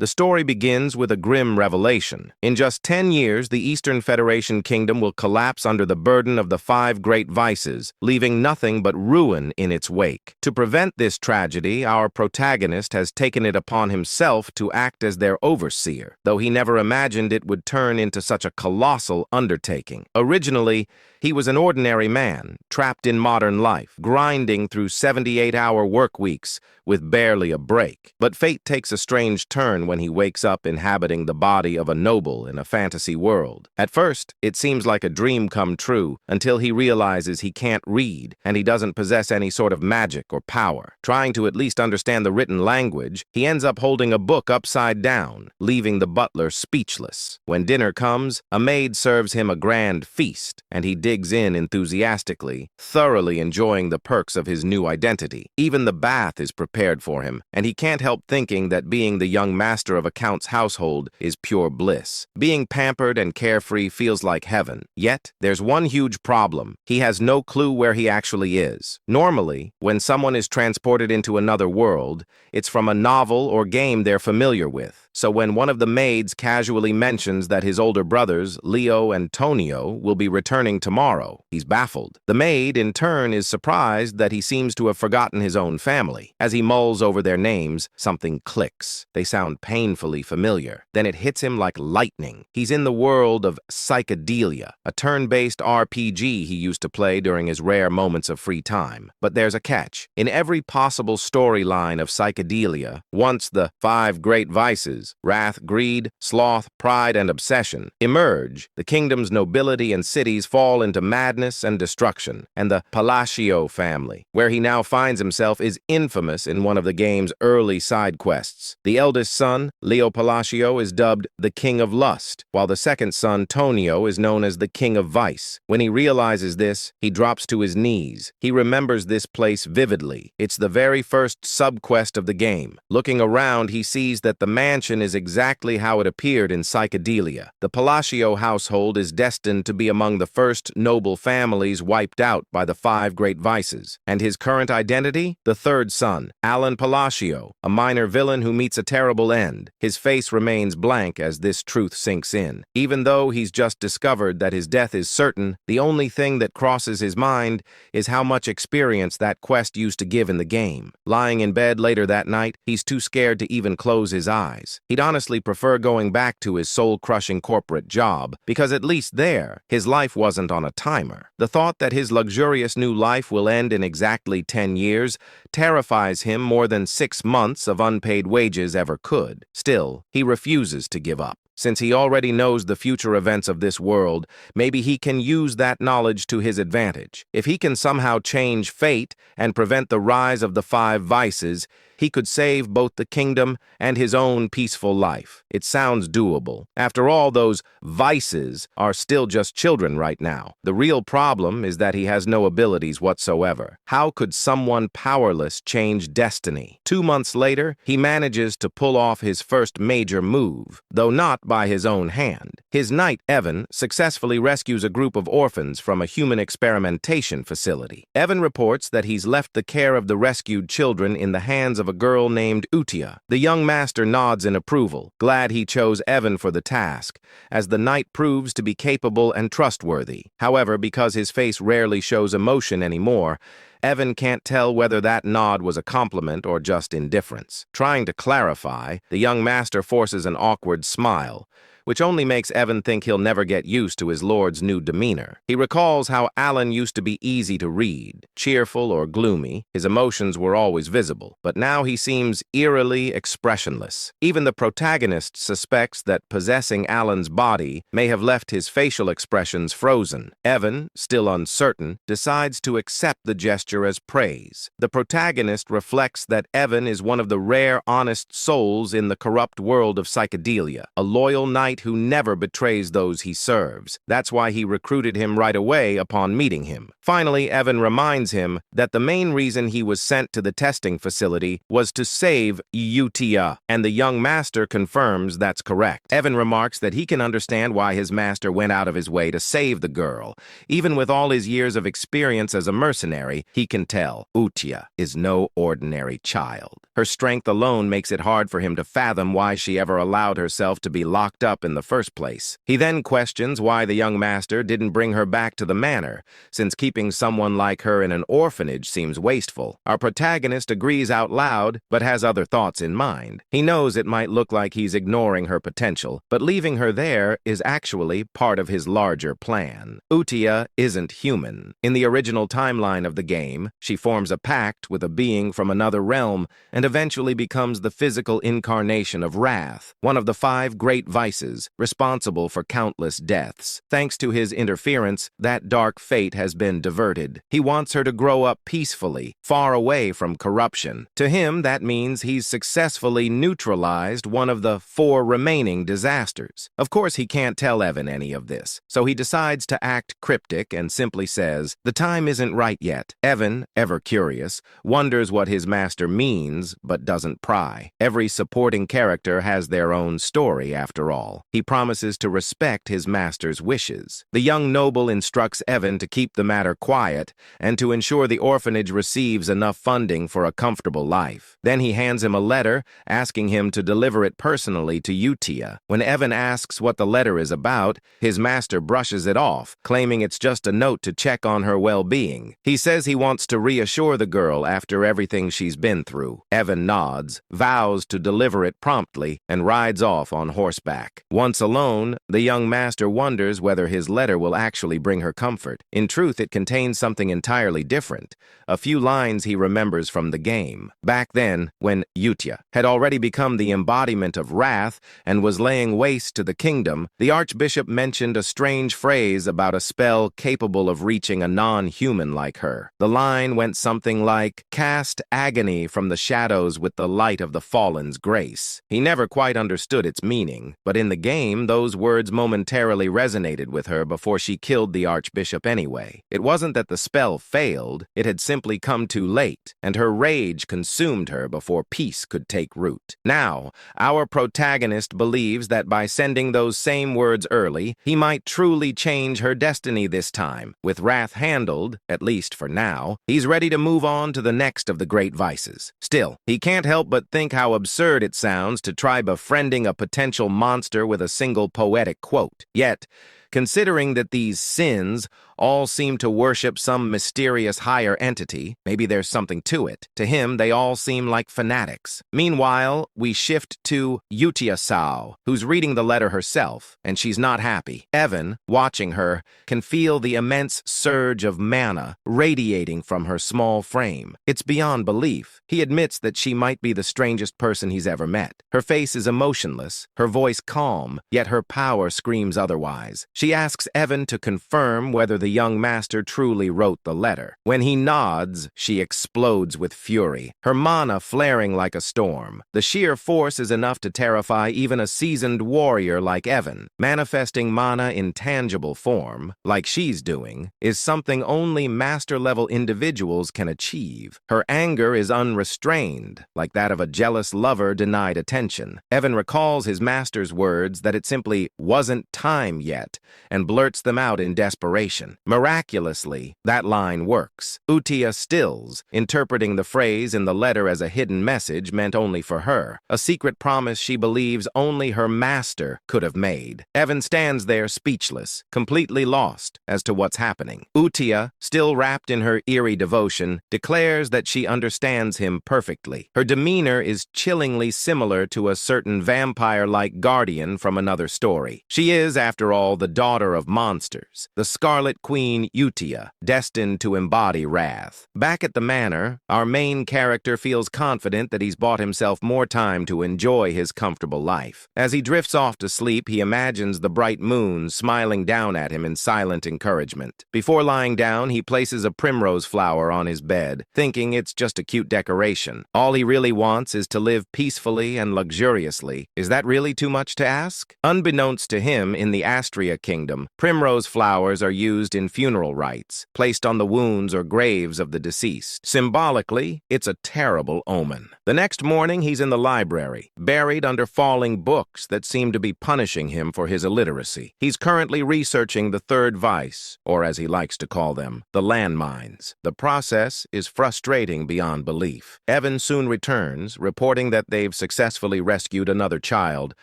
The story begins with a grim revelation. In just 10 years, the Eastern Federation Kingdom will collapse under the burden of the 5 great vices, leaving nothing but ruin in its wake. To prevent this tragedy, our protagonist has taken it upon himself to act as their overseer, though he never imagined it would turn into such a colossal undertaking. Originally, he was an ordinary man, trapped in modern life, grinding through 78-hour work weeks with barely a break. But fate takes a strange turn when he wakes up inhabiting the body of a noble in a fantasy world. At first, it seems like a dream come true until he realizes he can't read and he doesn't possess any sort of magic or power. Trying to at least understand the written language, he ends up holding a book upside down, leaving the butler speechless. When dinner comes, a maid serves him a grand feast, and he digs in enthusiastically, thoroughly enjoying the perks of his new identity. Even the bath is prepared for him, and he can't help thinking that being the young master of a count's household is pure bliss. Being pampered and carefree feels like heaven. Yet, there's one huge problem. He has no clue where he actually is. Normally, when someone is transported into another world, it's from a novel or game they're familiar with. So when one of the maids casually mentions that his older brothers, Leo and Tonio, will be returning tomorrow, he's baffled. The maid, in turn, is surprised that he seems to have forgotten his own family. As he mulls over their names, something clicks. They sound painfully familiar. Then it hits him like lightning. He's in the world of Psychedelia, a turn-based RPG he used to play during his rare moments of free time. But there's a catch. In every possible storyline of Psychedelia, once the 5 great vices, wrath, greed, sloth, pride, and obsession, emerge, the kingdom's nobility and cities fall into madness and destruction, and the Palacio family, where he now finds himself, is infamous in one of the game's early side quests. The eldest son, Leo Palacio, is dubbed the King of Lust, while the second son, Tonio, is known as the King of Vice. When he realizes this, he drops to his knees. He remembers this place vividly. It's the very first sub-quest of the game. Looking around, he sees that the mansion is exactly how it appeared in Psychedelia. The Palacio household is destined to be among the first noble families wiped out by the 5 great vices. And his current identity? The third son, Alan Palacio, a minor villain who meets a terrible end. His face remains blank as this truth sinks in. Even though he's just discovered that his death is certain, the only thing that crosses his mind is how much experience that quest used to give in the game. Lying in bed later that night, he's too scared to even close his eyes. He'd honestly prefer going back to his soul-crushing corporate job, because at least there, his life wasn't on a timer. The thought that his luxurious new life will end in exactly 10 years terrifies him more than 6 months of unpaid wages ever could. Still, he refuses to give up. Since he already knows the future events of this world, maybe he can use that knowledge to his advantage. If he can somehow change fate and prevent the rise of the 5 vices, he could save both the kingdom and his own peaceful life. It sounds doable. After all, those vices are still just children right now. The real problem is that he has no abilities whatsoever. How could someone powerless change destiny? 2 months later, he manages to pull off his first major move, though not by his own hand. His knight, Evan, successfully rescues a group of orphans from a human experimentation facility. Evan reports that he's left the care of the rescued children in the hands of a girl named Utia. The young master nods in approval, glad he chose Evan for the task, as the knight proves to be capable and trustworthy. However, because his face rarely shows emotion anymore, Evan can't tell whether that nod was a compliment or just indifference. Trying to clarify, the young master forces an awkward smile, which only makes Evan think he'll never get used to his lord's new demeanor. He recalls how Alan used to be easy to read, cheerful or gloomy. His emotions were always visible, but now he seems eerily expressionless. Even the protagonist suspects that possessing Alan's body may have left his facial expressions frozen. Evan, still uncertain, decides to accept the gesture as praise. The protagonist reflects that Evan is one of the rare honest souls in the corrupt world of Psychedelia, a loyal knight who never betrays those he serves. That's why he recruited him right away upon meeting him. Finally, Evan reminds him that the main reason he was sent to the testing facility was to save Utia, and the young master confirms that's correct. Evan remarks that he can understand why his master went out of his way to save the girl. Even with all his years of experience as a mercenary, he can tell Utia is no ordinary child. Her strength alone makes it hard for him to fathom why she ever allowed herself to be locked up in the first place. He then questions why the young master didn't bring her back to the manor, since keeping someone like her in an orphanage seems wasteful. Our protagonist agrees out loud, but has other thoughts in mind. He knows it might look like he's ignoring her potential, but leaving her there is actually part of his larger plan. Utia isn't human. In the original timeline of the game, she forms a pact with a being from another realm and eventually becomes the physical incarnation of wrath, one of the 5 great vices responsible for countless deaths. Thanks to his interference, that dark fate has been diverted. He wants her to grow up peacefully, far away from corruption. To him, that means he's successfully neutralized one of the 4 remaining disasters. Of course, he can't tell Evan any of this, so he decides to act cryptic and simply says, "The time isn't right yet." Evan, ever curious, wonders what his master means, but doesn't pry. Every supporting character has their own story, after all. He promises to respect his master's wishes. The young noble instructs Evan to keep the matter quiet and to ensure the orphanage receives enough funding for a comfortable life. Then he hands him a letter, asking him to deliver it personally to Utia. When Evan asks what the letter is about, his master brushes it off, claiming it's just a note to check on her well-being. He says he wants to reassure the girl after everything she's been through. Evan nods, vows to deliver it promptly, and rides off on horseback. Once alone, the young master wonders whether his letter will actually bring her comfort. In truth, it contains something entirely different, a few lines he remembers from the game. Back then, when Utia had already become the embodiment of wrath and was laying waste to the kingdom, the archbishop mentioned a strange phrase about a spell capable of reaching a non-human like her. The line went something like, "Cast agony from the shadows with the light of the fallen's grace." He never quite understood its meaning, but in the game, those words momentarily resonated with her before she killed the archbishop anyway. It wasn't that the spell failed, it had simply come too late, and her rage consumed her before peace could take root. Now, our protagonist believes that by sending those same words early, he might truly change her destiny this time. With wrath handled, at least for now, he's ready to move on to the next of the great vices. Still, he can't help but think how absurd it sounds to try befriending a potential monster with a single poetic quote. Yet, considering that these sins all seem to worship some mysterious higher entity, maybe there's something to it. To him, they all seem like fanatics. Meanwhile, we shift to Utia Sao, who's reading the letter herself, and she's not happy. Evan, watching her, can feel the immense surge of mana radiating from her small frame. It's beyond belief. He admits that she might be the strangest person he's ever met. Her face is emotionless, her voice calm, yet her power screams otherwise. She asks Evan to confirm whether the young master truly wrote the letter. When he nods, she explodes with fury, her mana flaring like a storm. The sheer force is enough to terrify even a seasoned warrior like Evan. Manifesting mana in tangible form, like she's doing, is something only master-level individuals can achieve. Her anger is unrestrained, like that of a jealous lover denied attention. Evan recalls his master's words that it simply wasn't time yet, and blurts them out in desperation. Miraculously, that line works. Utia stills, interpreting the phrase in the letter as a hidden message meant only for her, a secret promise she believes only her master could have made. Evan stands there speechless, completely lost as to what's happening. Utia, still wrapped in her eerie devotion, declares that she understands him perfectly. Her demeanor is chillingly similar to a certain vampire-like guardian from another story. She is, after all, the daughter of monsters, the Scarlet Queen Utia, destined to embody wrath. Back at the manor, our main character feels confident that he's bought himself more time to enjoy his comfortable life. As he drifts off to sleep, he imagines the bright moon smiling down at him in silent encouragement. Before lying down, he places a primrose flower on his bed, thinking it's just a cute decoration. All he really wants is to live peacefully and luxuriously. Is that really too much to ask? Unbeknownst to him, in the Astria kingdom, primrose flowers are used in funeral rites, placed on the wounds or graves of the deceased. Symbolically, it's a terrible omen. The next morning, he's in the library, buried under falling books that seem to be punishing him for his illiteracy. He's currently researching the third vice, or as he likes to call them, the landmines. The process is frustrating beyond belief. Evan soon returns, reporting that they've successfully rescued another child,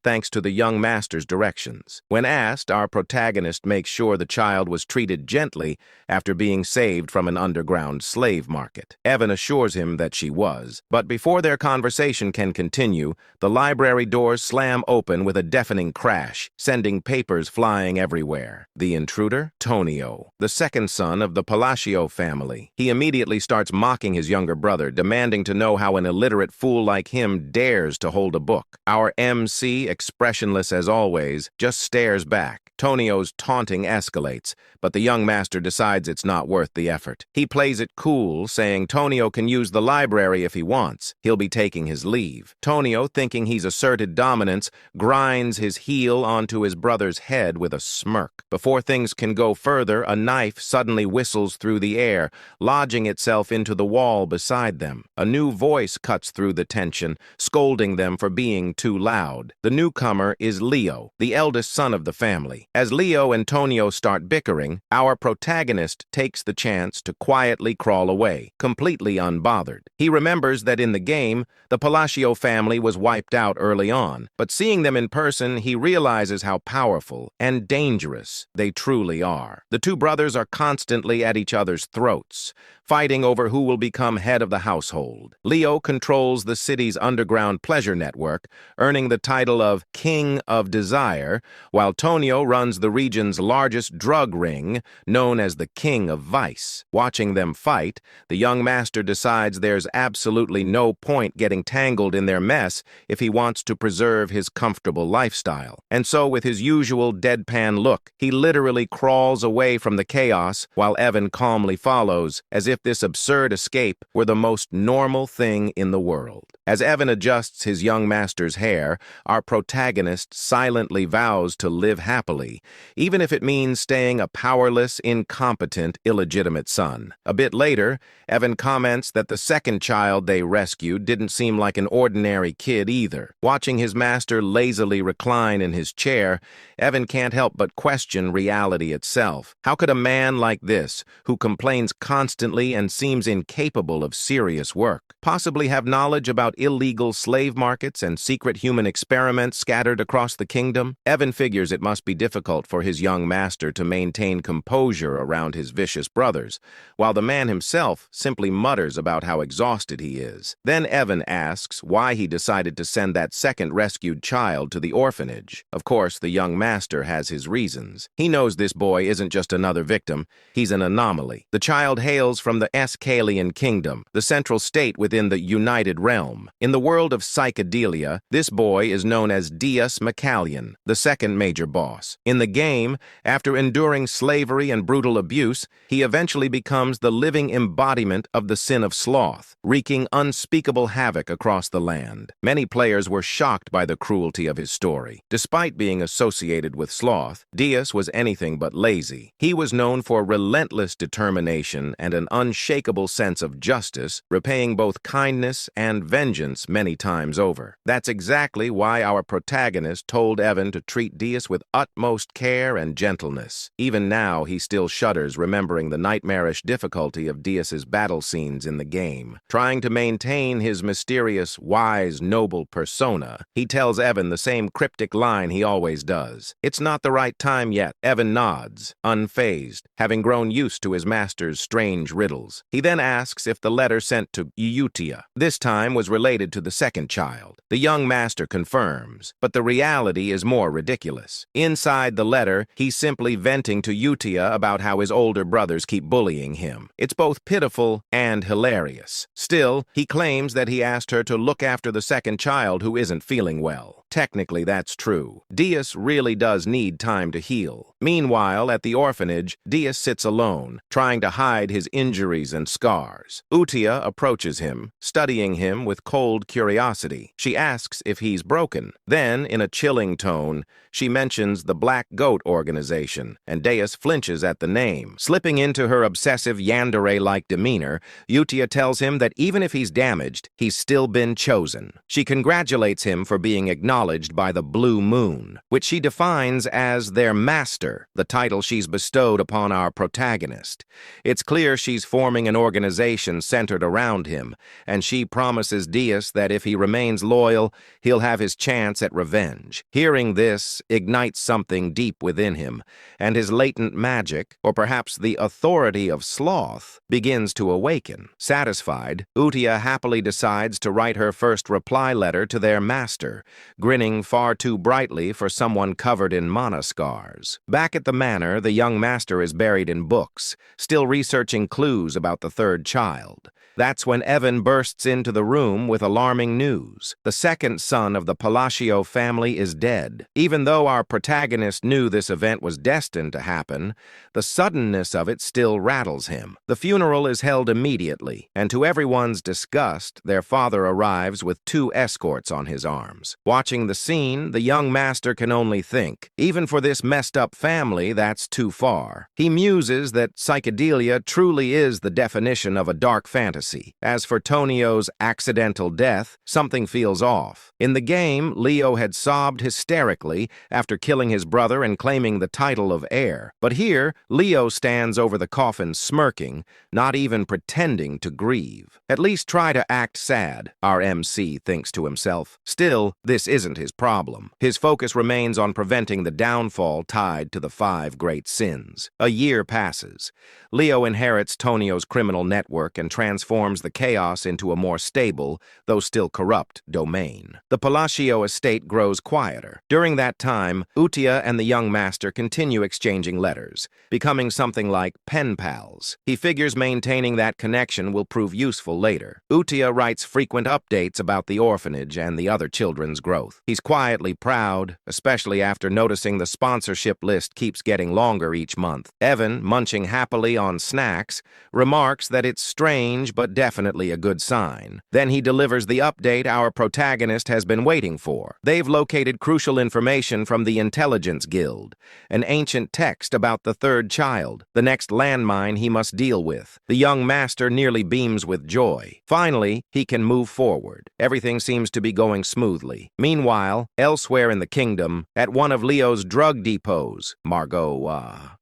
thanks to the young master's directions. When asked, our protagonist makes sure the child was treated gently after being saved from an underground slave market. Evan assures him that she was, but before their conversation can continue, the library doors slam open with a deafening crash, sending papers flying everywhere. The intruder? Tonio, the second son of the Palacio family. He immediately starts mocking his younger brother, demanding to know how an illiterate fool like him dares to hold a book. Our MC, expressionless as always, just stares back. Tonio's taunting escalates, but the young master decides it's not worth the effort. He plays it cool, saying Tonio can use the library if he wants. He'll be taking his leave. Tonio, thinking he's asserted dominance, grinds his heel onto his brother's head with a smirk. Before things can go further, a knife suddenly whistles through the air, lodging itself into the wall beside them. A new voice cuts through the tension, scolding them for being too loud. The newcomer is Leo, the eldest son of the family. As Leo and Tonio start bickering, our protagonist takes the chance to quietly crawl away, completely unbothered. He remembers that in the game, the Palacio family was wiped out early on, but seeing them in person, he realizes how powerful and dangerous they truly are. The two brothers are constantly at each other's throats, fighting over who will become head of the household. Leo controls the city's underground pleasure network, earning the title of King of Desire, while Tonio runs the region's largest drug ring, known as the King of Vice. Watching them fight, the young master decides there's absolutely no point getting tangled in their mess if he wants to preserve his comfortable lifestyle. And so, with his usual deadpan look, he literally crawls away from the chaos while Evan calmly follows, as if this absurd escape were the most normal thing in the world. As Evan adjusts his young master's hair, our protagonist silently vows to live happily, even if it means staying a powerless, incompetent, illegitimate son. A bit later, Evan comments that the second child they rescued didn't seem like an ordinary kid either. Watching his master lazily recline in his chair, Evan can't help but question reality itself. How could a man like this, who complains constantly and seems incapable of serious work, possibly have knowledge about illegal slave markets and secret human experiments scattered across the kingdom? Evan figures it must be difficult for his young master to maintain composure around his vicious brothers, while the man himself simply mutters about how exhausted he is. Then Evan asks why he decided to send that second rescued child to the orphanage. Of course, the young master has his reasons. He knows this boy isn't just another victim, he's an anomaly. The child hails from the Psychedelia kingdom, the central state within the United realm. In the world of Psychedelia, this boy is known as Deus Macallion, the second major boss. In the game, after enduring slavery and brutal abuse, he eventually becomes the living embodiment of the sin of sloth, wreaking unspeakable havoc across the land. Many players were shocked by the cruelty of his story. Despite being associated with sloth, Deus was anything but lazy. He was known for relentless determination and an unshakable sense of justice, repaying both kindness and vengeance many times over. That's exactly why our protagonist told Evan to treat Deus with utmost care and gentleness. Even now, he still shudders remembering the nightmarish difficulty of Deus's battle scenes in the game. Trying to maintain his mysterious, wise, noble persona, he tells Evan the same cryptic line he always does. It's not the right time yet. Evan nods, unfazed, having grown used to his master's strange riddles. He then asks if the letter sent to Utia this time was related to the second child. The young master confirms, but the reality is more ridiculous. Inside the letter, he's simply venting to Utia about how his older brothers keep bullying him. It's both pitiful and hilarious. Still, he claims that he asked her to look after the second child who isn't feeling well. Technically, that's true. Deus really does need time to heal. Meanwhile, at the orphanage, Deus sits alone, trying to hide his injuries and scars. Utia approaches him, studying him with cold curiosity. She asks if he's broken. Then, in a chilling tone, she mentions the Black Goat organization, and Deus flinches at the name. Slipping into her obsessive yandere-like demeanor, Utia tells him that even if he's damaged, he's still been chosen. She congratulates him for being acknowledged by the Blue Moon, which she defines as their master, the title she's bestowed upon our protagonist. It's clear she's forming an organization centered around him, and she promises Deus that if he remains loyal, he'll have his chance at revenge. Hearing this ignites something deep within him, and his latent magic, or perhaps the authority of sloth, begins to awaken. Satisfied, Utia happily decides to write her first reply letter to their master, grinning far too brightly for someone covered in mana scars. Back at the manor, the young master is buried in books, still researching clues about the third child. That's when Evan bursts into the room with alarming news. The second son of the Palacio family is dead. Even though our protagonist knew this event was destined to happen, the suddenness of it still rattles him. The funeral is held immediately, and to everyone's disgust, their father arrives with 2 escorts on his arms. Watching the scene, the young master can only think, even for this messed-up family, that's too far. He muses that Psychedelia truly is the definition of a dark fantasy. As for Tonio's accidental death, something feels off. In the game, Leo had sobbed hysterically after killing his brother and claiming the title of heir. But here, Leo stands over the coffin smirking, not even pretending to grieve. At least try to act sad, our MC thinks to himself. Still, this isn't his problem. His focus remains on preventing the downfall tied to the 5 great sins. A year passes. Leo inherits Tonio's criminal network and transforms the chaos into a more stable, though still corrupt, domain. The Palacio estate grows quieter. During that time, Utia and the young master continue exchanging letters, becoming something like pen pals. He figures maintaining that connection will prove useful later. Utia writes frequent updates about the orphanage and the other children's growth. He's quietly proud, especially after noticing the sponsorship list keeps getting longer each month. Evan, munching happily on snacks, remarks that it's strange but definitely a good sign. Then he delivers the update our protagonist has been waiting for. They've located crucial information from the Intelligence Guild, an ancient text about the third child, the next landmine he must deal with. The young master nearly beams with joy. Finally, he can move forward. Everything seems to be going smoothly. Meanwhile, elsewhere in the kingdom, at one of Leo's drug depots,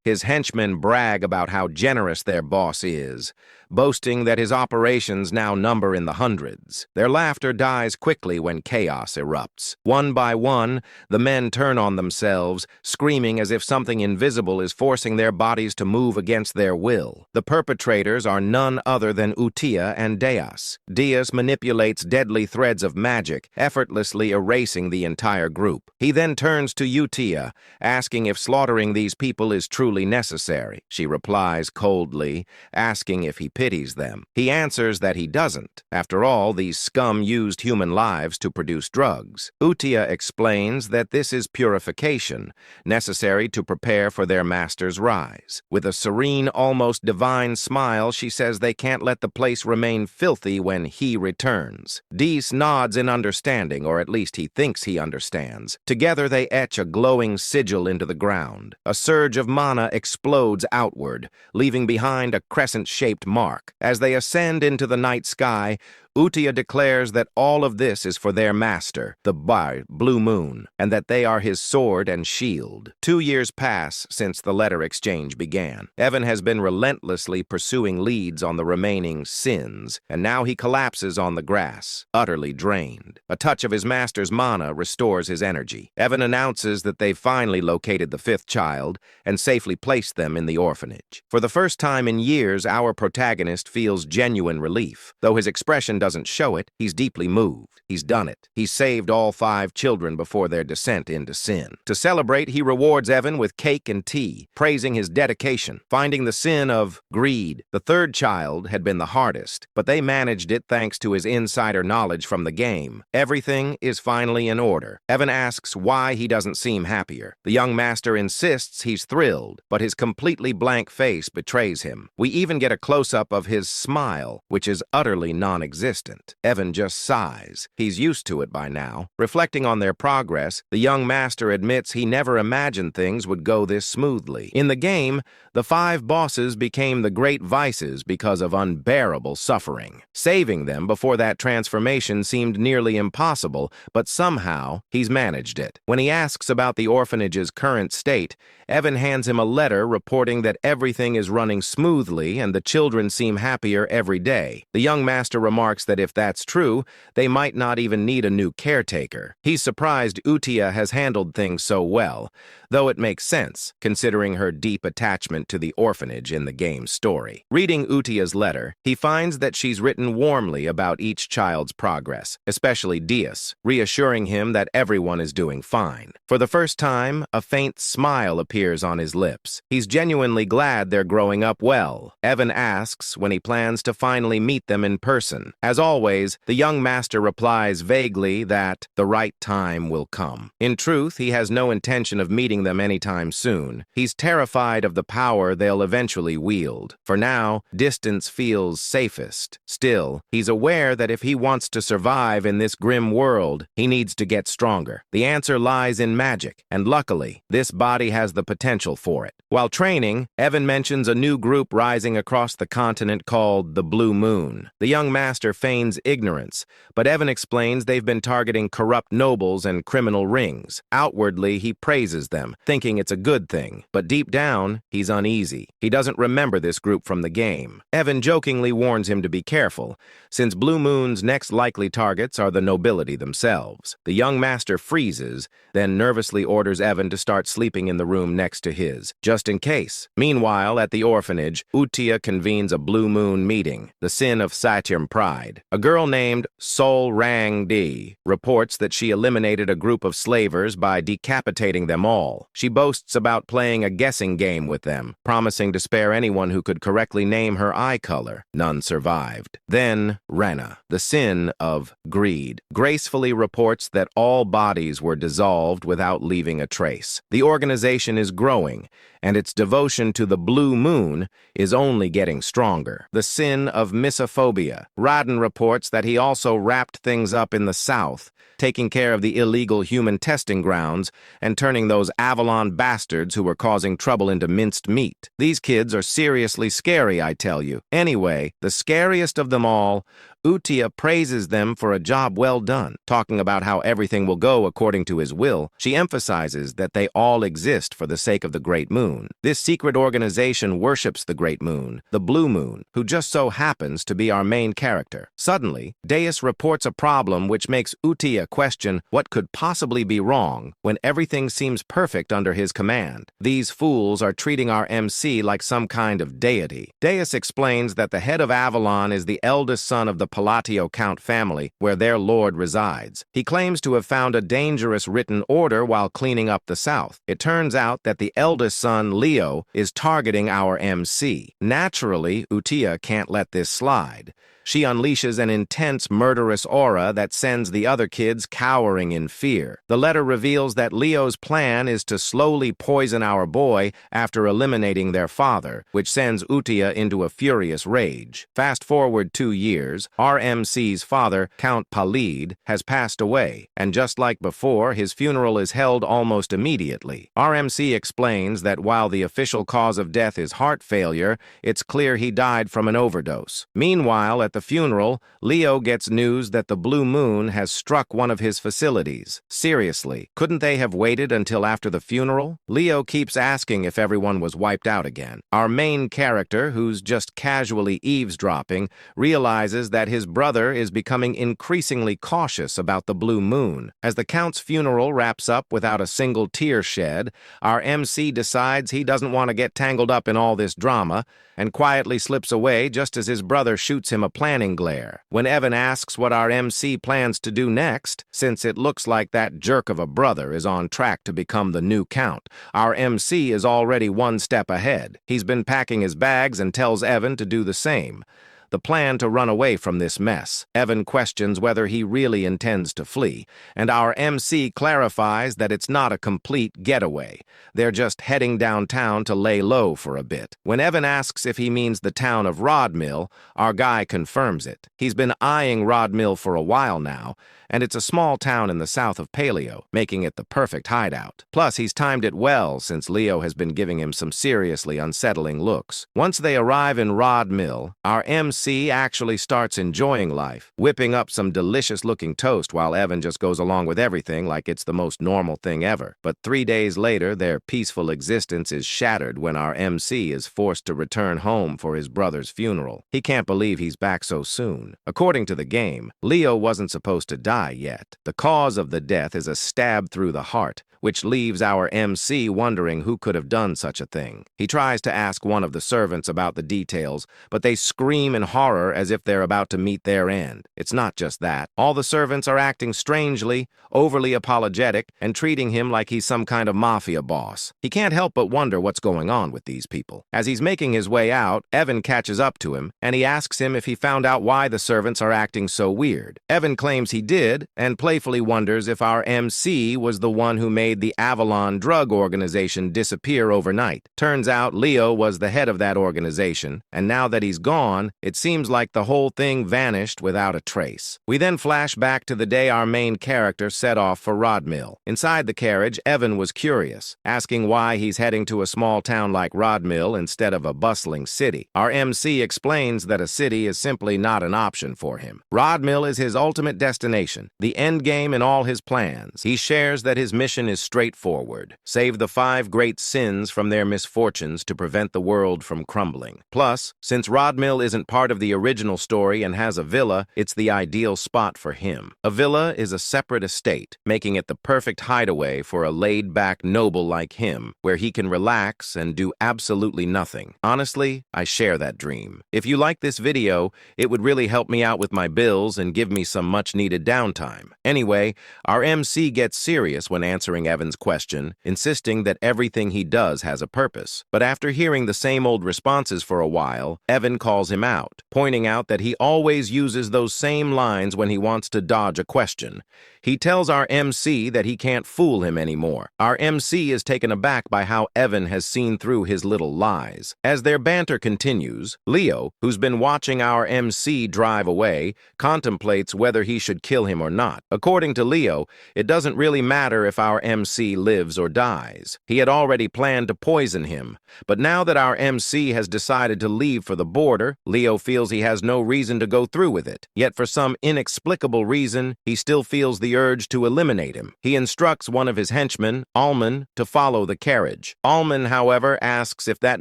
his henchmen brag about how generous their boss is, boasting that his operations now number in the hundreds. Their laughter dies quickly when chaos erupts. One by one, the men turn on themselves, screaming as if something invisible is forcing their bodies to move against their will. The perpetrators are none other than Utia and Deus. Deus manipulates deadly threads of magic, effortlessly erasing the entire group. He then turns to Utia, asking if slaughtering these people is truly necessary. She replies coldly, asking if he pities them. He answers that he doesn't. After all, these scum used human lives to produce drugs. Utia explains that this is purification, necessary to prepare for their master's rise. With a serene, almost divine smile, she says they can't let the place remain filthy when he returns. Dees nods in understanding, or at least he thinks he understands. Together they etch a glowing sigil into the ground. A surge of mana explodes outward, leaving behind a crescent-shaped mark. As they ascend into the night sky, Utia declares that all of this is for their master, the Blue Moon, and that they are his sword and shield. 2 years pass since the letter exchange began. Evan has been relentlessly pursuing leads on the remaining sins, and now he collapses on the grass, utterly drained. A touch of his master's mana restores his energy. Evan announces that they've finally located the 5th child and safely placed them in the orphanage. For the first time in years, our protagonist feels genuine relief. Though his expression doesn't show it, he's deeply moved. He's done it. He's saved all 5 children before their descent into sin. To celebrate, he rewards Evan with cake and tea, praising his dedication, finding the sin of greed. The 3rd child had been the hardest, but they managed it thanks to his insider knowledge from the game. Everything is finally in order. Evan asks why he doesn't seem happier. The young master insists he's thrilled, but his completely blank face betrays him. We even get a close-up of his smile, which is utterly non-existent. non-existent. Evan just sighs. He's used to it by now. Reflecting on their progress, the young master admits he never imagined things would go this smoothly. In the game, the 5 bosses became the great vices because of unbearable suffering. Saving them before that transformation seemed nearly impossible, but somehow he's managed it. When he asks about the orphanage's current state, Evan hands him a letter reporting that everything is running smoothly and the children seem happier every day. The young master remarks that if that's true, they might not even need a new caretaker. He's surprised Utia has handled things so well, though it makes sense, considering her deep attachment to the orphanage in the game's story. Reading Utia's letter, he finds that she's written warmly about each child's progress, especially Dias, reassuring him that everyone is doing fine. For the first time, a faint smile appears on his lips. He's genuinely glad they're growing up well. Evan asks when he plans to finally meet them in person. As always, the young master replies vaguely that the right time will come. In truth, he has no intention of meeting them anytime soon. He's terrified of the power they'll eventually wield. For now, distance feels safest. Still, he's aware that if he wants to survive in this grim world, he needs to get stronger. The answer lies in magic, and luckily, this body has the potential for it. While training, Evan mentions a new group rising across the continent called the Blue Moon. The young master feigns ignorance, but Evan explains they've been targeting corrupt nobles and criminal rings. Outwardly, he praises them, thinking it's a good thing, but deep down, he's uneasy. He doesn't remember this group from the game. Evan jokingly warns him to be careful, since Blue Moon's next likely targets are the nobility themselves. The young master freezes, then nervously orders Evan to start sleeping in the room next to his, just in case. Meanwhile, at the orphanage, Utia convenes a Blue Moon meeting, the sin of Satyam pride. A girl named Sol Rang Di reports that she eliminated a group of slavers by decapitating them all. She boasts about playing a guessing game with them, promising to spare anyone who could correctly name her eye color. None survived. Then, Rena, the sin of greed, gracefully reports that all bodies were dissolved without leaving a trace. The organization is growing, and its devotion to the Blue Moon is only getting stronger. The sin of misophobia. Radin reports that he also wrapped things up in the south, taking care of the illegal human testing grounds and turning those Avalon bastards who were causing trouble into minced meat. These kids are seriously scary, I tell you. Anyway, the scariest of them all, Utia praises them for a job well done. Talking about how everything will go according to his will, she emphasizes that they all exist for the sake of the Great Moon. This secret organization worships the Great Moon, the Blue Moon, who just so happens to be our main character. Suddenly, Deus reports a problem which makes Utia question what could possibly be wrong when everything seems perfect under his command. These fools are treating our MC like some kind of deity. Deus explains that the head of Avalon is the eldest son of the Palacio Count family, where their lord resides. He claims to have found a dangerous written order while cleaning up the south. It turns out that the eldest son, Leo, is targeting our MC. Naturally, Utia can't let this slide. She unleashes an intense, murderous aura that sends the other kids cowering in fear. The letter reveals that Leo's plan is to slowly poison our boy after eliminating their father, which sends Utia into a furious rage. Fast forward 2 years, RMC's father, Count Palid, has passed away, and just like before, his funeral is held almost immediately. RMC explains that while the official cause of death is heart failure, it's clear he died from an overdose. Meanwhile, at the funeral, Leo gets news that the Blue Moon has struck one of his facilities. Seriously, couldn't they have waited until after the funeral? Leo keeps asking if everyone was wiped out again. Our main character, who's just casually eavesdropping, realizes that his brother is becoming increasingly cautious about the Blue Moon. As the Count's funeral wraps up without a single tear shed, our MC decides he doesn't want to get tangled up in all this drama and quietly slips away just as his brother shoots him a planning glare. When Evan asks what our MC plans to do next, since it looks like that jerk of a brother is on track to become the new Count, our MC is already one step ahead. He's been packing his bags and tells Evan to do the same. the plan to run away from this mess. Evan questions whether he really intends to flee, and our MC clarifies that it's not a complete getaway. They're just heading downtown to lay low for a bit. When Evan asks if he means the town of Rodmill, our guy confirms it. He's been eyeing Rodmill for a while now, and it's a small town in the south of Palacio, making it the perfect hideout. Plus, he's timed it well since Leo has been giving him some seriously unsettling looks. Once they arrive in Rodmill, our MC actually starts enjoying life, whipping up some delicious-looking toast while Evan just goes along with everything like it's the most normal thing ever. But 3 days later, their peaceful existence is shattered when our MC is forced to return home for his brother's funeral. He can't believe he's back so soon. According to the game, Leo wasn't supposed to die yet. The cause of the death is a stab through the heart, which leaves our MC wondering who could have done such a thing. He tries to ask one of the servants about the details, but they scream in horror as if they're about to meet their end. It's not just that. All the servants are acting strangely, overly apologetic, and treating him like he's some kind of mafia boss. He can't help but wonder what's going on with these people. As he's making his way out, Evan catches up to him, and he asks him if he found out why the servants are acting so weird. Evan claims he did, and playfully wonders if our MC was the one who made the Avalon drug organization disappear overnight. Turns out Leo was the head of that organization, and now that he's gone, it seems like the whole thing vanished without a trace. We then flash back to the day our main character set off for Rodmill. Inside the carriage, Evan was curious, asking why he's heading to a small town like Rodmill instead of a bustling city. Our MC explains that a city is simply not an option for him. Rodmill is his ultimate destination, the end game in all his plans. He shares that his mission is straightforward: save the 5 great sins from their misfortunes to prevent the world from crumbling. Plus, since Rodmill isn't part of the original story and has a villa, it's the ideal spot for him. A villa is a separate estate, making it the perfect hideaway for a laid-back noble like him, where he can relax and do absolutely nothing. Honestly, I share that dream. If you like this video, it would really help me out with my bills and give me some much-needed downtime. Anyway, our MC gets serious when answering Evan's question, insisting that everything he does has a purpose. But after hearing the same old responses for a while, Evan calls him out, pointing out that he always uses those same lines when he wants to dodge a question. He tells our MC that he can't fool him anymore. Our MC is taken aback by how Evan has seen through his little lies. As their banter continues, Leo, who's been watching our MC drive away, contemplates whether he should kill him or not. According to Leo, it doesn't really matter if our MC lives or dies. He had already planned to poison him, but now that our MC has decided to leave for the border, Leo feels he has no reason to go through with it. Yet for some inexplicable reason, he still feels the urge to eliminate him. He instructs one of his henchmen, Alman, to follow the carriage. Alman, however, asks if that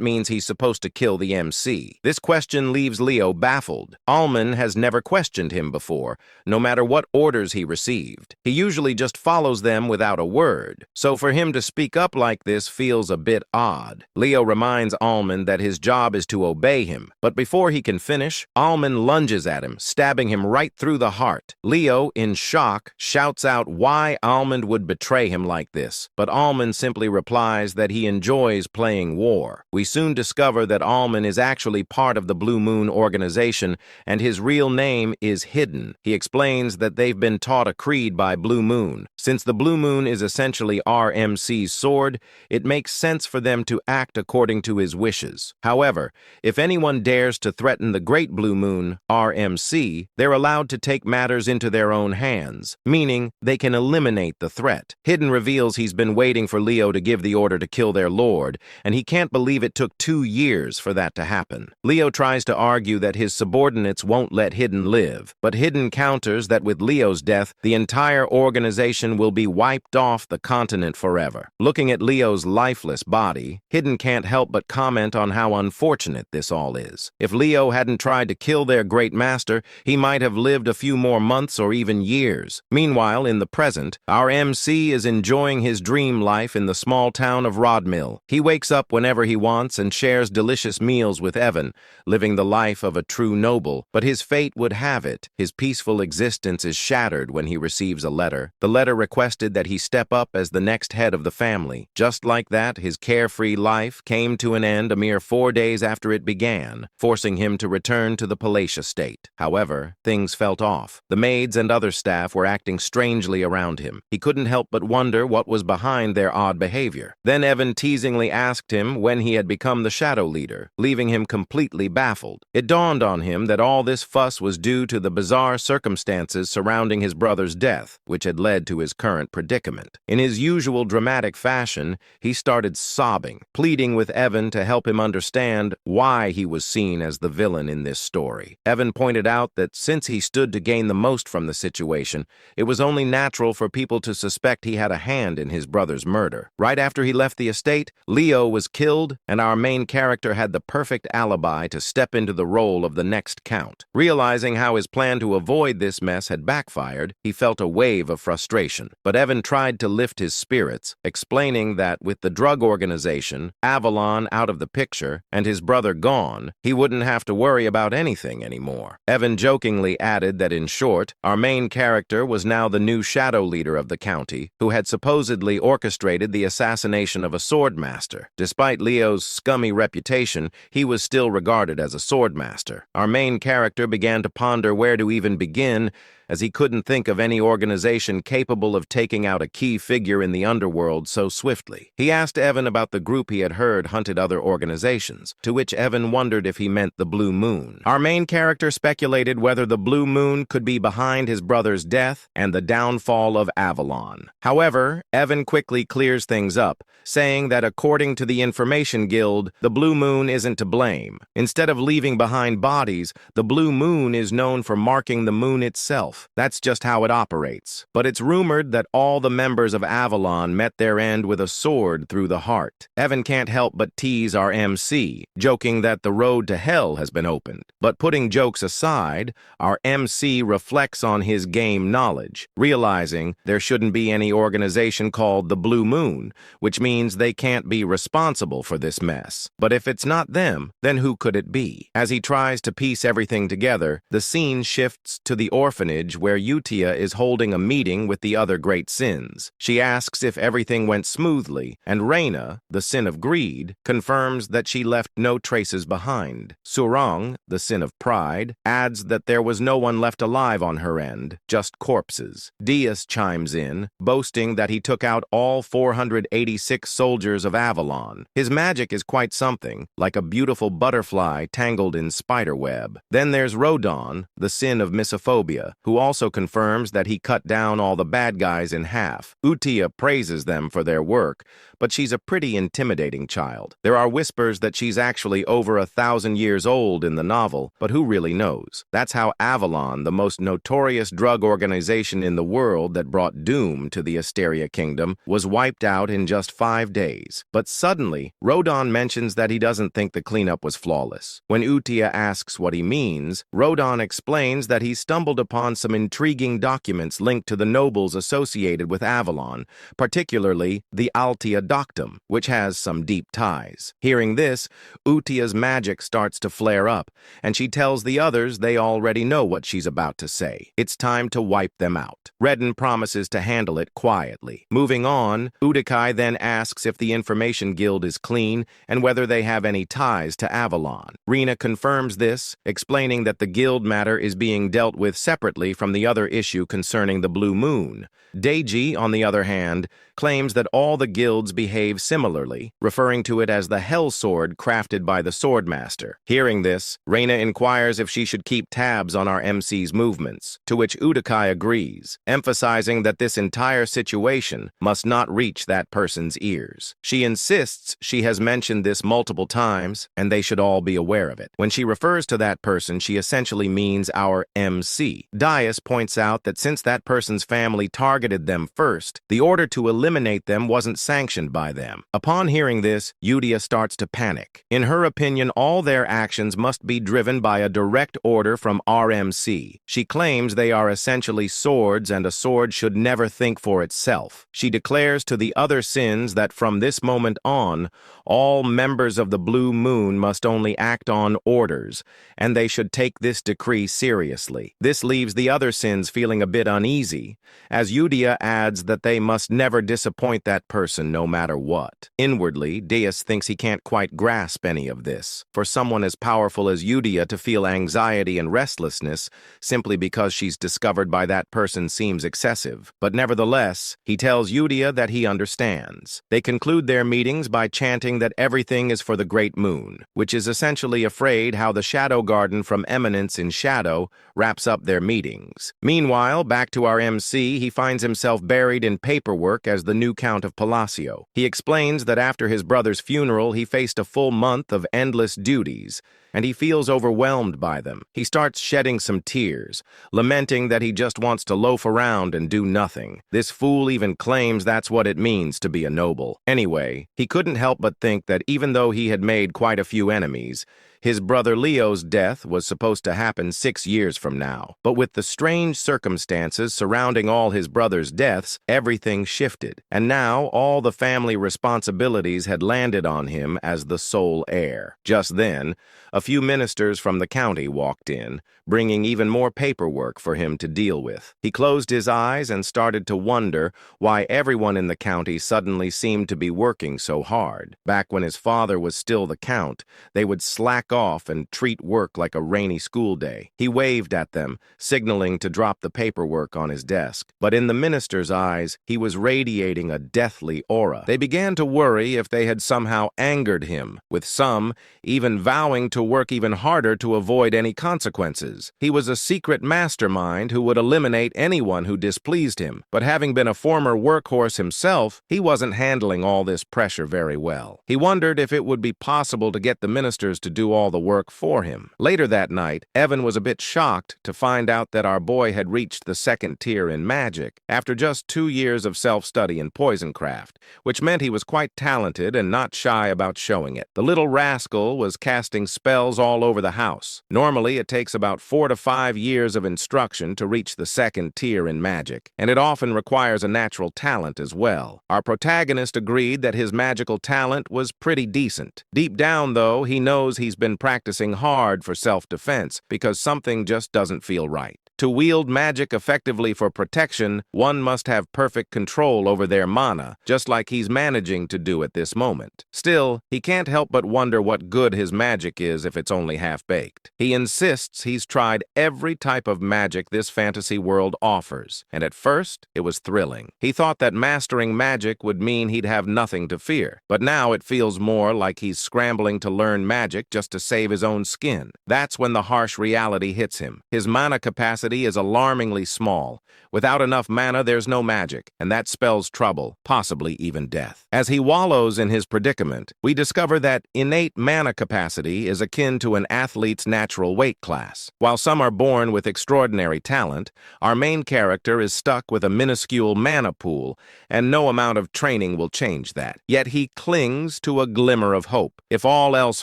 means he's supposed to kill the MC. This question leaves Leo baffled. Alman has never questioned him before, no matter what orders he received. He usually just follows them without a word. So for him to speak up like this feels a bit odd. Leo reminds Alman that his job is to obey him, but before he can finish, Alman lunges at him, stabbing him right through the heart. Leo, in shock, shouts out why Alman would betray him like this, but Alman simply replies that he enjoys playing war. We soon discover that Alman is actually part of the Blue Moon organization, and his real name is Hidden. He explains that they've been taught a creed by Blue Moon. Since the Blue Moon is essentially RMC's sword, it makes sense for them to act according to his wishes. However, if anyone dares to threaten the Great Blue Moon, RMC, they're allowed to take matters into their own hands, meaning they can eliminate the threat. Hidden reveals he's been waiting for Leo to give the order to kill their lord, and he can't believe it took 2 years for that to happen. Leo tries to argue that his subordinates won't let Hidden live, but Hidden counters that with Leo's death, the entire organization will be wiped off the continent forever. Looking at Leo's lifeless body, Hidden can't help but comment on how unfortunate this all is. If Leo hadn't tried to kill their great master, he might have lived a few more months or even years. Meanwhile, Meanwhile, in the present, our MC is enjoying his dream life in the small town of Rodmill. He wakes up whenever he wants and shares delicious meals with Evan, living the life of a true noble. But his fate would have it. His peaceful existence is shattered when he receives a letter. The letter requested that he step up as the next head of the family. Just like that, his carefree life came to an end a mere 4 days after it began, forcing him to return to the Palacio state. However, things felt off. The maids and other staff were acting strangely around him. He couldn't help but wonder what was behind their odd behavior. Then Evan teasingly asked him when he had become the shadow leader, leaving him completely baffled. It dawned on him that all this fuss was due to the bizarre circumstances surrounding his brother's death, which had led to his current predicament. In his usual dramatic fashion, he started sobbing, pleading with Evan to help him understand why he was seen as the villain in this story. Evan pointed out that since he stood to gain the most from the situation, it was only natural for people to suspect he had a hand in his brother's murder. Right after he left the estate, Leo was killed, and our main character had the perfect alibi to step into the role of the next count. Realizing how his plan to avoid this mess had backfired, he felt a wave of frustration. But Evan tried to lift his spirits, explaining that with the drug organization, Avalon out of the picture, and his brother gone, he wouldn't have to worry about anything anymore. Evan jokingly added that in short, our main character was now the new shadow leader of the county, who had supposedly orchestrated the assassination of a swordmaster. Despite Leo's scummy reputation, he was still regarded as a swordmaster. Our main character began to ponder where to even begin, as he couldn't think of any organization capable of taking out a key figure in the underworld so swiftly. He asked Evan about the group he had heard hunted other organizations, to which Evan wondered if he meant the Blue Moon. Our main character speculated whether the Blue Moon could be behind his brother's death and the downfall of Avalon. However, Evan quickly clears things up, saying that according to the Information Guild, the Blue Moon isn't to blame. Instead of leaving behind bodies, the Blue Moon is known for marking the moon itself. That's just how it operates. But it's rumored that all the members of Avalon met their end with a sword through the heart. Evan can't help but tease our MC, joking that the road to hell has been opened. But putting jokes aside, our MC reflects on his game knowledge, realizing there shouldn't be any organization called the Blue Moon, which means they can't be responsible for this mess. But if it's not them, then who could it be? As he tries to piece everything together, the scene shifts to the orphanage where Utia is holding a meeting with the other great sins. She asks if everything went smoothly, and Reina, the sin of greed, confirms that she left no traces behind. Surang, the sin of pride, adds that there was no one left alive on her end, just corpses. Dias chimes in, boasting that he took out all 486 soldiers of Avalon. His magic is quite something, like a beautiful butterfly tangled in spiderweb. Then there's Rodon, the sin of misophobia, who also confirms that he cut down all the bad guys in half. Utia praises them for their work, but she's a pretty intimidating child. There are whispers that she's actually over 1,000 years old in the novel, but who really knows? That's how Avalon, the most notorious drug organization in the world that brought doom to the Asteria Kingdom, was wiped out in just 5 days. But suddenly, Rodon mentions that he doesn't think the cleanup was flawless. When Utia asks what he means, Rodon explains that he stumbled upon some intriguing documents linked to the nobles associated with Avalon, particularly the Altia Doctum, which has some deep ties. Hearing this, Utia's magic starts to flare up, and she tells the others they already know what she's about to say. It's time to wipe them out. Redden promises to handle it quietly. Moving on, Udikai then asks if the Information Guild is clean and whether they have any ties to Avalon. Rena confirms this, explaining that the guild matter is being dealt with separately from the other issue concerning the Blue Moon. Deiji, on the other hand, claims that all the guilds behave similarly, referring to it as the Hell Sword crafted by the Swordmaster. Hearing this, Reina inquires if she should keep tabs on our MC's movements, to which Udikai agrees, emphasizing that this entire situation must not reach that person's ears. She insists she has mentioned this multiple times, and they should all be aware of it. When she refers to that person, she essentially means our MC. Dias points out that since that person's family targeted them first, the order to eliminate eliminate them wasn't sanctioned by them. Upon hearing this, Yudia starts to panic. In her opinion, all their actions must be driven by a direct order from RMC. She claims they are essentially swords and a sword should never think for itself. She declares to the other sins that from this moment on, all members of the Blue Moon must only act on orders, and they should take this decree seriously. This leaves the other sins feeling a bit uneasy, as Yudia adds that they must never disappoint that person no matter what. Inwardly, Deus thinks he can't quite grasp any of this. For someone as powerful as Yudia to feel anxiety and restlessness simply because she's discovered by that person seems excessive. But nevertheless, he tells Yudia that he understands. They conclude their meetings by chanting that everything is for the Great Moon, which is essentially afraid how the Shadow Garden from Eminence in Shadow wraps up their meetings. Meanwhile, back to our MC, he finds himself buried in paperwork as the new Count of Palacio. He explains that after his brother's funeral, he faced a full month of endless duties, and he feels overwhelmed by them. He starts shedding some tears, lamenting that he just wants to loaf around and do nothing. This fool even claims that's what it means to be a noble. Anyway, he couldn't help but think that even though he had made quite a few enemies, his brother Leo's death was supposed to happen 6 years from now. But with the strange circumstances surrounding all his brother's deaths, everything shifted. And now all the family responsibilities had landed on him as the sole heir. Just then, a few ministers from the county walked in, bringing even more paperwork for him to deal with. He closed his eyes and started to wonder why everyone in the county suddenly seemed to be working so hard. Back when his father was still the count, they would slack off and treat work like a rainy school day. He waved at them, signaling to drop the paperwork on his desk. But in the minister's eyes, he was radiating a deathly aura. They began to worry if they had somehow angered him, with some even vowing to work even harder to avoid any consequences. He was a secret mastermind who would eliminate anyone who displeased him. But having been a former workhorse himself, he wasn't handling all this pressure very well. He wondered if it would be possible to get the ministers to do all the work for him. Later that night, Evan was a bit shocked to find out that our boy had reached the 2nd tier in magic after just 2 years of self-study in poisoncraft, which meant he was quite talented and not shy about showing it. The little rascal was casting spells all over the house. Normally, it takes about 4 to 5 years of instruction to reach the 2nd tier in magic, and it often requires a natural talent as well. Our protagonist agreed that his magical talent was pretty decent. Deep down, though, he knows he's been practicing hard for self-defense because something just doesn't feel right. To wield magic effectively for protection, one must have perfect control over their mana, just like he's managing to do at this moment. Still, he can't help but wonder what good his magic is if it's only half-baked. He insists he's tried every type of magic this fantasy world offers, and at first, it was thrilling. He thought that mastering magic would mean he'd have nothing to fear, but now it feels more like he's scrambling to learn magic just to save his own skin. That's when the harsh reality hits him. His mana capacity is alarmingly small. Without enough mana, there's no magic, and that spells trouble, possibly even death. As he wallows in his predicament, we discover that innate mana capacity is akin to an athlete's natural weight class. While some are born with extraordinary talent, our main character is stuck with a minuscule mana pool, and no amount of training will change that. Yet he clings to a glimmer of hope. If all else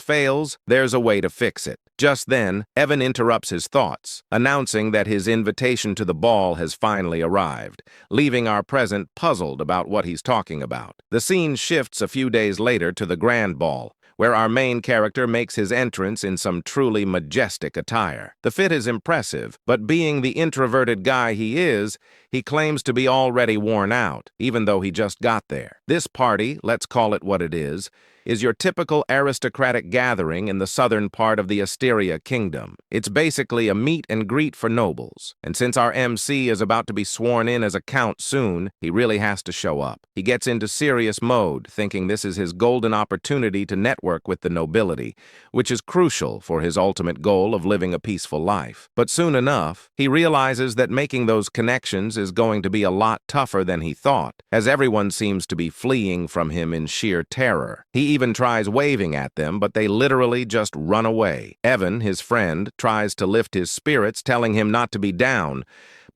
fails, there's a way to fix it. Just then, Evan interrupts his thoughts, announcing that his invitation to the ball has finally arrived, leaving our present puzzled about what he's talking about. The scene shifts a few days later to the grand ball, where our main character makes his entrance in some truly majestic attire. The fit is impressive, but being the introverted guy he is, he claims to be already worn out, even though he just got there. This party, let's call it what it is your typical aristocratic gathering in the southern part of the Asteria kingdom. It's basically a meet and greet for nobles, and since our MC is about to be sworn in as a count soon, he really has to show up. He gets into serious mode, thinking this is his golden opportunity to network with the nobility, which is crucial for his ultimate goal of living a peaceful life. But soon enough, he realizes that making those connections is going to be a lot tougher than he thought, as everyone seems to be fleeing from him in sheer terror. He even tries waving at them, but they literally just run away. Evan, his friend, tries to lift his spirits, telling him not to be down,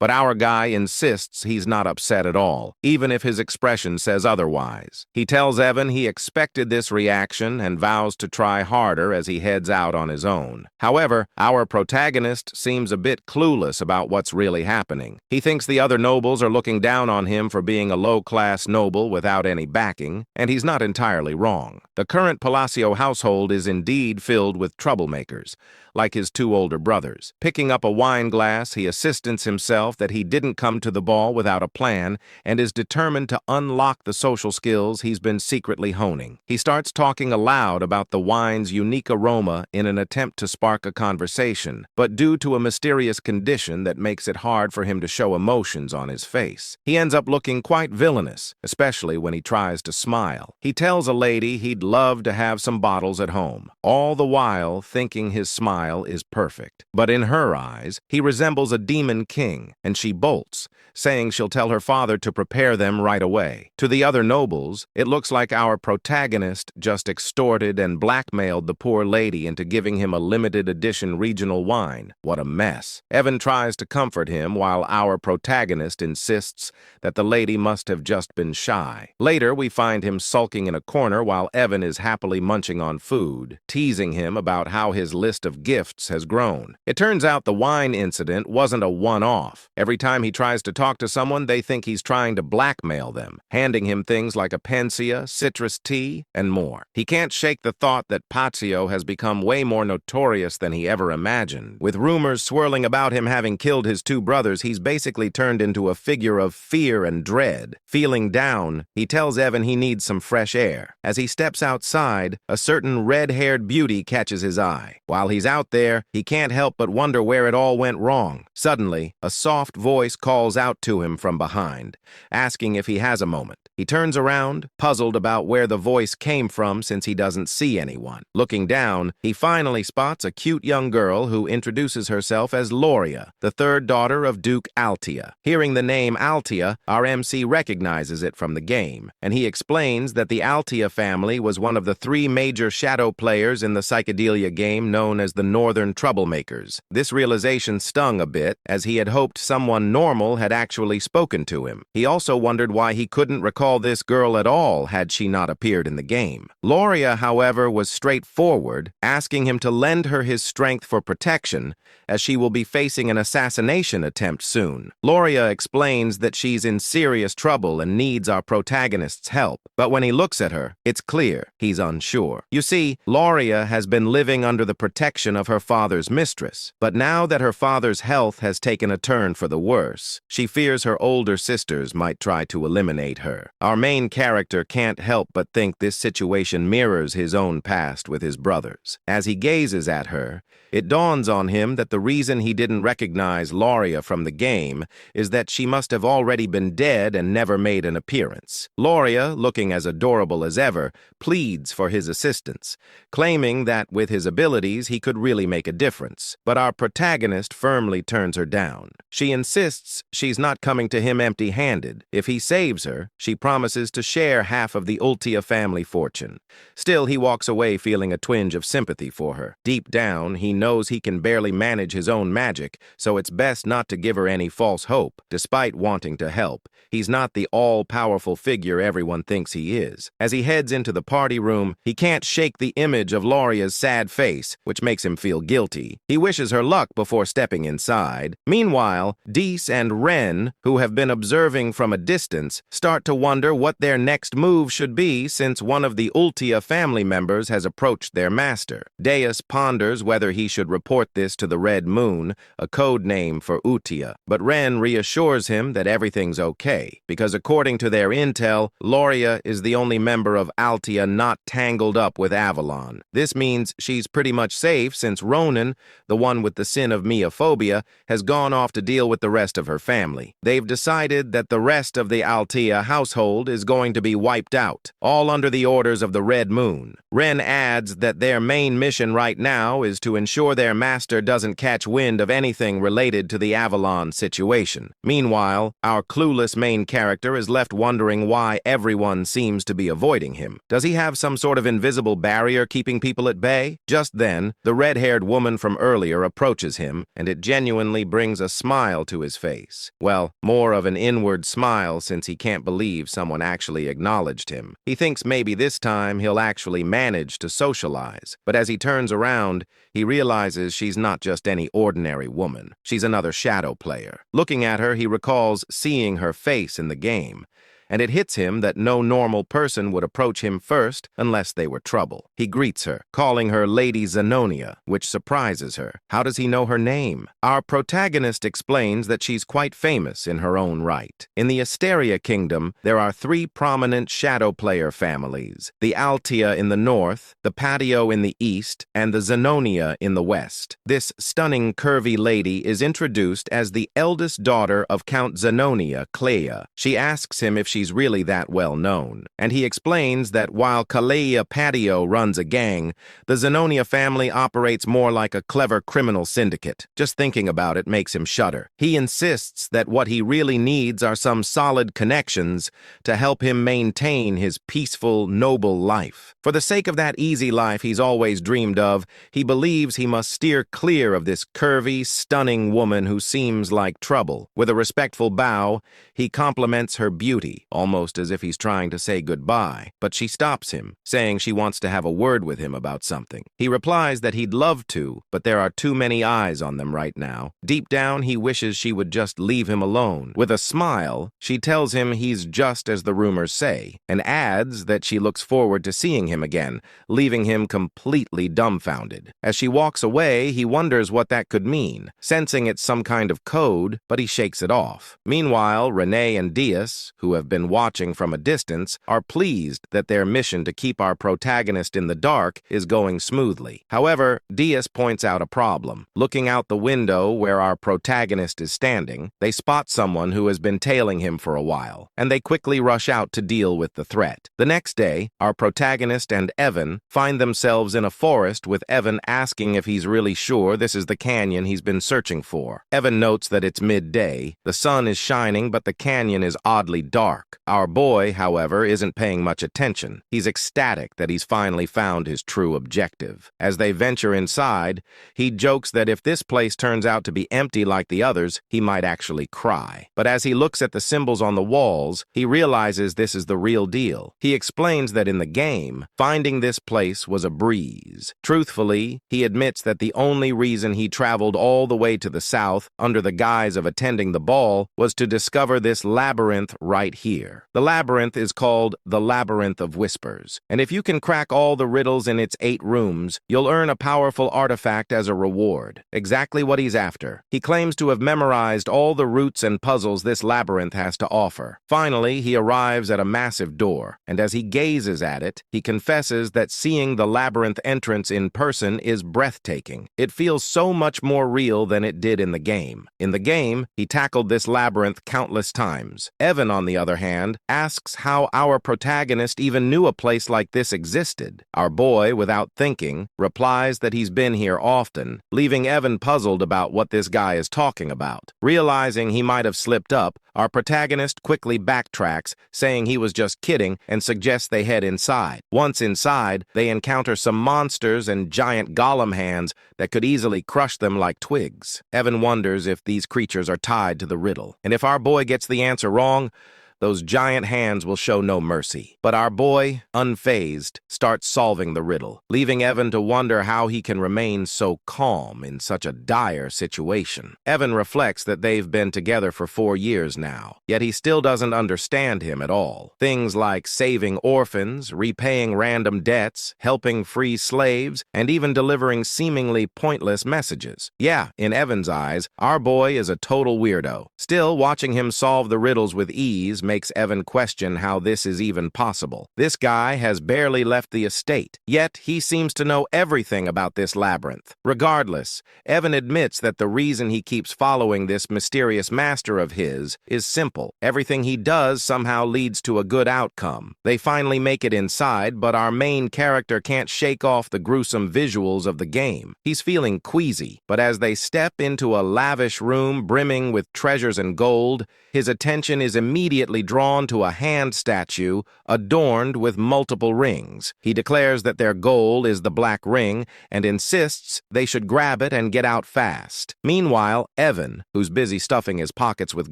But our guy insists he's not upset at all, even if his expression says otherwise. He tells Evan he expected this reaction and vows to try harder as he heads out on his own. However, our protagonist seems a bit clueless about what's really happening. He thinks the other nobles are looking down on him for being a low-class noble without any backing, and he's not entirely wrong. The current Palacio household is indeed filled with troublemakers, like his two older brothers. Picking up a wine glass, he assistants himself that he didn't come to the ball without a plan and is determined to unlock the social skills he's been secretly honing. He starts talking aloud about the wine's unique aroma in an attempt to spark a conversation, but due to a mysterious condition that makes it hard for him to show emotions on his face, he ends up looking quite villainous, especially when he tries to smile. He tells a lady he'd love to have some bottles at home, all the while thinking his smile is perfect. But in her eyes, he resembles a demon king, and she bolts, saying she'll tell her father to prepare them right away. To the other nobles, it looks like our protagonist just extorted and blackmailed the poor lady into giving him a limited edition regional wine. What a mess. Evan tries to comfort him while our protagonist insists that the lady must have just been shy. Later, we find him sulking in a corner while Evan is happily munching on food, teasing him about how his list of gifts has grown. It turns out the wine incident wasn't a one-off. Every time he tries to talk to someone, they think he's trying to blackmail them, handing him things like a panacea, citrus tea, and more. He can't shake the thought that Palacio has become way more notorious than he ever imagined. With rumors swirling about him having killed his two brothers, he's basically turned into a figure of fear and dread. Feeling down, he tells Evan he needs some fresh air. As he steps outside, a certain red-haired beauty catches his eye. While he's out there, he can't help but wonder where it all went wrong. Suddenly, a soft voice calls out to him from behind, asking if he has a moment. He turns around, puzzled about where the voice came from since he doesn't see anyone. Looking down, he finally spots a cute young girl who introduces herself as Loria, the third daughter of Duke Altia. Hearing the name Altia, our MC recognizes it from the game, and he explains that the Altia family was one of the three major shadow players in the Psychedelia game known as the Northern Troublemakers. This realization stung a bit, as he had hoped someone normal had actually spoken to him. He also wondered why he couldn't recall this girl at all had she not appeared in the game. Loria, however, was straightforward, asking him to lend her his strength for protection, as she will be facing an assassination attempt soon. Loria explains that she's in serious trouble and needs our protagonist's help, but when he looks at her, it's clear he's unsure. You see, Loria has been living under the protection of her father's mistress, but now that her father's health has taken a turn for the worse, she fears her older sisters might try to eliminate her. Our main character can't help but think this situation mirrors his own past with his brothers. As he gazes at her, it dawns on him that the reason he didn't recognize Loria from the game is that she must have already been dead and never made an appearance. Loria, looking as adorable as ever, pleads for his assistance, claiming that with his abilities he could really make a difference. But our protagonist firmly turns her down. She insists she's not coming to him empty-handed. If he saves her, she promises to share half of the Ultia family fortune. Still, he walks away feeling a twinge of sympathy for her. Deep down, he knows he can barely manage his own magic, so it's best not to give her any false hope. Despite wanting to help, he's not the all-powerful figure everyone thinks he is. As he heads into the party room, he can't shake the image of Loria's sad face, which makes him feel guilty. He wishes her luck before stepping inside. Meanwhile, Deese and Ren, who have been observing from a distance, start to wonder what their next move should be since one of the Ultia family members has approached their master. Deus ponders whether he should report this to the Red Moon, a code name for Utia, but Ren reassures him that everything's okay, because according to their intel, Loria is the only member of Altia not tangled up with Avalon. This means she's pretty much safe since Ronan, the one with the sin of meophobia, has gone off to deal with the rest of her family. They've decided that the rest of the Altia household household is going to be wiped out, all under the orders of the Red Moon. Ren adds that their main mission right now is to ensure their master doesn't catch wind of anything related to the Avalon situation. Meanwhile, our clueless main character is left wondering why everyone seems to be avoiding him. Does he have some sort of invisible barrier keeping people at bay? Just then, the red-haired woman from earlier approaches him, and it genuinely brings a smile to his face. Well, more of an inward smile since he can't believe someone actually acknowledged him. He thinks maybe this time he'll actually manage to socialize. But as he turns around, he realizes she's not just any ordinary woman. She's another shadow player. Looking at her, he recalls seeing her face in the game, and it hits him that no normal person would approach him first unless they were trouble. He greets her, calling her Lady Zenonia, which surprises her. How does he know her name? Our protagonist explains that she's quite famous in her own right. In the Asteria Kingdom, there are 3 prominent shadow player families: the Altia in the north, the Patio in the east, and the Zenonia in the west. This stunning, curvy lady is introduced as the eldest daughter of Count Zenonia, Clea. She asks him if she's really that well known, and he explains that while Clea Patio runs a gang, the Zenonia family operates more like a clever criminal syndicate. Just thinking about it makes him shudder. He insists that what he really needs are some solid connections to help him maintain his peaceful, noble life. For the sake of that easy life he's always dreamed of, he believes he must steer clear of this curvy, stunning woman who seems like trouble. With a respectful bow, he compliments her beauty, almost as if he's trying to say goodbye, but she stops him, saying she wants to have a word with him about something. He replies that he'd love to, but there are too many eyes on them right now. Deep down, he wishes she would just leave him alone. With a smile, she tells him he's just as the rumors say, and adds that she looks forward to seeing him again, leaving him completely dumbfounded. As she walks away, he wonders what that could mean, sensing it's some kind of code, but he shakes it off. Meanwhile, Renee and Diaz, who have been watching from a distance, are pleased that their mission to keep our protagonist in the dark is going smoothly. However, Diaz points out a problem. Looking out the window where our protagonist is standing, they spot someone who has been tailing him for a while, and they quickly rush out to deal with the threat. The next day, our protagonist and Evan find themselves in a forest, with Evan asking if he's really sure this is the canyon he's been searching for. Evan notes that it's midday, the sun is shining, but the canyon is oddly dark. Our boy, however, isn't paying much attention. He's ecstatic that he's finally found his true objective. As they venture inside, he jokes that if this place turns out to be empty like the others, he might actually cry. But as he looks at the symbols on the walls, he realizes this is the real deal. He explains that in the game, finding this place was a breeze. Truthfully, he admits that the only reason he traveled all the way to the south under the guise of attending the ball was to discover this labyrinth right here. The labyrinth is called the Labyrinth of Whispers, and if you can crack all the riddles in its 8 rooms, you'll earn a powerful artifact as a reward. Exactly what he's after. He claims to have memorized all the routes and puzzles this labyrinth has to offer. Finally, he arrives at a massive door, and as he gazes at it, he confesses that seeing the labyrinth entrance in person is breathtaking. It feels so much more real than it did in the game. In the game, he tackled this labyrinth countless times. Evan, on the other hand, asks how our protagonist even knew a place like this existed. Our boy, without thinking, replies that he's been here often, leaving Evan puzzled about what this guy is talking about. Realizing he might have slipped up, our protagonist quickly backtracks, saying he was just kidding, and suggests they head inside. Once inside, they encounter some monsters and giant golem hands that could easily crush them like twigs. Evan wonders if these creatures are tied to the riddle, and if our boy gets the answer wrong, those giant hands will show no mercy. But our boy, unfazed, starts solving the riddle, leaving Evan to wonder how he can remain so calm in such a dire situation. Evan reflects that they've been together for 4 years now, yet he still doesn't understand him at all. Things like saving orphans, repaying random debts, helping free slaves, and even delivering seemingly pointless messages. Yeah, in Evan's eyes, our boy is a total weirdo. Still, watching him solve the riddles with ease makes Evan question how this is even possible. This guy has barely left the estate, yet he seems to know everything about this labyrinth. Regardless, Evan admits that the reason he keeps following this mysterious master of his is simple. Everything he does somehow leads to a good outcome. They finally make it inside, but our main character can't shake off the gruesome visuals of the game. He's feeling queasy, but as they step into a lavish room brimming with treasures and gold, his attention is immediately drawn to a hand statue adorned with multiple rings. He declares that their goal is the black ring and insists they should grab it and get out fast. Meanwhile, Evan, who's busy stuffing his pockets with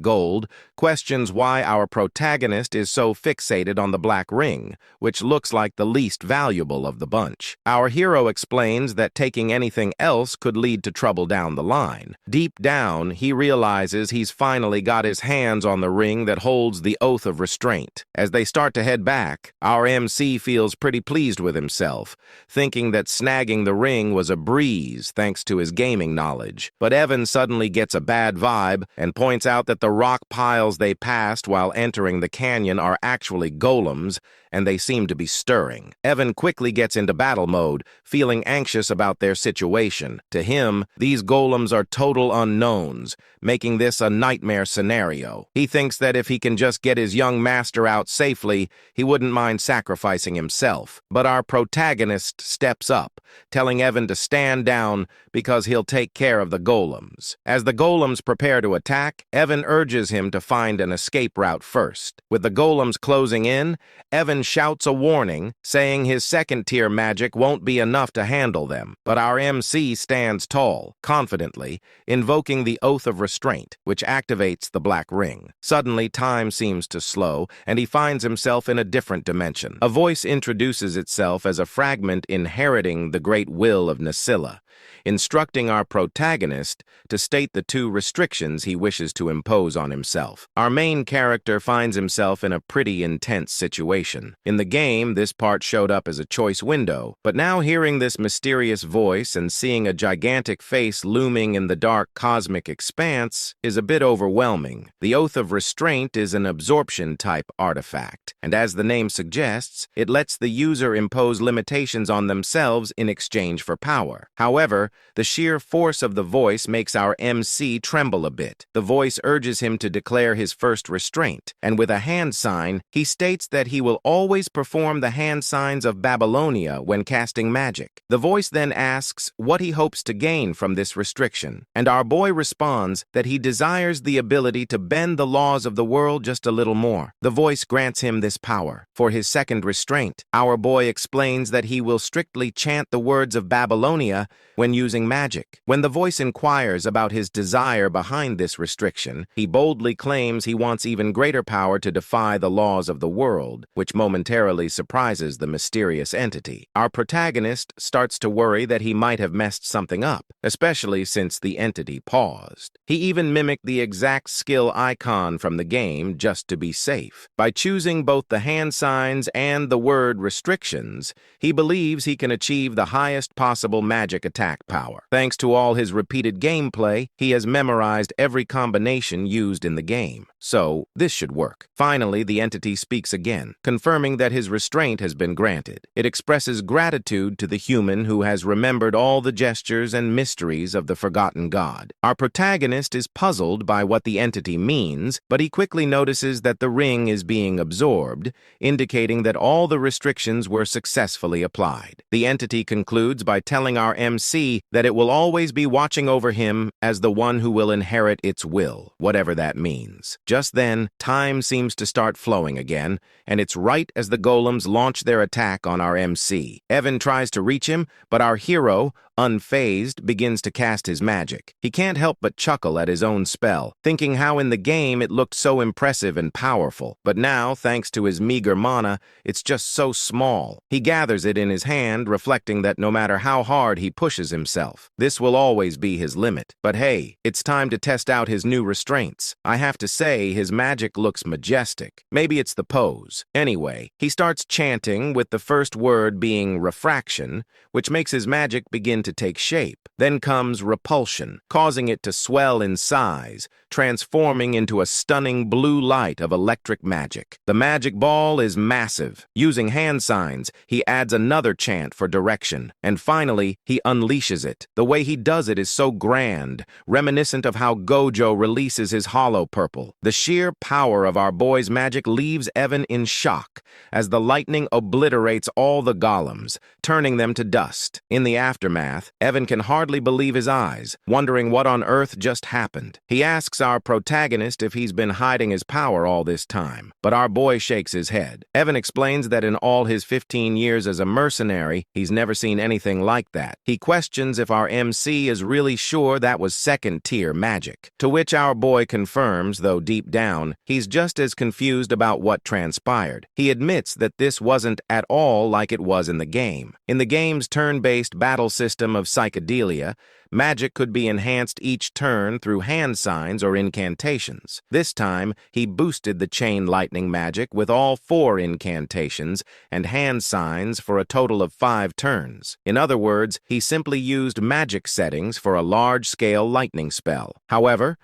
gold, questions why our protagonist is so fixated on the black ring, which looks like the least valuable of the bunch. Our hero explains that taking anything else could lead to trouble down the line. Deep down, he realizes he's finally got his hands on the ring that holds the oath of restraint. As they start to head back, our MC feels pretty pleased with himself, thinking that snagging the ring was a breeze thanks to his gaming knowledge. But Evan suddenly gets a bad vibe and points out that the rock piles they passed while entering the canyon are actually golems, and they seem to be stirring. Evan quickly gets into battle mode, feeling anxious about their situation. To him, these golems are total unknowns, making this a nightmare scenario. He thinks that if he can just get his young master out safely, he wouldn't mind sacrificing himself. But our protagonist steps up, telling Evan to stand down because he'll take care of the golems. As the golems prepare to attack, Evan urges him to find an escape route first. With the golems closing in, Evan shouts a warning, saying his second-tier magic won't be enough to handle them. But our MC stands tall, confidently, invoking the Oath of Restraint, which activates the black ring. Suddenly, time seems to slow, and he finds himself in a different dimension. A voice introduces itself as a fragment inheriting the great will of Nasilla, instructing our protagonist to state the two restrictions he wishes to impose on himself. Our main character finds himself in a pretty intense situation. In the game, this part showed up as a choice window, but now hearing this mysterious voice and seeing a gigantic face looming in the dark cosmic expanse is a bit overwhelming. The Oath of Restraint is an absorption-type artifact, and as the name suggests, it lets the user impose limitations on themselves in exchange for power. However, the sheer force of the voice makes our MC tremble a bit. The voice urges him to declare his first restraint, and with a hand sign, he states that he will always perform the hand signs of Babylonia when casting magic. The voice then asks what he hopes to gain from this restriction, and our boy responds that he desires the ability to bend the laws of the world just a little more. The voice grants him this power. For his second restraint, our boy explains that he will strictly chant the words of Babylonia when using magic. When the voice inquires about his desire behind this restriction, he boldly claims he wants even greater power to defy the laws of the world, which momentarily surprises the mysterious entity. Our protagonist starts to worry that he might have messed something up, especially since the entity paused. He even mimicked the exact skill icon from the game just to be safe. By choosing both the hand signs and the word restrictions, he believes he can achieve the highest possible magic attack power. Thanks to all his repeated gameplay, he has memorized every combination used in the game. So, this should work. Finally, the entity speaks again, confirming that his restraint has been granted. It expresses gratitude to the human who has remembered all the gestures and mysteries of the forgotten god. Our protagonist is puzzled by what the entity means, but he quickly notices that the ring is being absorbed, indicating that all the restrictions were successfully applied. The entity concludes by telling our MC that it will always be watching over him as the one who will inherit its will, whatever that means. Just then, time seems to start flowing again, and it's right as the golems launch their attack on our MC. Evan tries to reach him, but our hero, unfazed, begins to cast his magic. He can't help but chuckle at his own spell, thinking how in the game it looked so impressive and powerful. But now, thanks to his meager mana, it's just so small. He gathers it in his hand, reflecting that no matter how hard he pushes himself, this will always be his limit. But hey, it's time to test out his new restraints. I have to say, his magic looks majestic. Maybe it's the pose. Anyway, he starts chanting, with the first word being refraction, which makes his magic begin began to take shape. Then comes repulsion, causing it to swell in size, transforming into a stunning blue light of electric magic. The magic ball is massive. Using hand signs, he adds another chant for direction, and finally, he unleashes it. The way he does it is so grand, reminiscent of how Gojo releases his hollow purple. The sheer power of our boy's magic leaves Evan in shock, as the lightning obliterates all the golems, turning them to dust. In the aftermath, Evan can hardly believe his eyes, wondering what on earth just happened. He asks our protagonist if he's been hiding his power all this time, but our boy shakes his head. Evan explains that in all his 15 years as a mercenary, he's never seen anything like that. He questions if our MC is really sure that was second-tier magic, to which our boy confirms, though deep down, he's just as confused about what transpired. He admits that this wasn't at all like it was in the game. In the game's turn-based battle system of Psychedelia, magic could be enhanced each turn through hand signs or incantations. This time, he boosted the chain lightning magic with all 4 incantations and hand signs for a total of 5 turns. In other words, he simply used magic settings for a large-scale lightning spell. However,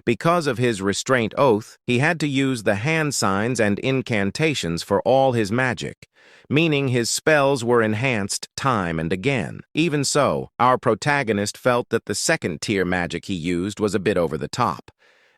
because of his restraint oath, he had to use the hand signs and incantations for all his magic, meaning his spells were enhanced time and again. Even so, our protagonist felt that the second-tier magic he used was a bit over the top,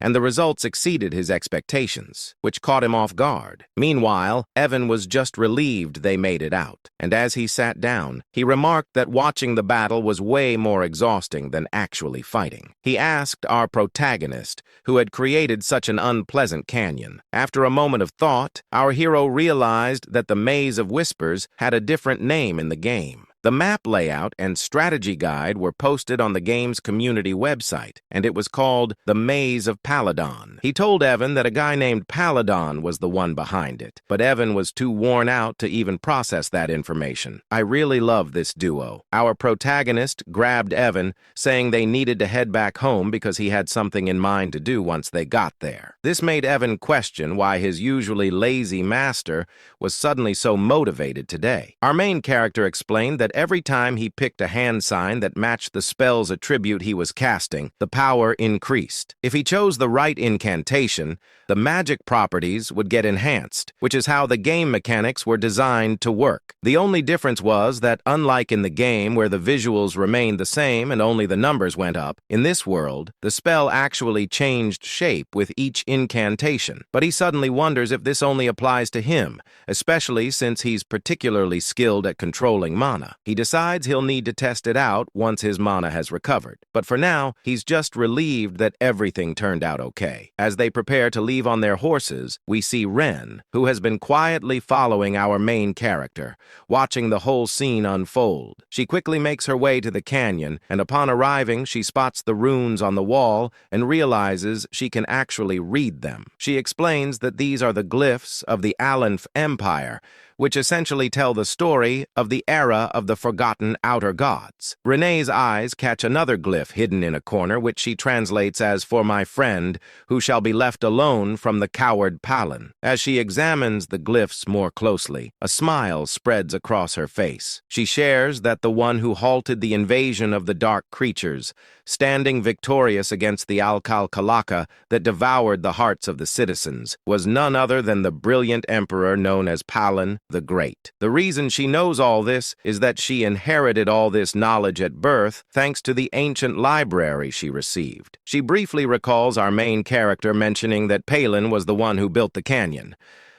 and the results exceeded his expectations, which caught him off guard. Meanwhile, Evan was just relieved they made it out, and as he sat down, he remarked that watching the battle was way more exhausting than actually fighting. He asked our protagonist, who had created such an unpleasant canyon. After a moment of thought, our hero realized that the Maze of Whispers had a different name in the game. The map layout and strategy guide were posted on the game's community website, and it was called The Maze of Paladon. He told Evan that a guy named Paladon was the one behind it, but Evan was too worn out to even process that information. I really love this duo. Our protagonist grabbed Evan, saying they needed to head back home because he had something in mind to do once they got there. This made Evan question why his usually lazy master was suddenly so motivated today. Our main character explained that every time he picked a hand sign that matched the spell's attribute he was casting, the power increased. If he chose the right incantation, the magic properties would get enhanced, which is how the game mechanics were designed to work. The only difference was that, unlike in the game where the visuals remained the same and only the numbers went up, in this world, the spell actually changed shape with each incantation. But he suddenly wonders if this only applies to him, especially since he's particularly skilled at controlling mana. He decides he'll need to test it out once his mana has recovered. But for now, he's just relieved that everything turned out okay. As they prepare to leave on their horses, we see Ren, who has been quietly following our main character, watching the whole scene unfold. She quickly makes her way to the canyon, and upon arriving, she spots the runes on the wall and realizes she can actually read them. She explains that these are the glyphs of the Aleph Empire, which essentially tell the story of the era of the forgotten outer gods. Renee's eyes catch another glyph hidden in a corner, which she translates as "for my friend, who shall be left alone from the coward Palin." As she examines the glyphs more closely, a smile spreads across her face. She shares that the one who halted the invasion of the dark creatures, standing victorious against the Alcal-Kalaka that devoured the hearts of the citizens, was none other than the brilliant emperor known as Palin the Great. The reason she knows all this is that she inherited all this knowledge at birth thanks to the ancient library she received. She briefly recalls our main character mentioning that Palin was the one who built the canyon.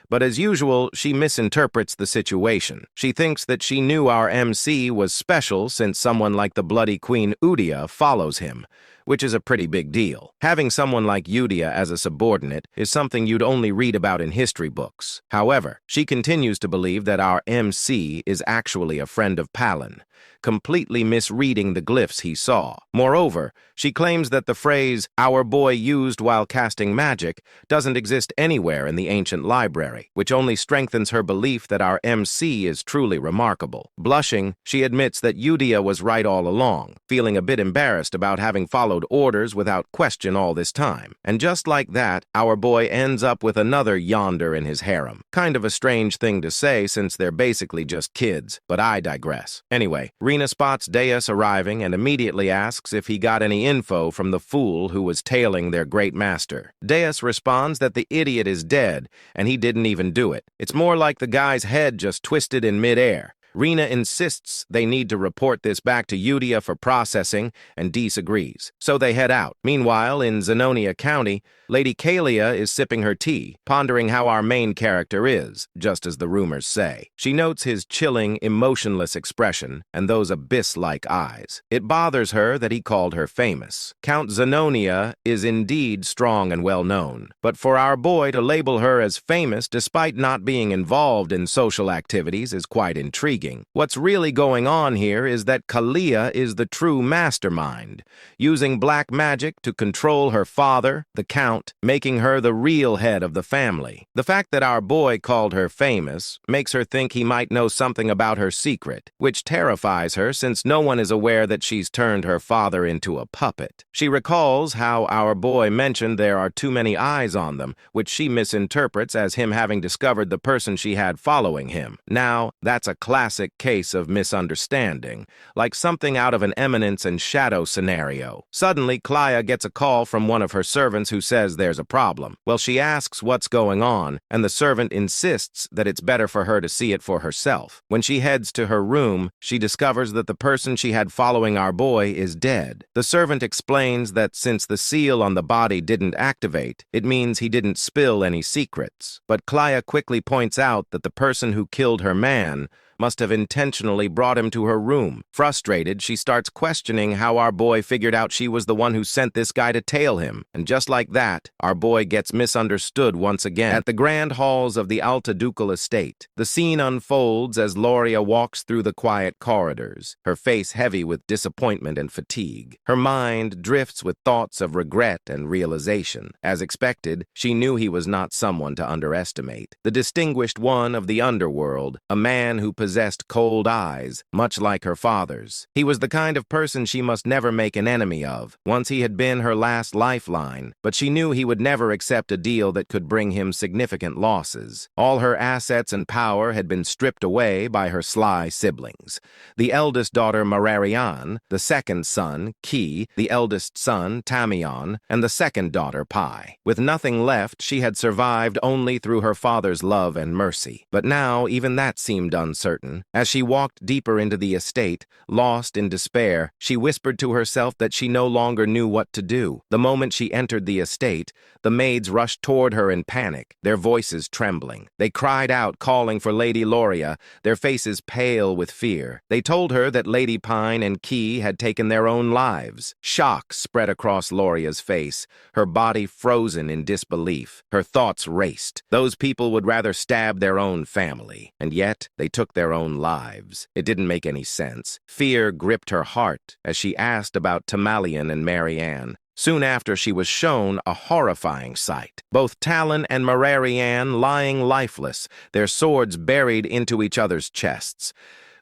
But as usual, she misinterprets the situation. She thinks that she knew our MC was special since someone like the bloody Queen Udia follows him, which is a pretty big deal. Having someone like Udia as a subordinate is something you'd only read about in history books. However, she continues to believe that our MC is actually a friend of Palin, completely misreading the glyphs he saw. Moreover, she claims that the phrase "our boy used while casting magic" doesn't exist anywhere in the ancient library, which only strengthens her belief that our MC is truly remarkable. Blushing, she admits that Udia was right all along, feeling a bit embarrassed about having followed followed orders without question all this time. And just like that, our boy ends up with another yonder in his harem. Kind of a strange thing to say since they're basically just kids, but I digress. Anyway, Rena spots Deus arriving and immediately asks if he got any info from the fool who was tailing their great master. Deus responds that the idiot is dead, and he didn't even do it. It's more like the guy's head just twisted in midair. Rena insists they need to report this back to Udia for processing, and disagrees. So they head out. Meanwhile, in Zenonia County, Lady Kalia is sipping her tea, pondering how our main character is, just as the rumors say. She notes his chilling, emotionless expression and those abyss-like eyes. It bothers her that he called her famous. Count Zenonia is indeed strong and well-known, but for our boy to label her as famous despite not being involved in social activities is quite intriguing. What's really going on here is that Kalia is the true mastermind, using black magic to control her father, the Count, making her the real head of the family. The fact that our boy called her famous makes her think he might know something about her secret, which terrifies her since no one is aware that she's turned her father into a puppet. She recalls how our boy mentioned there are too many eyes on them, which she misinterprets as him having discovered the person she had following him. Now, that's a classic case of misunderstanding, like something out of an Eminence and Shadow scenario. Suddenly, Clea gets a call from one of her servants who says there's a problem. Well, she asks what's going on, and the servant insists that it's better for her to see it for herself. When she heads to her room, she discovers that the person she had following our boy is dead. The servant explains that since the seal on the body didn't activate, it means he didn't spill any secrets. But Clea quickly points out that the person who killed her man must have intentionally brought him to her room. Frustrated, she starts questioning how our boy figured out she was the one who sent this guy to tail him. And just like that, our boy gets misunderstood once again. At the grand halls of the Alta Ducal estate, the scene unfolds as Loria walks through the quiet corridors, her face heavy with disappointment and fatigue. Her mind drifts with thoughts of regret and realization. As expected, she knew he was not someone to underestimate. The distinguished one of the underworld, a man who possessed cold eyes, much like her father's. He was the kind of person she must never make an enemy of. Once he had been her last lifeline, but she knew he would never accept a deal that could bring him significant losses. All her assets and power had been stripped away by her sly siblings. The eldest daughter, Mararian, the second son, Ki, the eldest son, Tamion, and the second daughter, Pai. With nothing left, she had survived only through her father's love and mercy. But now, even that seemed uncertain. As she walked deeper into the estate, lost in despair, she whispered to herself that she no longer knew what to do. The moment she entered the estate, the maids rushed toward her in panic, their voices trembling. They cried out, calling for Lady Loria, their faces pale with fear. They told her that Lady Pine and Key had taken their own lives. Shock spread across Loria's face, her body frozen in disbelief. Her thoughts raced. Those people would rather stab their own family, and yet they took their own lives. It didn't make any sense. Fear gripped her heart as she asked about Tamalian and Marianne. Soon after, she was shown a horrifying sight. Both Talon and Mararian lying lifeless, their swords buried into each other's chests.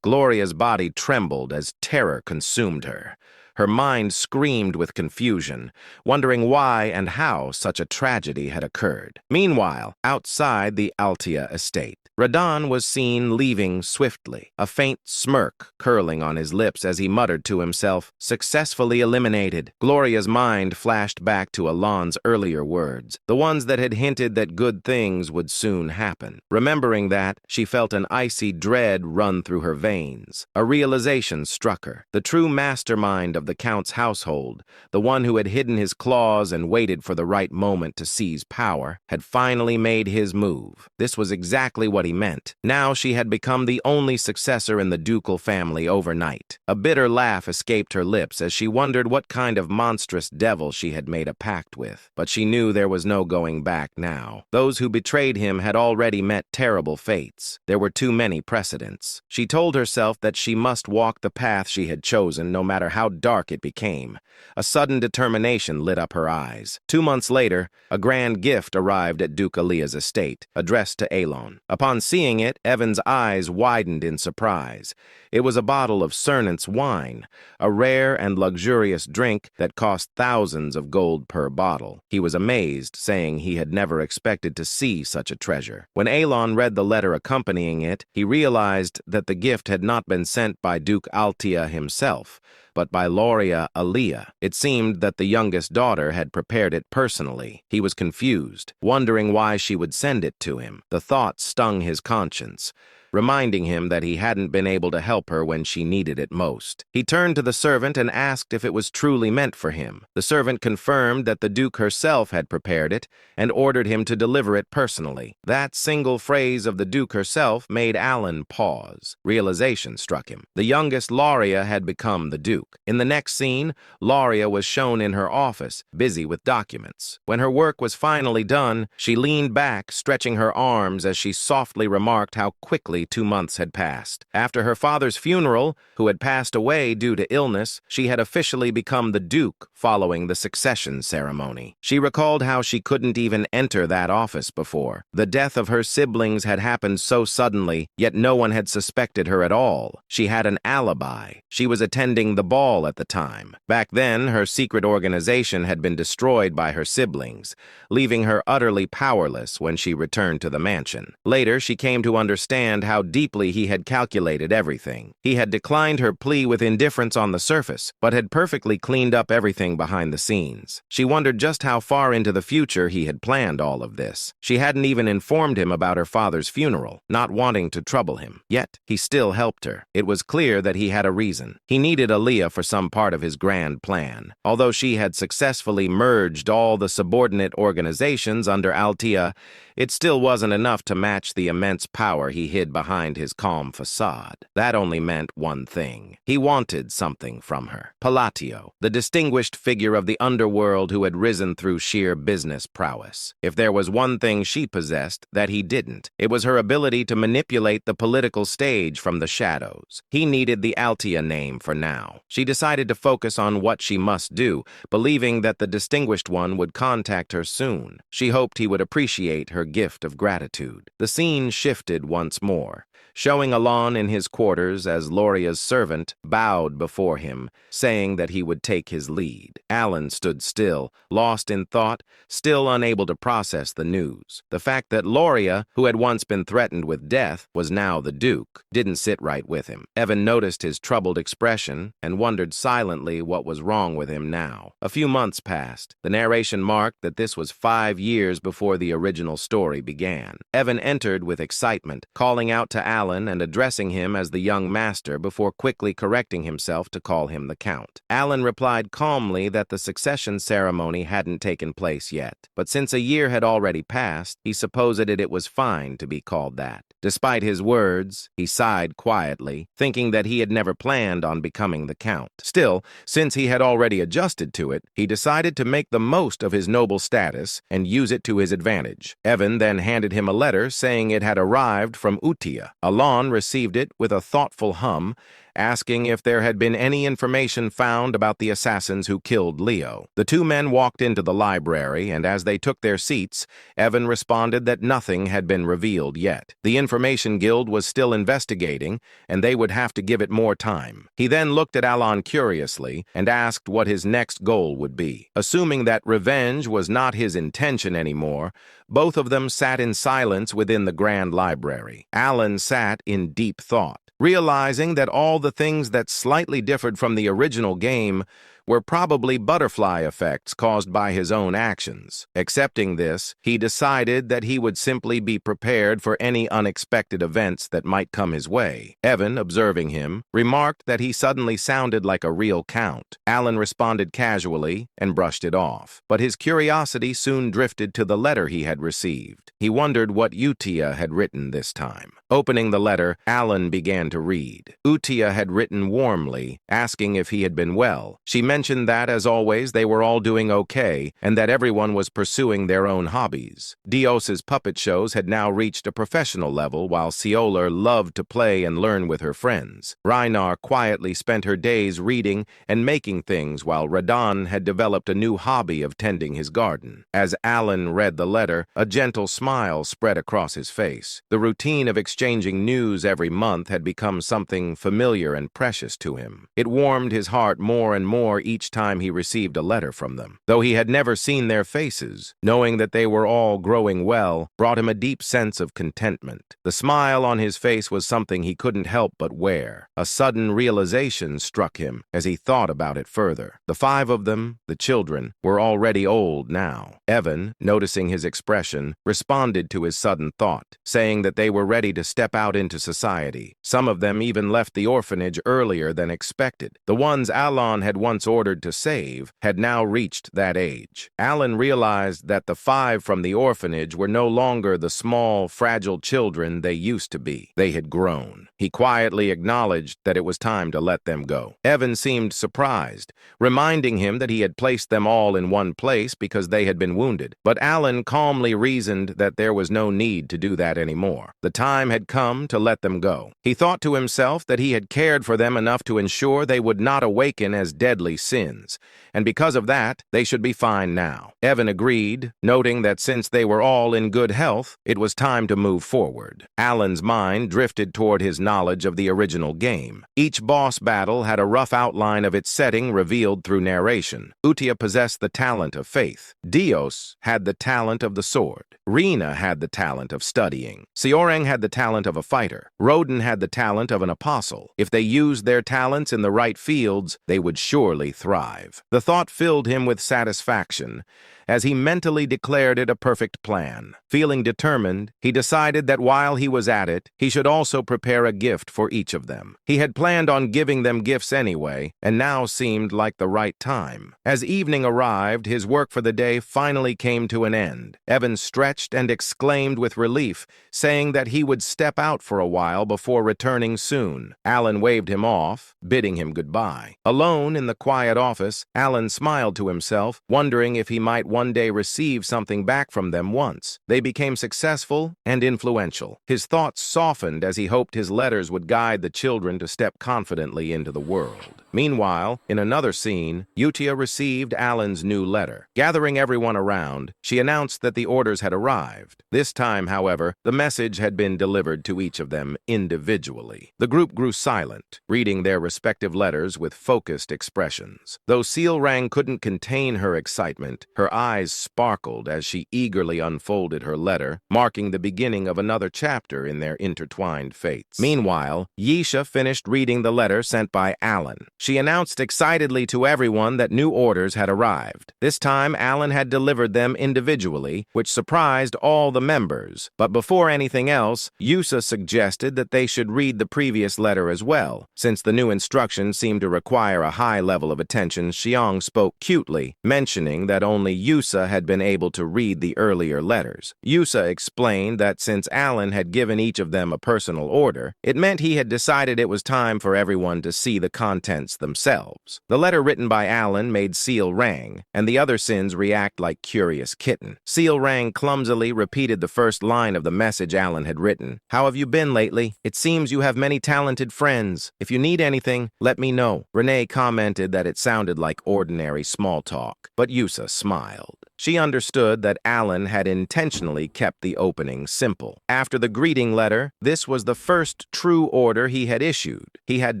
Gloria's body trembled as terror consumed her. Her mind screamed with confusion, wondering why and how such a tragedy had occurred. Meanwhile, outside the Altia estate, Radon was seen leaving swiftly, a faint smirk curling on his lips as he muttered to himself, "Successfully eliminated." Gloria's mind flashed back to Alon's earlier words, the ones that had hinted that good things would soon happen. Remembering that, she felt an icy dread run through her veins. A realization struck her. The true mastermind of the Count's household, the one who had hidden his claws and waited for the right moment to seize power, had finally made his move. This was exactly what he meant. Now she had become the only successor in the ducal family overnight. A bitter laugh escaped her lips as she wondered what kind of monstrous devil she had made a pact with. But she knew there was no going back now. Those who betrayed him had already met terrible fates. There were too many precedents. She told herself that she must walk the path she had chosen, no matter how dark dark it became. A sudden determination lit up her eyes. 2 months later, a grand gift arrived at Duke Alea's estate, addressed to Alon. Upon seeing it, Evan's eyes widened in surprise. It was a bottle of Cernant's wine, a rare and luxurious drink that cost thousands of gold per bottle. He was amazed, saying he had never expected to see such a treasure. When Alon read the letter accompanying it, he realized that the gift had not been sent by Duke Altea himself, but by Loria Alea. It seemed that the youngest daughter had prepared it personally. He was confused, wondering why she would send it to him. The thought stung his conscience, reminding him that he hadn't been able to help her when she needed it most. He turned to the servant and asked if it was truly meant for him. The servant confirmed that the Duke herself had prepared it and ordered him to deliver it personally. That single phrase of the Duke herself made Alan pause. Realization struck him. The youngest Lauria had become the Duke. In the next scene, Lauria was shown in her office, busy with documents. When her work was finally done, she leaned back, stretching her arms as she softly remarked how quickly 2 months had passed. After her father's funeral, who had passed away due to illness, she had officially become the Duke following the succession ceremony. She recalled how she couldn't even enter that office before. The death of her siblings had happened so suddenly, yet no one had suspected her at all. She had an alibi. She was attending the ball at the time. Back then, her secret organization had been destroyed by her siblings, leaving her utterly powerless when she returned to the mansion. Later, she came to understand how deeply he had calculated everything. He had declined her plea with indifference on the surface, but had perfectly cleaned up everything behind the scenes. She wondered just how far into the future he had planned all of this. She hadn't even informed him about her father's funeral, not wanting to trouble him. Yet, he still helped her. It was clear that he had a reason. He needed Alea for some part of his grand plan. Although she had successfully merged all the subordinate organizations under Altea, it still wasn't enough to match the immense power he hid behind his calm facade. That only meant one thing. He wanted something from her. Palacio, the distinguished figure of the underworld who had risen through sheer business prowess. If there was one thing she possessed that he didn't, it was her ability to manipulate the political stage from the shadows. He needed the Altea name for now. She decided to focus on what she must do, believing that the distinguished one would contact her soon. She hoped he would appreciate her gift of gratitude. The scene shifted once more, showing Alon in his quarters as Lauria's servant bowed before him, saying that he would take his lead. Alan stood still, lost in thought, still unable to process the news. The fact that Lauria, who had once been threatened with death, was now the Duke, didn't sit right with him. Evan noticed his troubled expression and wondered silently what was wrong with him now. A few months passed. The narration marked that this was 5 years before the original story began. Evan entered with excitement, calling out to Alan and addressing him as the young master before quickly correcting himself to call him the Count. Alan replied calmly that the succession ceremony hadn't taken place yet, but since a year had already passed, he supposed it was fine to be called that. Despite his words, he sighed quietly, thinking that he had never planned on becoming the Count. Still, since he had already adjusted to it, he decided to make the most of his noble status and use it to his advantage. Evan then handed him a letter saying it had arrived from Utia. Alon received it with a thoughtful hum, asking if there had been any information found about the assassins who killed Leo. The two men walked into the library, and as they took their seats, Evan responded that nothing had been revealed yet. The Information Guild was still investigating, and they would have to give it more time. He then looked at Alon curiously and asked what his next goal would be. Assuming that revenge was not his intention anymore, both of them sat in silence within the Grand Library. Alan sat in deep thought, realizing that all the things that slightly differed from the original game were probably butterfly effects caused by his own actions. Accepting this, he decided that he would simply be prepared for any unexpected events that might come his way. Evan, observing him, remarked that he suddenly sounded like a real count. Alan responded casually and brushed it off, but his curiosity soon drifted to the letter he had received. He wondered what Utia had written this time. Opening the letter, Alan began to read. Utia had written warmly, asking if he had been well. She mentioned mentioned that, as always, they were all doing okay and that everyone was pursuing their own hobbies. Dios's puppet shows had now reached a professional level, while Cioler loved to play and learn with her friends. Reinar quietly spent her days reading and making things, while Radan had developed a new hobby of tending his garden. As Alan read the letter, a gentle smile spread across his face. The routine of exchanging news every month had become something familiar and precious to him. It warmed his heart more and more each time he received a letter from them. Though he had never seen their faces, knowing that they were all growing well brought him a deep sense of contentment. The smile on his face was something he couldn't help but wear. A sudden realization struck him as he thought about it further. The 5 of them, the children, were already old now. Evan, noticing his expression, responded to his sudden thought, saying that they were ready to step out into society. Some of them even left the orphanage earlier than expected. The ones Alan had once ordered to save had now reached that age. Alan realized that the 5 from the orphanage were no longer the small, fragile children they used to be. They had grown. He quietly acknowledged that it was time to let them go. Evan seemed surprised, reminding him that he had placed them all in one place because they had been wounded. But Alan calmly reasoned that there was no need to do that anymore. The time had come to let them go. He thought to himself that he had cared for them enough to ensure they would not awaken as deadly sins, and because of that, they should be fine now. Evan agreed, noting that since they were all in good health, it was time to move forward. Alan's mind drifted toward his knowledge of the original game. Each boss battle had a rough outline of its setting revealed through narration. Utia possessed the talent of faith. Dios had the talent of the sword. Rena had the talent of studying. Seorang had the talent of a fighter. Roden had the talent of an apostle. If they used their talents in the right fields, they would surely thrive. The thought filled him with satisfaction as he mentally declared it a perfect plan. Feeling determined, he decided that while he was at it, he should also prepare a gift for each of them. He had planned on giving them gifts anyway, and now seemed like the right time. As evening arrived, his work for the day finally came to an end. Evan stretched and exclaimed with relief, saying that he would step out for a while before returning soon. Alan waved him off, bidding him goodbye. Alone in the quiet office, Alan smiled to himself, wondering if he might one day receive something back from them once. They became successful and influential. His thoughts softened as he hoped his letters would guide the children to step confidently into the world. Meanwhile, in another scene, Utia received Alan's new letter. Gathering everyone around, she announced that the orders had arrived. This time, however, the message had been delivered to each of them individually. The group grew silent, reading their respective letters with focused expressions. Though Seorang couldn't contain her excitement, her eyes sparkled as she eagerly unfolded her letter, marking the beginning of another chapter in their intertwined fates. Meanwhile, Yisha finished reading the letter sent by Alan. She announced excitedly to everyone that new orders had arrived. This time, Alan had delivered them individually, which surprised all the members. But before anything else, Yusa suggested that they should read the previous letter as well. Since the new instructions seemed to require a high level of attention, Xiang spoke cutely, mentioning that only Yusa had been able to read the earlier letters. Yusa explained that since Alan had given each of them a personal order, it meant he had decided it was time for everyone to see the contents themselves. The letter written by Alan made Seorang and the other sins react like curious kitten. Seorang clumsily repeated the first line of the message Alan had written. "How have you been lately? It seems you have many talented friends. If you need anything, let me know." Renee commented that it sounded like ordinary small talk, but Yusa smiled. She understood that Alan had intentionally kept the opening simple. After the greeting letter, this was the first true order he had issued. He had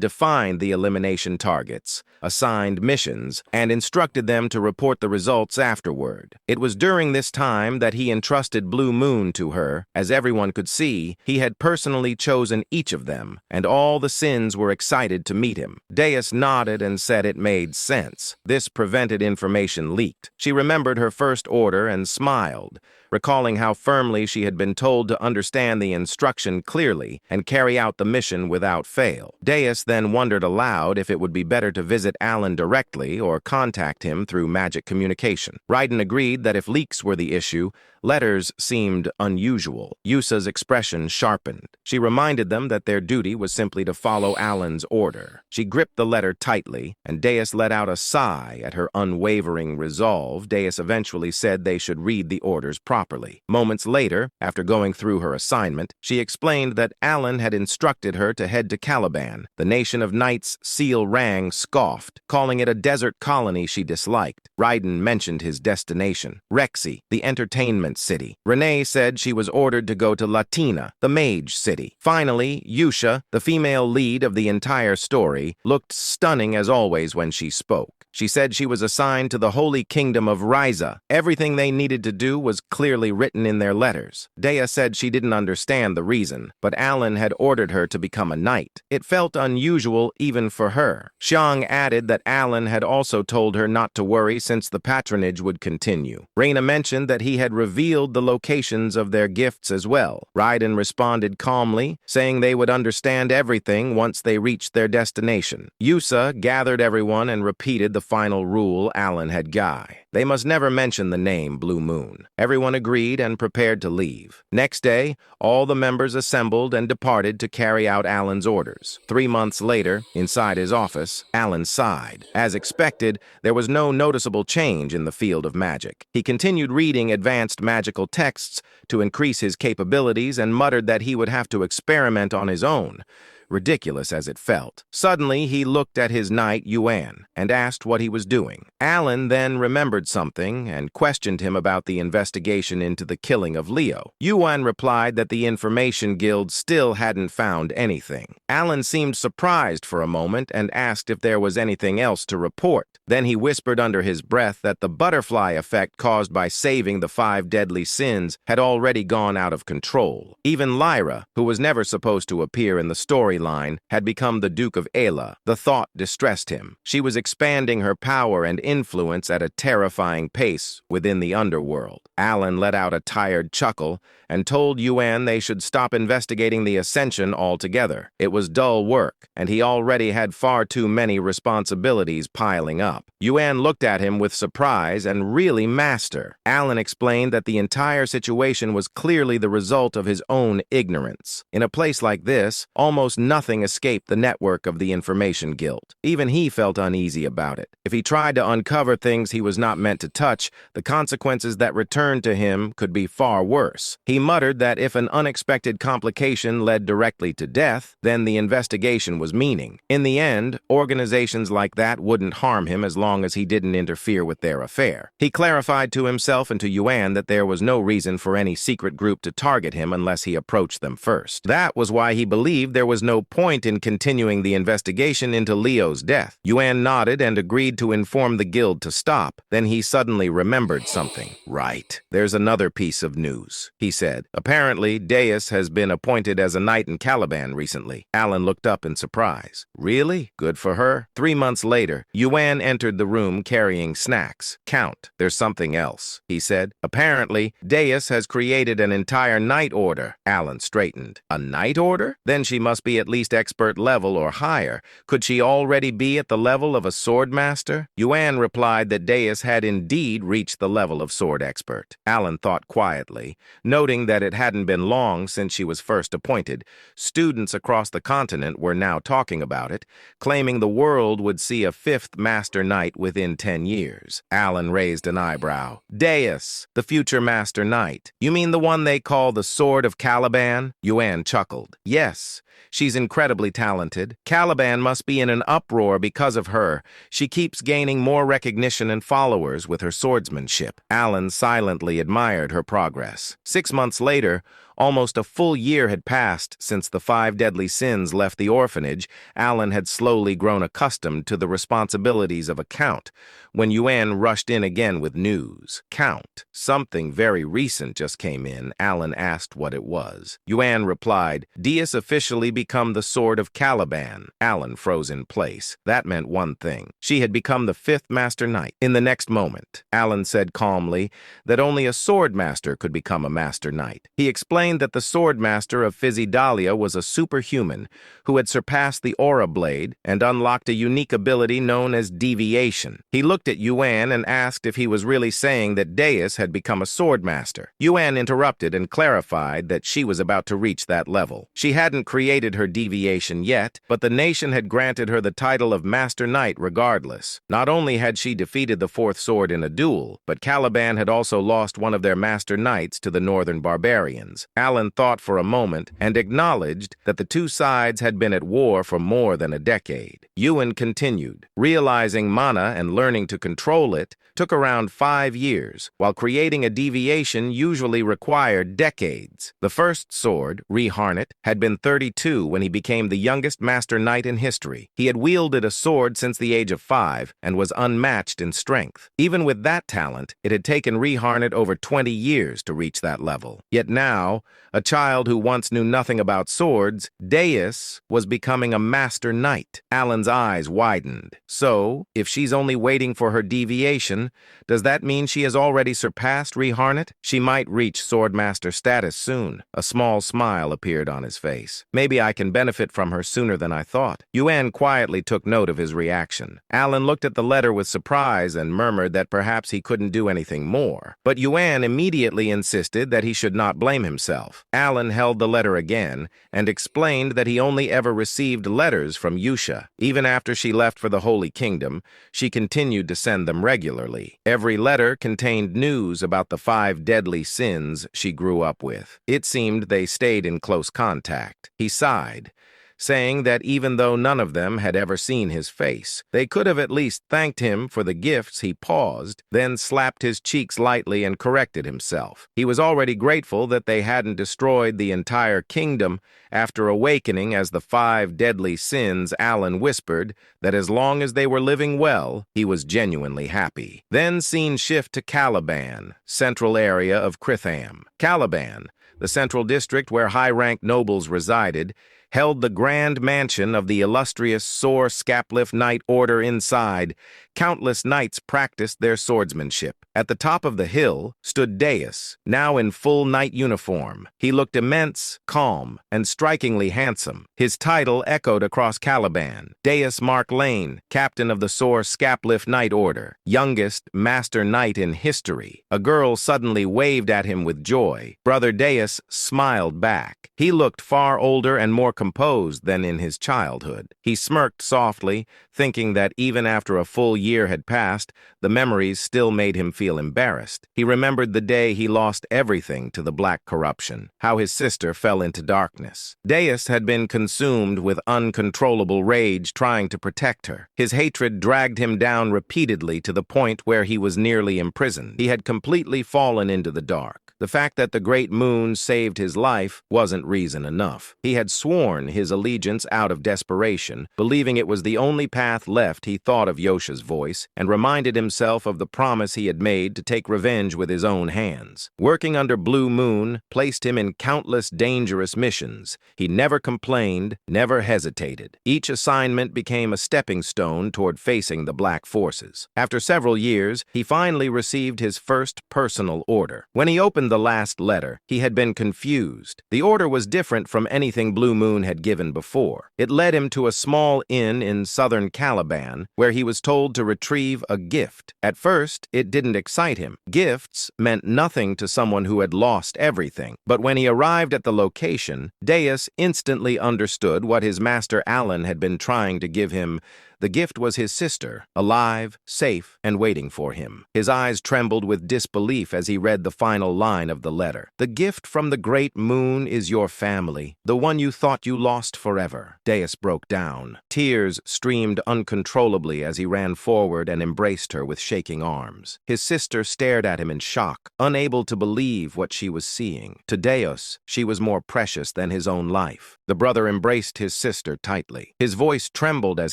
defined the elimination targets, assigned missions, and instructed them to report the results afterward. It was during this time that he entrusted Blue Moon to her. As everyone could see, he had personally chosen each of them, and all the sins were excited to meet him. Deus nodded and said it made sense. This prevented information leaked. She remembered her first order and smiled, recalling how firmly she had been told to understand the instruction clearly and carry out the mission without fail. Deus then wondered aloud if it would be better to visit Alan directly or contact him through magic communication. Raiden agreed that if leaks were the issue, letters seemed unusual. Yusa's expression sharpened. She reminded them that their duty was simply to follow Alan's order. She gripped the letter tightly, and Deus let out a sigh at her unwavering resolve. Deus eventually said they should read the orders properly. Moments later, after going through her assignment, she explained that Alan had instructed her to head to Caliban. The nation of knights Seal Rang scoffed, calling it a desert colony she disliked. Raiden mentioned his destination, Rexy, the entertainment city. Renee said she was ordered to go to Latina, the mage city. Finally, Yusha, the female lead of the entire story, looked stunning as always when she spoke. She said she was assigned to the Holy Kingdom of Ryza. Everything they needed to do was clearly written in their letters. Dea said she didn't understand the reason, but Alan had ordered her to become a knight. It felt unusual even for her. Xiang added that Alan had also told her not to worry since the patronage would continue. Reina mentioned that he had revealed the locations of their gifts as well. Raiden responded calmly, saying they would understand everything once they reached their destination. Yusa gathered everyone and repeated the final rule Alan had guy. They must never mention the name Blue Moon. Everyone agreed and prepared to leave. Next day, all the members assembled and departed to carry out Alan's orders. 3 months later, inside his office, Alan sighed. As expected, there was no noticeable change in the field of magic. He continued reading advanced magical texts to increase his capabilities and muttered that he would have to experiment on his own, ridiculous as it felt. Suddenly, he looked at his knight, Yuan, and asked what he was doing. Alan then remembered something and questioned him about the investigation into the killing of Leo. Yuan replied that the Information Guild still hadn't found anything. Alan seemed surprised for a moment and asked if there was anything else to report. Then he whispered under his breath that the butterfly effect caused by saving the 5 deadly sins had already gone out of control. Even Lyra, who was never supposed to appear in the storyline, had become the Duke of Ayla. The thought distressed him. She was expanding her power and influence at a terrifying pace within the underworld. Alan let out a tired chuckle and told Yuan they should stop investigating the Ascension altogether. It was dull work, and he already had far too many responsibilities piling up. Yuan looked at him with surprise and really master. Alan explained that the entire situation was clearly the result of his own ignorance. In a place like this, almost nothing escaped the network of the Information Guild. Even he felt uneasy about it. If he tried to uncover things he was not meant to touch, the consequences that returned to him could be far worse. He muttered that if an unexpected complication led directly to death, then the investigation was meaning. In the end, organizations like that wouldn't harm him as long as he didn't interfere with their affair. He clarified to himself and to Yuan that there was no reason for any secret group to target him unless he approached them first. That was why he believed there was no point in continuing the investigation into Leo's death. Yuan nodded and agreed to inform the guild to stop. Then he suddenly remembered something. Right. There's another piece of news, he said. Apparently, Deus has been appointed as a knight in Caliban recently. Alan looked up in surprise. Really? Good for her. 3 months later, Yuan entered the room carrying snacks. Count, there's something else, he said. Apparently, Deus has created an entire knight order. Alan straightened. A knight order? Then she must be at least expert level or higher. Could she already be at the level of a sword master? Yuan replied that Deus had indeed reached the level of sword expert. Alan thought quietly, noting that it hadn't been long since she was first appointed. Students across the continent were now talking about it, claiming the world would see a 5th Master Knight within 10 years. Alan raised an eyebrow. Deus, the future Master Knight. You mean the one they call the Sword of Caliban? Yuan chuckled. Yes. She's incredibly talented. Caliban must be in an uproar because of her. She keeps gaining more recognition and followers with her swordsmanship. Alan silently admired her progress. 6 months later, Almost a full year had passed since the 5 deadly sins left the orphanage. Alan had slowly grown accustomed to the responsibilities of a count when Yuan rushed in again with news. "Count, something very recent just came in." Alan asked what it was. Yuan replied, "Deus officially become the Sword of Caliban." Alan froze in place. That meant one thing. She had become the 5th Master Knight. In the next moment, Alan said calmly that only a sword master could become a Master Knight. He explained that the sword master of Psychedelia was a superhuman who had surpassed the aura blade and unlocked a unique ability known as deviation. He looked at Yuan and asked if he was really saying that Deus had become a sword master. Yuan interrupted and clarified that she was about to reach that level. She hadn't created her deviation yet, but the nation had granted her the title of Master Knight regardless. Not only had she defeated the 4th sword in a duel, but Caliban had also lost one of their Master Knights to the northern barbarians. Alan thought for a moment and acknowledged that the two sides had been at war for more than a decade. Yuan continued, "Realizing mana and learning to control it took around 5 years, while creating a deviation usually required decades. The first sword, Reharnet, had been 32 when he became the youngest Master Knight in history. He had wielded a sword since the age of 5 and was unmatched in strength. Even with that talent, it had taken Reharnet over 20 years to reach that level. Yet now, a child who once knew nothing about swords, Deus, was becoming a Master Knight." Alan's eyes widened. "So, if she's only waiting for her deviation, does that mean she has already surpassed Reharnet? She might reach Swordmaster status soon." A small smile appeared on his face. "Maybe I can benefit from her sooner than I thought." Yuan quietly took note of his reaction. Alan looked at the letter with surprise and murmured that perhaps he couldn't do anything more. But Yuan immediately insisted that he should not blame himself. Alan held the letter again and explained that he only ever received letters from Yusha. Even after she left for the Holy Kingdom, she continued to send them regularly. Every letter contained news about the 5 deadly sins she grew up with. It seemed they stayed in close contact. He sighed, saying that even though none of them had ever seen his face, they could have at least thanked him for the gifts. He paused, then slapped his cheeks lightly and corrected himself. He was already grateful that they hadn't destroyed the entire kingdom. After awakening as the 5 deadly sins, Alan whispered that as long as they were living well, he was genuinely happy. Then scene shift to Caliban, central area of Kritham. Caliban, the central district where high-ranked nobles resided, held the grand mansion of the illustrious Sor Scapliff Knight Order inside. Countless knights practiced their swordsmanship. At the top of the hill stood Deus, now in full knight uniform. He looked immense, calm, and strikingly handsome. His title echoed across Caliban. Deus Mark Lane, captain of the Sor Scapliff Knight Order, youngest Master Knight in history. A girl suddenly waved at him with joy. Brother Deus smiled back. He looked far older and more composed than in his childhood. He smirked softly, thinking that even after a full year had passed, the memories still made him feel embarrassed. He remembered the day he lost everything to the black corruption, how his sister fell into darkness. Deus had been consumed with uncontrollable rage trying to protect her. His hatred dragged him down repeatedly to the point where he was nearly imprisoned. He had completely fallen into the dark. The fact that the great moon saved his life wasn't reason enough. He had sworn his allegiance out of desperation, believing it was the only path left. He thought of Yosha's voice and reminded himself of the promise he had made to take revenge with his own hands. Working under Blue Moon placed him in countless dangerous missions. He never complained, never hesitated. Each assignment became a stepping stone toward facing the black forces. After several years, he finally received his first personal order. When he opened the last letter, he had been confused. The order was different from anything Blue Moon had given before. It led him to a small inn in southern Caliban, where he was told to retrieve a gift. At first, it didn't excite him. Gifts meant nothing to someone who had lost everything. But when he arrived at the location, Deus instantly understood what his master Alan had been trying to give him: The gift was his sister, alive, safe, and waiting for him. His eyes trembled with disbelief as he read the final line of the letter. "The gift from the great moon is your family, the one you thought you lost forever." Deus broke down. Tears streamed uncontrollably as he ran forward and embraced her with shaking arms. His sister stared at him in shock, unable to believe what she was seeing. To Deus, she was more precious than his own life. The brother embraced his sister tightly. His voice trembled as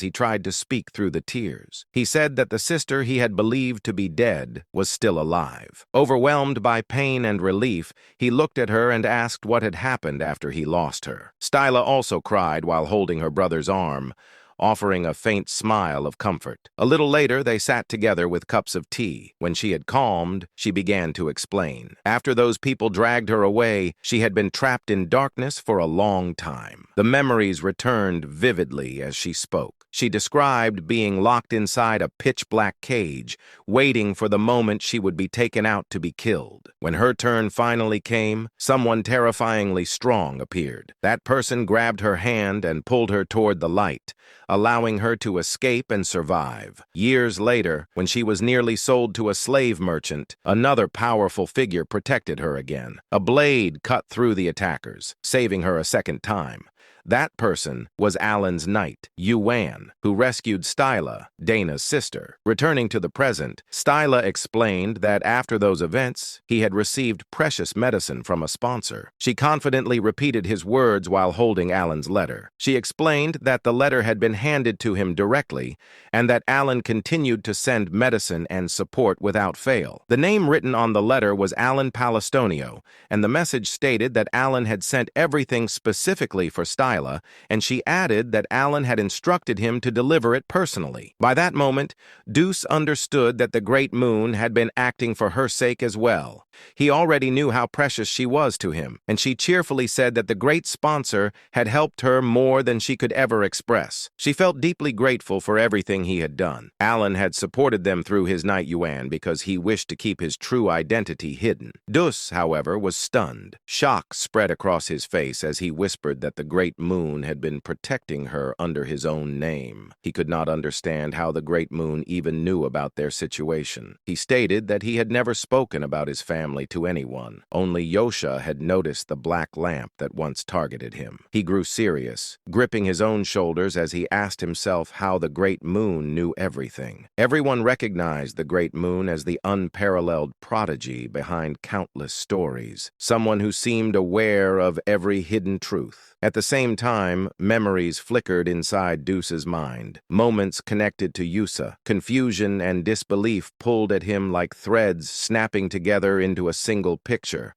he tried to speak through the tears. He said that the sister he had believed to be dead was still alive. Overwhelmed by pain and relief, he looked at her and asked what had happened after he lost her. Styla also cried while holding her brother's arm, offering a faint smile of comfort. A little later, they sat together with cups of tea. When she had calmed, she began to explain. After those people dragged her away, she had been trapped in darkness for a long time. The memories returned vividly as she spoke. She described being locked inside a pitch-black cage, waiting for the moment she would be taken out to be killed. When her turn finally came, someone terrifyingly strong appeared. That person grabbed her hand and pulled her toward the light, allowing her to escape and survive. Years later, when she was nearly sold to a slave merchant, another powerful figure protected her again. A blade cut through the attackers, saving her a second time. That person was Alan's knight, Yuan, who rescued Styla, Dana's sister. Returning to the present, Styla explained that after those events, he had received precious medicine from a sponsor. She confidently repeated his words while holding Alan's letter. She explained that the letter had been handed to him directly and that Alan continued to send medicine and support without fail. The name written on the letter was Alan Palestonio, and the message stated that Alan had sent everything specifically for Styla, and she added that Alan had instructed him to deliver it personally. By that moment, Deuce understood that the Great Moon had been acting for her sake as well. He already knew how precious she was to him, and she cheerfully said that the great sponsor had helped her more than she could ever express. She felt deeply grateful for everything he had done. Alan had supported them through his knight Yuan because he wished to keep his true identity hidden. Dus, however, was stunned. Shock spread across his face as he whispered that the Great Moon had been protecting her under his own name. He could not understand how the Great Moon even knew about their situation. He stated that he had never spoken about his family to anyone. Only Yosha had noticed the black lamp that once targeted him. He grew serious, gripping his own shoulders as he asked himself how the Great Moon knew everything. Everyone recognized the Great Moon as the unparalleled prodigy behind countless stories, someone who seemed aware of every hidden truth. At the same time, memories flickered inside Deuce's mind. Moments connected to Yusa. Confusion and disbelief pulled at him like threads snapping together into a single picture.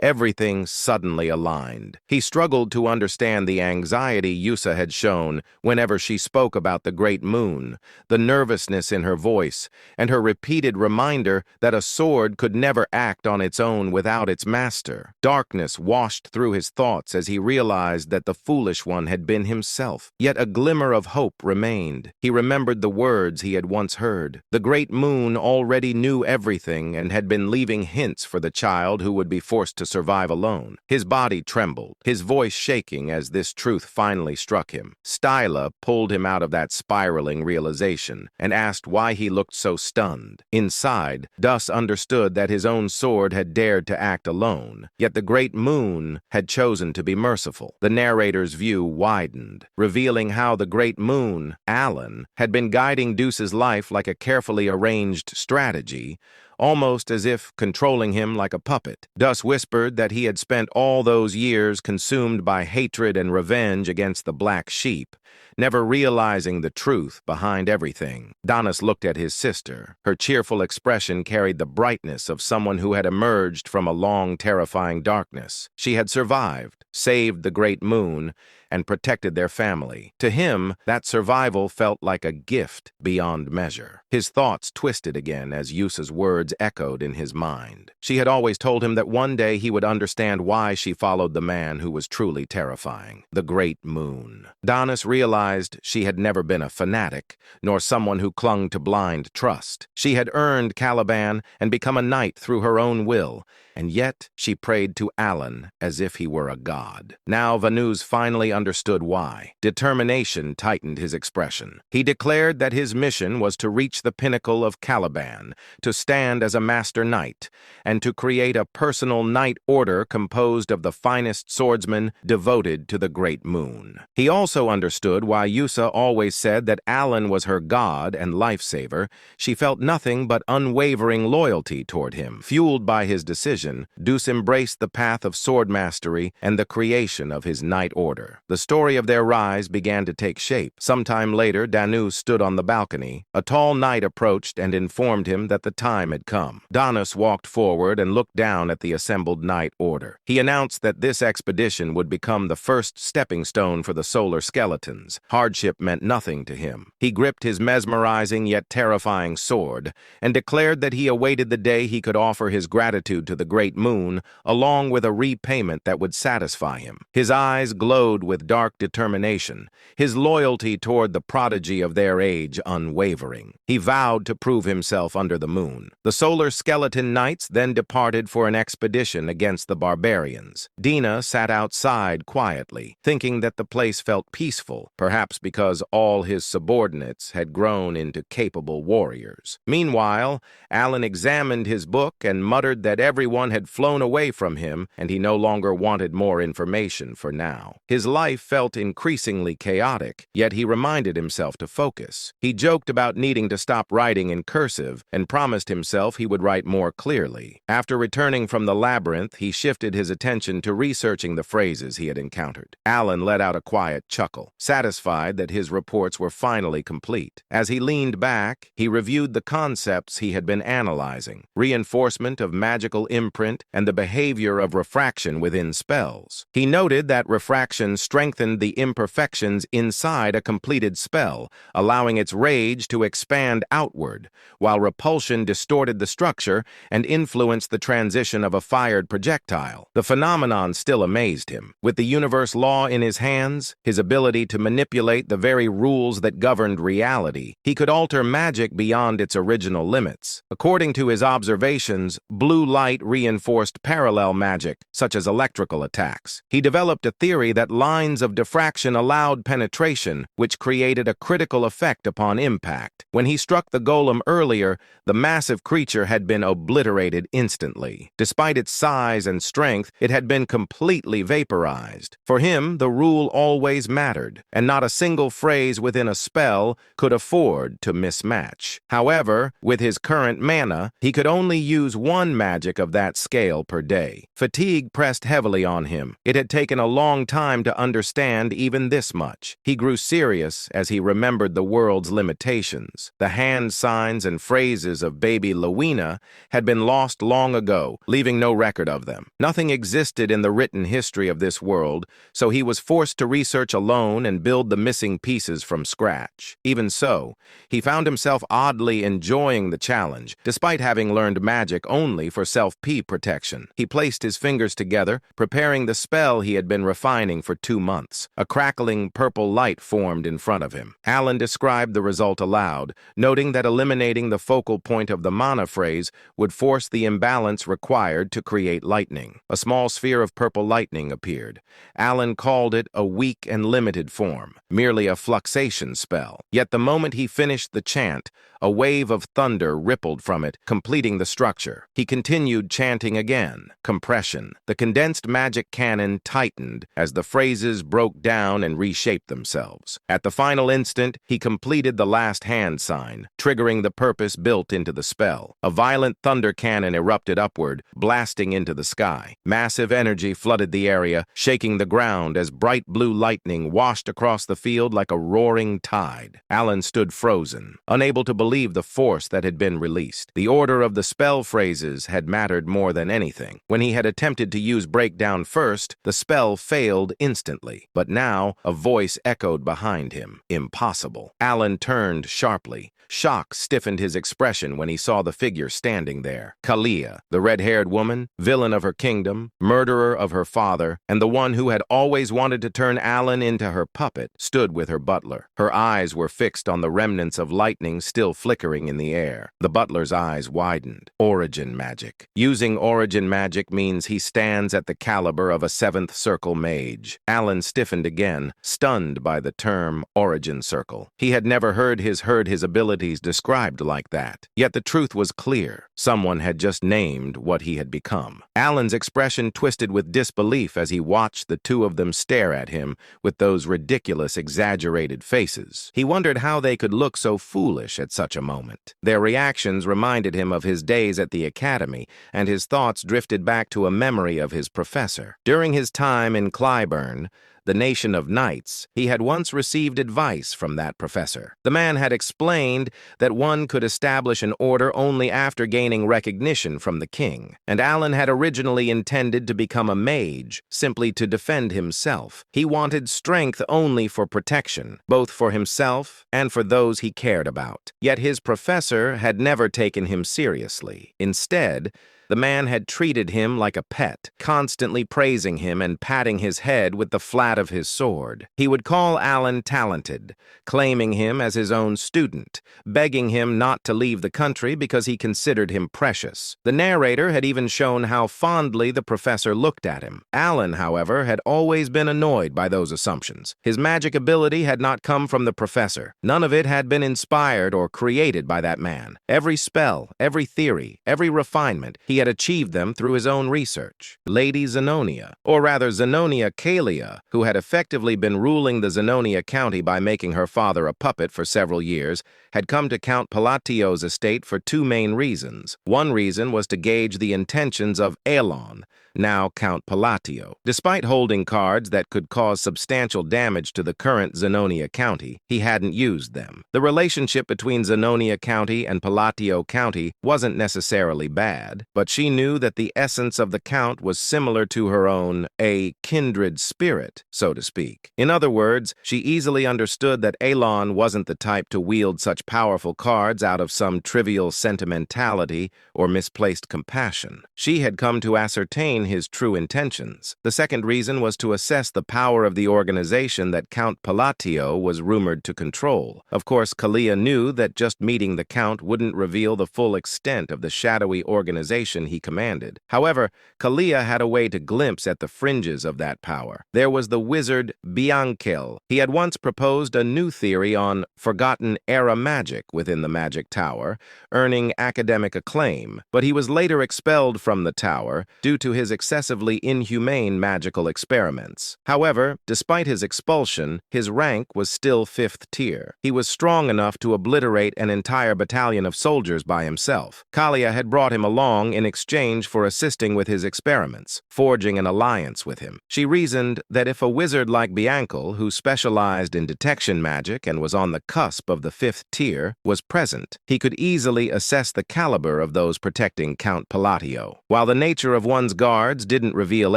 Everything suddenly aligned. He struggled to understand the anxiety Yusa had shown whenever she spoke about the Great Moon, the nervousness in her voice, and her repeated reminder that a sword could never act on its own without its master. Darkness washed through his thoughts as he realized that the foolish one had been himself. Yet a glimmer of hope remained. He remembered the words he had once heard. The Great Moon already knew everything and had been leaving hints for the child who would be forced to survive alone. His body trembled, his voice shaking as this truth finally struck him. Styla pulled him out of that spiraling realization and asked why he looked so stunned. Inside, Dus understood that his own sword had dared to act alone, yet the Great Moon had chosen to be merciful. The narrator's view widened, revealing how the Great Moon, Alan, had been guiding Deuce's life like a carefully arranged strategy, almost as if controlling him like a puppet. Dus whispered that he had spent all those years consumed by hatred and revenge against the Black Sheep, never realizing the truth behind everything. Danis looked at his sister. Her cheerful expression carried the brightness of someone who had emerged from a long, terrifying darkness. She had survived, saved the Great Moon, and protected their family. To him, that survival felt like a gift beyond measure. His thoughts twisted again as Yusa's words echoed in his mind. She had always told him that one day he would understand why she followed the man who was truly terrifying, the Great Moon. Danis realized realized she had never been a fanatic, nor someone who clung to blind trust. She had earned Caliban and become a knight through her own will, and yet she prayed to Alan as if he were a god. Now Vanuz finally understood why. Determination tightened his expression. He declared that his mission was to reach the pinnacle of Caliban, to stand as a master knight, and to create a personal knight order composed of the finest swordsmen devoted to the great moon. He also understood why Yusa always said that Alan was her god and lifesaver. She felt nothing but unwavering loyalty toward him. Fueled by his decision, Deuce embraced the path of sword mastery and the creation of his knight order. The story of their rise began to take shape. Sometime later, Danus stood on the balcony. A tall knight approached and informed him that the time had come. Danus walked forward and looked down at the assembled knight order. He announced that this expedition would become the first stepping stone for the solar skeletons. Hardship meant nothing to him. He gripped his mesmerizing yet terrifying sword and declared that he awaited the day he could offer his gratitude to the great moon, along with a repayment that would satisfy him. His eyes glowed with dark determination, his loyalty toward the prodigy of their age unwavering. He vowed to prove himself under the moon. The solar skeleton knights then departed for an expedition against the barbarians. Dina sat outside quietly, thinking that the place felt peaceful, perhaps because all his subordinates had grown into capable warriors. Meanwhile, Alan examined his book and muttered that everyone had flown away from him, and he no longer wanted more information for now. His life felt increasingly chaotic, yet he reminded himself to focus. He joked about needing to stop writing in cursive and promised himself he would write more clearly. After returning from the labyrinth, he shifted his attention to researching the phrases he had encountered. Alan let out a quiet chuckle, satisfied that his reports were finally complete. As he leaned back, he reviewed the concepts he had been analyzing: reinforcement of magical imprint and the behavior of refraction within spells. He noted that refraction strengthened the imperfections inside a completed spell, allowing its rage to expand outward, while repulsion distorted the structure and influenced the transition of a fired projectile. The phenomenon still amazed him. With the universe law in his hands, his ability to manipulate the very rules that governed reality, he could alter magic beyond its original limits. According to his observations, blue light reinforced parallel magic, such as electrical attacks. He developed a theory that lines of diffraction allowed penetration, which created a critical effect upon impact. When he struck the golem earlier, the massive creature had been obliterated instantly. Despite its size and strength, it had been completely vaporized. For him, the rule always mattered, and not a single phrase within a spell could afford to mismatch. However, with his current mana, he could only use one magic of that scale per day. Fatigue pressed heavily on him. It had taken a long time to understand even this much. He grew serious as he remembered the world's limitations. The hand signs and phrases of baby Lowena had been lost long ago, leaving no record of them. Nothing existed in the written history of this world, so he was forced to research alone and build the missing pieces from scratch. Even so, he found himself oddly enjoying the challenge, despite having learned magic only for self-P protection. He placed his fingers together, preparing the spell he had been refining for 2 months. A crackling purple light formed in front of him. Alan described the result aloud, noting that eliminating the focal point of the mana phrase would force the imbalance required to create lightning. A small sphere of purple lightning appeared. Alan called it a weak and limited form, merely a fluxation spell. Yet the moment he finished the chant, a wave of thunder rippled from it, completing the structure. He continued chanting again. Compression. The condensed magic canon tightened as the phrases broke down and reshaped themselves. At the final instant, he completed the last hand sign, triggering the purpose built into the spell. A violent thunder cannon erupted upward, blasting into the sky. Massive energy flooded the area, shaking the ground as bright blue lightning washed across the field like a roaring tide. Alan stood frozen, unable to believe the force that had been released. The order of the spell phrases had mattered more than anything. When he had attempted to use breakdown first, the spell failed instantly. But now, a voice echoed behind him. Impossible. Alan turned sharply. Shock stiffened his expression when he saw the figure standing there. Kalia, the red-haired woman, villain of her kingdom, murderer of her father, and the one who had always wanted to turn Alan into her puppet. puppet, stood with her butler. Her eyes were fixed on the remnants of lightning still flickering in the air. The butler's eyes widened. Origin magic. Using origin magic means he stands at the caliber of a seventh circle mage. Alan stiffened again, stunned by the term origin circle. He had never heard his abilities described like that. Yet the truth was clear. Someone had just named what he had become. Alan's expression twisted with disbelief as he watched the two of them stare at him with those ridiculous, exaggerated faces. He wondered how they could look so foolish at such a moment. Their reactions reminded him of his days at the academy, and his thoughts drifted back to a memory of his professor. During his time in Clyburn, the nation of knights, he had once received advice from that professor. The man had explained that one could establish an order only after gaining recognition from the king, and Alan had originally intended to become a mage, simply to defend himself. He wanted strength only for protection, both for himself and for those he cared about. Yet his professor had never taken him seriously. Instead, the man had treated him like a pet, constantly praising him and patting his head with the flat of his sword. He would call Alan talented, claiming him as his own student, begging him not to leave the country because he considered him precious. The narrator had even shown how fondly the professor looked at him. Alan, however, had always been annoyed by those assumptions. His magic ability had not come from the professor. None of it had been inspired or created by that man. Every spell, every theory, every refinement, he had achieved them through his own research. Lady Zenonia, or rather Zenonia Kalia, who had effectively been ruling the Zenonia County by making her father a puppet for several years, had come to Count Palatios' estate for two main reasons. One reason was to gauge the intentions of Elon, now Count Palacio. Despite holding cards that could cause substantial damage to the current Zenonia County, he hadn't used them. The relationship between Zenonia County and Palacio County wasn't necessarily bad, but she knew that the essence of the Count was similar to her own, a kindred spirit, so to speak. In other words, she easily understood that Elon wasn't the type to wield such powerful cards out of some trivial sentimentality or misplaced compassion. She had come to ascertain his true intentions. The second reason was to assess the power of the organization that Count Palacio was rumored to control. Of course, Kalia knew that just meeting the Count wouldn't reveal the full extent of the shadowy organization he commanded. However, Kalia had a way to glimpse at the fringes of that power. There was the wizard Bianchel. He had once proposed a new theory on forgotten era magic within the Magic Tower, earning academic acclaim, but he was later expelled from the tower due to his excessively inhumane magical experiments. However, despite his expulsion, his rank was still 5th tier. He was strong enough to obliterate an entire battalion of soldiers by himself. Kalia had brought him along in exchange for assisting with his experiments, forging an alliance with him. She reasoned that if a wizard like Bianchel, who specialized in detection magic and was on the cusp of the 5th tier, was present, he could easily assess the caliber of those protecting Count Palacio. While the nature of one's guards didn't reveal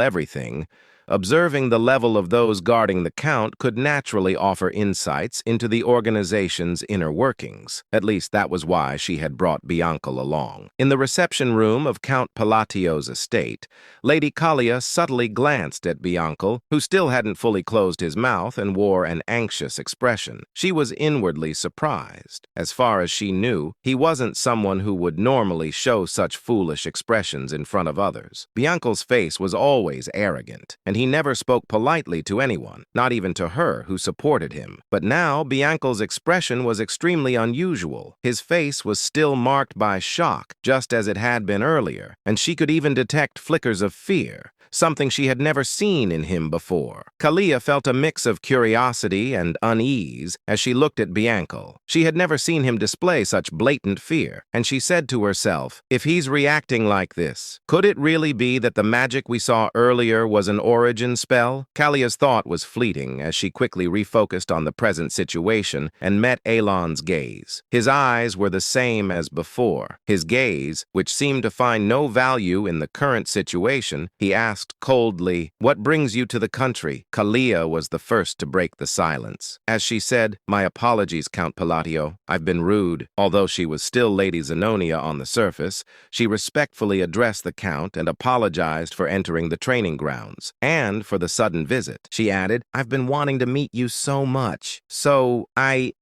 everything, observing the level of those guarding the Count could naturally offer insights into the organization's inner workings. At least that was why she had brought Bianchel along. In the reception room of Count Palatio's estate, Lady Kalia subtly glanced at Bianchel, who still hadn't fully closed his mouth and wore an anxious expression. She was inwardly surprised. As far as she knew, he wasn't someone who would normally show such foolish expressions in front of others. Bianchel's face was always arrogant, and he never spoke politely to anyone, not even to her who supported him. But now Bianchel's expression was extremely unusual. His face was still marked by shock, just as it had been earlier, and she could even detect flickers of fear, something she had never seen in him before. Kalia felt a mix of curiosity and unease as she looked at Bianchel. She had never seen him display such blatant fear, and she said to herself, if he's reacting like this, could it really be that the magic we saw earlier was an origin spell? Kalia's thought was fleeting as she quickly refocused on the present situation and met Elon's gaze. His eyes were the same as before. His gaze, which seemed to find no value in the current situation, he asked coldly, "What brings you to the country?" Kalia was the first to break the silence. As she said, "My apologies, Count Palacio. I've been rude." Although she was still Lady Zenonia on the surface, she respectfully addressed the Count and apologized for entering the training grounds. and for the sudden visit. She added, I've been wanting to meet you so much.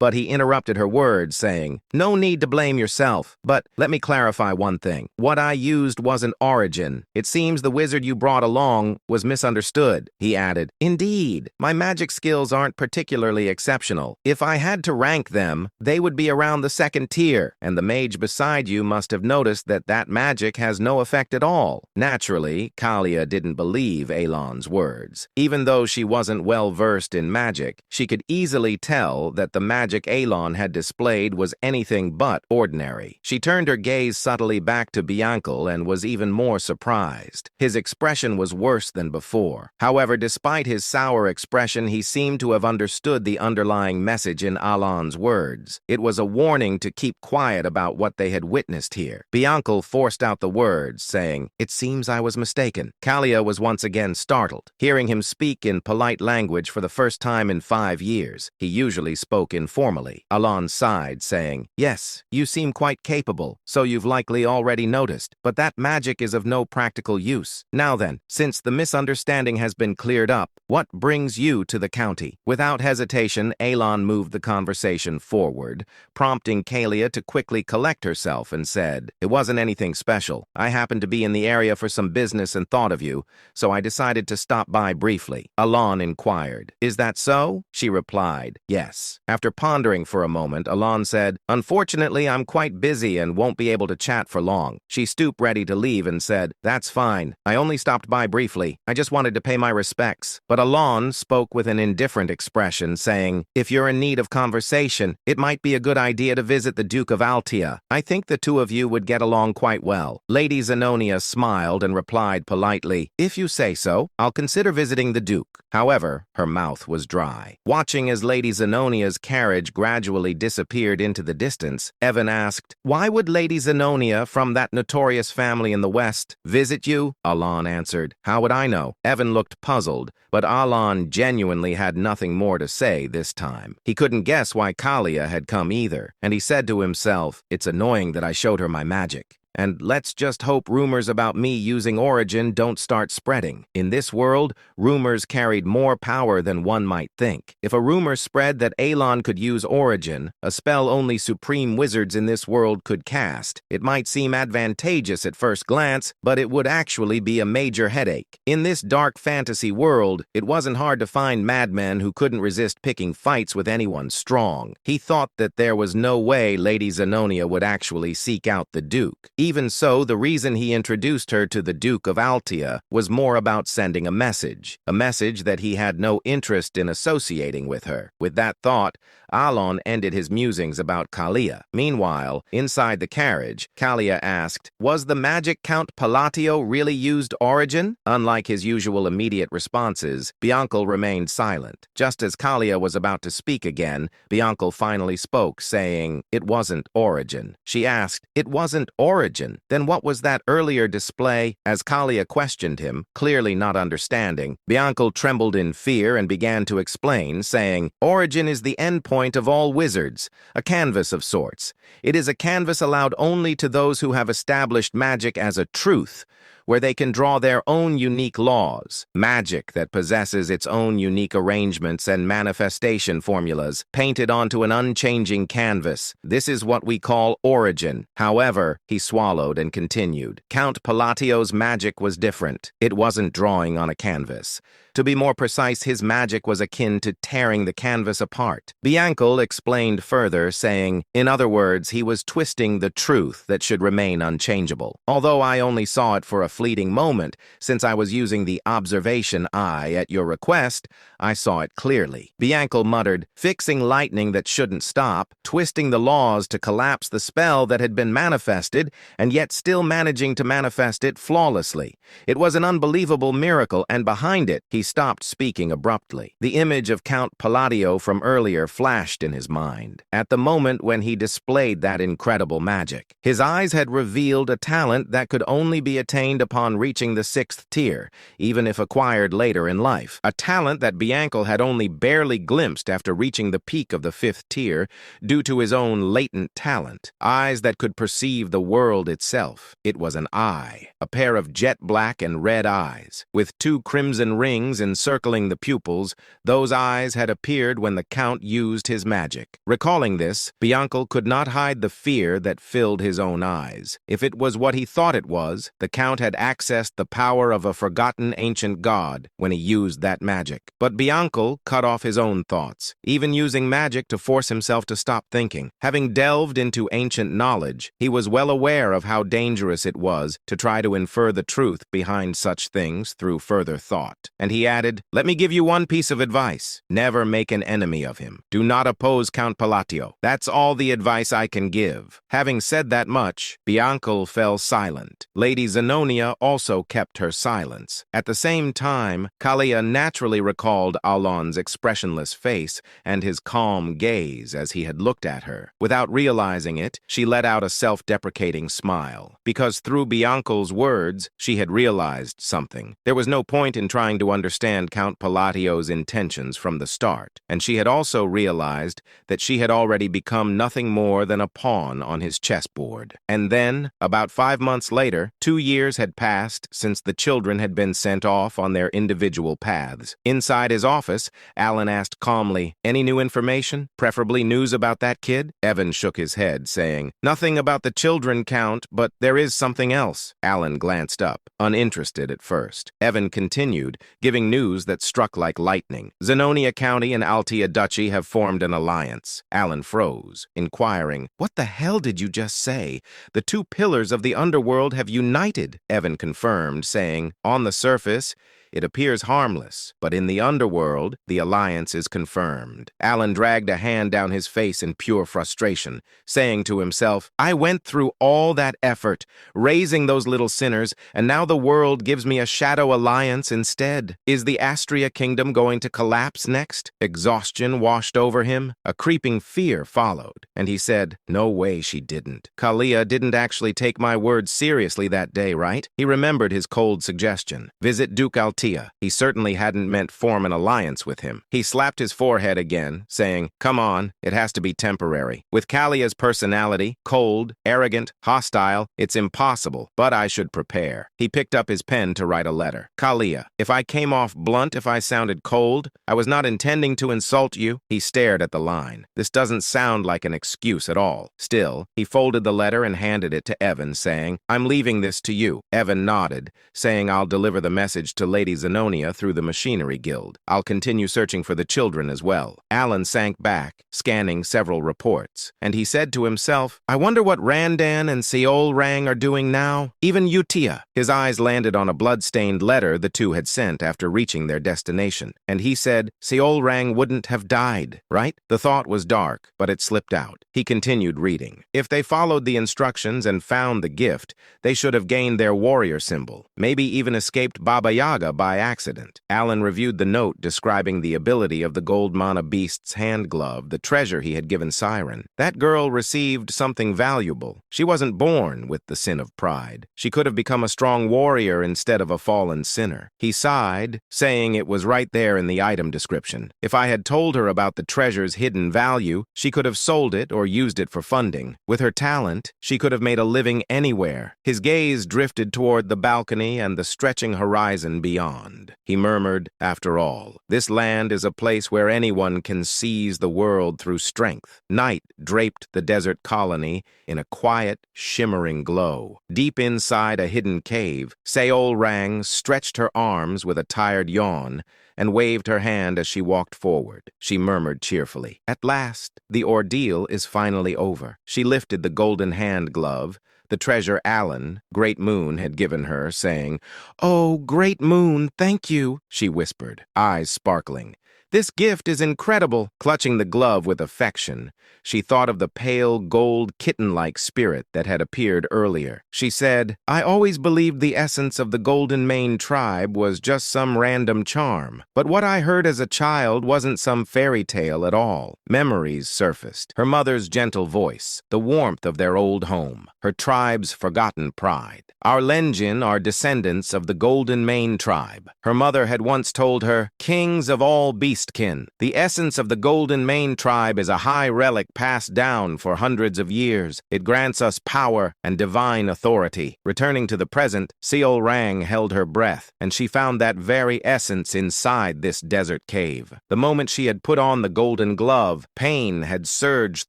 But he interrupted her words, saying, no need to blame yourself, but let me clarify one thing. What I used wasn't origin. It seems the wizard you brought along was misunderstood. He added, indeed, my magic skills aren't particularly exceptional. If I had to rank them, they would be around the second tier, and the mage beside you must have noticed that magic has no effect at all. Naturally, Kalia didn't believe Elon's words. Even though she wasn't well-versed in magic, she could easily tell that the magic Elon had displayed was anything but ordinary. She turned her gaze subtly back to Bianca and was even more surprised. His expression was worse than before. However, despite his sour expression, he seemed to have understood the underlying message in Alon's words. It was a warning to keep quiet about what they had witnessed here. Bianca forced out the words, saying, it seems I was mistaken. Kalia was once again startled, hearing him speak in polite language for the first time in 5 years. He usually spoke informally. Alon sighed, saying, yes, you seem quite capable, so you've likely already noticed, but that magic is of no practical use. Now then, since the misunderstanding has been cleared up, what brings you to the county? Without hesitation, Elon moved the conversation forward, prompting Kalia to quickly collect herself and said, it wasn't anything special. I happened to be in the area for some business and thought of you, so I decided to stop by briefly. Alon inquired, is that so? She replied, yes. After pondering for a moment, Alon said, unfortunately, I'm quite busy and won't be able to chat for long. She stooped ready to leave and said, that's fine. I only stopped by briefly. I just wanted to pay my respects. But Alon spoke with an indifferent expression, saying, if you're in need of conversation, it might be a good idea to visit the Duke of Altia. I think the two of you would get along quite well. Lady Zenonia smiled and replied politely, if you say so, I'll consider visiting the Duke. However, her mouth was dry. Watching as Lady Zenonia's carriage gradually disappeared into the distance, Evan asked, why would Lady Zenonia from that notorious family in the West visit you? Alon answered, how would I know? Evan looked puzzled, but Alon genuinely had nothing more to say this time. He couldn't guess why Kalia had come either, and he said to himself, it's annoying that I showed her my magic. And let's just hope rumors about me using origin don't start spreading. In this world, rumors carried more power than one might think. If a rumor spread that Elon could use origin, a spell only supreme wizards in this world could cast, it might seem advantageous at first glance, but it would actually be a major headache. In this dark fantasy world, it wasn't hard to find madmen who couldn't resist picking fights with anyone strong. He thought that there was no way Lady Zenonia would actually seek out the Duke. Even so, the reason he introduced her to the Duke of Altia was more about sending a message that he had no interest in associating with her. With that thought, Alon ended his musings about Kalia. Meanwhile, inside the carriage, Kalia asked, was the magic Count Palacio really used origin? Unlike his usual immediate responses, Bianca remained silent. Just as Kalia was about to speak again, Bianca finally spoke, saying, it wasn't origin. She asked, it wasn't origin? Then what was that earlier display? As Kalia questioned him, clearly not understanding, Bianca trembled in fear and began to explain, saying, origin is the endpoint of all wizards, a canvas of sorts. It is a canvas allowed only to those who have established magic as a truth, where they can draw their own unique laws. Magic that possesses its own unique arrangements and manifestation formulas, painted onto an unchanging canvas. This is what we call origin. However, he swallowed and continued, Count Palacio's magic was different. It wasn't drawing on a canvas. To be more precise, his magic was akin to tearing the canvas apart. Bianca explained further, saying, in other words, he was twisting the truth that should remain unchangeable. Although I only saw it for a fleeting moment, since I was using the observation eye at your request, I saw it clearly. Bianca muttered, fixing lightning that shouldn't stop, twisting the laws to collapse the spell that had been manifested, and yet still managing to manifest it flawlessly. It was an unbelievable miracle, and behind it, he He stopped speaking abruptly. The image of Count Palacio from earlier flashed in his mind, at the moment when he displayed that incredible magic. His eyes had revealed a talent that could only be attained upon reaching the 6th tier, even if acquired later in life. A talent that Bianco had only barely glimpsed after reaching the peak of the 5th tier due to his own latent talent. Eyes that could perceive the world itself. It was an eye, a pair of jet black and red eyes. With 2 crimson rings encircling the pupils, those eyes had appeared when the Count used his magic. Recalling this, Bianco could not hide the fear that filled his own eyes. If it was what he thought it was, the Count had accessed the power of a forgotten ancient god when he used that magic. But Bianco cut off his own thoughts, even using magic to force himself to stop thinking. Having delved into ancient knowledge, he was well aware of how dangerous it was to try to infer the truth behind such things through further thought. And he added, "Let me give you one piece of advice. Never make an enemy of him. Do not oppose Count Palacio. That's all the advice I can give." Having said that much, Bianco fell silent. Lady Zenonia also kept her silence. At the same time, Kalia naturally recalled Alon's expressionless face and his calm gaze as he had looked at her. Without realizing it, she let out a self-deprecating smile, because through Bianco's words, she had realized something. There was no point in trying to understand Count Palacio's intentions from the start, and she had also realized that she had already become nothing more than a pawn on his chessboard. And then, about 5 months later, 2 years had passed since the children had been sent off on their individual paths. Inside his office, Alan asked calmly, "Any new information? Preferably news about that kid?" Evan shook his head, saying, "Nothing about the children, Count, but there is something else." Alan glanced up, uninterested at first. Evan continued, giving news that struck like lightning. "Zenonia County and Altea Duchy have formed an alliance." Alan froze, inquiring, "What the hell did you just say? The 2 pillars of the underworld have united," Evan confirmed, saying, "On the surface, it appears harmless, but in the underworld, the alliance is confirmed." Alan dragged a hand down his face in pure frustration, saying to himself, "I went through all that effort, raising those little sinners, and now the world gives me a shadow alliance instead. Is the Astria Kingdom going to collapse next?" Exhaustion washed over him. A creeping fear followed, and he said, "No way she didn't. Kalia didn't actually take my words seriously that day, right?" He remembered his cold suggestion. Visit Duke Altea. He certainly hadn't meant form an alliance with him. He slapped his forehead again, saying, "Come on, it has to be temporary. With Kalia's personality, cold, arrogant, hostile, it's impossible, but I should prepare." He picked up his pen to write a letter. "Kalia, if I came off blunt, if I sounded cold, I was not intending to insult you." He stared at the line. This doesn't sound like an excuse at all. Still, he folded the letter and handed it to Evan, saying, "I'm leaving this to you." Evan nodded, saying, "I'll deliver the message to Lady Zenonia through the Machinery Guild. I'll continue searching for the children as well." Alan sank back, scanning several reports, and he said to himself, "I wonder what Randan and Seol Rang are doing now. Even Utia." His eyes landed on a blood-stained letter the 2 had sent after reaching their destination, and he said, "Seol Rang wouldn't have died, right?" The thought was dark, but it slipped out. He continued reading. If they followed the instructions and found the gift, they should have gained their warrior symbol, maybe even escaped Baba Yaga by accident. Alan reviewed the note describing the ability of the gold mana beast's hand glove, the treasure he had given Siren. That girl received something valuable. She wasn't born with the sin of pride. She could have become a strong warrior instead of a fallen sinner. He sighed, saying it was right there in the item description. If I had told her about the treasure's hidden value, she could have sold it or used it for funding. With her talent, she could have made a living anywhere. His gaze drifted toward the balcony and the stretching horizon beyond. He murmured, "After all, this land is a place where anyone can seize the world through strength." Night draped the desert colony in a quiet, shimmering glow. Deep inside a hidden cave, Seol Rang stretched her arms with a tired yawn and waved her hand as she walked forward. She murmured cheerfully, "At last, the ordeal is finally over." She lifted the golden hand glove, the treasure Alan, Great Moon, had given her, saying, "Oh, Great Moon, thank you," she whispered, eyes sparkling. "This gift is incredible." Clutching the glove with affection, she thought of the pale, gold, kitten-like spirit that had appeared earlier. She said, "I always believed the essence of the Golden Mane tribe was just some random charm. But what I heard as a child wasn't some fairy tale at all." Memories surfaced. Her mother's gentle voice, the warmth of their old home, her tribe's forgotten pride. "Our Lenjin are descendants of the Golden Mane tribe," her mother had once told her, "kings of all beastkin. The essence of the Golden Mane tribe is a high relic passed down for hundreds of years. It grants us power and divine authority." Returning to the present, Seol Rang held her breath, and she found that very essence inside this desert cave. The moment she had put on the golden glove, pain had surged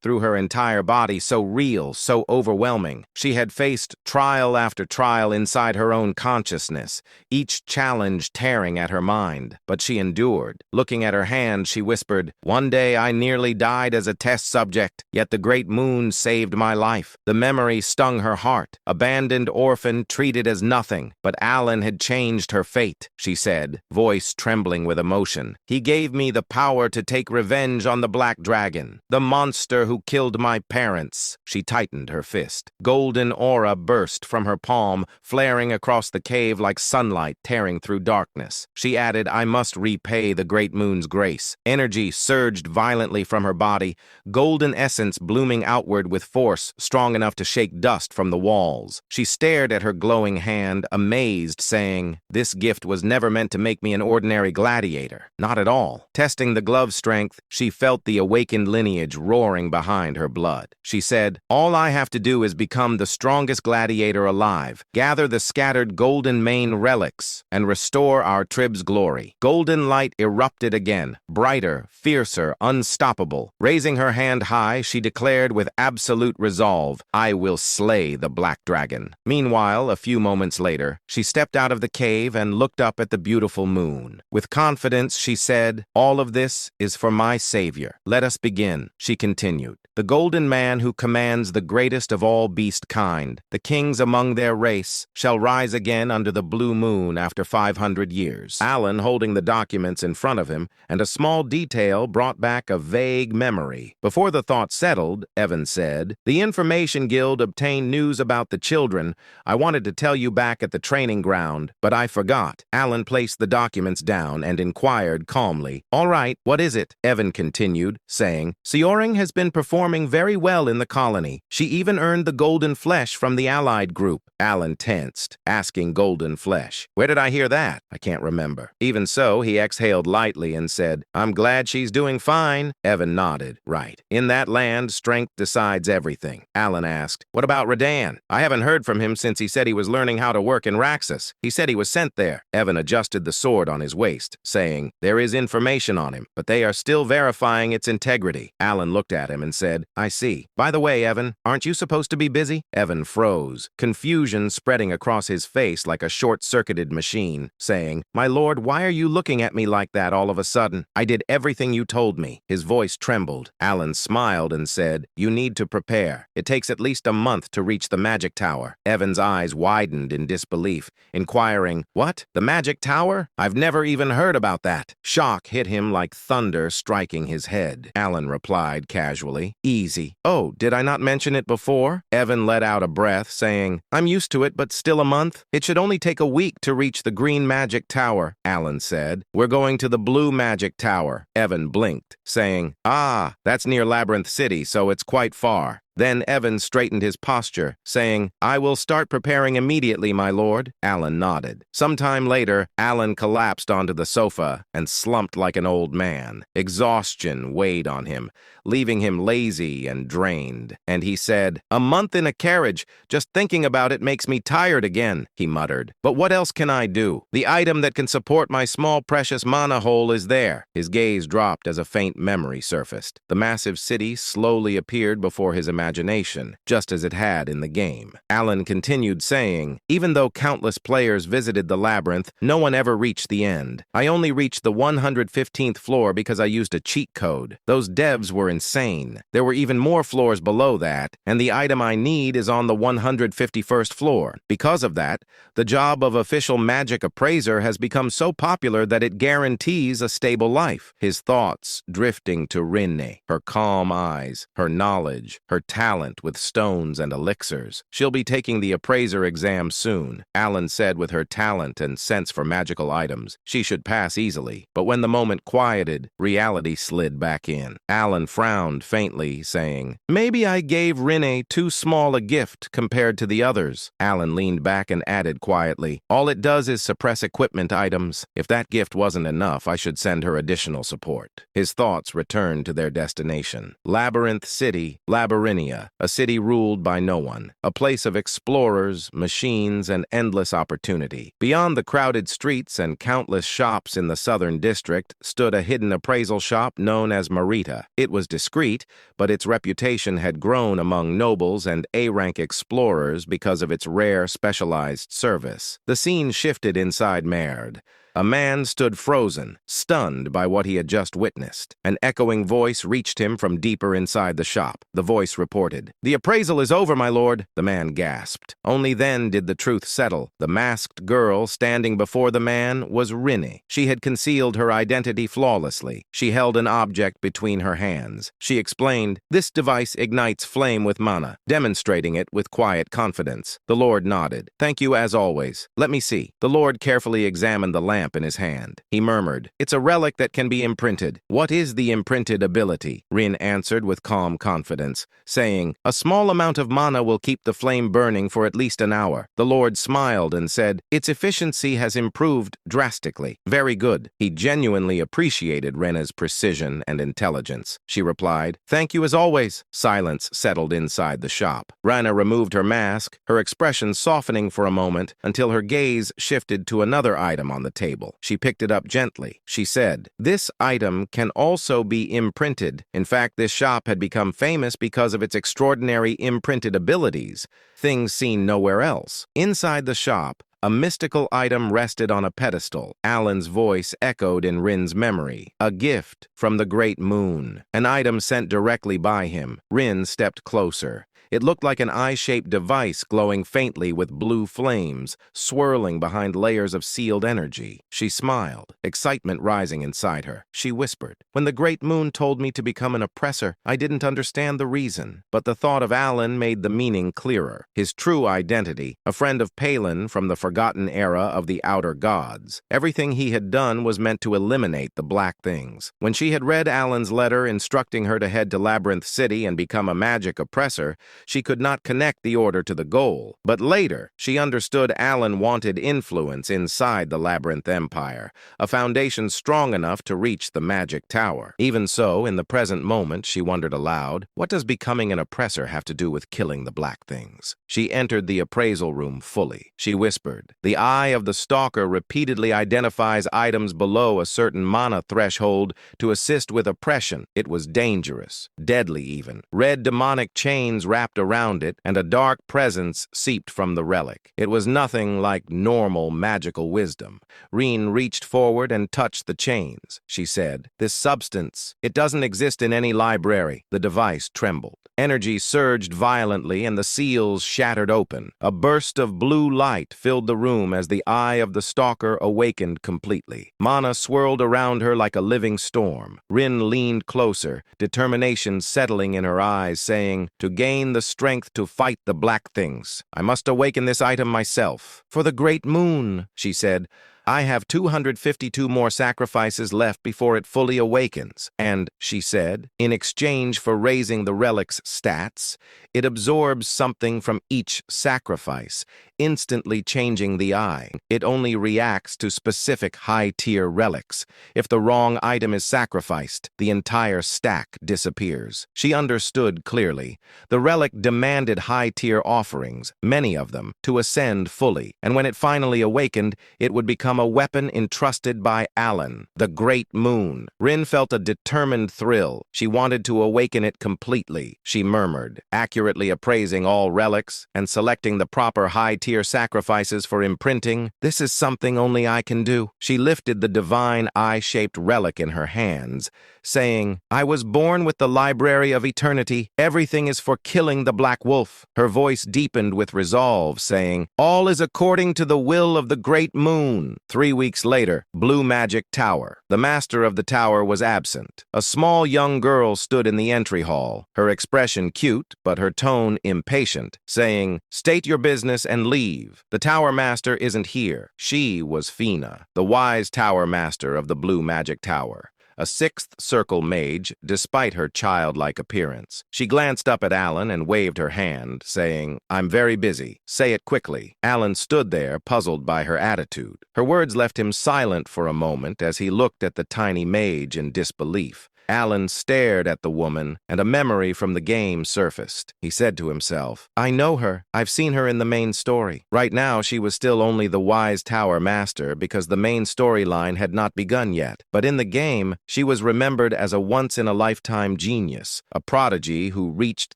through her entire body, so real, so overwhelming. She had faced trial after trial inside her own consciousness, each challenge tearing at her mind. But she endured. Looking at her hand, she whispered, "One day I nearly died as a test subject, yet the great moon saved my life." The memory stung her heart. Abandoned orphan, treated as nothing. But Alan had changed her fate, she said, voice trembling with emotion. "He gave me the power to take revenge on the Black Dragon, the monster who killed my parents." She tightened her fist. Golden aura burst from her palm, flaring across the cave like sunlight tearing through darkness. She added, "I must repay the great moon's grace." Energy surged violently from her body, golden essence blooming outward with force strong enough to shake dust from the walls. She stared at her glowing hand, amazed, saying, "This gift was never meant to make me an ordinary gladiator. Not at all." Testing the glove's strength, she felt the awakened lineage roaring behind her blood. She said, "All I have to do is become the strongest gladiator alive, gather the scattered Golden Mane relics, and restore our trib's glory." Golden light erupted again, brighter, fiercer, unstoppable. Raising her hand high, she declared with absolute resolve, "I will slay the Black Dragon." Meanwhile, a few moments later, she stepped out of the cave and looked up at the beautiful moon. With confidence, she said, "All of this is for my savior. Let us begin." She continued, "The Golden Man who commands the greatest of all beast kind, the kings among their race, shall rise again under the blue moon after 500 years." Alan, holding the documents in front of him, and a small detail brought back a vague memory. Before the thought settled, Evan said, "The Information Guild obtained news about the children. I wanted to tell you back at the training ground, but I forgot." Alan placed the documents down and inquired calmly, "All right, what is it?" Evan continued, saying, "Seoring has been performing very well in the colony. She even earned the golden flesh from the allied group." Alan tensed, asking golden flesh. "Where did I hear that? I can't remember." Even so, he exhaled lightly and said, "I'm glad she's doing fine." Evan nodded. "Right. In that land, strength decides everything." Alan asked, "What about Radan? I haven't heard from him since he said he was learning how to work in Raxus. He said he was sent there." Evan adjusted the sword on his waist, saying, "There is information on him, but they are still verifying its integrity." Alan looked at him and said, "I see. By the way, Evan, aren't you supposed to be busy?" Evan froze, confusion spreading across his face like a short-circuited machine, saying, "My lord, why are you looking at me like that all of a sudden? I did everything you told me." His voice trembled. Alan smiled and said, "You need to prepare. It takes at least a month to reach the Magic Tower." Evan's eyes widened in disbelief, inquiring, "What? The Magic Tower? I've never even heard about that." Shock hit him like thunder striking his head. Alan replied casually, "Easy." "Oh, did I not mention it before?" Evan let out a breath, saying, "I'm used to it, but still a month? It should only take a week to reach the Green Magic Tower." Alan said, "We're going to the Blue Magic Tower." Evan blinked, saying, "Ah, that's near Labyrinth City, so it's quite far." Then Evan straightened his posture, saying, "I will start preparing immediately, my lord." Alan nodded. Sometime later, Alan collapsed onto the sofa and slumped like an old man. Exhaustion weighed on him, leaving him lazy and drained. And he said, "A month in a carriage, just thinking about it makes me tired again," he muttered. "But what else can I do? The item that can support my small precious mana hole is there." His gaze dropped as a faint memory surfaced. The massive city slowly appeared before his imagination. imagination, just as it had in the game. Alan continued saying, even though countless players visited the labyrinth, no one ever reached the end. I only reached the 115th floor because I used a cheat code. Those devs were insane. There were even more floors below that, and the item I need is on the 151st floor. Because of that, the job of official magic appraiser has become so popular that it guarantees a stable life. His thoughts drifting to Rinne, her calm eyes, her knowledge, her talent with stones and elixirs. She'll be taking the appraiser exam soon, Alan said. With her talent and sense for magical items, she should pass easily. But when the moment quieted, reality slid back in. Alan frowned faintly, saying, maybe I gave Rinne too small a gift compared to the others. Alan leaned back and added quietly, all it does is suppress equipment items. If that gift wasn't enough, I should send her additional support. His thoughts returned to their destination. Labyrinth City, Labyrinthia, a city ruled by no one, a place of explorers, machines, and endless opportunity. Beyond the crowded streets and countless shops in the southern district stood a hidden appraisal shop known as Marita. It was discreet, but its reputation had grown among nobles and A-rank explorers because of its rare, specialized service. The scene shifted inside Merd. A man stood frozen, stunned by what he had just witnessed. An echoing voice reached him from deeper inside the shop. The voice reported, "The appraisal is over, my lord." The man gasped. Only then did the truth settle. The masked girl standing before the man was Rinne. She had concealed her identity flawlessly. She held an object between her hands. She explained, "This device ignites flame with mana," demonstrating it with quiet confidence. The lord nodded. "Thank you as always. Let me see." The lord carefully examined the lamp in his hand. He murmured, "It's a relic that can be imprinted." "What is the imprinted ability?" Rin answered with calm confidence, saying, "A small amount of mana will keep the flame burning for at least an hour." The lord smiled and said, "Its efficiency has improved drastically." "Very good." He genuinely appreciated Rena's precision and intelligence. She replied, "Thank you as always." Silence settled inside the shop. Rana removed her mask, her expression softening for a moment until her gaze shifted to another item on the table. She picked it up gently. She said, "This item can also be imprinted." In fact, this shop had become famous because of its extraordinary imprinted abilities, things seen nowhere else. Inside the shop, a mystical item rested on a pedestal. Alan's voice echoed in Rin's memory. A gift from the great moon. An item sent directly by him. Rin stepped closer. It looked like an eye-shaped device glowing faintly with blue flames, swirling behind layers of sealed energy. She smiled, excitement rising inside her. She whispered, "When the great moon told me to become an oppressor, I didn't understand the reason." But the thought of Alan made the meaning clearer. His true identity, a friend of Palin from the forgotten era of the outer gods. Everything he had done was meant to eliminate the black things. When she had read Alan's letter instructing her to head to Labyrinth City and become a magic oppressor, she could not connect the order to the goal. But later, she understood Alan wanted influence inside the Labyrinth Empire, a foundation strong enough to reach the Magic Tower. Even so, in the present moment, she wondered aloud, what does becoming an oppressor have to do with killing the black things? She entered the appraisal room fully. She whispered, "The eye of the stalker repeatedly identifies items below a certain mana threshold to assist with oppression. It was dangerous, deadly even. Red demonic chains wrapped around it, and a dark presence seeped from the relic. It was nothing like normal magical wisdom." Reen reached forward and touched the chains. She said, "This substance, it doesn't exist in any library." The device trembled. Energy surged violently and the seals shattered open. A burst of blue light filled the room as the eye of the stalker awakened completely. Mana swirled around her like a living storm. Rin leaned closer, determination settling in her eyes, saying, "To gain the strength to fight the black things, I must awaken this item myself." "For the great moon," she said, "I have 252 more sacrifices left before it fully awakens." And, she said, in exchange for raising the relic's stats, it absorbs something from each sacrifice, instantly changing the eye. It only reacts to specific high-tier relics. If the wrong item is sacrificed, the entire stack disappears. She understood clearly. The relic demanded high-tier offerings, many of them, to ascend fully, and when it finally awakened, it would become become a weapon entrusted by Alan, the Great Moon. Rin felt a determined thrill. She wanted to awaken it completely. She murmured, accurately appraising all relics and selecting the proper high-tier sacrifices for imprinting. This is something only I can do. She lifted the divine eye-shaped relic in her hands, saying, I was born with the Library of Eternity. Everything is for killing the Black Wolf. Her voice deepened with resolve, saying, all is according to the will of the Great Moon. 3 weeks later, Blue Magic Tower. The master of the tower was absent. A small young girl stood in the entry hall, her expression cute, but her tone impatient, saying, state your business and leave. The tower master isn't here. She was Fina, the wise tower master of the Blue Magic Tower, a sixth circle mage, despite her childlike appearance. She glanced up at Alan and waved her hand, saying, I'm very busy. Say it quickly. Alan stood there, puzzled by her attitude. Her words left him silent for a moment as he looked at the tiny mage in disbelief. Alan stared at the woman, and a memory from the game surfaced. He said to himself, I know her. I've seen her in the main story. Right now, she was still only the wise tower master because the main storyline had not begun yet. But in the game, she was remembered as a once-in-a-lifetime genius, a prodigy who reached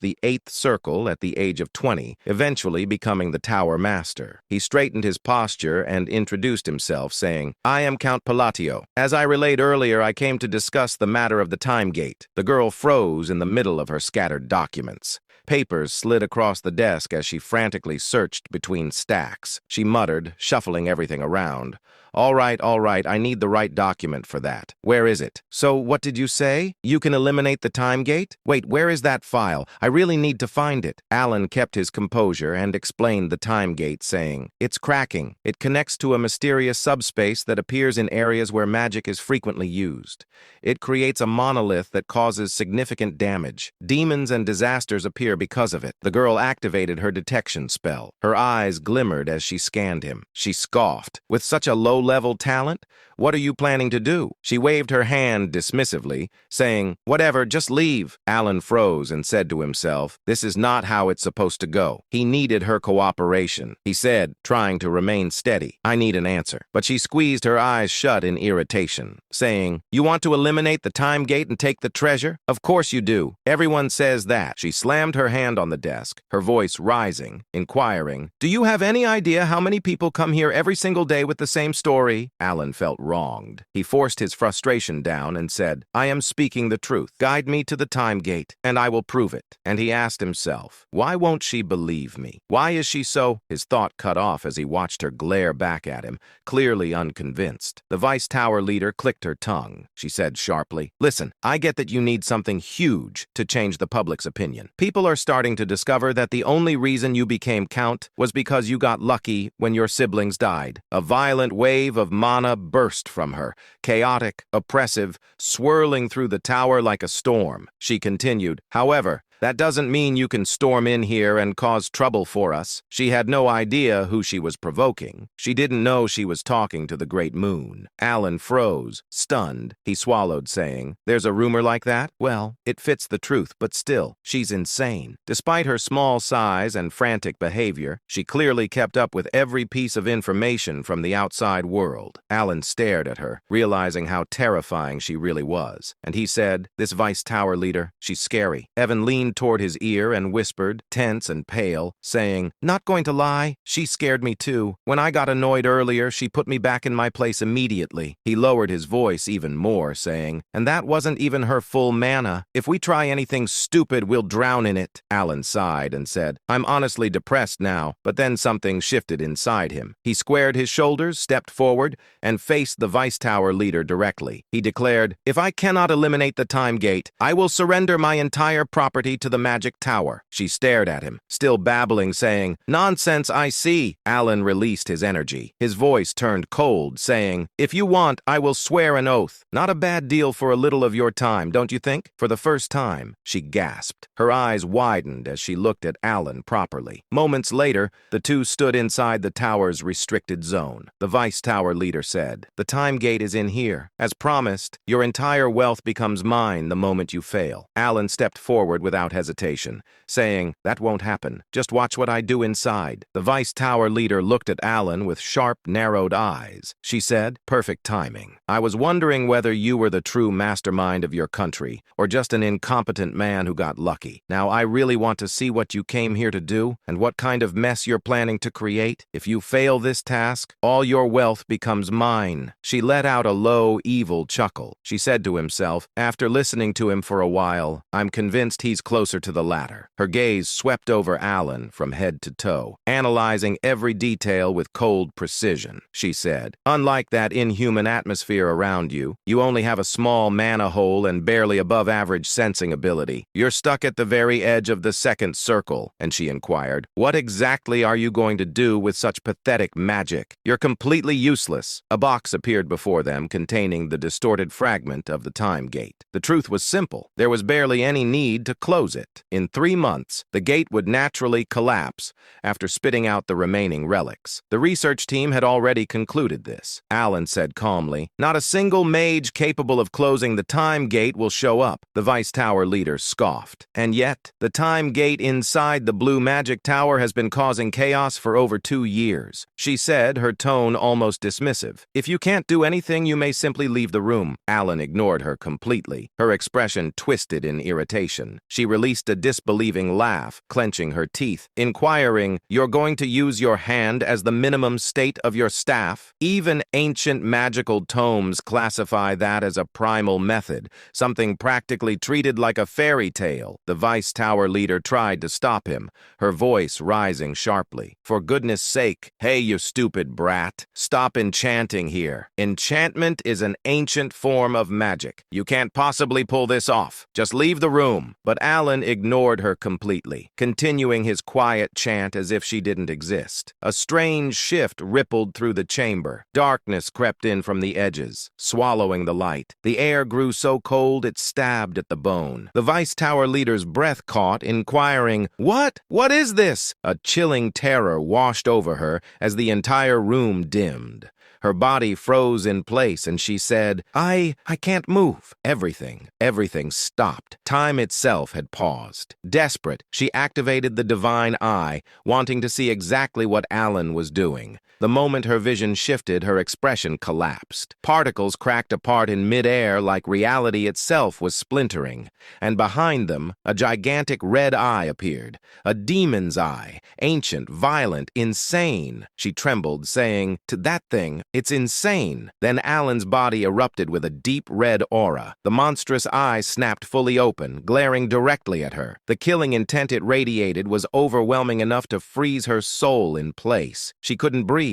the 8th circle at the age of 20, eventually becoming the tower master. He straightened his posture and introduced himself, saying, I am Count Palacio. As I relayed earlier, I came to discuss the matter of the time gate. The girl froze in the middle of her scattered documents. Papers slid across the desk as she frantically searched between stacks. She muttered, shuffling everything around. All right, I need the right document for that. Where is it? So, what did you say? You can eliminate the time gate? Wait, where is that file? I really need to find it. Alan kept his composure and explained the time gate, saying, it's cracking. It connects to a mysterious subspace that appears in areas where magic is frequently used. It creates a monolith that causes significant damage. Demons and disasters appear because of it. The girl activated her detection spell. Her eyes glimmered as she scanned him. She scoffed. With such a low-level talent? What are you planning to do? She waved her hand dismissively, saying, whatever, just leave. Alan froze and said to himself, this is not how it's supposed to go. He needed her cooperation. He said, trying to remain steady, I need an answer. But she squeezed her eyes shut in irritation, saying, you want to eliminate the time gate and take the treasure? Of course you do. Everyone says that. She slammed her hand on the desk, her voice rising, inquiring, do you have any idea how many people come here every single day with the same story? Alan felt wronged. He forced his frustration down and said, I am speaking the truth. Guide me to the time gate, and I will prove it. And he asked himself, why won't she believe me? Why is she so? His thought cut off as he watched her glare back at him, clearly unconvinced. The Vice Tower leader clicked her tongue. She said sharply, listen, I get that you need something huge to change the public's opinion. People are starting to discover that the only reason you became Count was because you got lucky when your siblings died. A violent wave of mana burst from her, chaotic, oppressive, swirling through the tower like a storm. She continued, however, that doesn't mean you can storm in here and cause trouble for us. She had no idea who she was provoking. She didn't know she was talking to the Great Moon. Alan froze, stunned. He swallowed, saying, there's a rumor like that? Well, it fits the truth, but still, she's insane. Despite her small size and frantic behavior, she clearly kept up with every piece of information from the outside world. Alan stared at her, realizing how terrifying she really was. And he said, this Vice Tower leader, she's scary. Evan leaned toward his ear and whispered, tense and pale, saying, not going to lie, she scared me too. When I got annoyed earlier, she put me back in my place immediately. He lowered his voice even more, saying, and that wasn't even her full mana. If we try anything stupid, we'll drown in it. Alan sighed and said, I'm honestly depressed now, but then something shifted inside him. He squared his shoulders, stepped forward, and faced the Vice Tower leader directly. He declared, if I cannot eliminate the time gate, I will surrender my entire property to the Magic Tower. She stared at him, still babbling, saying, nonsense, I see. Alan released his energy. His voice turned cold, saying, if you want, I will swear an oath. Not a bad deal for a little of your time, don't you think? For the first time, she gasped. Her eyes widened as she looked at Alan properly. Moments later, the two stood inside the tower's restricted zone. The Vice Tower leader said, the time gate is in here. As promised, your entire wealth becomes mine the moment you fail. Alan stepped forward without without hesitation, saying, "That won't happen. Just watch what I do inside." The Vice Tower leader looked at Alan with sharp, narrowed eyes. She said, "Perfect timing. I was wondering whether you were the true mastermind of your country, or just an incompetent man who got lucky. Now, I really want to see what you came here to do, and what kind of mess you're planning to create. If you fail this task, all your wealth becomes mine." She let out a low, evil chuckle. She said to himself, after listening to him for a while, "I'm convinced he's closer to the latter." Her gaze swept over Alan from head to toe, analyzing every detail with cold precision. She said, "Unlike that inhuman atmosphere around you, you only have a small mana hole and barely above average sensing ability. You're stuck at the very edge of the second circle." And she inquired, "What exactly are you going to do with such pathetic magic? You're completely useless." A box appeared before them containing the distorted fragment of the time gate. The truth was simple. There was barely any need to close it. In 3 months, the gate would naturally collapse after spitting out the remaining relics. The research team had already concluded this. Alan said calmly, "Not a single mage capable of closing the time gate will show up." The Vice Tower leader scoffed. "And yet, the time gate inside the blue magic tower has been causing chaos for over 2 years." She said, her tone almost dismissive. "If you can't do anything, you may simply leave the room." Alan ignored her completely. Her expression twisted in irritation. She released a disbelieving laugh, clenching her teeth, inquiring, "You're going to use your hand as the minimum state of your staff? Even ancient magical tomes classify that as a primal method, something practically treated like a fairy tale." The Vice Tower leader tried to stop him, her voice rising sharply. "For goodness sake, hey, you stupid brat. Stop enchanting here. Enchantment is an ancient form of magic. You can't possibly pull this off. Just leave the room." But Alan ignored her completely, continuing his quiet chant as if she didn't exist. A strange shift rippled through the chamber. Darkness crept in from the edges, swallowing the light. The air grew so cold it stabbed at the bone. The Vice Tower leader's breath caught, inquiring, "What? What is this?" A chilling terror washed over her as the entire room dimmed. Her body froze in place and she said, I can't move." Everything stopped. Time itself had paused. Desperate, she activated the divine eye, wanting to see exactly what Alan was doing. The moment her vision shifted, her expression collapsed. Particles cracked apart in midair like reality itself was splintering, and behind them, a gigantic red eye appeared. A demon's eye, ancient, violent, insane. She trembled, saying, "To that thing, it's insane." Then Alan's body erupted with a deep red aura. The monstrous eye snapped fully open, glaring directly at her. The killing intent it radiated was overwhelming enough to freeze her soul in place. She couldn't breathe.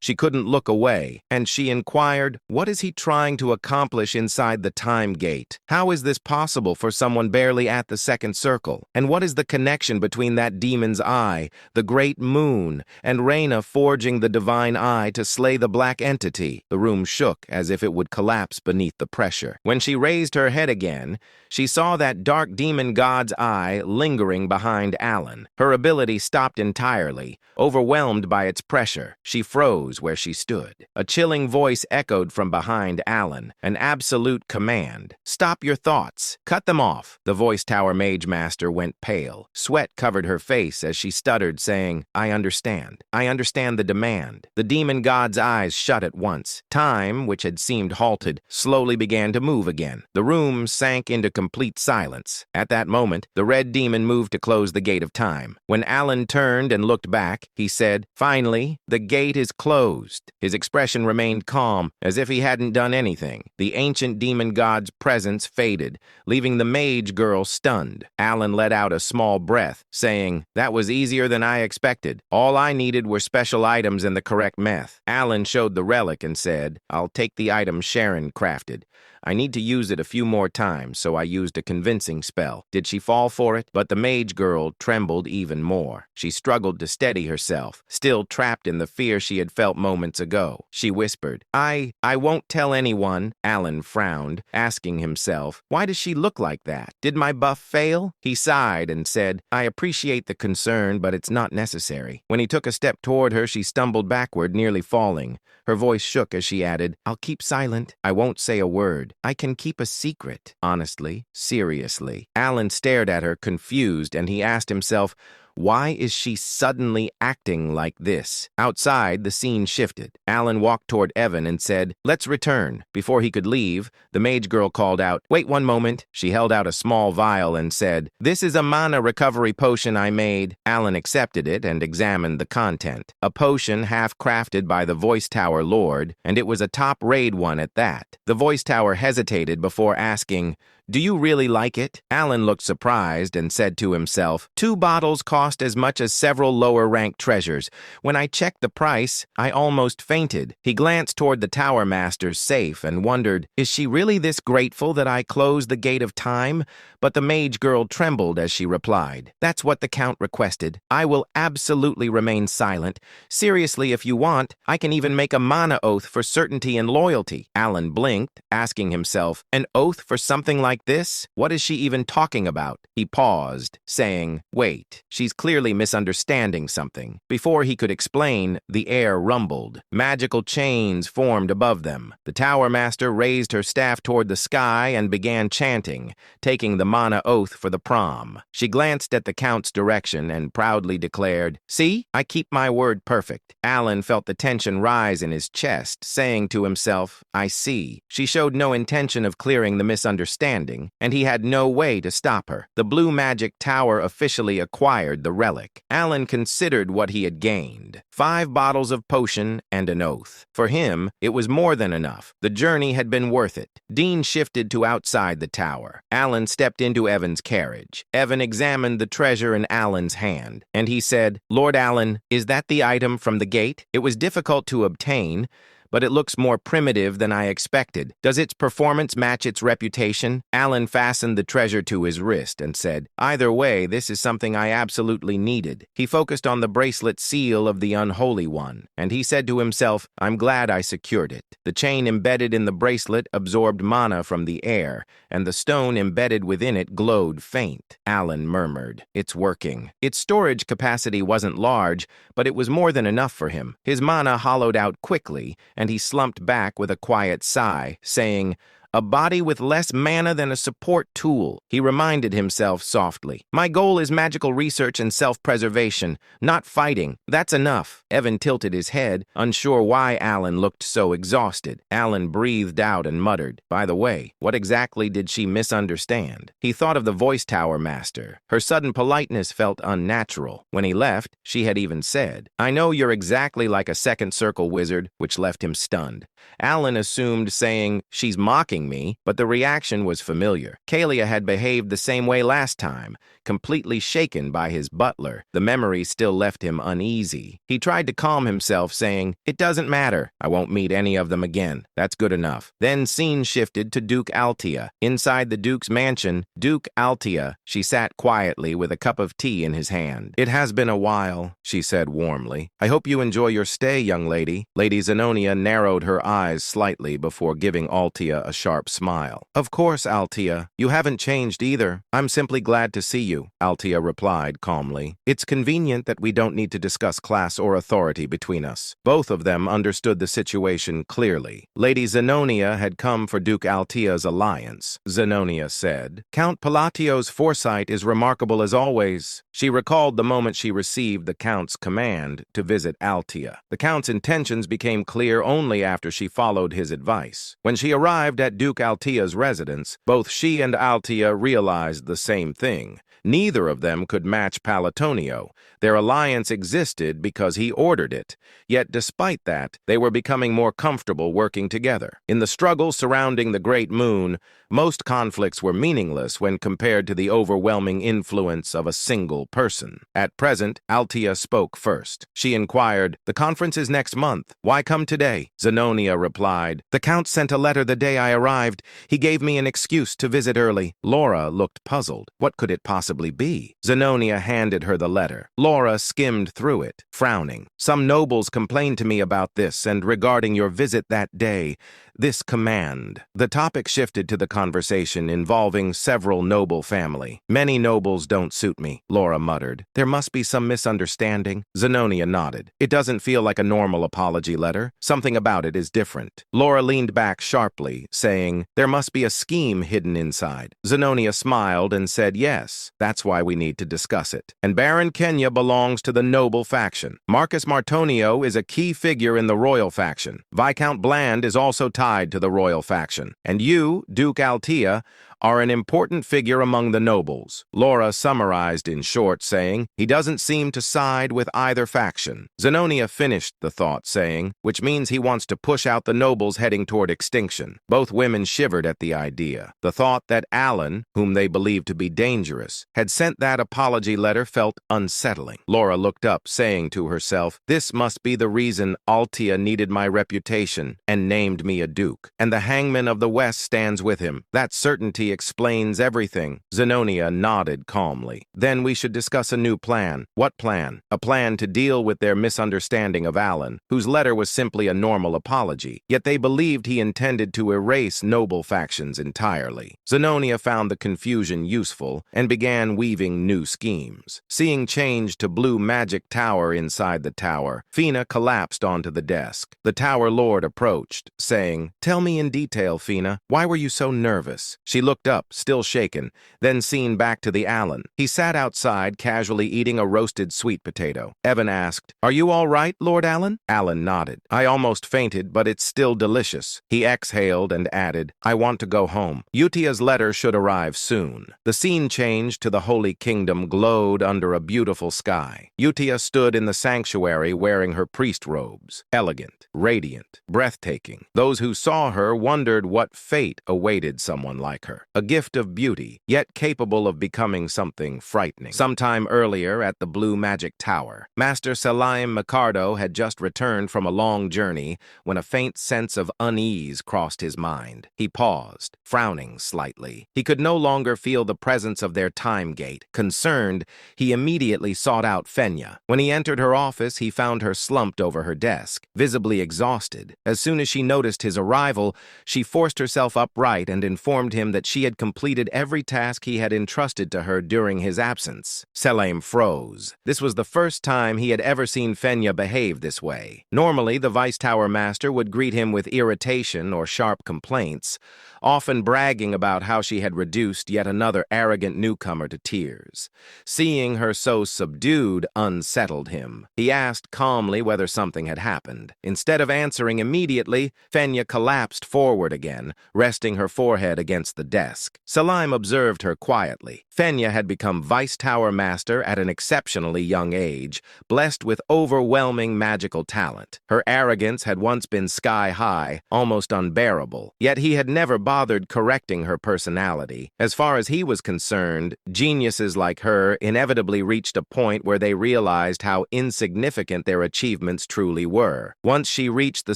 She couldn't look away, and she inquired, "What is he trying to accomplish inside the time gate? How is this possible for someone barely at the second circle? And what is the connection between that demon's eye, the great moon, and Reyna forging the divine eye to slay the black entity?" The room shook as if it would collapse beneath the pressure. When she raised her head again, she saw that dark demon god's eye lingering behind Alan. Her ability stopped entirely, overwhelmed by its pressure. She froze where she stood. A chilling voice echoed from behind Alan, an absolute command. "Stop your thoughts. Cut them off." The Voice Tower Mage Master went pale. Sweat covered her face as she stuttered, saying, I understand. I understand the demand." The demon god's eyes shut at once. Time, which had seemed halted, slowly began to move again. The room sank into complete silence. At that moment, the red demon moved to close the gate of time. When Alan turned and looked back, he said, "Finally, the gate is closed." His expression remained calm, as if he hadn't done anything. The ancient demon god's presence faded, leaving the mage girl stunned. Alan let out a small breath, saying, "That was easier than I expected. All I needed were special items and the correct meth." Alan showed the relic and said, "I'll take the item Sharon crafted. I need to use it a few more times, so I used a convincing spell." Did she fall for it? But the mage girl trembled even more. She struggled to steady herself, still trapped in the fear she had felt moments ago. She whispered, I won't tell anyone." Alan frowned, asking himself, why does she look like that? Did my buff fail? He sighed and said, "I appreciate the concern, but it's not necessary." When he took a step toward her, she stumbled backward, nearly falling. Her voice shook as she added, "I'll keep silent. I won't say a word." answered, I can keep a secret. Honestly, seriously. Alan stared at her, confused, and he asked himself, why is she suddenly acting like this? Outside, the scene shifted. Alan walked toward Evan and said, let's return. Before he could leave, the mage girl called out, wait one moment. She held out a small vial and said, this is a mana recovery potion I made. Alan accepted it and examined the content. A potion half-crafted by the Voice Tower Lord, and it was a top-raid one at that. The Voice Tower hesitated before asking, do you really like it? Alan looked surprised and said to himself, 2 bottles cost as much as several lower-ranked treasures. When I checked the price, I almost fainted. He glanced toward the Tower Master's safe and wondered, is she really this grateful that I closed the gate of time? But the mage girl trembled as she replied, that's what the Count requested. I will absolutely remain silent. Seriously, if you want, I can even make a mana oath for certainty and loyalty. Alan blinked, asking himself, an oath for something like this? What is she even talking about? He paused, saying, wait, she's clearly misunderstanding something. Before he could explain, the air rumbled. Magical chains formed above them. The Tower Master raised her staff toward the sky and began chanting, taking the mana oath for the prom. She glanced at the Count's direction and proudly declared, see, I keep my word perfect. Alan felt the tension rise in his chest, saying to himself, I see. She showed no intention of clearing the misunderstanding, and he had no way to stop her. The Blue Magic Tower officially acquired the relic. Alan considered what he had gained. 5 bottles of potion and an oath. For him, it was more than enough. The journey had been worth it. Dean shifted to outside the tower. Alan stepped into Evan's carriage. Evan examined the treasure in Alan's hand, and he said, Lord Alan, is that the item from the gate? It was difficult to obtain, but it looks more primitive than I expected. Does its performance match its reputation? Alan fastened the treasure to his wrist and said, either way, this is something I absolutely needed. He focused on the bracelet seal of the Unholy One, and he said to himself, I'm glad I secured it. The chain embedded in the bracelet absorbed mana from the air, and the stone embedded within it glowed faint. Alan murmured, it's working. Its storage capacity wasn't large, but it was more than enough for him. His mana hollowed out quickly, and he slumped back with a quiet sigh, saying, a body with less mana than a support tool. He reminded himself softly, my goal is magical research and self-preservation, not fighting. That's enough. Evan tilted his head, unsure why Alan looked so exhausted. Alan breathed out and muttered, by the way, what exactly did she misunderstand? He thought of the Voice Tower Master. Her sudden politeness felt unnatural. When he left, she had even said, I know you're exactly like a second circle wizard, which left him stunned. Alan assumed saying, she's mocking me, but the reaction was familiar. Kalia had behaved the same way last time, completely shaken by his butler. The memory still left him uneasy. He tried to calm himself, saying, it doesn't matter. I won't meet any of them again. That's good enough. Then scene shifted to Duke Altia. Inside the Duke's mansion, Duke Altia, she sat quietly with a cup of tea in his hand. It has been a while, she said warmly. I hope you enjoy your stay, young lady. Lady Zenonia narrowed her eyes slightly before giving Altia a sharp smile. Of course, Altia. You haven't changed either. I'm simply glad to see you, Altia replied calmly. It's convenient that we don't need to discuss class or authority between us. Both of them understood the situation clearly. Lady Zenonia had come for Duke Altia's alliance. Zenonia said, Count Palatios' foresight is remarkable as always. She recalled the moment she received the Count's command to visit Altia. The Count's intentions became clear only after she followed his advice. When she arrived at Duke Altia's residence, both she and Altia realized the same thing. Neither of them could match Palatonio. Their alliance existed because he ordered it. Yet despite that, they were becoming more comfortable working together. In the struggle surrounding the Great Moon, most conflicts were meaningless when compared to the overwhelming influence of a single person. At present, Altia spoke first. She inquired, the conference is next month. Why come today? Zenonia replied, the Count sent a letter the day I arrived. He gave me an excuse to visit early. Laura looked puzzled. What could it possibly be? Zenonia handed her the letter. Laura skimmed through it, frowning. Some nobles complained to me about this and regarding your visit that day. this command. The topic shifted to the conversation involving several noble family. Many nobles don't suit me, Laura muttered. There must be some misunderstanding. Zenobia nodded. It doesn't feel like a normal apology letter. Something about it is different. Laura leaned back sharply, saying, there must be a scheme hidden inside. Zenobia smiled and said, yes, that's why we need to discuss it. And Baron Kenya belongs to the noble faction. Marcus Martonio is a key figure in the royal faction. Viscount Bland is also tied to the royal faction. And you, Duke Altea, are an important figure among the nobles. Laura summarized in short, saying, he doesn't seem to side with either faction. Zenobia finished the thought, saying, which means he wants to push out the nobles heading toward extinction. Both women shivered at the idea. The thought that Alan, whom they believed to be dangerous, had sent that apology letter felt unsettling. Laura looked up, saying to herself, this must be the reason Altea needed my reputation and named me a duke. And the hangman of the West stands with him. That certainty explains everything. Zenobia nodded calmly. Then we should discuss a new plan. What plan? A plan to deal with their misunderstanding of Alan, whose letter was simply a normal apology, yet they believed he intended to erase noble factions entirely. Zenobia found the confusion useful and began weaving new schemes. Seeing change to blue magic tower inside the tower, Fina collapsed onto the desk. The tower lord approached, saying, tell me in detail, Fina, why were you so nervous? She looked up, still shaken, then seen back to the Alan. He sat outside, casually eating a roasted sweet potato. Evan asked, are you all right, Lord Alan? Alan nodded. I almost fainted, but it's still delicious. He exhaled and added, I want to go home. Utia's letter should arrive soon. The scene changed to the Holy Kingdom glowed under a beautiful sky. Utia stood in the sanctuary wearing her priest robes. Elegant, radiant, breathtaking. Those who saw her wondered what fate awaited someone like her. A gift of beauty, yet capable of becoming something frightening. Sometime earlier at the Blue Magic Tower, Master Salim Micardo had just returned from a long journey when a faint sense of unease crossed his mind. He paused, frowning slightly. He could no longer feel the presence of their time gate. Concerned, he immediately sought out Fenya. When he entered her office, he found her slumped over her desk, visibly exhausted. As soon as she noticed his arrival, she forced herself upright and informed him that she had completed every task he had entrusted to her during his absence. Selim froze. This was the first time he had ever seen Fenya behave this way. Normally, the Vice Tower Master would greet him with irritation or sharp complaints, often bragging about how she had reduced yet another arrogant newcomer to tears. Seeing her so subdued unsettled him. He asked calmly whether something had happened. Instead of answering immediately, Fenya collapsed forward again, resting her forehead against the desk. Salim observed her quietly. Fenya had become Vice Tower Master at an exceptionally young age, blessed with overwhelming magical talent. Her arrogance had once been sky-high, almost unbearable, yet he had never bothered correcting her personality. As far as he was concerned, geniuses like her inevitably reached a point where they realized how insignificant their achievements truly were. Once she reached the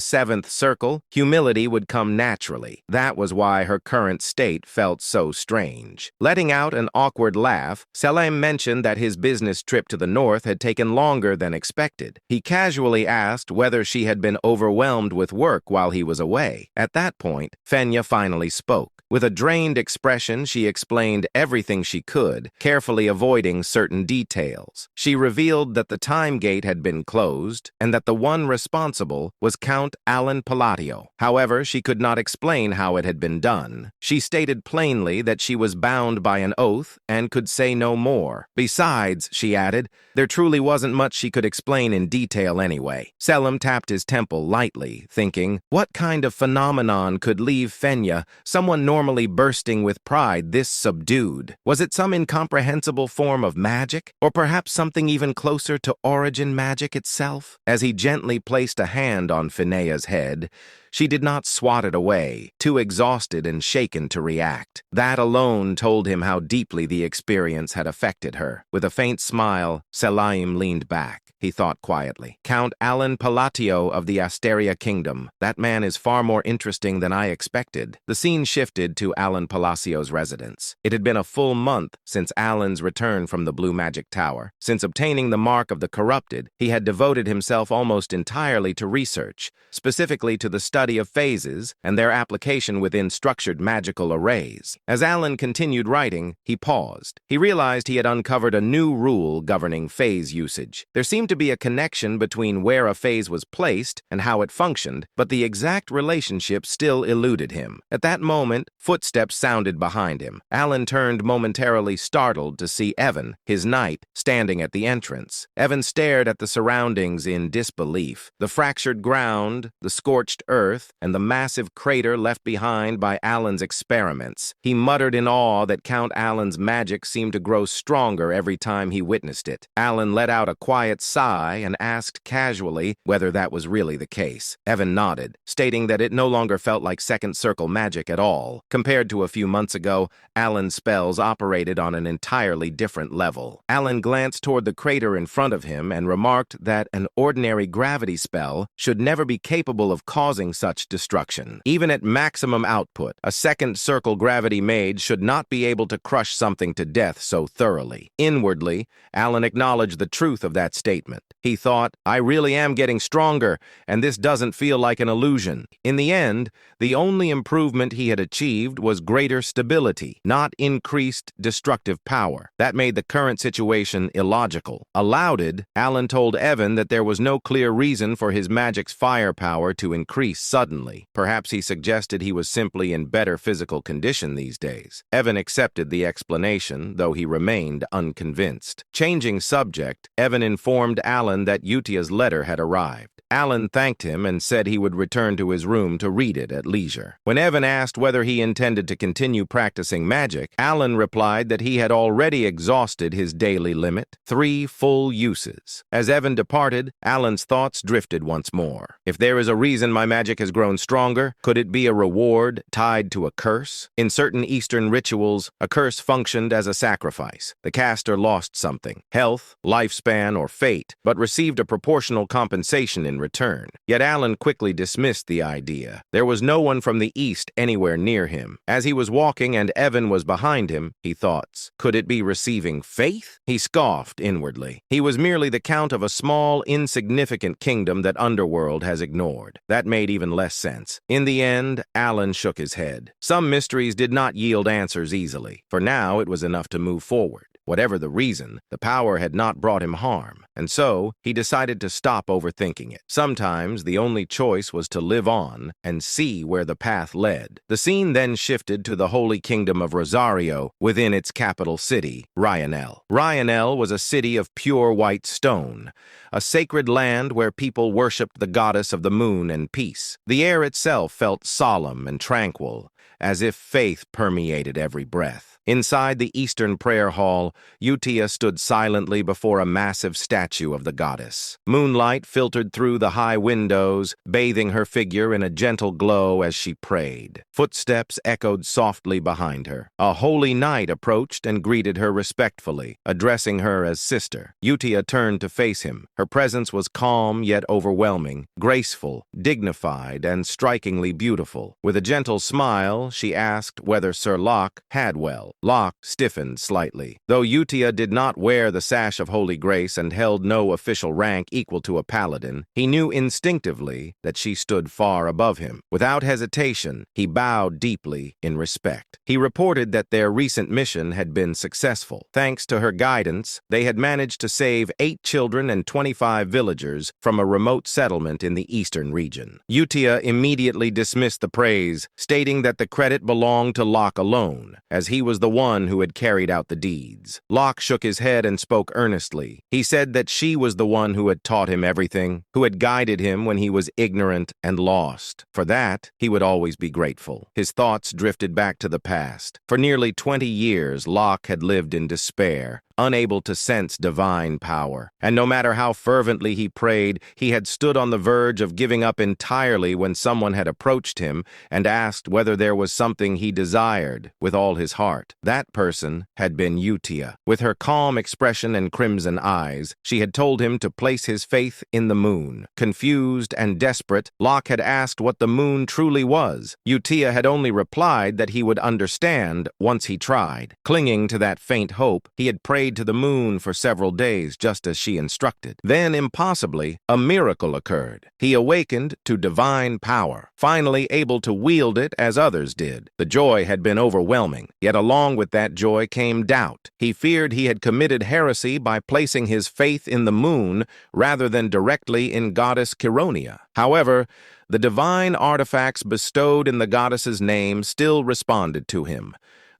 seventh circle, humility would come naturally. That was why her current state felt so strange. Letting out an awkward laugh, Selim mentioned that his business trip to the north had taken longer than expected. He casually asked whether she had been overwhelmed with work while he was away. At that point, Fenya finally spoke. With a drained expression, she explained everything she could, carefully avoiding certain details. She revealed that the time gate had been closed and that the one responsible was Count Alan Palacio. However, she could not explain how it had been done. She stated plainly that she was bound by an oath and could say no more. Besides, she added, there truly wasn't much she could explain in detail anyway. Selim tapped his temple lightly, thinking, what kind of phenomenon could leave Fenya, someone normally bursting with pride, this subdued? Was it some incomprehensible form of magic? Or perhaps something even closer to origin magic itself? As he gently placed a hand on Fenea's head, she did not swat it away, too exhausted and shaken to react. That alone told him how deeply the experience had affected her. With a faint smile, Selim leaned back. he thought quietly. Count Alan Palacio of the Asteria Kingdom. That man is far more interesting than I expected. The scene shifted to Alan Palacio's residence. It had been a full month since Alan's return from the Blue Magic Tower. Since obtaining the Mark of the Corrupted, he had devoted himself almost entirely to research, specifically to the study of phases and their application within structured magical arrays. As Alan continued writing, he paused. He realized he had uncovered a new rule governing phase usage. There seemed to be a connection between where a phase was placed and how it functioned, but the exact relationship still eluded him. At that moment, footsteps sounded behind him. Alan turned momentarily startled to see Evan, his knight, standing at the entrance. Evan stared at the surroundings in disbelief. The fractured ground, the scorched earth, and the massive crater left behind by Alan's experiments. He muttered in awe that Count Alan's magic seemed to grow stronger every time he witnessed it. Alan let out a quiet sigh and asked casually whether that was really the case. Evan nodded, stating that it no longer felt like second circle magic at all. Compared to a few months ago, Alan's spells operated on an entirely different level. Alan glanced toward the crater in front of him and remarked that an ordinary gravity spell should never be capable of causing such destruction. Even at maximum output, a second circle gravity mage should not be able to crush something to death so thoroughly. Inwardly, Alan acknowledged the truth of that statement. He thought, I really am getting stronger, and this doesn't feel like an illusion. In the end, the only improvement he had achieved was greater stability, not increased destructive power. That made the current situation illogical. Aloud, Alan told Evan that there was no clear reason for his magic's firepower to increase suddenly. Perhaps he suggested he was simply in better physical condition these days. Evan accepted the explanation, though he remained unconvinced. Changing subject, Evan informed Alan that Utia's letter had arrived. Alan thanked him and said he would return to his room to read it at leisure. When Evan asked whether he intended to continue practicing magic, Alan replied that he had already exhausted his daily limit, 3 full uses. As Evan departed, Alan's thoughts drifted once more. If there is a reason my magic has grown stronger, could it be a reward tied to a curse? In certain Eastern rituals, a curse functioned as a sacrifice. The caster lost something, health, lifespan, or fate, but received a proportional compensation in return. Yet Alan quickly dismissed the idea. There was no one from the east anywhere near him. As he was walking and Evan was behind him, he thought, could it be receiving faith? He scoffed inwardly. He was merely the count of a small, insignificant kingdom that Underworld has ignored. That made even less sense. In the end, Alan shook his head. Some mysteries did not yield answers easily. For now, it was enough to move forward. Whatever the reason, the power had not brought him harm, and so he decided to stop overthinking it. Sometimes the only choice was to live on and see where the path led. The scene then shifted to the Holy Kingdom of Rosario within its capital city, Rionel. Rionel was a city of pure white stone, a sacred land where people worshipped the goddess of the moon and peace. The air itself felt solemn and tranquil, as if faith permeated every breath. Inside the Eastern Prayer Hall, Utia stood silently before a massive statue of the goddess. Moonlight filtered through the high windows, bathing her figure in a gentle glow as she prayed. Footsteps echoed softly behind her. A holy knight approached and greeted her respectfully, addressing her as sister. Utia turned to face him. Her presence was calm yet overwhelming, graceful, dignified, and strikingly beautiful. With a gentle smile, she asked whether Sir Locke had well. Locke stiffened slightly. Though Utia did not wear the sash of Holy Grace and held no official rank equal to a paladin, he knew instinctively that she stood far above him. Without hesitation, he bowed deeply in respect. He reported that their recent mission had been successful. Thanks to her guidance, they had managed to save 8 children and 25 villagers from a remote settlement in the eastern region. Utia immediately dismissed the praise, stating that the credit belonged to Locke alone, as he was the one who had carried out the deeds. Locke shook his head and spoke earnestly. He said that she was the one who had taught him everything, who had guided him when he was ignorant and lost. For that, he would always be grateful. His thoughts drifted back to the past. For nearly 20 years, Locke had lived in despair, unable to sense divine power. And no matter how fervently he prayed, he had stood on the verge of giving up entirely when someone had approached him and asked whether there was something he desired with all his heart. That person had been Utia. With her calm expression and crimson eyes, she had told him to place his faith in the moon. Confused and desperate, Locke had asked what the moon truly was. Utia had only replied that he would understand once he tried. Clinging to that faint hope, he had prayed to the moon for several days just as she instructed. Then, impossibly, a miracle occurred. He awakened to divine power, finally able to wield it as others did. The joy had been overwhelming, yet along with that joy came doubt. He feared he had committed heresy by placing his faith in the moon rather than directly in goddess Chironia. However, the divine artifacts bestowed in the goddess's name still responded to him,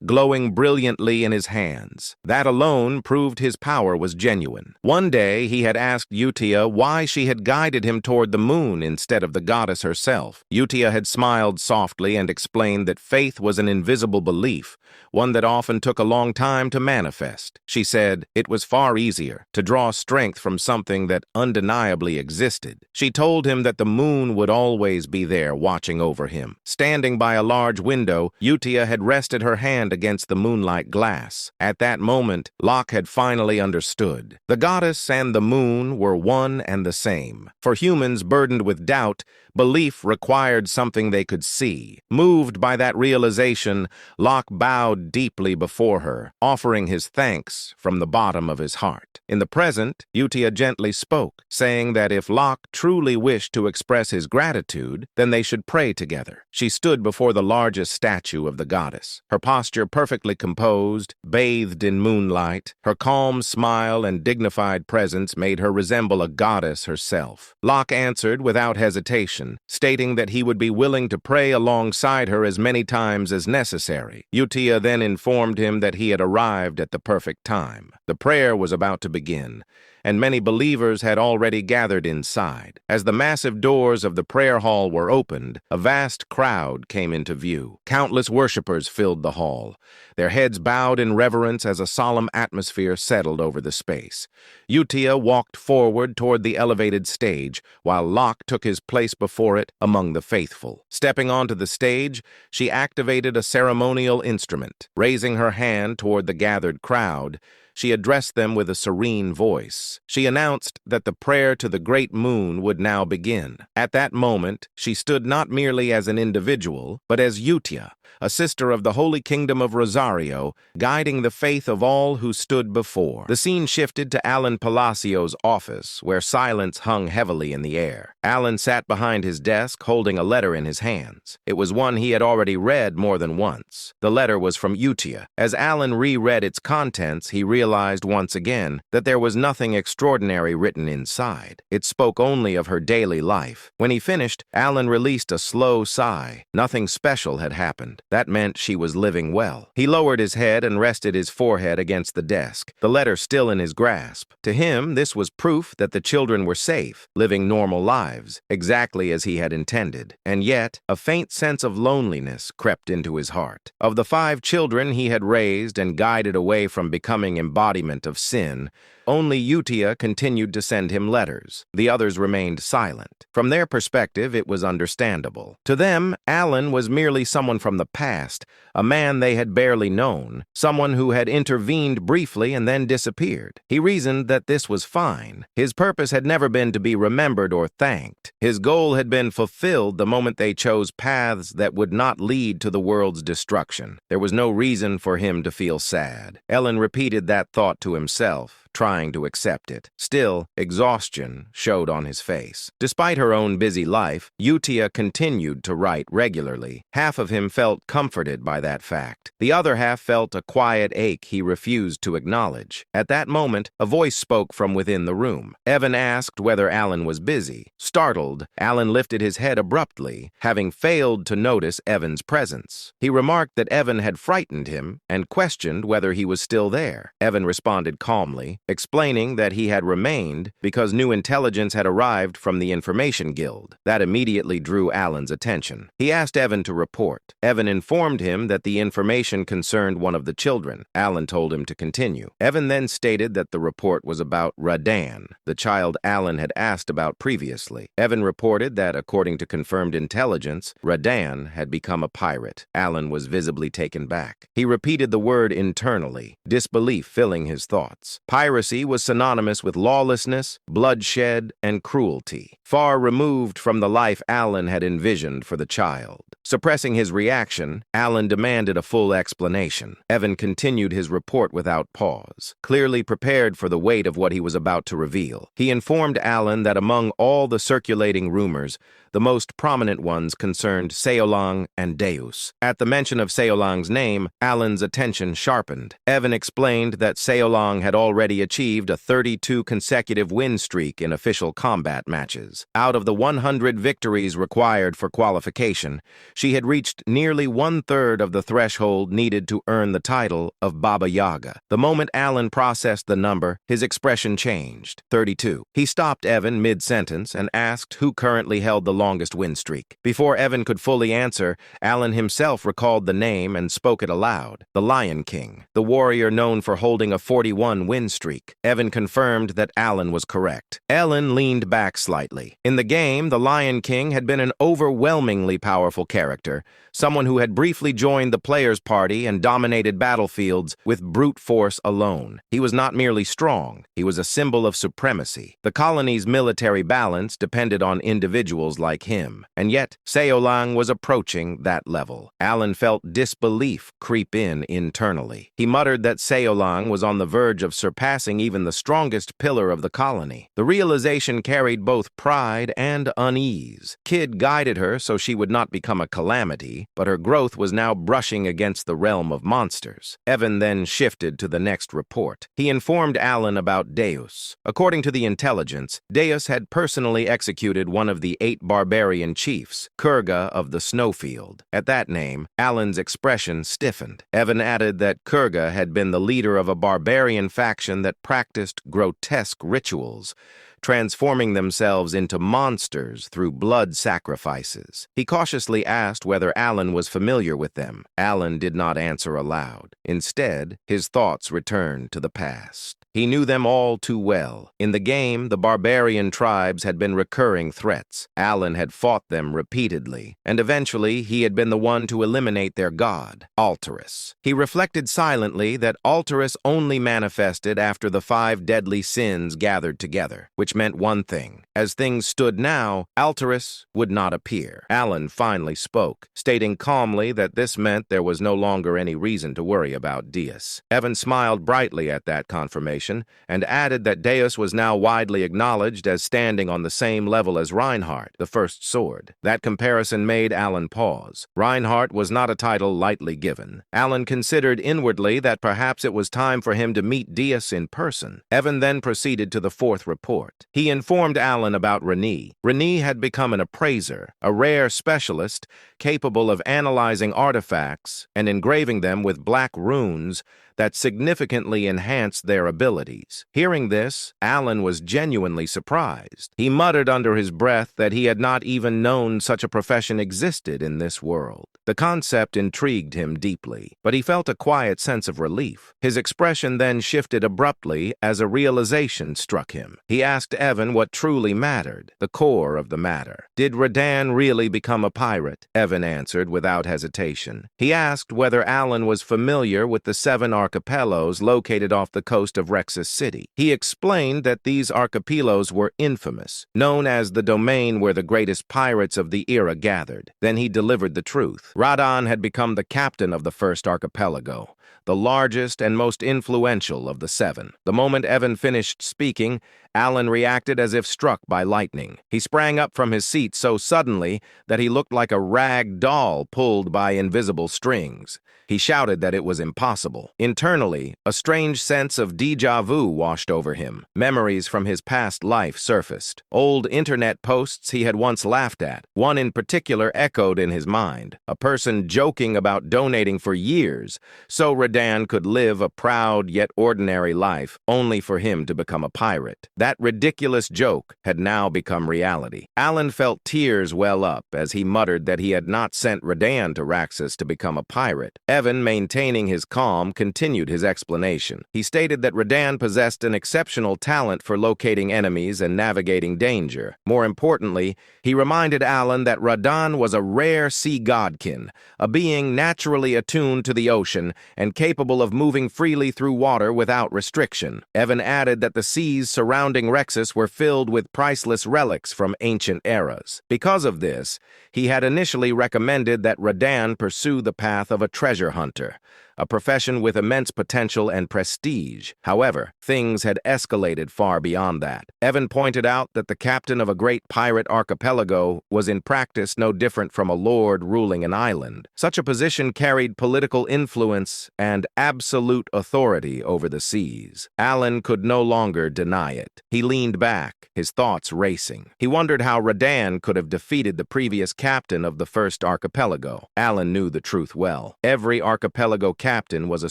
glowing brilliantly in his hands. That alone proved his power was genuine. One day, he had asked Utia why she had guided him toward the moon instead of the goddess herself. Utia had smiled softly and explained that faith was an invisible belief, one that often took a long time to manifest. She said it was far easier to draw strength from something that undeniably existed. She told him that the moon would always be there watching over him. Standing by a large window, Utia had rested her hand against the moonlight glass. At that moment, Locke had finally understood. The goddess and the moon were one and the same. For humans burdened with doubt, belief required something they could see. Moved by that realization, Locke bowed deeply before her, offering his thanks from the bottom of his heart. In the present, Utia gently spoke, saying that if Locke truly wished to express his gratitude, then they should pray together. She stood before the largest statue of the goddess, her posture perfectly composed, bathed in moonlight. Her calm smile and dignified presence made her resemble a goddess herself. Locke answered without hesitation, stating that he would be willing to pray alongside her as many times as necessary. Utia then informed him that he had arrived at the perfect time. The prayer was about to begin, and many believers had already gathered inside. As the massive doors of the prayer hall were opened, a vast crowd came into view. Countless worshippers filled the hall, their heads bowed in reverence as a solemn atmosphere settled over the space. Utia walked forward toward the elevated stage, while Locke took his place before it among the faithful. Stepping onto the stage, she activated a ceremonial instrument. Raising her hand toward the gathered crowd, she addressed them with a serene voice. She announced that the prayer to the great moon would now begin. At that moment, she stood not merely as an individual, but as Utia, a sister of the Holy Kingdom of Rosario, guiding the faith of all who stood before. The scene shifted to Alan Palacio's office, where silence hung heavily in the air. Alan sat behind his desk, holding a letter in his hands. It was one he had already read more than once. The letter was from Utia. As Alan reread its contents, he realized once again that there was nothing extraordinary written inside. It spoke only of her daily life. When he finished, Alan released a slow sigh. Nothing special had happened. That meant she was living well. He lowered his head and rested his forehead against the desk, the letter still in his grasp. To him, this was proof that the children were safe, living normal lives, exactly as he had intended. And yet, a faint sense of loneliness crept into his heart. Of the 5 children he had raised and guided away from becoming embodiment of sin, only Utia continued to send him letters. The others remained silent. From their perspective, it was understandable. To them, Alan was merely someone from the past, a man they had barely known, someone who had intervened briefly and then disappeared. He reasoned that this was fine. His purpose had never been to be remembered or thanked. His goal had been fulfilled the moment they chose paths that would not lead to the world's destruction. There was no reason for him to feel sad. Ellen repeated that thought to himself, trying to accept it. Still, exhaustion showed on his face. Despite her own busy life, Utia continued to write regularly. Half of him felt comforted by that fact. The other half felt a quiet ache he refused to acknowledge. At that moment, a voice spoke from within the room. Evan asked whether Alan was busy. Startled, Alan lifted his head abruptly, having failed to notice Evan's presence. He remarked that Evan had frightened him and questioned whether he was still there. Evan responded calmly, explaining that he had remained because new intelligence had arrived from the Information Guild. That immediately drew Alan's attention. He asked Evan to report. Evan informed him that the information concerned one of the children. Alan told him to continue. Evan then stated that the report was about Radan, the child Alan had asked about previously. Evan reported that, according to confirmed intelligence, Radan had become a pirate. Alan was visibly taken back. He repeated the word internally, disbelief filling his thoughts. Piracy was synonymous with lawlessness, bloodshed, and cruelty, far removed from the life Alan had envisioned for the child. Suppressing his reaction, Alan demanded a full explanation. Evan continued his report without pause, clearly prepared for the weight of what he was about to reveal. He informed Alan that among all the circulating rumors, the most prominent ones concerned Seolang and Deus. At the mention of Seolang's name, Alan's attention sharpened. Evan explained that Seolang had already achieved a 32 consecutive win streak in official combat matches. Out of the 100 victories required for qualification, she had reached nearly 1/3 of the threshold needed to earn the title of Baba Yaga. The moment Alan processed the number, his expression changed. 32. He stopped Evan mid-sentence and asked who currently held the longest win streak. Before Evan could fully answer, Alan himself recalled the name and spoke it aloud. The Lion King, the warrior known for holding a 41 win streak. Evan confirmed that Alan was correct. Alan leaned back slightly. In the game, the Lion King had been an overwhelmingly powerful character, someone who had briefly joined the player's party and dominated battlefields with brute force alone. He was not merely strong, he was a symbol of supremacy. The colony's military balance depended on individuals like him, and yet Seolang was approaching that level. Alan felt disbelief creep in internally. He muttered that Seolang was on the verge of surpassing even the strongest pillar of the colony. The realization carried both pride and unease. Kid guided her so she would not become a calamity, but her growth was now brushing against the realm of monsters. Evan then shifted to the next report. He informed Alan about Deus. According to the intelligence, Deus had personally executed one of the 8 barbarian chiefs, Kurga of the Snowfield. At that name, Alan's expression stiffened. Evan added that Kurga had been the leader of a barbarian faction that practiced grotesque rituals, transforming themselves into monsters through blood sacrifices. He cautiously asked whether Alan was familiar with them. Alan did not answer aloud. Instead, his thoughts returned to the past. He knew them all too well. In the game, the barbarian tribes had been recurring threats. Alan had fought them repeatedly, and eventually he had been the one to eliminate their god, Alterus. He reflected silently that Alterus only manifested after the 5 deadly sins gathered together, which meant one thing. As things stood now, Alterus would not appear. Alan finally spoke, stating calmly that this meant there was no longer any reason to worry about Deus. Evan smiled brightly at that confirmation, and added that Deus was now widely acknowledged as standing on the same level as Reinhardt, the first sword. That comparison made Alan pause. Reinhardt was not a title lightly given. Alan considered inwardly that perhaps it was time for him to meet Deus in person. Evan then proceeded to the 4th report. He informed Alan about Renee. Renee had become an appraiser, a rare specialist capable of analyzing artifacts and engraving them with black runes that significantly enhanced their abilities. Hearing this, Alan was genuinely surprised. He muttered under his breath that he had not even known such a profession existed in this world. The concept intrigued him deeply, but he felt a quiet sense of relief. His expression then shifted abruptly as a realization struck him. He asked Evan what truly mattered, the core of the matter. Did Radan really become a pirate? Evan answered without hesitation. He asked whether Alan was familiar with the 7 archipelagos located off the coast of Rexus City. He explained that these archipelagos were infamous, known as the domain where the greatest pirates of the era gathered. Then he delivered the truth. Radan had become the captain of the first archipelago, the largest and most influential of the 7. The moment Evan finished speaking, Alan reacted as if struck by lightning. He sprang up from his seat so suddenly that he looked like a rag doll pulled by invisible strings. He shouted that it was impossible. Internally, a strange sense of déjà vu washed over him. Memories from his past life surfaced. Old internet posts he had once laughed at. One in particular echoed in his mind. A person joking about donating for years so Radan could live a proud yet ordinary life only for him to become a pirate. That ridiculous joke had now become reality. Alan felt tears well up as he muttered that he had not sent Radan to Raxus to become a pirate. Evan, maintaining his calm, continued his explanation. He stated that Radan possessed an exceptional talent for locating enemies and navigating danger. More importantly, he reminded Alan that Radan was a rare sea godkin, a being naturally attuned to the ocean and capable of moving freely through water without restriction. Evan added that the seas surrounding Rexus were filled with priceless relics from ancient eras. Because of this, he had initially recommended that Radan pursue the path of a treasure hunter, a profession with immense potential and prestige. However, things had escalated far beyond that. Evan pointed out that the captain of a great pirate archipelago was in practice no different from a lord ruling an island. Such a position carried political influence and absolute authority over the seas. Alan could no longer deny it. He leaned back, his thoughts racing. He wondered how Radan could have defeated the previous captain of the first archipelago. Alan knew the truth well. Every archipelago captain was a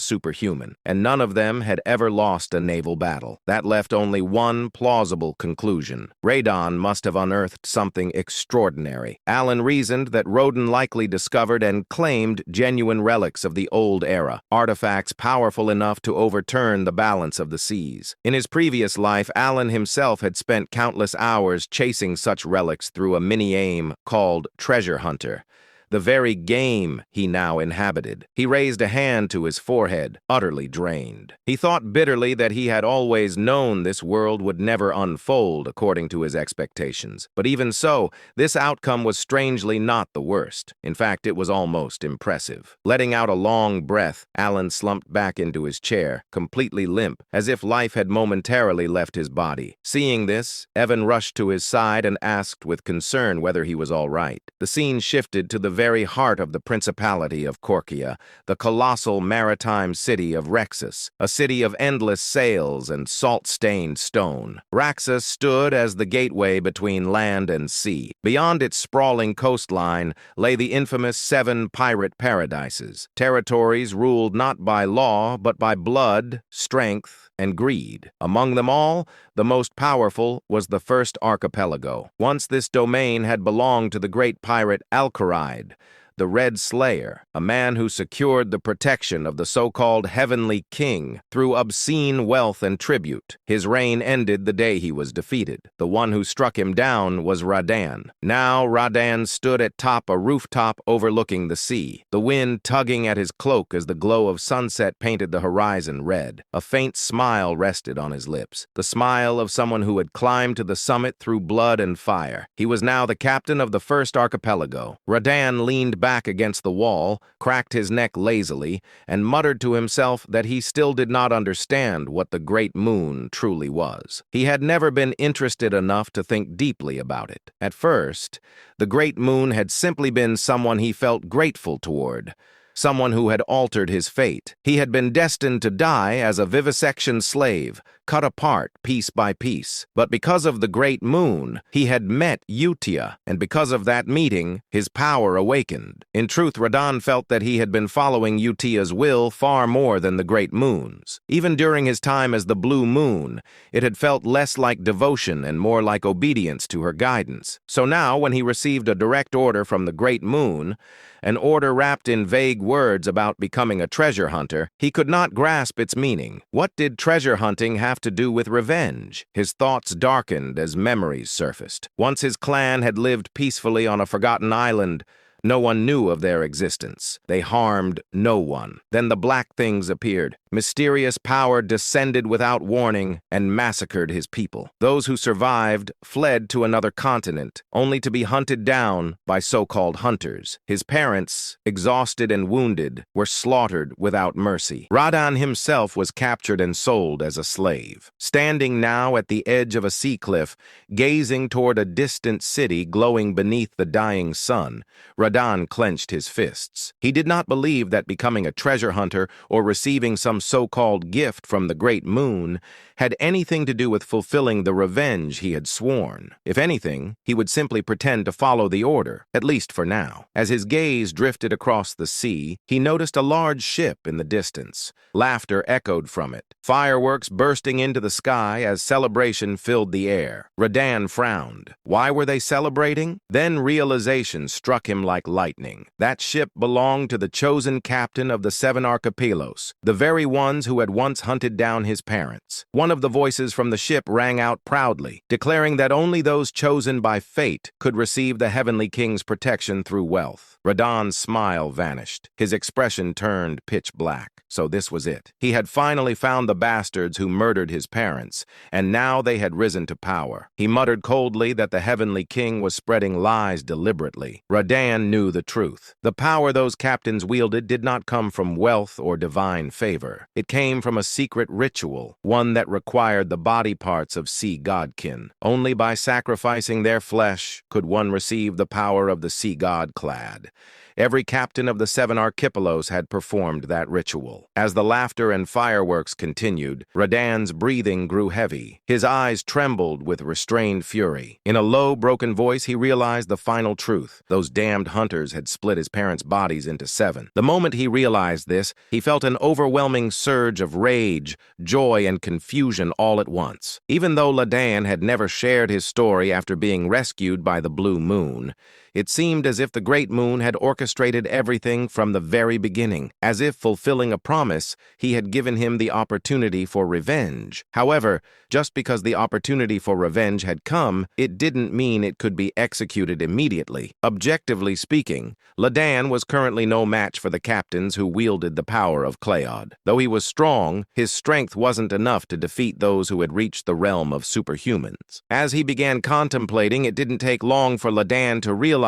superhuman, and none of them had ever lost a naval battle. That left only one plausible conclusion. Radan must have unearthed something extraordinary. Alan reasoned that Rodan likely discovered and claimed genuine relics of the old era, artifacts powerful enough to overturn the balance of the seas. In his previous life, Alan himself had spent countless hours chasing such relics through a mini-game called Treasure Hunter, the very game he now inhabited. He raised a hand to his forehead, utterly drained. He thought bitterly that he had always known this world would never unfold according to his expectations. But even so, this outcome was strangely not the worst. In fact, it was almost impressive. Letting out a long breath, Alan slumped back into his chair, completely limp, as if life had momentarily left his body. Seeing this, Evan rushed to his side and asked with concern whether he was all right. The scene shifted to the very heart of the Principality of Korkia, the colossal maritime city of Rexus, a city of endless sails and salt-stained stone. Raxus stood as the gateway between land and sea. Beyond its sprawling coastline lay the infamous 7 pirate paradises, territories ruled not by law but by blood, strength, and greed. Among them all, the most powerful was the first archipelago. Once this domain had belonged to the great pirate Alcaride, the Red Slayer, a man who secured the protection of the so-called Heavenly King through obscene wealth and tribute. His reign ended the day he was defeated. The one who struck him down was Radan. Now Radan stood atop a rooftop overlooking the sea, the wind tugging at his cloak as the glow of sunset painted the horizon red. A faint smile rested on his lips, the smile of someone who had climbed to the summit through blood and fire. He was now the captain of the first archipelago. Radan leaned back against the wall, cracked his neck lazily, and muttered to himself that he still did not understand what the Great Moon truly was. He had never been interested enough to think deeply about it. At first, the Great Moon had simply been someone he felt grateful toward, someone who had altered his fate. He had been destined to die as a vivisection slave, cut apart piece by piece. But because of the Great Moon, he had met Utia, and because of that meeting, his power awakened. In truth, Radan felt that he had been following Utia's will far more than the Great Moon's. Even during his time as the Blue Moon, it had felt less like devotion and more like obedience to her guidance. So now, when he received a direct order from the Great Moon, an order wrapped in vague words about becoming a treasure hunter, he could not grasp its meaning. What did treasure hunting have to do with revenge? His thoughts darkened as memories surfaced. Once his clan had lived peacefully on a forgotten island, no one knew of their existence. They harmed no one. Then the black things appeared, Mysterious power descended without warning and massacred his people. Those who survived fled to another continent, only to be hunted down by so-called hunters. His parents, exhausted and wounded, were slaughtered without mercy. Radan himself was captured and sold as a slave. Standing now at the edge of a sea cliff, gazing toward a distant city glowing beneath the dying sun, Radan clenched his fists. He did not believe that becoming a treasure hunter or receiving some so-called gift from the great moon had anything to do with fulfilling the revenge he had sworn. If anything, he would simply pretend to follow the order, at least for now. As his gaze drifted across the sea, he noticed a large ship in the distance. Laughter echoed from it, fireworks bursting into the sky as celebration filled the air. Radan frowned. Why were they celebrating? Then realization struck him like lightning. That ship belonged to the chosen captain of the 7 archipelagos, the very ones who had once hunted down his parents. One of the voices from the ship rang out proudly, declaring that only those chosen by fate could receive the heavenly king's protection through wealth. Radan's smile vanished. His expression turned pitch black. So this was it. He had finally found the bastards who murdered his parents, and now they had risen to power. He muttered coldly that the heavenly king was spreading lies deliberately. Radan knew the truth. The power those captains wielded did not come from wealth or divine favor. It came from a secret ritual, one that required the body parts of sea godkin. Only by sacrificing their flesh could one receive the power of the sea god clad. Every captain of the 7 archipelagos had performed that ritual. As the laughter and fireworks continued, Radan's breathing grew heavy. His eyes trembled with restrained fury. In a low, broken voice, he realized the final truth. Those damned hunters had split his parents' bodies into 7. The moment he realized this, he felt an overwhelming surge of rage, joy, and confusion all at once. Even though Radan had never shared his story after being rescued by the Blue Moon, it seemed as if the Great Moon had orchestrated everything from the very beginning. As if fulfilling a promise, he had given him the opportunity for revenge. However, just because the opportunity for revenge had come, it didn't mean it could be executed immediately. Objectively speaking, Radan was currently no match for the captains who wielded the power of Cleod. Though he was strong, his strength wasn't enough to defeat those who had reached the realm of superhumans. As he began contemplating, it didn't take long for Radan to realize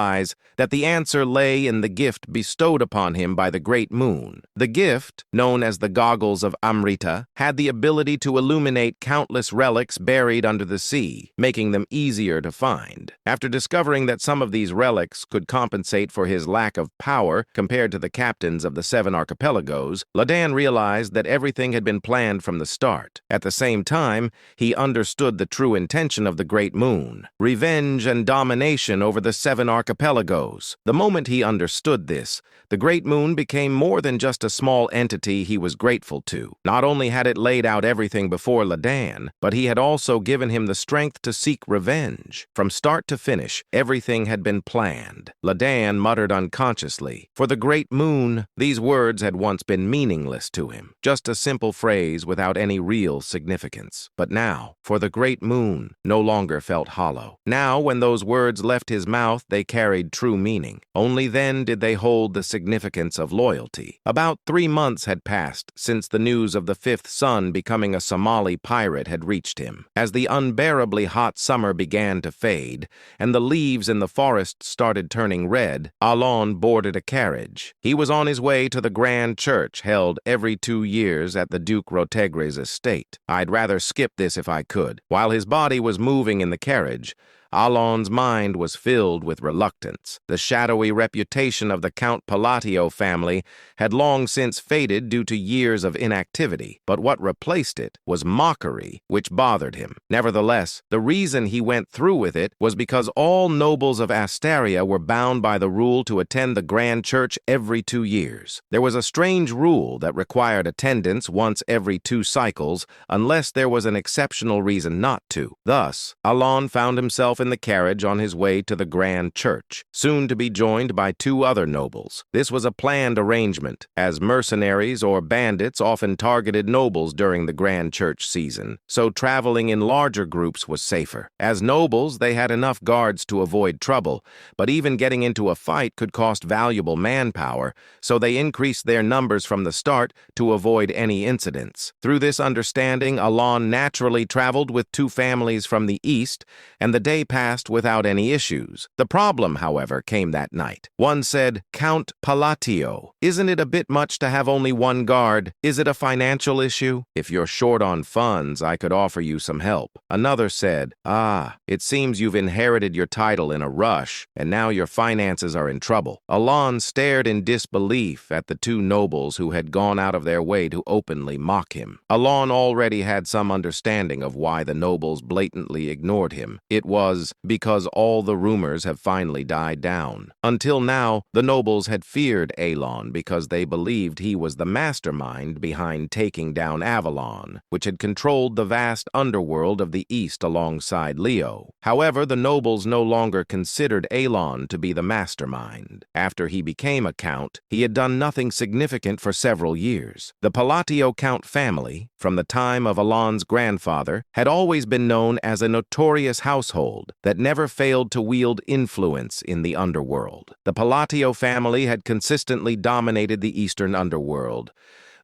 that the answer lay in the gift bestowed upon him by the Great Moon. The gift, known as the Goggles of Amrita, had the ability to illuminate countless relics buried under the sea, making them easier to find. After discovering that some of these relics could compensate for his lack of power compared to the captains of the 7 archipelagos, Radan realized that everything had been planned from the start. At the same time, he understood the true intention of the Great Moon: revenge and domination over the 7 archipelagos. The moment he understood this, the Great Moon became more than just a small entity he was grateful to. Not only had it laid out everything before Radan, but he had also given him the strength to seek revenge. From start to finish, everything had been planned. Radan muttered unconsciously. For the Great Moon, these words had once been meaningless to him, just a simple phrase without any real significance. But now, for the Great Moon, no longer felt hollow. Now, when those words left his mouth, they carried true meaning. Only then did they hold the significance of loyalty. About 3 months had passed since the news of the 5th son becoming a Somali pirate had reached him. As the unbearably hot summer began to fade, and the leaves in the forest started turning red, Alon boarded a carriage. He was on his way to the grand church held every 2 years at the Duke Rotegre's estate. I'd rather skip this if I could. While his body was moving in the carriage, Alon's mind was filled with reluctance. The shadowy reputation of the Count Palacio family had long since faded due to years of inactivity, but what replaced it was mockery, which bothered him. Nevertheless, the reason he went through with it was because all nobles of Asteria were bound by the rule to attend the grand church every 2 years. There was a strange rule that required attendance once every 2 cycles unless there was an exceptional reason not to. Thus, Alon found himself in the carriage on his way to the grand church, soon to be joined by two other nobles. This was a planned arrangement, as mercenaries or bandits often targeted nobles during the grand church season, so traveling in larger groups was safer. As nobles, they had enough guards to avoid trouble, but even getting into a fight could cost valuable manpower, so they increased their numbers from the start to avoid any incidents. Through this understanding, Alon naturally traveled with two families from the east, and the day passed without any issues. The problem, however, came that night. One said, "Count Palacio, isn't it a bit much to have only one guard? Is it a financial issue? If you're short on funds, I could offer you some help." Another said, "Ah, it seems you've inherited your title in a rush, and now your finances are in trouble." Alon stared in disbelief at the two nobles who had gone out of their way to openly mock him. Alon already had some understanding of why the nobles blatantly ignored him. It was because all the rumors have finally died down. Until now, the nobles had feared Alon because they believed he was the mastermind behind taking down Avalon, which had controlled the vast underworld of the East alongside Leo. However, the nobles no longer considered Alon to be the mastermind. After he became a count, he had done nothing significant for several years. The Palacio count family, from the time of Alon's grandfather, had always been known as a notorious household that never failed to wield influence in the underworld. The Palacio family had consistently dominated the Eastern underworld,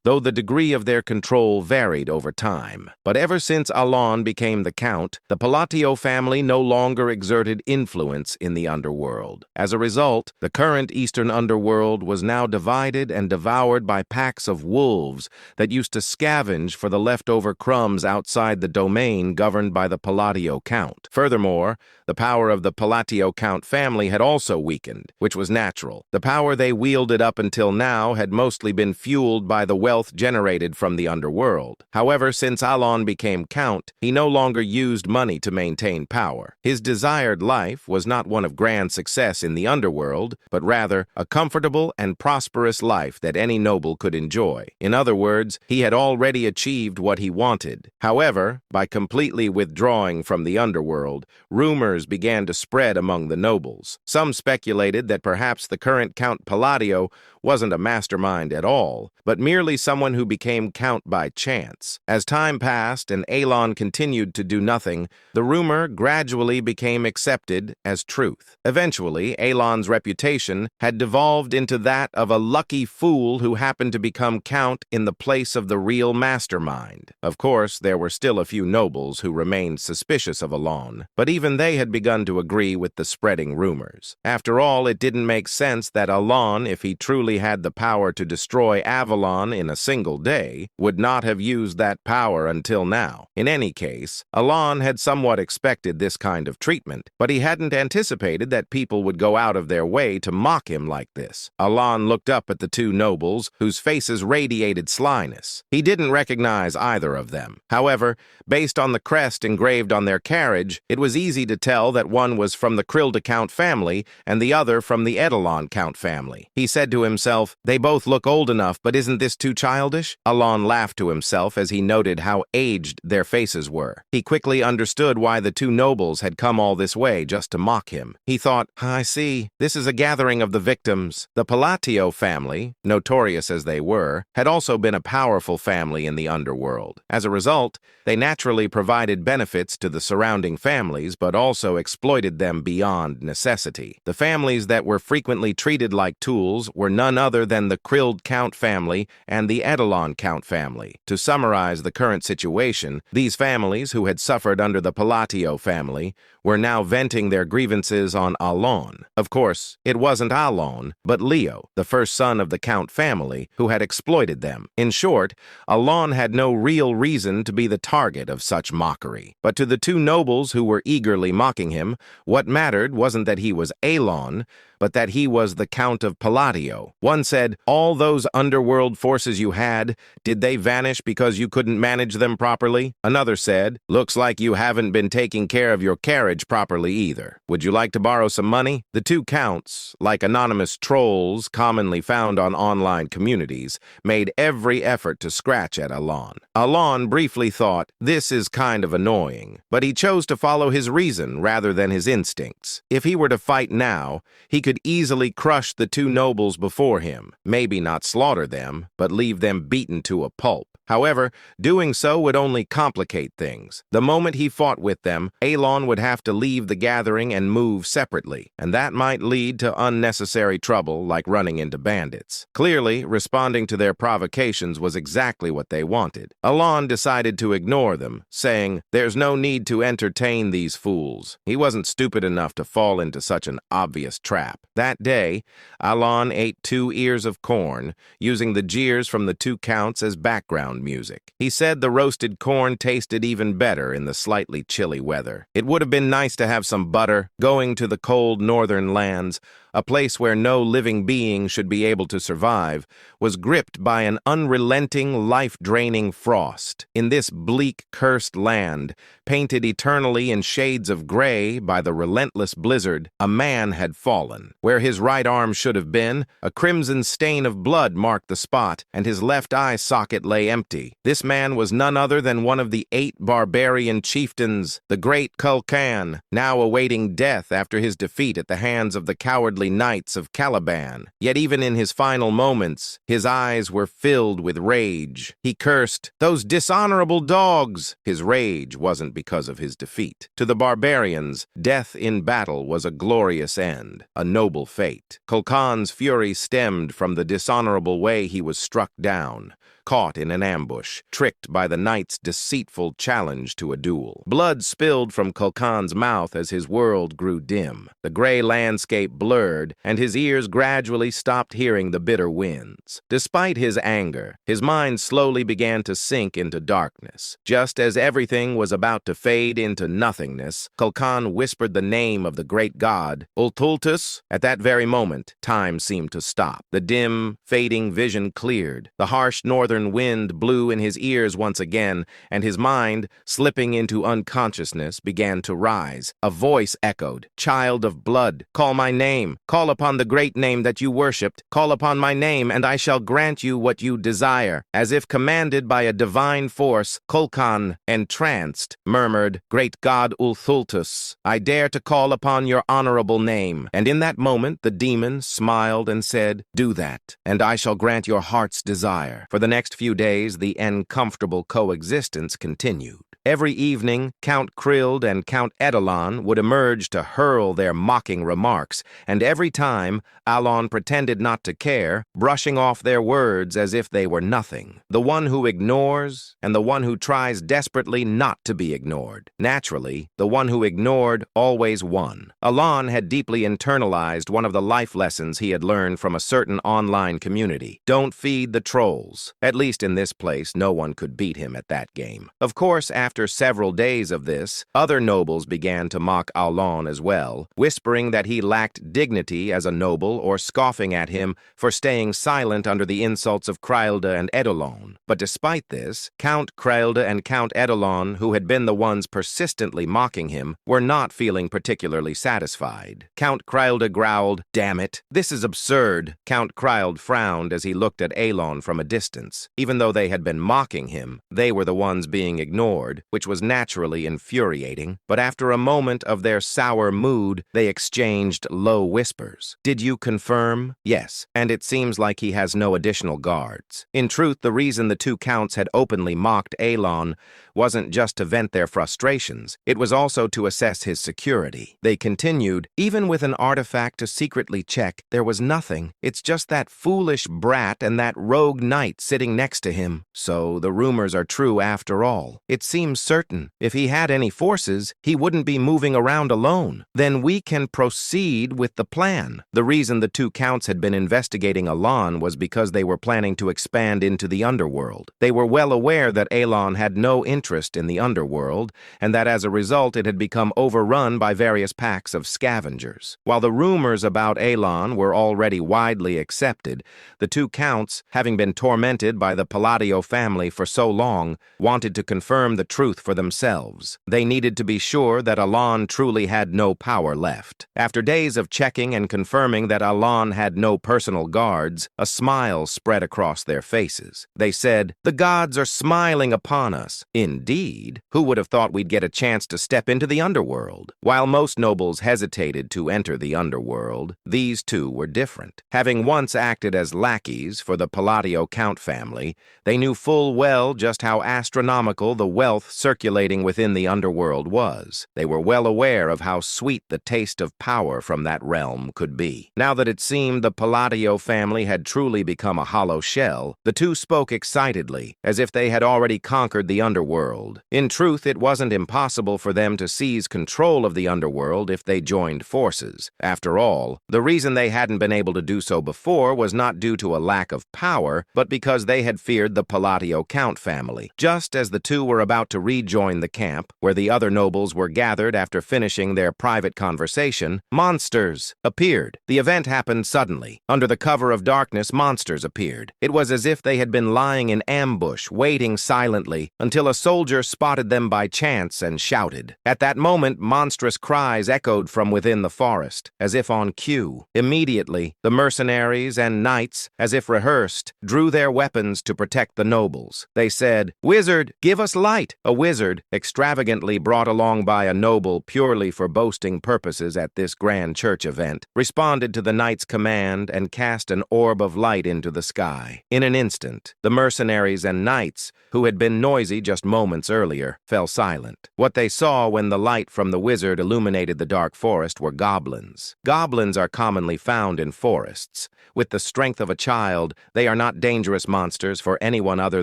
though the degree of their control varied over time. But ever since Alon became the count, the Palacio family no longer exerted influence in the underworld. As a result, the current Eastern underworld was now divided and devoured by packs of wolves that used to scavenge for the leftover crumbs outside the domain governed by the Palacio count. Furthermore, the power of the Palacio count family had also weakened, which was natural. The power they wielded up until now had mostly been fueled by the wealth generated from the underworld. However, since Alon became count, he no longer used money to maintain power. His desired life was not one of grand success in the underworld, but rather a comfortable and prosperous life that any noble could enjoy. In other words, he had already achieved what he wanted. However, by completely withdrawing from the underworld, rumors began to spread among the nobles. Some speculated that perhaps the current Count Palacio wasn't a mastermind at all, but merely someone who became count by chance. As time passed and Alon continued to do nothing, the rumor gradually became accepted as truth. Eventually, Alon's reputation had devolved into that of a lucky fool who happened to become count in the place of the real mastermind. Of course, there were still a few nobles who remained suspicious of Alon, but even they had begun to agree with the spreading rumors. After all, it didn't make sense that Alon, if he truly had the power to destroy Avalon in a single day, would not have used that power until now. In any case, Alon had somewhat expected this kind of treatment, but he hadn't anticipated that people would go out of their way to mock him like this. Alon looked up at the two nobles, whose faces radiated slyness. He didn't recognize either of them. However, based on the crest engraved on their carriage, it was easy to tell that one was from the Krilda Count family and the other from the Edelon Count family. He said to himself, "They both look old enough, but isn't this too childish?" Alon laughed to himself as he noted how aged their faces were. He quickly understood why the two nobles had come all this way just to mock him. He thought, "I see. This is a gathering of the victims." The Palacio family, notorious as they were, had also been a powerful family in the underworld. As a result, they naturally provided benefits to the surrounding families, but also exploited them beyond necessity. The families that were frequently treated like tools were none other than the Krild Count family and the Edelon Count family. To summarize the current situation, these families, who had suffered under the Palacio family, were now venting their grievances on Alon. Of course, it wasn't Alon, but Leo, the first son of the Count family, who had exploited them. In short, Alon had no real reason to be the target of such mockery. But to the two nobles who were eagerly mocking him, what mattered wasn't that he was Alon, but that he was the Count of Palacio. One said, "All those underworld forces you had, did they vanish because you couldn't manage them properly?" Another said, "Looks like you haven't been taking care of your carriage marriage properly either. Would you like to borrow some money? The two counts, like anonymous trolls commonly found on online communities, made every effort to scratch at Alon. Alon briefly thought, this is kind of annoying, but he chose to follow his reason rather than his instincts. If he were to fight now, he could easily crush the two nobles before him, maybe not slaughter them, but leave them beaten to a pulp. However, doing so would only complicate things. The moment he fought with them, Alon would have to leave the gathering and move separately, and that might lead to unnecessary trouble like running into bandits. Clearly, responding to their provocations was exactly what they wanted. Alon decided to ignore them, saying, "There's no need to entertain these fools." He wasn't stupid enough to fall into such an obvious trap. That day, Alon ate 2 ears of corn, using the jeers from the two counts as background music. He said the roasted corn tasted even better in the slightly chilly weather. It would have been nice to have some butter. Going to the cold northern lands, a place where no living being should be able to survive, was gripped by an unrelenting, life-draining frost. In this bleak, cursed land, painted eternally in shades of gray by the relentless blizzard, a man had fallen. Where his right arm should have been, a crimson stain of blood marked the spot, and his left eye socket lay empty. This man was none other than one of the 8 barbarian chieftains, the great Kulkan, now awaiting death after his defeat at the hands of the cowardly knights of Caliban. Yet even in his final moments, his eyes were filled with rage. He cursed, "Those dishonorable dogs!" His rage wasn't because of his defeat. To the barbarians, death in battle was a glorious end, a noble fate. Kulkan's fury stemmed from the dishonorable way he was struck down, caught in an ambush, tricked by the knight's deceitful challenge to a duel. Blood spilled from Kulkan's mouth as his world grew dim. The gray landscape blurred, and his ears gradually stopped hearing the bitter winds. Despite his anger, his mind slowly began to sink into darkness. Just as everything was about to fade into nothingness, Kulkan whispered the name of the great god, Ultultus. At that very moment, time seemed to stop. The dim, fading vision cleared. The harsh northern wind blew in his ears once again, and his mind, slipping into unconsciousness, began to rise. A voice echoed, "Child of blood, call my name. Call upon the great name that you worshipped. Call upon my name, and I shall grant you what you desire." As if commanded by a divine force, Kulkan, entranced, murmured, "Great god Ulthultus, I dare to call upon your honorable name." And in that moment, the demon smiled and said, "Do that, and I shall grant your heart's desire." For the next few days, the uncomfortable coexistence continued. Every evening, Count Krild and Count Edelon would emerge to hurl their mocking remarks, and every time, Alon pretended not to care, brushing off their words as if they were nothing. The one who ignores, and the one who tries desperately not to be ignored. Naturally, the one who ignored always won. Alon had deeply internalized one of the life lessons he had learned from a certain online community. Don't feed the trolls. At least in this place, no one could beat him at that game. Of course, after several days of this, other nobles began to mock Alon as well, whispering that he lacked dignity as a noble or scoffing at him for staying silent under the insults of Krilda and Edelon. But despite this, Count Krilda and Count Edelon, who had been the ones persistently mocking him, were not feeling particularly satisfied. Count Krilda growled, "Damn it, this is absurd." Count Krild frowned as he looked at Alon from a distance. Even though they had been mocking him, they were the ones being ignored, which was naturally infuriating. But after a moment of their sour mood, they exchanged low whispers. "Did you confirm?" "Yes, and it seems like he has no additional guards." In truth, the reason the two counts had openly mocked Alon wasn't just to vent their frustrations, it was also to assess his security. They continued, "Even with an artifact to secretly check, there was nothing. It's just that foolish brat and that rogue knight sitting next to him. So the rumors are true after all. It seems certain. If he had any forces, he wouldn't be moving around alone. Then we can proceed with the plan." The reason the two counts had been investigating Alon was because they were planning to expand into the underworld. They were well aware that Alon had no interest in the underworld, and that as a result it had become overrun by various packs of scavengers. While the rumors about Alon were already widely accepted, the two counts, having been tormented by the Palacio family for so long, wanted to confirm the truth for themselves. They needed to be sure that Alan truly had no power left. After days of checking and confirming that Alan had no personal guards, a smile spread across their faces. They said, "The gods are smiling upon us." Indeed, who would have thought we'd get a chance to step into the underworld? While most nobles hesitated to enter the underworld, these two were different. Having once acted as lackeys for the Palacio Count family, they knew full well just how astronomical the wealth circulating within the underworld was. They were well aware of how sweet the taste of power from that realm could be. Now that it seemed the Palacio family had truly become a hollow shell, the two spoke excitedly, as if they had already conquered the underworld. In truth, it wasn't impossible for them to seize control of the underworld if they joined forces. After all, the reason they hadn't been able to do so before was not due to a lack of power, but because they had feared the Palacio Count family. Just as the two were about to rejoin the camp, where the other nobles were gathered after finishing their private conversation, monsters appeared. The event happened suddenly. Under the cover of darkness, monsters appeared. It was as if they had been lying in ambush, waiting silently, until a soldier spotted them by chance and shouted. At that moment, monstrous cries echoed from within the forest, as if on cue. Immediately, the mercenaries and knights, as if rehearsed, drew their weapons to protect the nobles. They said, "Wizard, give us light!" A wizard, extravagantly brought along by a noble purely for boasting purposes at this grand church event, responded to the knight's command and cast an orb of light into the sky. In an instant, the mercenaries and knights, who had been noisy just moments earlier, fell silent. What they saw when the light from the wizard illuminated the dark forest were goblins. Goblins are commonly found in forests. With the strength of a child, they are not dangerous monsters for anyone other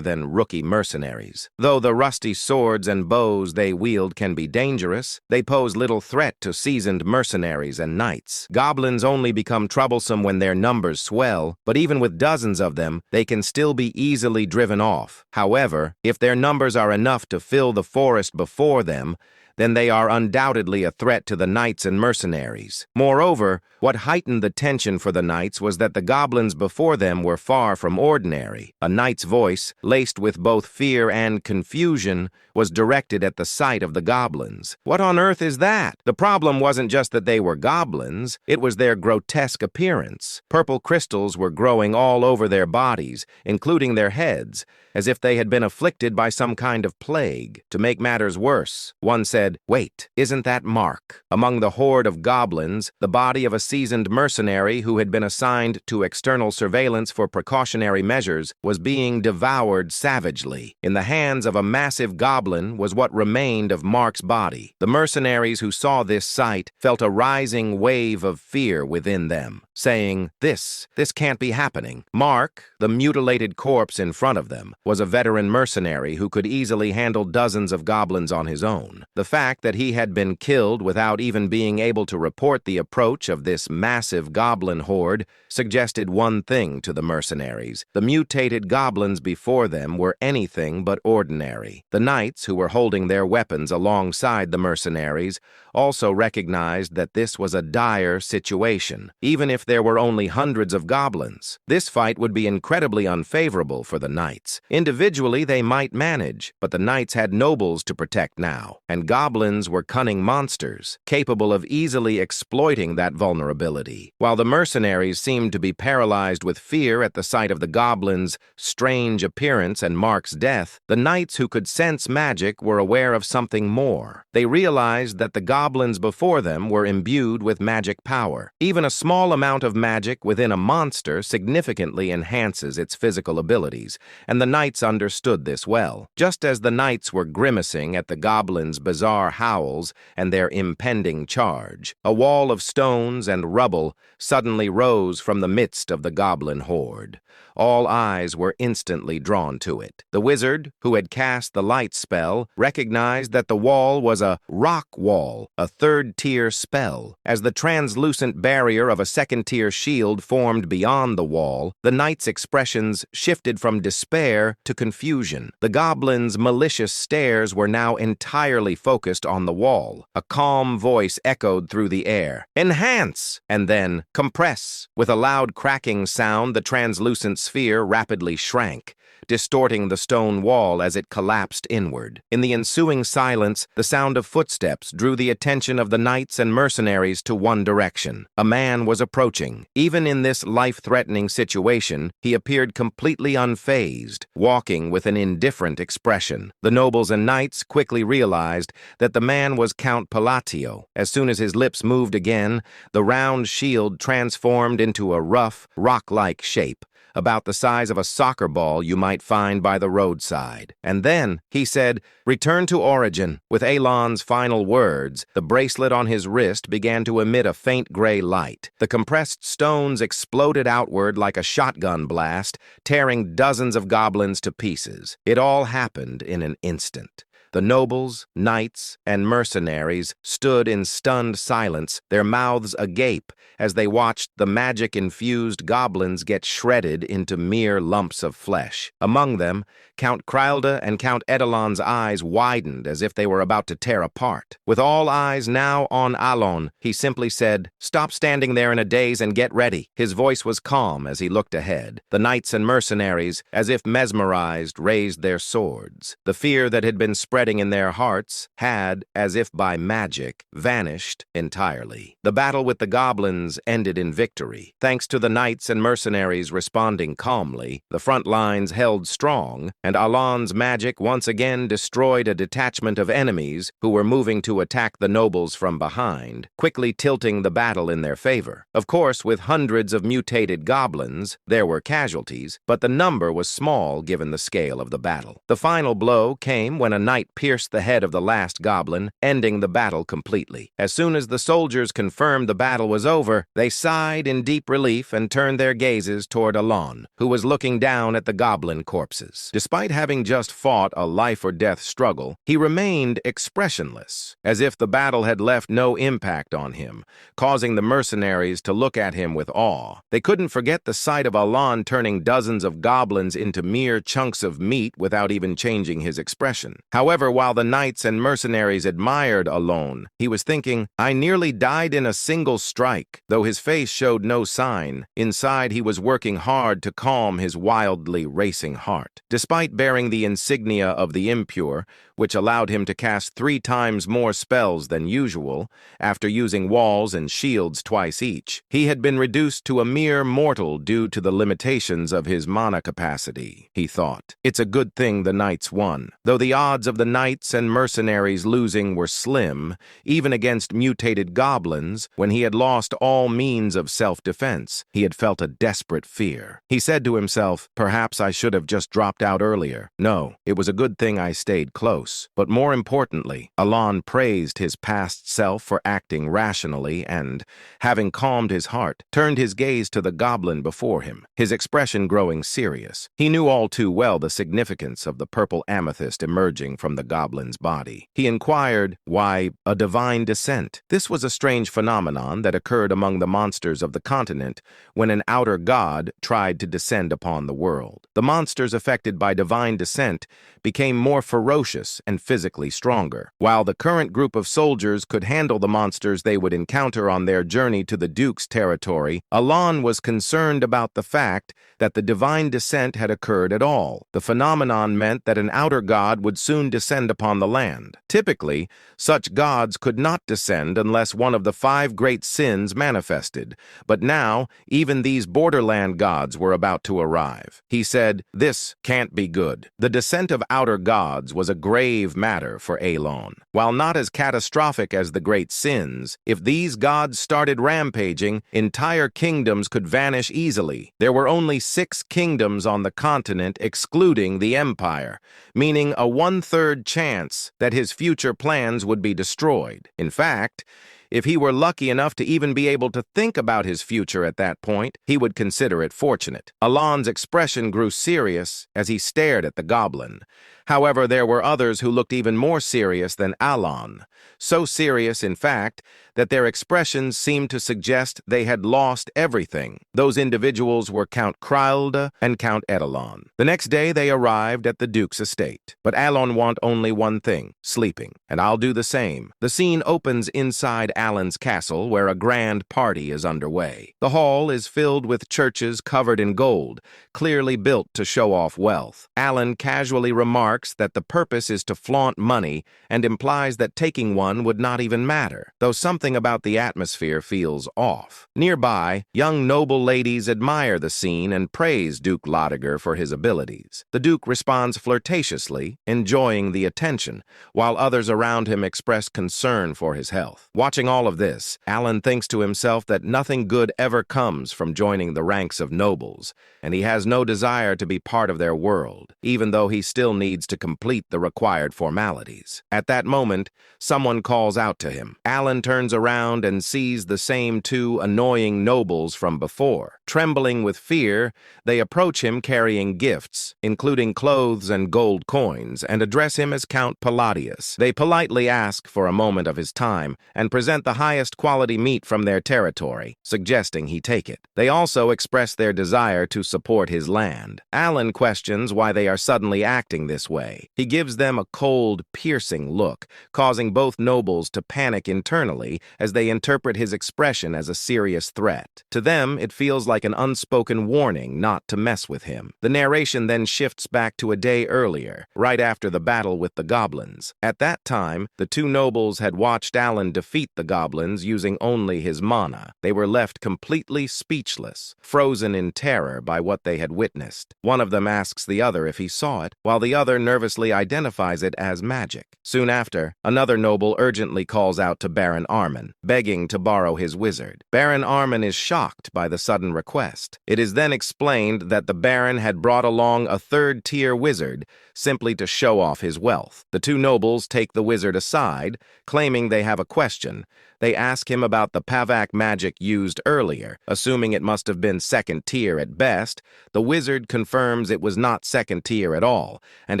than rookie mercenaries. Though the rusty swords and bows they wield can be dangerous, they pose little threat to seasoned mercenaries and knights. Goblins only become troublesome when their numbers swell, but even with dozens of them, they can still be easily driven off. However, if their numbers are enough to fill the forest before them, then they are undoubtedly a threat to the knights and mercenaries. Moreover, what heightened the tension for the knights was that the goblins before them were far from ordinary. A knight's voice, laced with both fear and confusion, was directed at the sight of the goblins. What on earth is that? The problem wasn't just that they were goblins, it was their grotesque appearance. Purple crystals were growing all over their bodies, including their heads, as if they had been afflicted by some kind of plague. To make matters worse, one said, "Wait, isn't that Mark?" Among the horde of goblins, the body of a seasoned mercenary who had been assigned to external surveillance for precautionary measures was being devoured savagely. In the hands of a massive goblin was what remained of Mark's body. The mercenaries who saw this sight felt a rising wave of fear within them, saying, This can't be happening." Mark, the mutilated corpse in front of them, was a veteran mercenary who could easily handle dozens of goblins on his own. The fact that he had been killed without even being able to report the approach of this massive goblin horde suggested one thing to the mercenaries. The mutated goblins before them were anything but ordinary. The knights, who were holding their weapons alongside the mercenaries, also recognized that this was a dire situation. Even if there were only hundreds of goblins, this fight would be incredibly unfavorable for the knights. Individually, they might manage, but the knights had nobles to protect now, and goblins were cunning monsters, capable of easily exploiting that vulnerability. While the mercenaries seemed to be paralyzed with fear at the sight of the goblins' strange appearance and Mark's death, the knights who could sense magic were aware of something more. They realized that the goblins before them were imbued with magic power. Even a small amount of magic within a monster significantly enhances its physical abilities, and the knights understood this well. Just as the knights were grimacing at the goblins' bizarre howls and their impending charge, a wall of stones and rubble suddenly rose from the midst of the goblin horde. All eyes were instantly drawn to it. The wizard, who had cast the light spell, recognized that the wall was a rock wall, a third-tier spell. As the translucent barrier of a second-tier shield formed beyond the wall, the knight's expressions shifted from despair to confusion. The goblins' malicious stares were now entirely focused on the wall. A calm voice echoed through the air, "Enhance!" and then, "Compress!" With a loud cracking sound, the translucent sphere rapidly shrank. distorting the stone wall as it collapsed inward. In the ensuing silence, the sound of footsteps drew the attention of the knights and mercenaries to one direction. A man was approaching. Even in this life-threatening situation, he appeared completely unfazed, walking with an indifferent expression. The nobles and knights quickly realized that the man was Count Palacio. As soon as his lips moved again, the round shield transformed into a rough, rock-like shape, about the size of a soccer ball you might find by the roadside. And then, he said, "Return to origin." With Elon's final words, the bracelet on his wrist began to emit a faint gray light. The compressed stones exploded outward like a shotgun blast, tearing dozens of goblins to pieces. It all happened in an instant. The nobles, knights, and mercenaries stood in stunned silence, their mouths agape, as they watched the magic-infused goblins get shredded into mere lumps of flesh. Among them, Count Krylda and Count Edelon's eyes widened as if they were about to tear apart. With all eyes now on Alon, he simply said, "Stop standing there in a daze and get ready." His voice was calm as he looked ahead. The knights and mercenaries, as if mesmerized, raised their swords. The fear that had been spreading in their hearts had, as if by magic, vanished entirely. The battle with the goblins ended in victory. Thanks to the knights and mercenaries responding calmly, the front lines held strong, and Alon's magic once again destroyed a detachment of enemies who were moving to attack the nobles from behind, quickly tilting the battle in their favor. Of course, with hundreds of mutated goblins, there were casualties, but the number was small given the scale of the battle. The final blow came when a knight pierced the head of the last goblin, ending the battle completely. As soon as the soldiers confirmed the battle was over, they sighed in deep relief and turned their gazes toward Alon, who was looking down at the goblin corpses. Despite having just fought a life-or-death struggle, he remained expressionless, as if the battle had left no impact on him, causing the mercenaries to look at him with awe. They couldn't forget the sight of Alon turning dozens of goblins into mere chunks of meat without even changing his expression. However, while the knights and mercenaries admired Alon, he was thinking, "I nearly died in a single strike." Though his face showed no sign, inside he was working hard to calm his wildly racing heart. Despite bearing the insignia of the impure, which allowed him to cast 3 times more spells than usual, after using walls and shields twice each, he had been reduced to a mere mortal due to the limitations of his mana capacity, he thought. It's a good thing the knights won. Though the odds of the knights and mercenaries losing were slim, even against mutated goblins, when he had lost all means of self-defense, he had felt a desperate fear. He said to himself, "Perhaps I should have just dropped out earlier. No, it was a good thing I stayed close." But more importantly, Alon praised his past self for acting rationally and, having calmed his heart, turned his gaze to the goblin before him, his expression growing serious. He knew all too well the significance of the purple amethyst emerging from the goblin's body. He inquired, "Why, a divine descent?" This was a strange phenomenon that occurred among the monsters of the continent when an outer god tried to descend upon the world. The monsters affected by divine descent became more ferocious and physically stronger. While the current group of soldiers could handle the monsters they would encounter on their journey to the Duke's territory, Alon was concerned about the fact that the divine descent had occurred at all. The phenomenon meant that an outer god would soon descend upon the land. Typically, such gods could not descend unless one of the 5 great sins manifested, but now even these borderland gods were about to arrive. He said, "This can't be good." The descent of outer gods was a grave matter for Alon. While not as catastrophic as the great sins, if these gods started rampaging, entire kingdoms could vanish easily. There were only 6 kingdoms on the continent excluding the Empire, meaning a 1/3 chance that his future plans would be destroyed. In fact, if he were lucky enough to even be able to think about his future at that point, he would consider it fortunate. Alon's expression grew serious as he stared at the goblin. However, there were others who looked even more serious than Alan. So serious, in fact, that their expressions seemed to suggest they had lost everything. Those individuals were Count Kralde and Count Edelon. The next day they arrived at the Duke's estate. But Alan want only one thing, sleeping. And I'll do the same. The scene opens inside Alan's castle, where a grand party is underway. The hall is filled with churches covered in gold, clearly built to show off wealth. Alan casually remarks that the purpose is to flaunt money and implies that taking one would not even matter, though something about the atmosphere feels off. Nearby, young noble ladies admire the scene and praise Duke Lodiger for his abilities. The Duke responds flirtatiously, enjoying the attention, while others around him express concern for his health. Watching all of this, Alan thinks to himself that nothing good ever comes from joining the ranks of nobles, and he has no desire to be part of their world, even though he still needs to complete the required formalities. At that moment, someone calls out to him. Alan turns around and sees the same two annoying nobles from before. Trembling with fear, they approach him carrying gifts, including clothes and gold coins, and address him as Count Palladius. They politely ask for a moment of his time and present the highest quality meat from their territory, suggesting he take it. They also express their desire to support his land. Alan questions why they are suddenly acting this way. He gives them a cold, piercing look, causing both nobles to panic internally as they interpret his expression as a serious threat. To them, it feels like an unspoken warning not to mess with him. The narration then shifts back to a day earlier, right after the battle with the goblins. At that time, the two nobles had watched Alan defeat the goblins using only his mana. They were left completely speechless, frozen in terror by what they had witnessed. One of them asks the other if he saw it, while the other nervously identifies it as magic. Soon after, another noble urgently calls out to Baron Armin, begging to borrow his wizard. Baron Armin is shocked by the sudden request. It is then explained that the Baron had brought along a third-tier wizard simply to show off his wealth. The two nobles take the wizard aside, claiming they have a question. They ask him about the Pavak magic used earlier, assuming it must have been second tier at best. The wizard confirms it was not second tier at all, and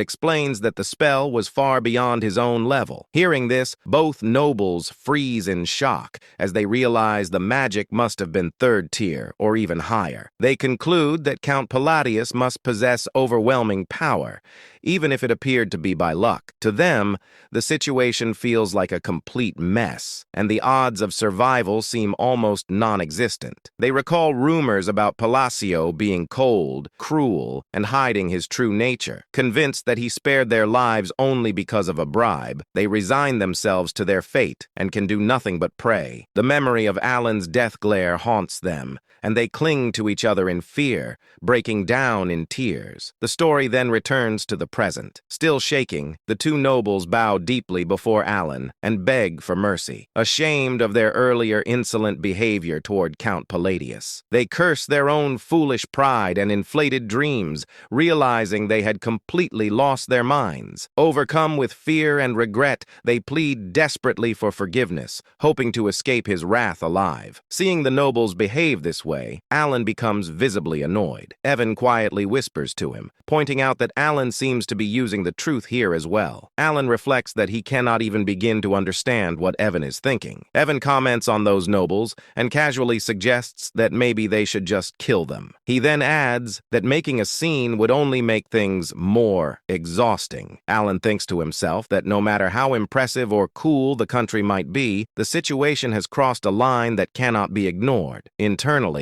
explains that the spell was far beyond his own level. Hearing this, both nobles freeze in shock as they realize the magic must have been third tier or even higher. They conclude that Count Palladius must possess overwhelming power, even if it appeared to be by luck. To them, the situation feels like a complete mess, and the odds of survival seem almost non-existent. They recall rumors about Palacio being cold, cruel, and hiding his true nature. Convinced that he spared their lives only because of a bribe, they resign themselves to their fate and can do nothing but pray. The memory of Alan's death glare haunts them, and they cling to each other in fear, breaking down in tears. The story then returns to the present. Still shaking, the two nobles bow deeply before Alan and beg for mercy, ashamed of their earlier insolent behavior toward Count Palladius. They curse their own foolish pride and inflated dreams, realizing they had completely lost their minds. Overcome with fear and regret, they plead desperately for forgiveness, hoping to escape his wrath alive. Seeing the nobles behave this way, Alan becomes visibly annoyed. Evan quietly whispers to him, pointing out that Alan seems to be using the truth here as well. Alan reflects that he cannot even begin to understand what Evan is thinking. Evan comments on those nobles and casually suggests that maybe they should just kill them. He then adds that making a scene would only make things more exhausting. Alan thinks to himself that no matter how impressive or cool the country might be, the situation has crossed a line that cannot be ignored. Internally,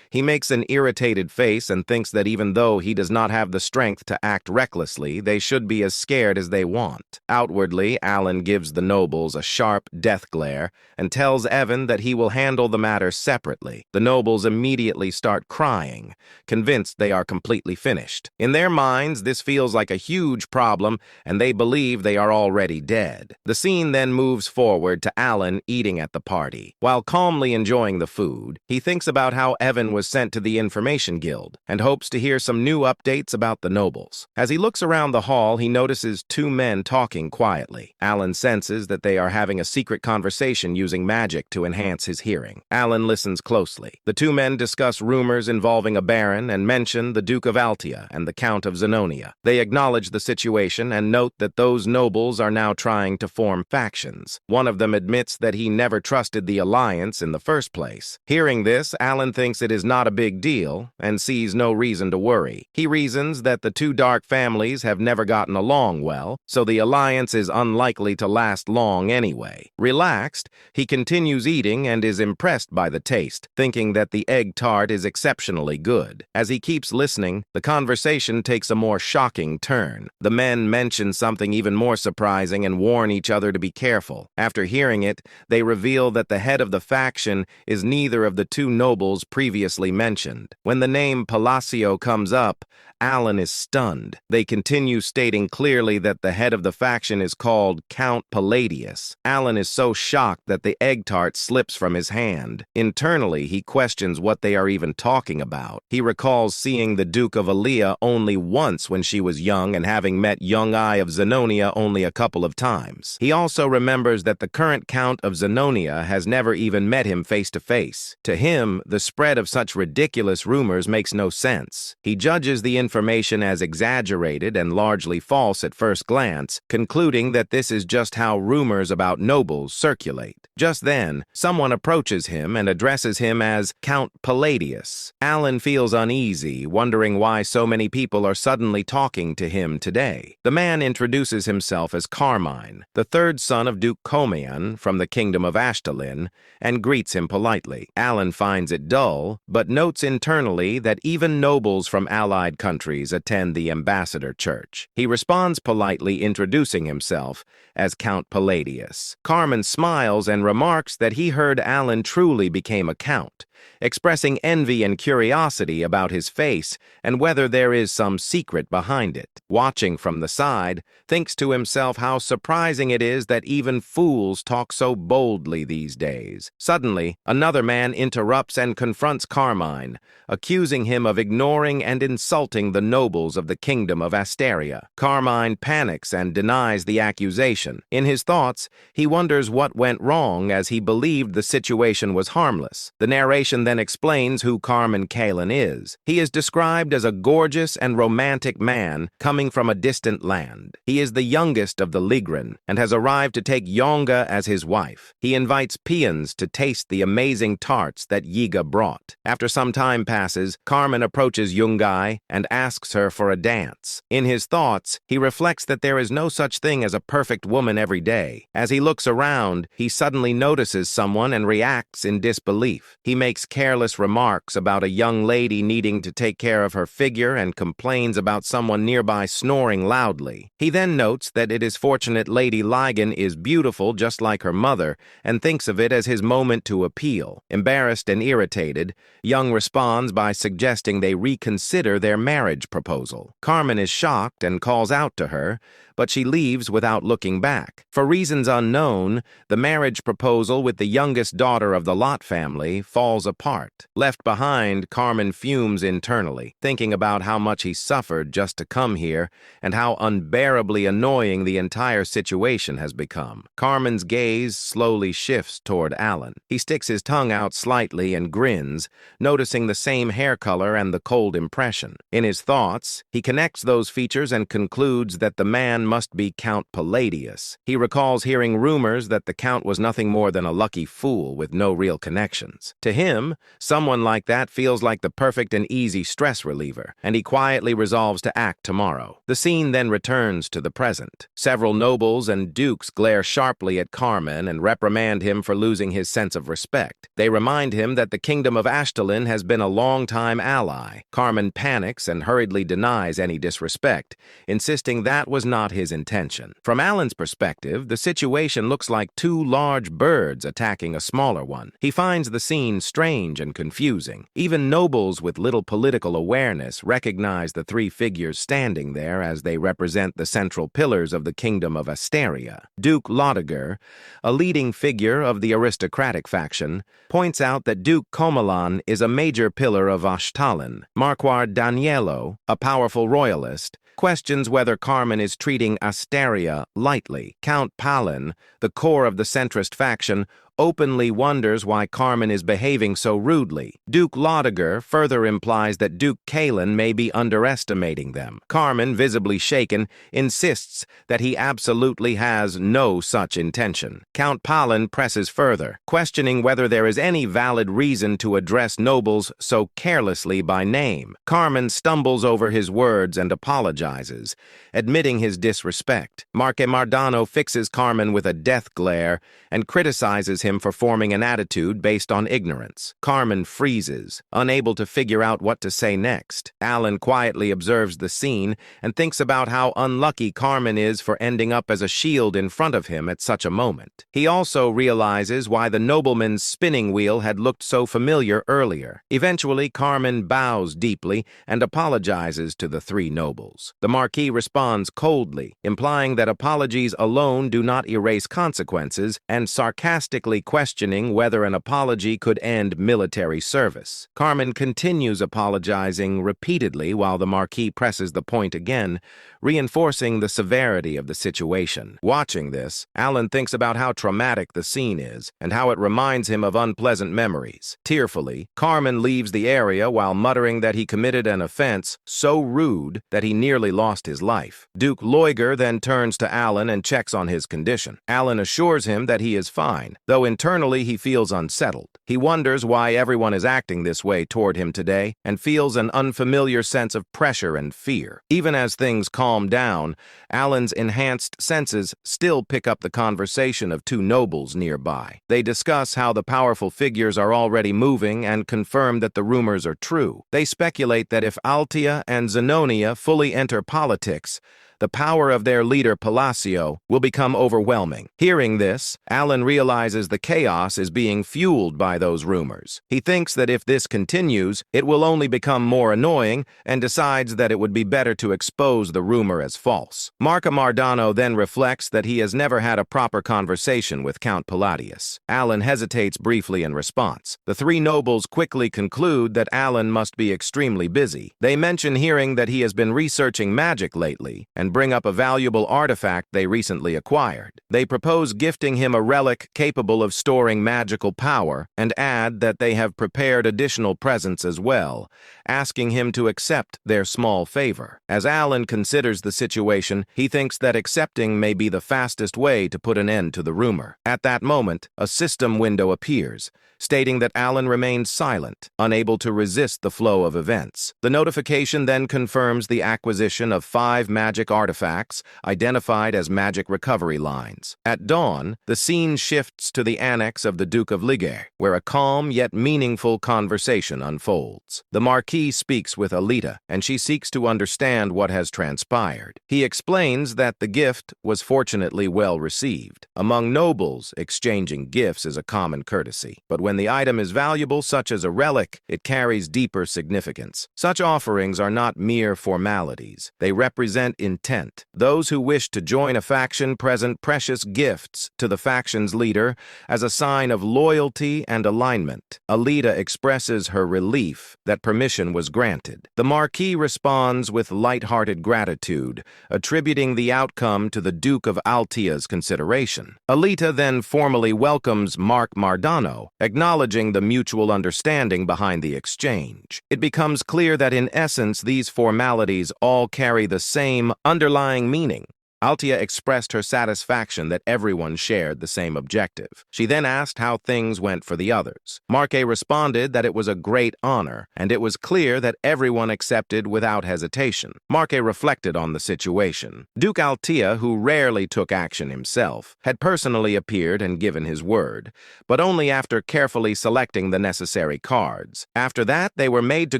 he makes an irritated face and thinks that even though he does not have the strength to act recklessly, they should be as scared as they want. Outwardly, Alan gives the nobles a sharp death glare and tells Evan that he will handle the matter separately. The nobles immediately start crying, convinced they are completely finished. In their minds, this feels like a huge problem, and they believe they are already dead. The scene then moves forward to Alan eating at the party. While calmly enjoying the food, he thinks about how Evan was sent to the Information Guild and hopes to hear some new updates about the nobles. As he looks around around the hall, he notices two men talking quietly. Alan senses that they are having a secret conversation using magic to enhance his hearing. Alan listens closely. The two men discuss rumors involving a baron and mention the Duke of Altia and the Count of Zenonia. They acknowledge the situation and note that those nobles are now trying to form factions. One of them admits that he never trusted the alliance in the first place. Hearing this, Alan thinks it is not a big deal and sees no reason to worry. He reasons that the two dark families have never gotten along well, so the alliance is unlikely to last long anyway. Relaxed, he continues eating and is impressed by the taste, thinking that the egg tart is exceptionally good. As he keeps listening, the conversation takes a more shocking turn. The men mention something even more surprising and warn each other to be careful. After hearing it, they reveal that the head of the faction is neither of the two nobles previously mentioned. When the name Palacio comes up, Alan is stunned. They continue stating clearly that the head of the faction is called Count Palladius. Alan is so shocked that the egg tart slips from his hand. Internally, he questions what they are even talking about. He recalls seeing the Duke of Alia only once when she was young and having met young I of Zenonia only a couple of times. He also remembers that the current Count of Zenonia has never even met him face to face. To him, the spread of such ridiculous rumors makes no sense. He judges the information as exaggerated and largely false at first glance, concluding that this is just how rumors about nobles circulate. Just then, someone approaches him and addresses him as Count Palladius. Alan feels uneasy, wondering why so many people are suddenly talking to him today. The man introduces himself as Carmine, the third son of Duke Comian from the kingdom of Ashtalin, and greets him politely. Alan finds it dull, but notes internally that even nobles from allied countries attend the ambassador church. He responds politely, introducing himself as Count Palladius. Carmine smiles and remarks that he heard Alan truly became a count, expressing envy and curiosity about his face and whether there is some secret behind it. Watching from the side, thinks to himself how surprising it is that even fools talk so boldly these days. Suddenly, another man interrupts and confronts Carmine, accusing him of ignoring and insulting the nobles of the kingdom of Asteria. Carmine panics and denies the accusation. In his thoughts, he wonders what went wrong as he believed the situation was harmless. The narration then explains who Carmine Kalin is. He is described as a gorgeous and romantic man coming from a distant land. He is the youngest of the Ligren and has arrived to take Yonga as his wife. He invites peons to taste the amazing tarts that Yiga brought. After some time passes, Carmine approaches Yungai and asks her for a dance. In his thoughts, he reflects that there is no such thing as a perfect woman every day. As he looks around, he suddenly notices someone and reacts in disbelief. He makes careless remarks about a young lady needing to take care of her figure and complains about someone nearby snoring loudly. He then notes that it is fortunate Lady Ligon is beautiful just like her mother and thinks of it as his moment to appeal. Embarrassed and irritated, Young responds by suggesting they reconsider their marriage proposal. Carmine is shocked and calls out to her, but she leaves without looking back. For reasons unknown, the marriage proposal with the youngest daughter of the Lot family falls apart. Left behind, Carmine fumes internally, thinking about how much he suffered just to come here and how unbearably annoying the entire situation has become. Carmine's gaze slowly shifts toward Alan. He sticks his tongue out slightly and grins, noticing the same hair color and the cold impression. In his thoughts, he connects those features and concludes that the man must be Count Palladius. He recalls hearing rumors that the Count was nothing more than a lucky fool with no real connections. To him, someone like that feels like the perfect and easy stress reliever, and he quietly resolves to act tomorrow. The scene then returns to the present. Several nobles and dukes glare sharply at Carmine and reprimand him for losing his sense of respect. They remind him that the kingdom of Ashtalin has been a long-time ally. Carmine panics and hurriedly denies any disrespect, insisting that was not his intention. From Alan's perspective, the situation looks like two large birds attacking a smaller one. He finds the scene strange and confusing. Even nobles with little political awareness recognize the three figures standing there as they represent the central pillars of the kingdom of Asteria. Duke Lotiger, a leading figure of the aristocratic faction, points out that Duke Comalan is a major pillar of Ashtalin. Marquard Yahello, a powerful royalist, questions whether Carmen is treating Asteria lightly. Count Palin, the core of the centrist faction, openly wonders why Carmen is behaving so rudely. Duke Laudiger further implies that Duke Kalen may be underestimating them. Carmen, visibly shaken, insists that he absolutely has no such intention. Count Palin presses further, questioning whether there is any valid reason to address nobles so carelessly by name. Carmen stumbles over his words and apologizes, admitting his disrespect. Marque Mardano fixes Carmen with a death glare and criticizes him for forming an attitude based on ignorance. Carmen freezes, unable to figure out what to say next. Alan quietly observes the scene and thinks about how unlucky Carmen is for ending up as a shield in front of him at such a moment. He also realizes why the nobleman's spinning wheel had looked so familiar earlier. Eventually, Carmen bows deeply and apologizes to the three nobles. The Marquis responds coldly, implying that apologies alone do not erase consequences, and sarcastically questioning whether an apology could end military service. Carmen continues apologizing repeatedly while the Marquis presses the point again, reinforcing the severity of the situation. Watching this, Alan thinks about how traumatic the scene is and how it reminds him of unpleasant memories. Tearfully, Carmen leaves the area while muttering that he committed an offense so rude that he nearly lost his life. Duke Loiger then turns to Alan and checks on his condition. Alan assures him that he is fine, though internally he feels unsettled. He wonders why everyone is acting this way toward him today and feels an unfamiliar sense of pressure and fear. Even as things calm down, Alan's enhanced senses still pick up the conversation of two nobles nearby. They discuss how the powerful figures are already moving and confirm that the rumors are true. They speculate that if Altia and Zenonia fully enter politics, the power of their leader Palacio will become overwhelming. Hearing this, Alan realizes the chaos is being fueled by those rumors. He thinks that if this continues, it will only become more annoying and decides that it would be better to expose the rumor as false. Marque Mardano then reflects that he has never had a proper conversation with Count Palladius. Alan hesitates briefly in response. The three nobles quickly conclude that Alan must be extremely busy. They mention hearing that he has been researching magic lately and bring up a valuable artifact they recently acquired. They propose gifting him a relic capable of storing magical power and add that they have prepared additional presents as well, asking him to accept their small favor. As Alan considers the situation, he thinks that accepting may be the fastest way to put an end to the rumor. At that moment, a system window appears, stating that Alan remains silent, unable to resist the flow of events. The notification then confirms the acquisition of 5 magic artifacts identified as magic recovery lines. At dawn, the scene shifts to the annex of the Duke of Liger, where a calm yet meaningful conversation unfolds. The Marquis speaks with Alita, and she seeks to understand what has transpired. He explains that the gift was fortunately well received. Among nobles, exchanging gifts is a common courtesy, but when the item is valuable, such as a relic, it carries deeper significance. Such offerings are not mere formalities. They represent intent. Those who wish to join a faction present precious gifts to the faction's leader as a sign of loyalty and alignment. Alita expresses her relief that permission was granted. The Marquis responds with light-hearted gratitude, attributing the outcome to the Duke of Altia's consideration. Alita then formally welcomes Marque Mardano, acknowledging the mutual understanding behind the exchange. It becomes clear that in essence these formalities all carry the same underlying meaning. Altia expressed her satisfaction that everyone shared the same objective. She then asked how things went for the others. Marque responded that it was a great honor, and it was clear that everyone accepted without hesitation. Marque reflected on the situation. Duke Altia, who rarely took action himself, had personally appeared and given his word, but only after carefully selecting the necessary cards. After that, they were made to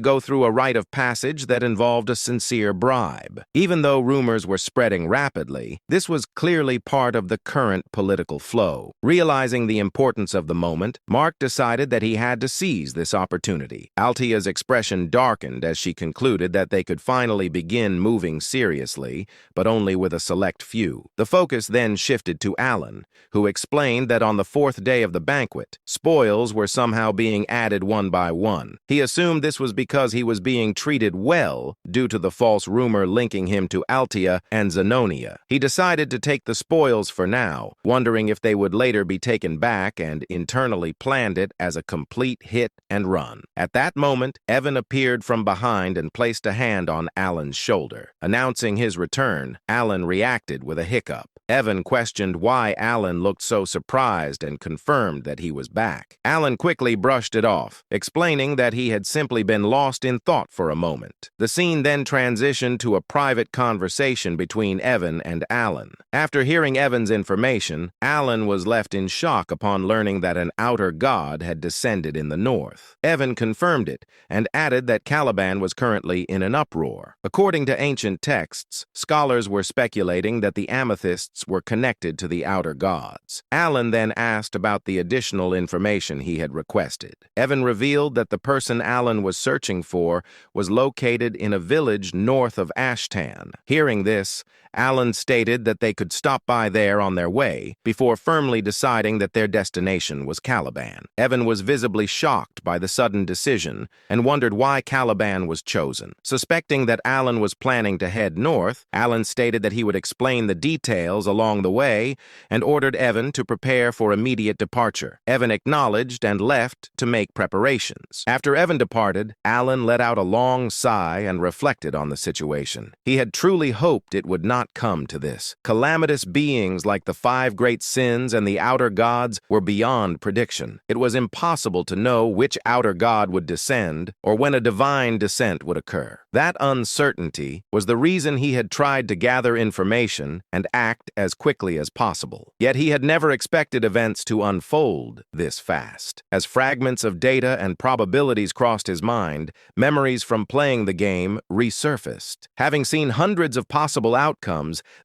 go through a rite of passage that involved a sincere bribe. Even though rumors were spreading rapidly, Undoubtedly, this was clearly part of the current political flow. Realizing the importance of the moment, Mark decided that he had to seize this opportunity. Altia's expression darkened as she concluded that they could finally begin moving seriously, but only with a select few. The focus then shifted to Alan, who explained that on the fourth day of the banquet, spoils were somehow being added one by one. He assumed this was because he was being treated well due to the false rumor linking him to Altia and Zenonia. He decided to take the spoils for now, wondering if they would later be taken back, and internally planned it as a complete hit and run. At that moment, Evan appeared from behind and placed a hand on Alan's shoulder. Announcing his return, Alan reacted with a hiccup. Evan questioned why Alan looked so surprised and confirmed that he was back. Alan quickly brushed it off, explaining that he had simply been lost in thought for a moment. The scene then transitioned to a private conversation between Evan and Alan. After hearing Evan's information, Alan was left in shock upon learning that an outer god had descended in the north. Evan confirmed it and added that Caliban was currently in an uproar. According to ancient texts, scholars were speculating that the amethysts were connected to the outer gods. Alan then asked about the additional information he had requested. Evan revealed that the person Alan was searching for was located in a village north of Ashtan. Hearing this, Alan stated that they could stop by there on their way before firmly deciding that their destination was Caliban. Evan was visibly shocked by the sudden decision and wondered why Caliban was chosen. Suspecting that Alan was planning to head north, Alan stated that he would explain the details along the way and ordered Evan to prepare for immediate departure. Evan acknowledged and left to make preparations. After Evan departed, Alan let out a long sigh and reflected on the situation. He had truly hoped it would not come to this. Calamitous beings like the five great sins and the outer gods were beyond prediction. It was impossible to know which outer god would descend or when a divine descent would occur. That uncertainty was the reason he had tried to gather information and act as quickly as possible. Yet he had never expected events to unfold this fast. As fragments of data and probabilities crossed his mind, memories from playing the game resurfaced. Having seen hundreds of possible outcomes,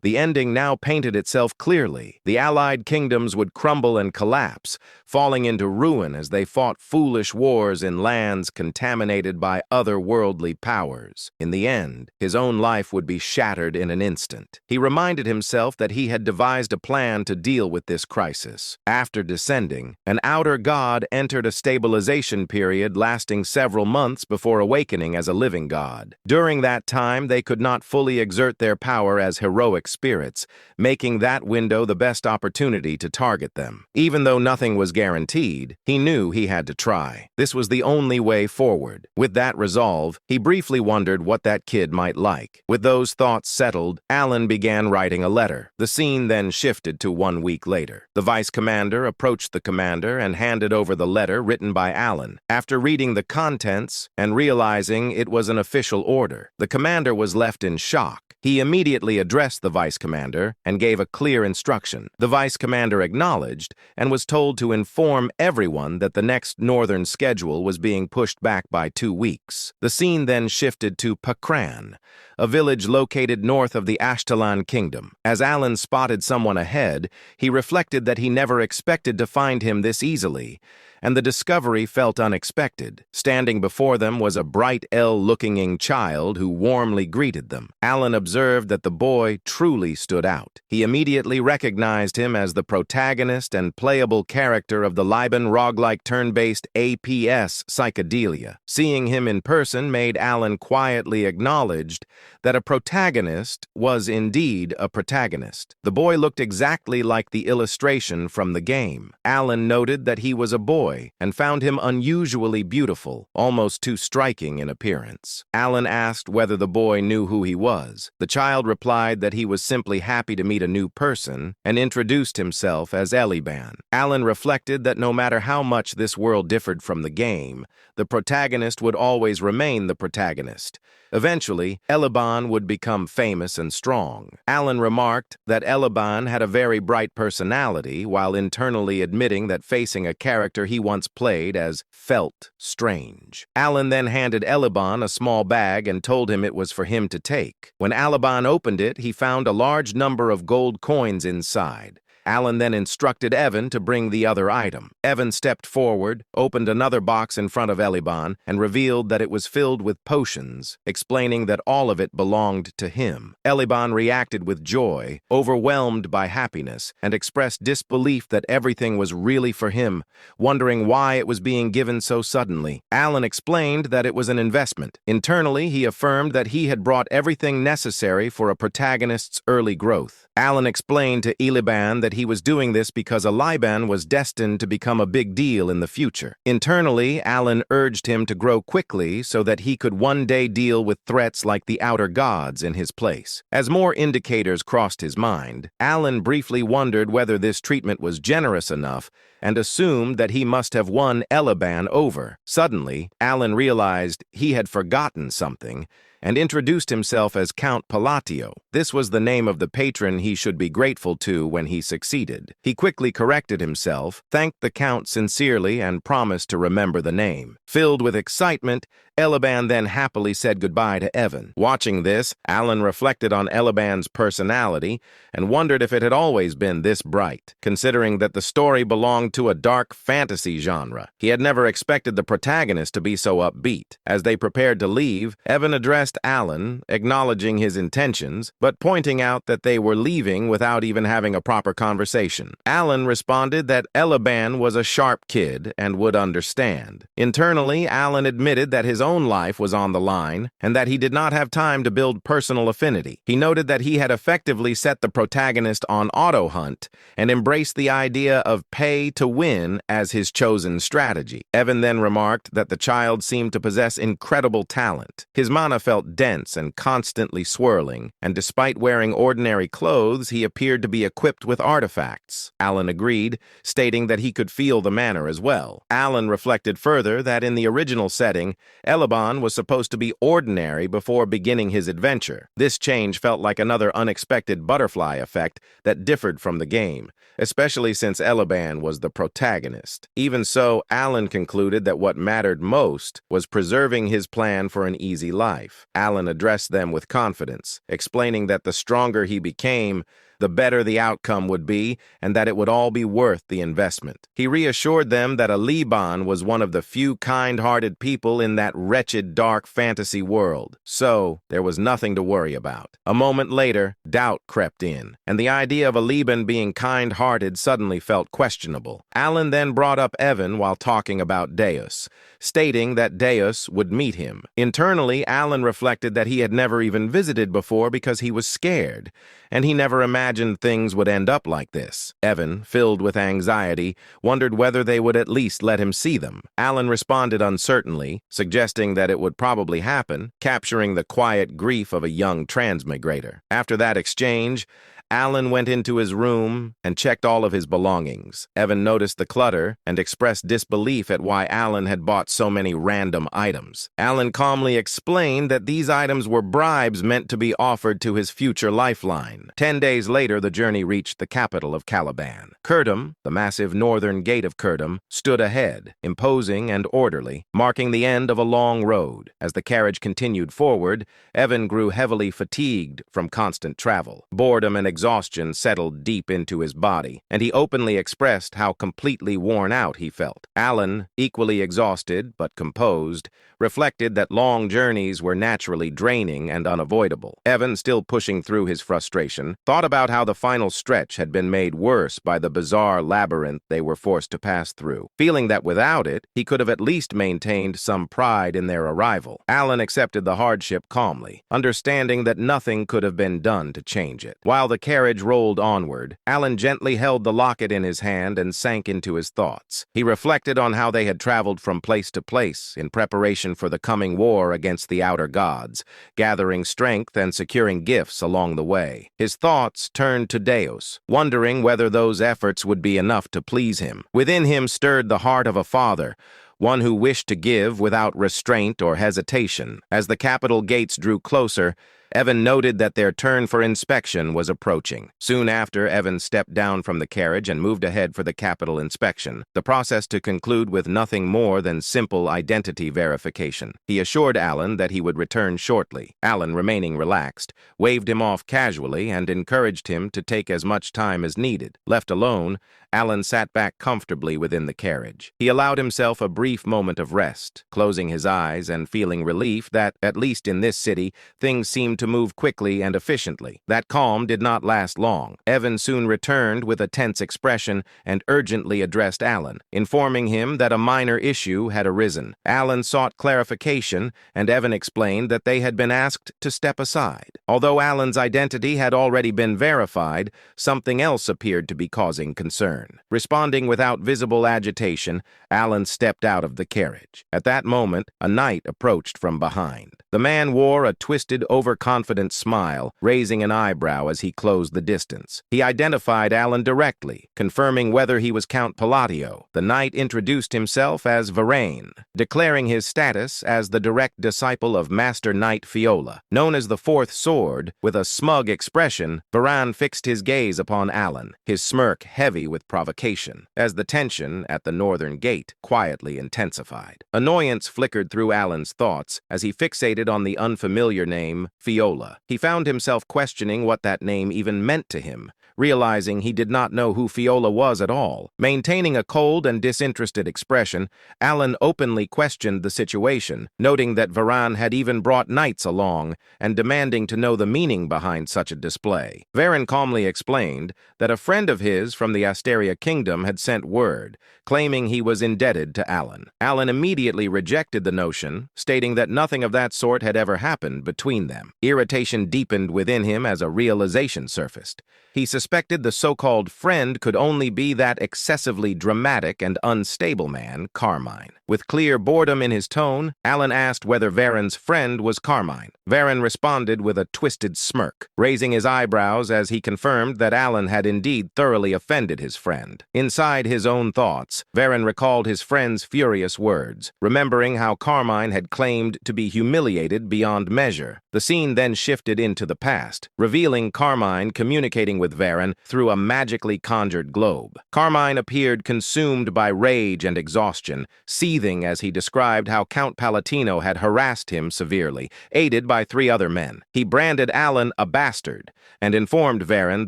the ending now painted itself clearly. The allied kingdoms would crumble and collapse, falling into ruin as they fought foolish wars in lands contaminated by otherworldly powers. In the end, his own life would be shattered in an instant. He reminded himself that he had devised a plan to deal with this crisis. After descending, an outer god entered a stabilization period lasting several months before awakening as a living god. During that time, they could not fully exert their power as heroic spirits, making that window the best opportunity to target them. Even though nothing was guaranteed, he knew he had to try. This was the only way forward. With that resolve, he briefly wondered what that kid might like. With those thoughts settled, Alan began writing a letter. The scene then shifted to 1 week later. The vice commander approached the commander and handed over the letter written by Alan. After reading the contents and realizing it was an official order, the commander was left in shock. He immediately addressed the vice commander and gave a clear instruction. The vice commander acknowledged and was told to inform everyone that the next northern schedule was being pushed back by 2 weeks. The scene then shifted to Pakran, a village located north of the Ashtalan kingdom. As Alan spotted someone ahead, he reflected that he never expected to find him this easily, and the discovery felt unexpected. Standing before them was a bright, ill-looking child who warmly greeted them. Alan observed that the boy truly stood out. He immediately recognized him as the protagonist and playable character of the Liban roguelike turn-based APS Psychedelia. Seeing him in person made Alan quietly acknowledged that a protagonist was indeed a protagonist. The boy looked exactly like the illustration from the game. Alan noted that he was a boy and found him unusually beautiful, almost too striking in appearance. Alan asked whether the boy knew who he was. The child replied that he was simply happy to meet a new person and introduced himself as Eliban. Alan reflected that no matter how much this world differed from the game, the protagonist would always remain the protagonist. Eventually, Eliban would become famous and strong. Alan remarked that Eliban had a very bright personality while internally admitting that facing a character he once played as felt strange. Alan then handed Eliban a small bag and told him it was for him to take. When Eliban opened it, he found a large number of gold coins inside. Alan then instructed Evan to bring the other item. Evan stepped forward, opened another box in front of Eliban, and revealed that it was filled with potions, explaining that all of it belonged to him. Eliban reacted with joy, overwhelmed by happiness, and expressed disbelief that everything was really for him, wondering why it was being given so suddenly. Alan explained that it was an investment. Internally, he affirmed that he had brought everything necessary for a protagonist's early growth. Alan explained to Eliban that he was doing this because Eliban was destined to become a big deal in the future. Internally, Alan urged him to grow quickly so that he could one day deal with threats like the outer gods in his place. As more indicators crossed his mind, Alan briefly wondered whether this treatment was generous enough and assumed that he must have won Eliban over. Suddenly, Alan realized he had forgotten something and introduced himself as Count Palacio. This was the name of the patron he should be grateful to when he succeeded. He quickly corrected himself, thanked the Count sincerely, and promised to remember the name. Filled with excitement, Eliban then happily said goodbye to Evan. Watching this, Alan reflected on Eliban's personality and wondered if it had always been this bright, considering that the story belonged to a dark fantasy genre. He had never expected the protagonist to be so upbeat. As they prepared to leave, Evan addressed Alan, acknowledging his intentions, but pointing out that they were leaving without even having a proper conversation. Alan responded that Eliban was a sharp kid and would understand. Internally, Alan admitted that his own life was on the line and that he did not have time to build personal affinity. He noted that he had effectively set the protagonist on auto hunt and embraced the idea of pay to win as his chosen strategy. Evan then remarked that the child seemed to possess incredible talent. His mana felt dense and constantly swirling, and despite wearing ordinary clothes, he appeared to be equipped with artifacts. Alan agreed, stating that he could feel the manner as well. Alan reflected further that in the original setting, Eliban was supposed to be ordinary before beginning his adventure. This change felt like another unexpected butterfly effect that differed from the game, especially since Eliban was the protagonist. Even so, Alan concluded that what mattered most was preserving his plan for an easy life. Alan addressed them with confidence, explaining that the stronger he became, the better the outcome would be, and that it would all be worth the investment. He reassured them that Eliban was one of the few kind-hearted people in that wretched, dark fantasy world, so there was nothing to worry about. A moment later, doubt crept in, and the idea of Eliban being kind-hearted suddenly felt questionable. Alan then brought up Evan while talking about Deus, stating that Deus would meet him. Internally, Alan reflected that he had never even visited before because he was scared, and he never imagined things would end up like this. Evan, filled with anxiety, wondered whether they would at least let him see them. Alan responded uncertainly, suggesting that it would probably happen, capturing the quiet grief of a young transmigrator. After that exchange, Alan went into his room and checked all of his belongings. Evan noticed the clutter and expressed disbelief at why Alan had bought so many random items. Alan calmly explained that these items were bribes meant to be offered to his future lifeline. 10 days later, the journey reached the capital of Caliban. Kurdum, the massive northern gate of Kurdum, stood ahead, imposing and orderly, marking the end of a long road. As the carriage continued forward, Evan grew heavily fatigued from constant travel. Boredom and exhaustion settled deep into his body, and he openly expressed how completely worn out he felt. Alan, equally exhausted but composed, reflected that long journeys were naturally draining and unavoidable. Evan, still pushing through his frustration, thought about how the final stretch had been made worse by the bizarre labyrinth they were forced to pass through, feeling that without it, he could have at least maintained some pride in their arrival. Alan accepted the hardship calmly, understanding that nothing could have been done to change it. While the carriage rolled onward, Alan gently held the locket in his hand and sank into his thoughts. He reflected on how they had traveled from place to place in preparation for the coming war against the outer gods, gathering strength and securing gifts along the way. His thoughts turned to Deus, wondering whether those efforts would be enough to please him. Within him stirred the heart of a father, one who wished to give without restraint or hesitation. As the capital gates drew closer, Evan noted that their turn for inspection was approaching. Soon after, Evan stepped down from the carriage and moved ahead for the capital inspection, the process to conclude with nothing more than simple identity verification. He assured Alan that he would return shortly. Alan, remaining relaxed, waved him off casually and encouraged him to take as much time as needed. Left alone, Alan sat back comfortably within the carriage. He allowed himself a brief moment of rest, closing his eyes and feeling relief that, at least in this city, things seemed to move quickly and efficiently. That calm did not last long. Evan soon returned with a tense expression and urgently addressed Alan, informing him that a minor issue had arisen. Alan sought clarification, and Evan explained that they had been asked to step aside. Although Alan's identity had already been verified, something else appeared to be causing concern. Responding without visible agitation, Alan stepped out of the carriage. At that moment, a knight approached from behind. The man wore a twisted, overconfident smile, raising an eyebrow as he closed the distance. He identified Alan directly, confirming whether he was Count Palacio. The knight introduced himself as Varain, declaring his status as the direct disciple of Master Knight Fiola. Known as the Fourth Sword, with a smug expression, Varain fixed his gaze upon Alan, his smirk heavy with provocation, as the tension at the northern gate quietly intensified. Annoyance flickered through Alan's thoughts as he fixated on the unfamiliar name Fiola. He found himself questioning what that name even meant to him, realizing he did not know who Fiola was at all. Maintaining a cold and disinterested expression, Alan openly questioned the situation, noting that Varain had even brought knights along and demanding to know the meaning behind such a display. Varain calmly explained that a friend of his from the Asteria Kingdom had sent word, claiming he was indebted to Alan. Alan immediately rejected the notion, stating that nothing of that sort had ever happened between them. Irritation deepened within him as a realization surfaced. He suspected the so-called friend could only be that excessively dramatic and unstable man, Carmine. With clear boredom in his tone, Alan asked whether Varain's friend was Carmine. Varain responded with a twisted smirk, raising his eyebrows as he confirmed that Alan had indeed thoroughly offended his friend. Inside his own thoughts, Varain recalled his friend's furious words, remembering how Carmine had claimed to be humiliated beyond measure. The scene then shifted into the past, revealing Carmine communicating with Varain through a magically conjured globe. Carmine appeared consumed by rage and exhaustion, seething as he described how Count Palatino had harassed him severely, aided by 3 other men. He branded Alan a bastard and informed Varain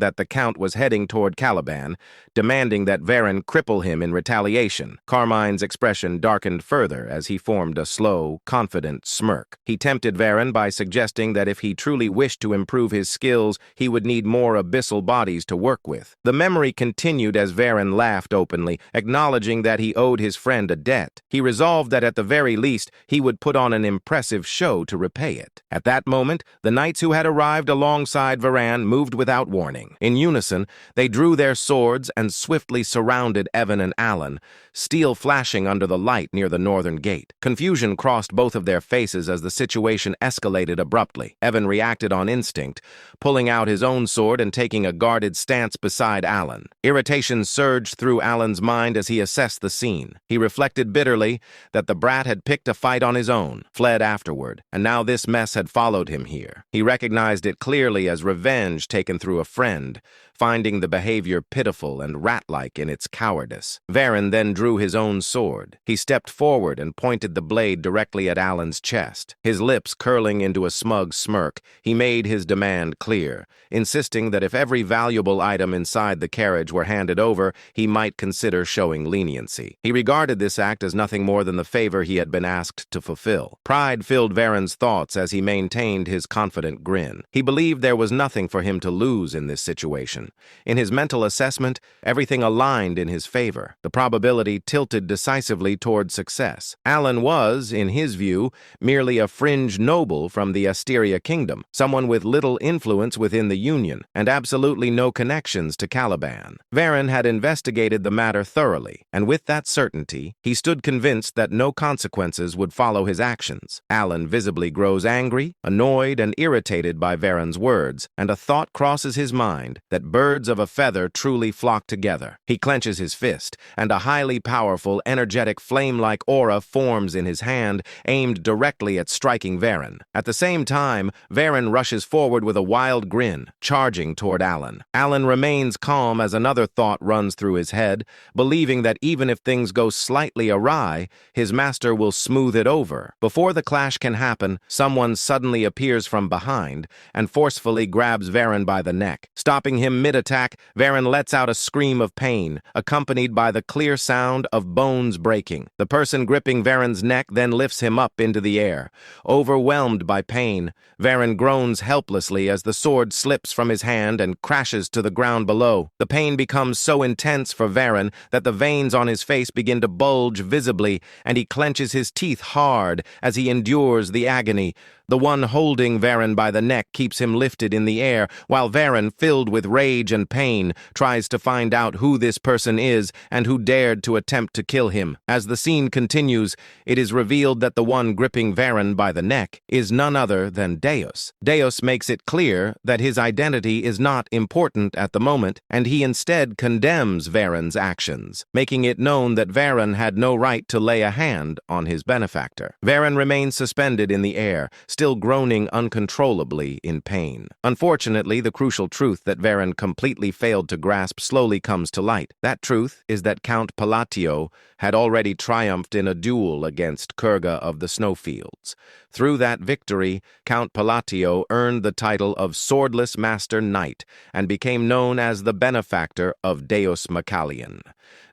that the Count was heading toward Caliban, demanding that Varain cripple him in retaliation. Carmine's expression darkened further as he formed a slow, confident smirk. He tempted Varain by suggesting that if he truly wished to improve his skills, he would need more abyssal bodies to work with. The memory continued as Varain laughed openly, acknowledging that he owed his friend a debt. He resolved that at the very least, he would put on an impressive show to repay it. At that moment, the knights who had arrived alongside Varain moved without warning. In unison, they drew their swords and swiftly surrounded Evan and Alan, steel flashing under the light near the northern gate. Confusion crossed both of their faces as the situation escalated abruptly. Evan reacted on instinct, pulling out his own sword and taking a guarded stance beside Alan. Irritation surged through Alan's mind as he assessed the scene. He reflected bitterly that the brat had picked a fight on his own, fled afterward, and now this mess had followed him here. He recognized it clearly as revenge taken through a friend, finding the behavior pitiful and rat-like in its cowardice. Varain then drew his own sword. He stepped forward and pointed the blade directly at Alan's chest. His lips curling into a smug smirk, he made his demand clear, insisting that if every valuable item inside the carriage were handed over, he might consider showing leniency. He regarded this act as nothing more than the favor he had been asked to fulfill. Pride filled Varain's thoughts as he maintained his confident grin. He believed there was nothing for him to lose in this situation. In his mental assessment, everything aligned in his favor. The probability tilted decisively toward success. Alan was, in his view, merely a fringe noble from the Asteria Kingdom, someone with little influence within the Union, and absolutely no connections to Caliban. Varain had investigated the matter thoroughly, and with that certainty, he stood convinced that no consequences would follow his actions. Alan visibly grows angry, annoyed, and irritated by Varain's words, and a thought crosses his mind that birds of a feather truly flock together. He clenches his fist, and a highly powerful, energetic flame-like aura forms in his hand, aimed directly at striking Varen. At the same time, Varen rushes forward with a wild grin, charging toward Alan. Alan remains calm as another thought runs through his head, believing that even if things go slightly awry, his master will smooth it over. Before the clash can happen, someone suddenly appears from behind and forcefully grabs Varen by the neck. Stopping him mid-attack, Varen lets out a scream of pain, accompanied by the clear sound of bones breaking. The person gripping Varen's neck then lifts him up into the air. Overwhelmed by pain, Varen groans helplessly as the sword slips from his hand and crashes to the ground below. The pain becomes so intense for Varen that the veins on his face begin to bulge visibly, and he clenches his teeth hard as he endures the agony. The one holding Varen by the neck keeps him lifted in the air, while Varen, filled with rage and pain, tries to find out who this person is and who dared to attempt to kill him. As the scene continues, it is revealed that the one gripping Varen by the neck is none other than Deus. Deus makes it clear that his identity is not important at the moment, and he instead condemns Varen's actions, making it known that Varen had no right to lay a hand on his benefactor. Varen remains suspended in the air, still groaning uncontrollably in pain. Unfortunately, the crucial truth that Varen completely failed to grasp slowly comes to light. That truth is that Count Palacio had already triumphed in a duel against Kurga of the Snowfields. Through that victory, Count Palacio earned the title of Swordless Master Knight and became known as the benefactor of Deus Macallion.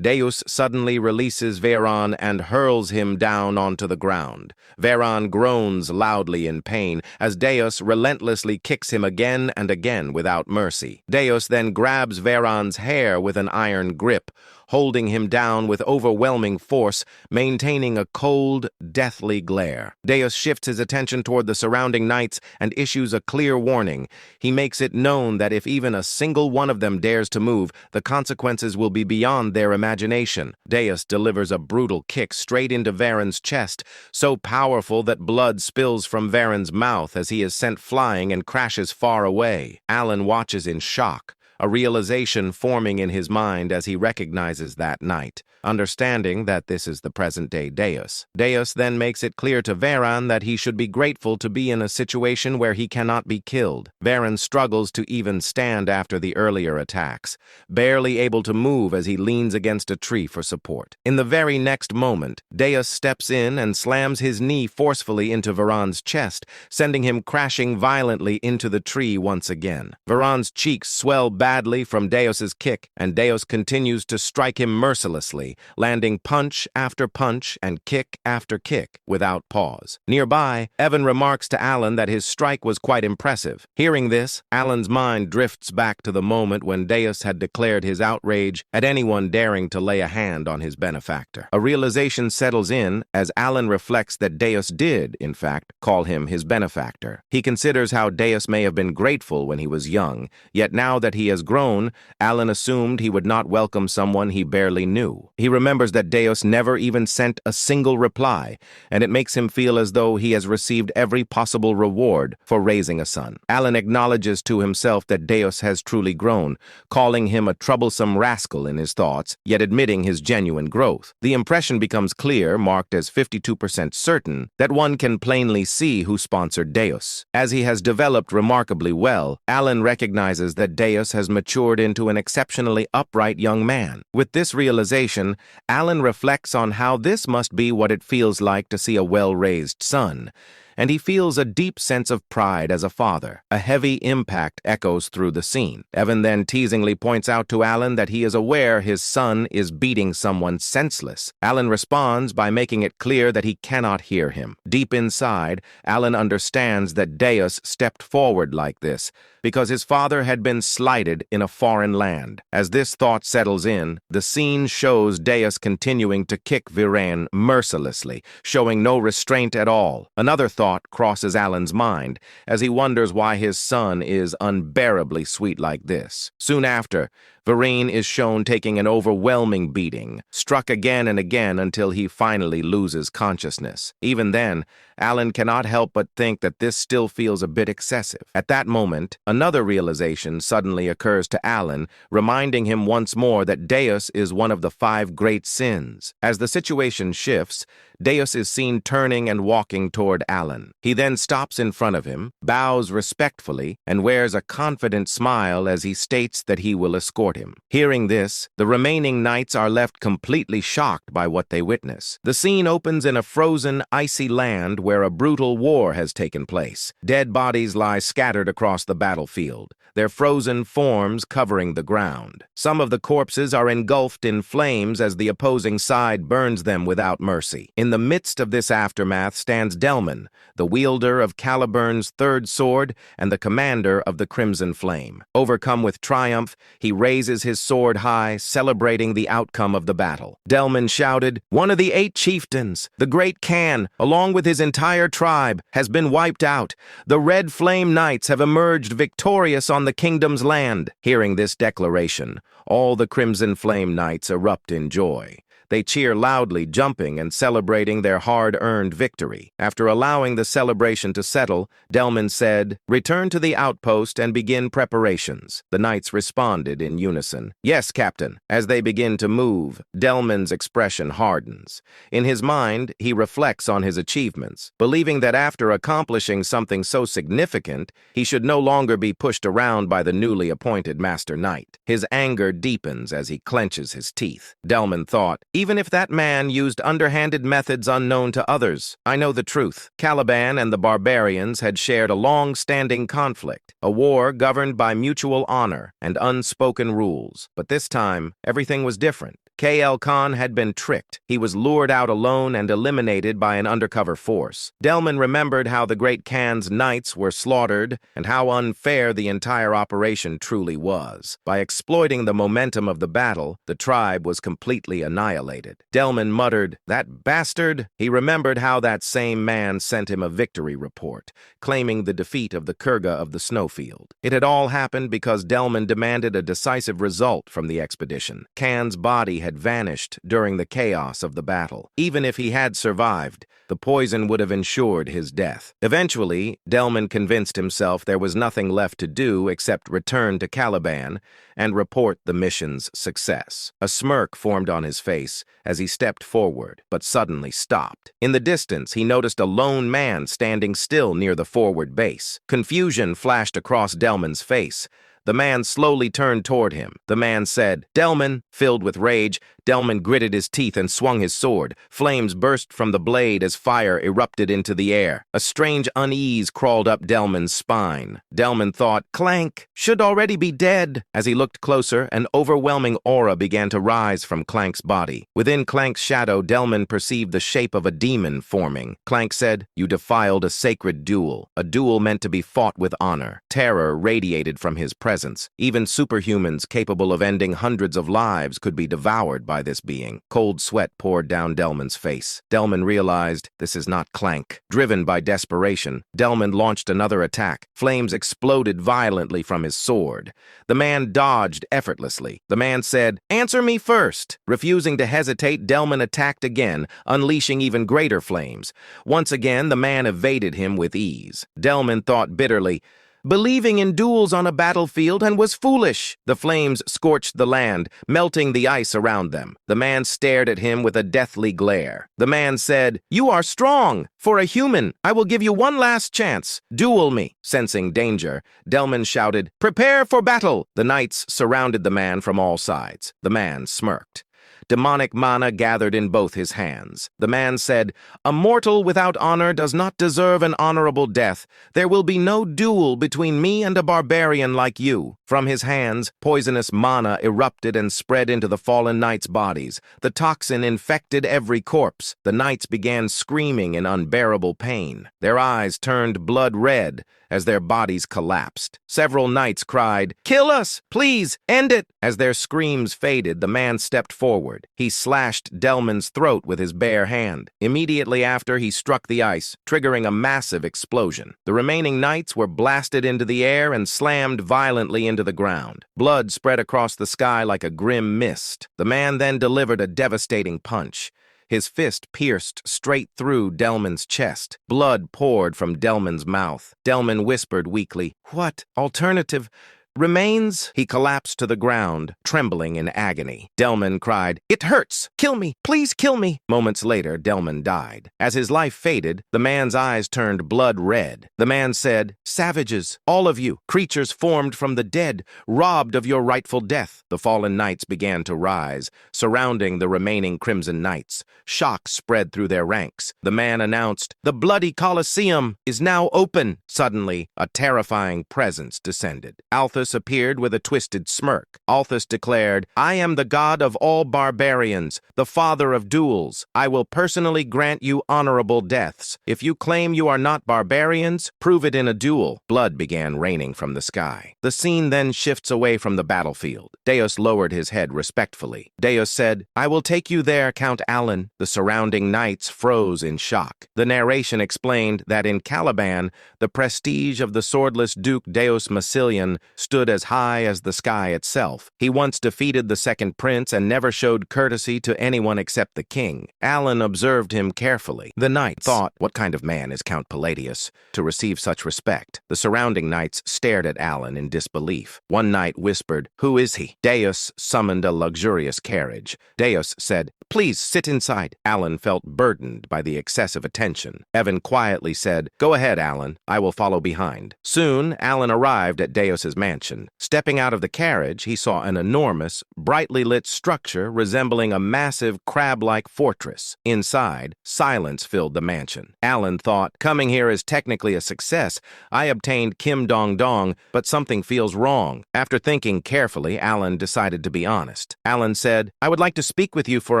Deus suddenly releases Varen and hurls him down onto the ground. Varen groans loudly in pain as Deus relentlessly kicks him again and again without mercy. Deus then grabs Varen's hair with an iron grip, holding him down with overwhelming force, maintaining a cold, deathly glare. Deus shifts his attention toward the surrounding knights and issues a clear warning. He makes it known that if even a single one of them dares to move, the consequences will be beyond their imagination. Deus delivers a brutal kick straight into Varen's chest, so powerful that blood spills from Varen's mouth as he is sent flying and crashes far away. Alan watches in shock, a realization forming in his mind as he recognizes that knight, understanding that this is the present-day Deus. Deus then makes it clear to Varen that he should be grateful to be in a situation where he cannot be killed. Varen struggles to even stand after the earlier attacks, barely able to move as he leans against a tree for support. In the very next moment, Deus steps in and slams his knee forcefully into Varen's chest, sending him crashing violently into the tree once again. Varen's cheeks swell badly from Deus's kick, and Deus continues to strike him mercilessly, landing punch after punch and kick after kick without pause. Nearby, Evan remarks to Alan that his strike was quite impressive. Hearing this, Alan's mind drifts back to the moment when Deus had declared his outrage at anyone daring to lay a hand on his benefactor. A realization settles in as Alan reflects that Deus did, in fact, call him his benefactor. He considers how Deus may have been grateful when he was young, yet now that he has grown, Alan assumed he would not welcome someone he barely knew. He remembers that Deus never even sent a single reply, and it makes him feel as though he has received every possible reward for raising a son. Alan acknowledges to himself that Deus has truly grown, calling him a troublesome rascal in his thoughts, yet admitting his genuine growth. The impression becomes clear, marked as 52% certain, that one can plainly see who sponsored Deus. As he has developed remarkably well, Alan recognizes that Deus has matured into an exceptionally upright young man. With this realization, Alan reflects on how this must be what it feels like to see a well-raised son, and he feels a deep sense of pride as a father. A heavy impact echoes through the scene. Evan then teasingly points out to Alan that he is aware his son is beating someone senseless. Alan responds by making it clear that he cannot hear him. Deep inside, Alan understands that Deus stepped forward like this because his father had been slighted in a foreign land. As this thought settles in, the scene shows Deus continuing to kick Varen mercilessly, showing no restraint at all. Another thought crosses Alan's mind as he wonders why his son is unbearably sweet like this. Soon after, Vereen is shown taking an overwhelming beating, struck again and again until he finally loses consciousness. Even then, Alan cannot help but think that this still feels a bit excessive. At that moment, another realization suddenly occurs to Alan, reminding him once more that Deus is one of the 5 great sins. As the situation shifts, Deus is seen turning and walking toward Alan. He then stops in front of him, bows respectfully, and wears a confident smile as he states that he will escort him. Hearing this, the remaining knights are left completely shocked by what they witness. The scene opens in a frozen, icy land where a brutal war has taken place. Dead bodies lie scattered across the battlefield, their frozen forms covering the ground. Some of the corpses are engulfed in flames as the opposing side burns them without mercy. In the midst of this aftermath stands Delman, the wielder of Caliburn's 3rd sword and the commander of the Crimson Flame. Overcome with triumph, he raises his sword high, celebrating the outcome of the battle. Delman shouted, "One of the 8 chieftains, the great Khan, along with his entire tribe, has been wiped out. The Red Flame Knights have emerged victorious on the kingdom's land." Hearing this declaration, all the Crimson Flame Knights erupt in joy. They cheer loudly, jumping and celebrating their hard-earned victory. After allowing the celebration to settle, Delman said, "Return to the outpost and begin preparations." The knights responded in unison, "Yes, Captain." As they begin to move, Delman's expression hardens. In his mind, he reflects on his achievements, believing that after accomplishing something so significant, he should no longer be pushed around by the newly appointed Master Knight. His anger deepens as he clenches his teeth. Delman thought, "Even if that man used underhanded methods unknown to others, I know the truth." Caliban and the barbarians had shared a long-standing conflict, a war governed by mutual honor and unspoken rules. But this time, everything was different. K.L. Khan had been tricked. He was lured out alone and eliminated by an undercover force. Delman remembered how the great Khan's knights were slaughtered and how unfair the entire operation truly was. By exploiting the momentum of the battle, the tribe was completely annihilated. Delman muttered, "That bastard!" He remembered how that same man sent him a victory report, claiming the defeat of the Kurga of the snowfield. It had all happened because Delman demanded a decisive result from the expedition. Khan's body had vanished during the chaos of the battle. Even if he had survived, the poison would have ensured his death. Eventually, Delman convinced himself there was nothing left to do except return to Caliban and report the mission's success. A smirk formed on his face as he stepped forward, but suddenly stopped. In the distance, he noticed a lone man standing still near the forward base. Confusion flashed across Delman's face. The man slowly turned toward him. The man said, "Delman." Filled with rage, Delman gritted his teeth and swung his sword. Flames burst from the blade as fire erupted into the air. A strange unease crawled up Delman's spine. Delman thought, "Clank should already be dead." As he looked closer, an overwhelming aura began to rise from Clank's body. Within Clank's shadow, Delman perceived the shape of a demon forming. Clank said, "You defiled a sacred duel, a duel meant to be fought with honor." Terror radiated from his presence. Even superhumans capable of ending hundreds of lives could be devoured by this being. Cold sweat poured down Delman's face. Delman realized this is not Clank. Driven by desperation, Delman launched another attack. Flames exploded violently from his sword. The man dodged effortlessly. The man said, "Answer me first." Refusing to hesitate, Delman attacked again, unleashing even greater flames. Once again, the man evaded him with ease. Delman thought bitterly, "Believing in duels on a battlefield and was foolish." The flames scorched the land, melting the ice around them. The man stared at him with a deathly glare. The man said, "You are strong. For a human, I will give you one last chance. Duel me." Sensing danger, Delman shouted, "Prepare for battle." The knights surrounded the man from all sides. The man smirked. Demonic mana gathered in both his hands. The man said, "A mortal without honor does not deserve an honorable death. There will be no duel between me and a barbarian like you." From his hands, poisonous mana erupted and spread into the fallen knights' bodies. The toxin infected every corpse. The knights began screaming in unbearable pain. Their eyes turned blood red as their bodies collapsed. Several knights cried, "Kill us! Please, end it!" As their screams faded, the man stepped forward. forward. He slashed Delman's throat with his bare hand. Immediately after, he struck the ice, triggering a massive explosion. The remaining knights were blasted into the air and slammed violently into the ground. Blood spread across the sky like a grim mist. The man then delivered a devastating punch. His fist pierced straight through Delman's chest. Blood poured from Delman's mouth. Delman whispered weakly, "What alternative remains?" He collapsed to the ground, trembling in agony. Delman cried, "It hurts! Kill me! Please kill me!" Moments later, Delman died. As his life faded, the man's eyes turned blood red. The man said, "Savages, all of you, creatures formed from the dead, robbed of your rightful death." The fallen knights began to rise, surrounding the remaining Crimson Knights. Shock spread through their ranks. The man announced, "The bloody Colosseum is now open." Suddenly, a terrifying presence descended. Althus appeared with a twisted smirk. Althus declared, "I am the god of all barbarians, the father of duels. I will personally grant you honorable deaths. If you claim you are not barbarians, prove it in a duel." Blood began raining from the sky. The scene then shifts away from the battlefield. Deus lowered his head respectfully. Deus said, "I will take you there, Count Alan." The surrounding knights froze in shock. The narration explained that in Caliban, the prestige of the swordless Duke Deus Massilian stood as high as the sky itself. He once defeated the second prince and never showed courtesy to anyone except the king. Alan observed him carefully. The knights thought, "What kind of man is Count Palladius to receive such respect?" The surrounding knights stared at Alan in disbelief. One knight whispered, "Who is he?" Deus summoned a luxurious carriage. Deus said, "Please sit inside." Alan felt burdened by the excessive attention. Evan quietly said, "Go ahead, Alan. I will follow behind." Soon, Alan arrived at Deus's mansion. Stepping out of the carriage, he saw an enormous, brightly lit structure resembling a massive crab-like fortress. Inside, silence filled the mansion. Alan thought, "Coming here is technically a success. I obtained Kim Dong Dong, but something feels wrong." After thinking carefully, Alan decided to be honest. Alan said, "I would like to speak with you for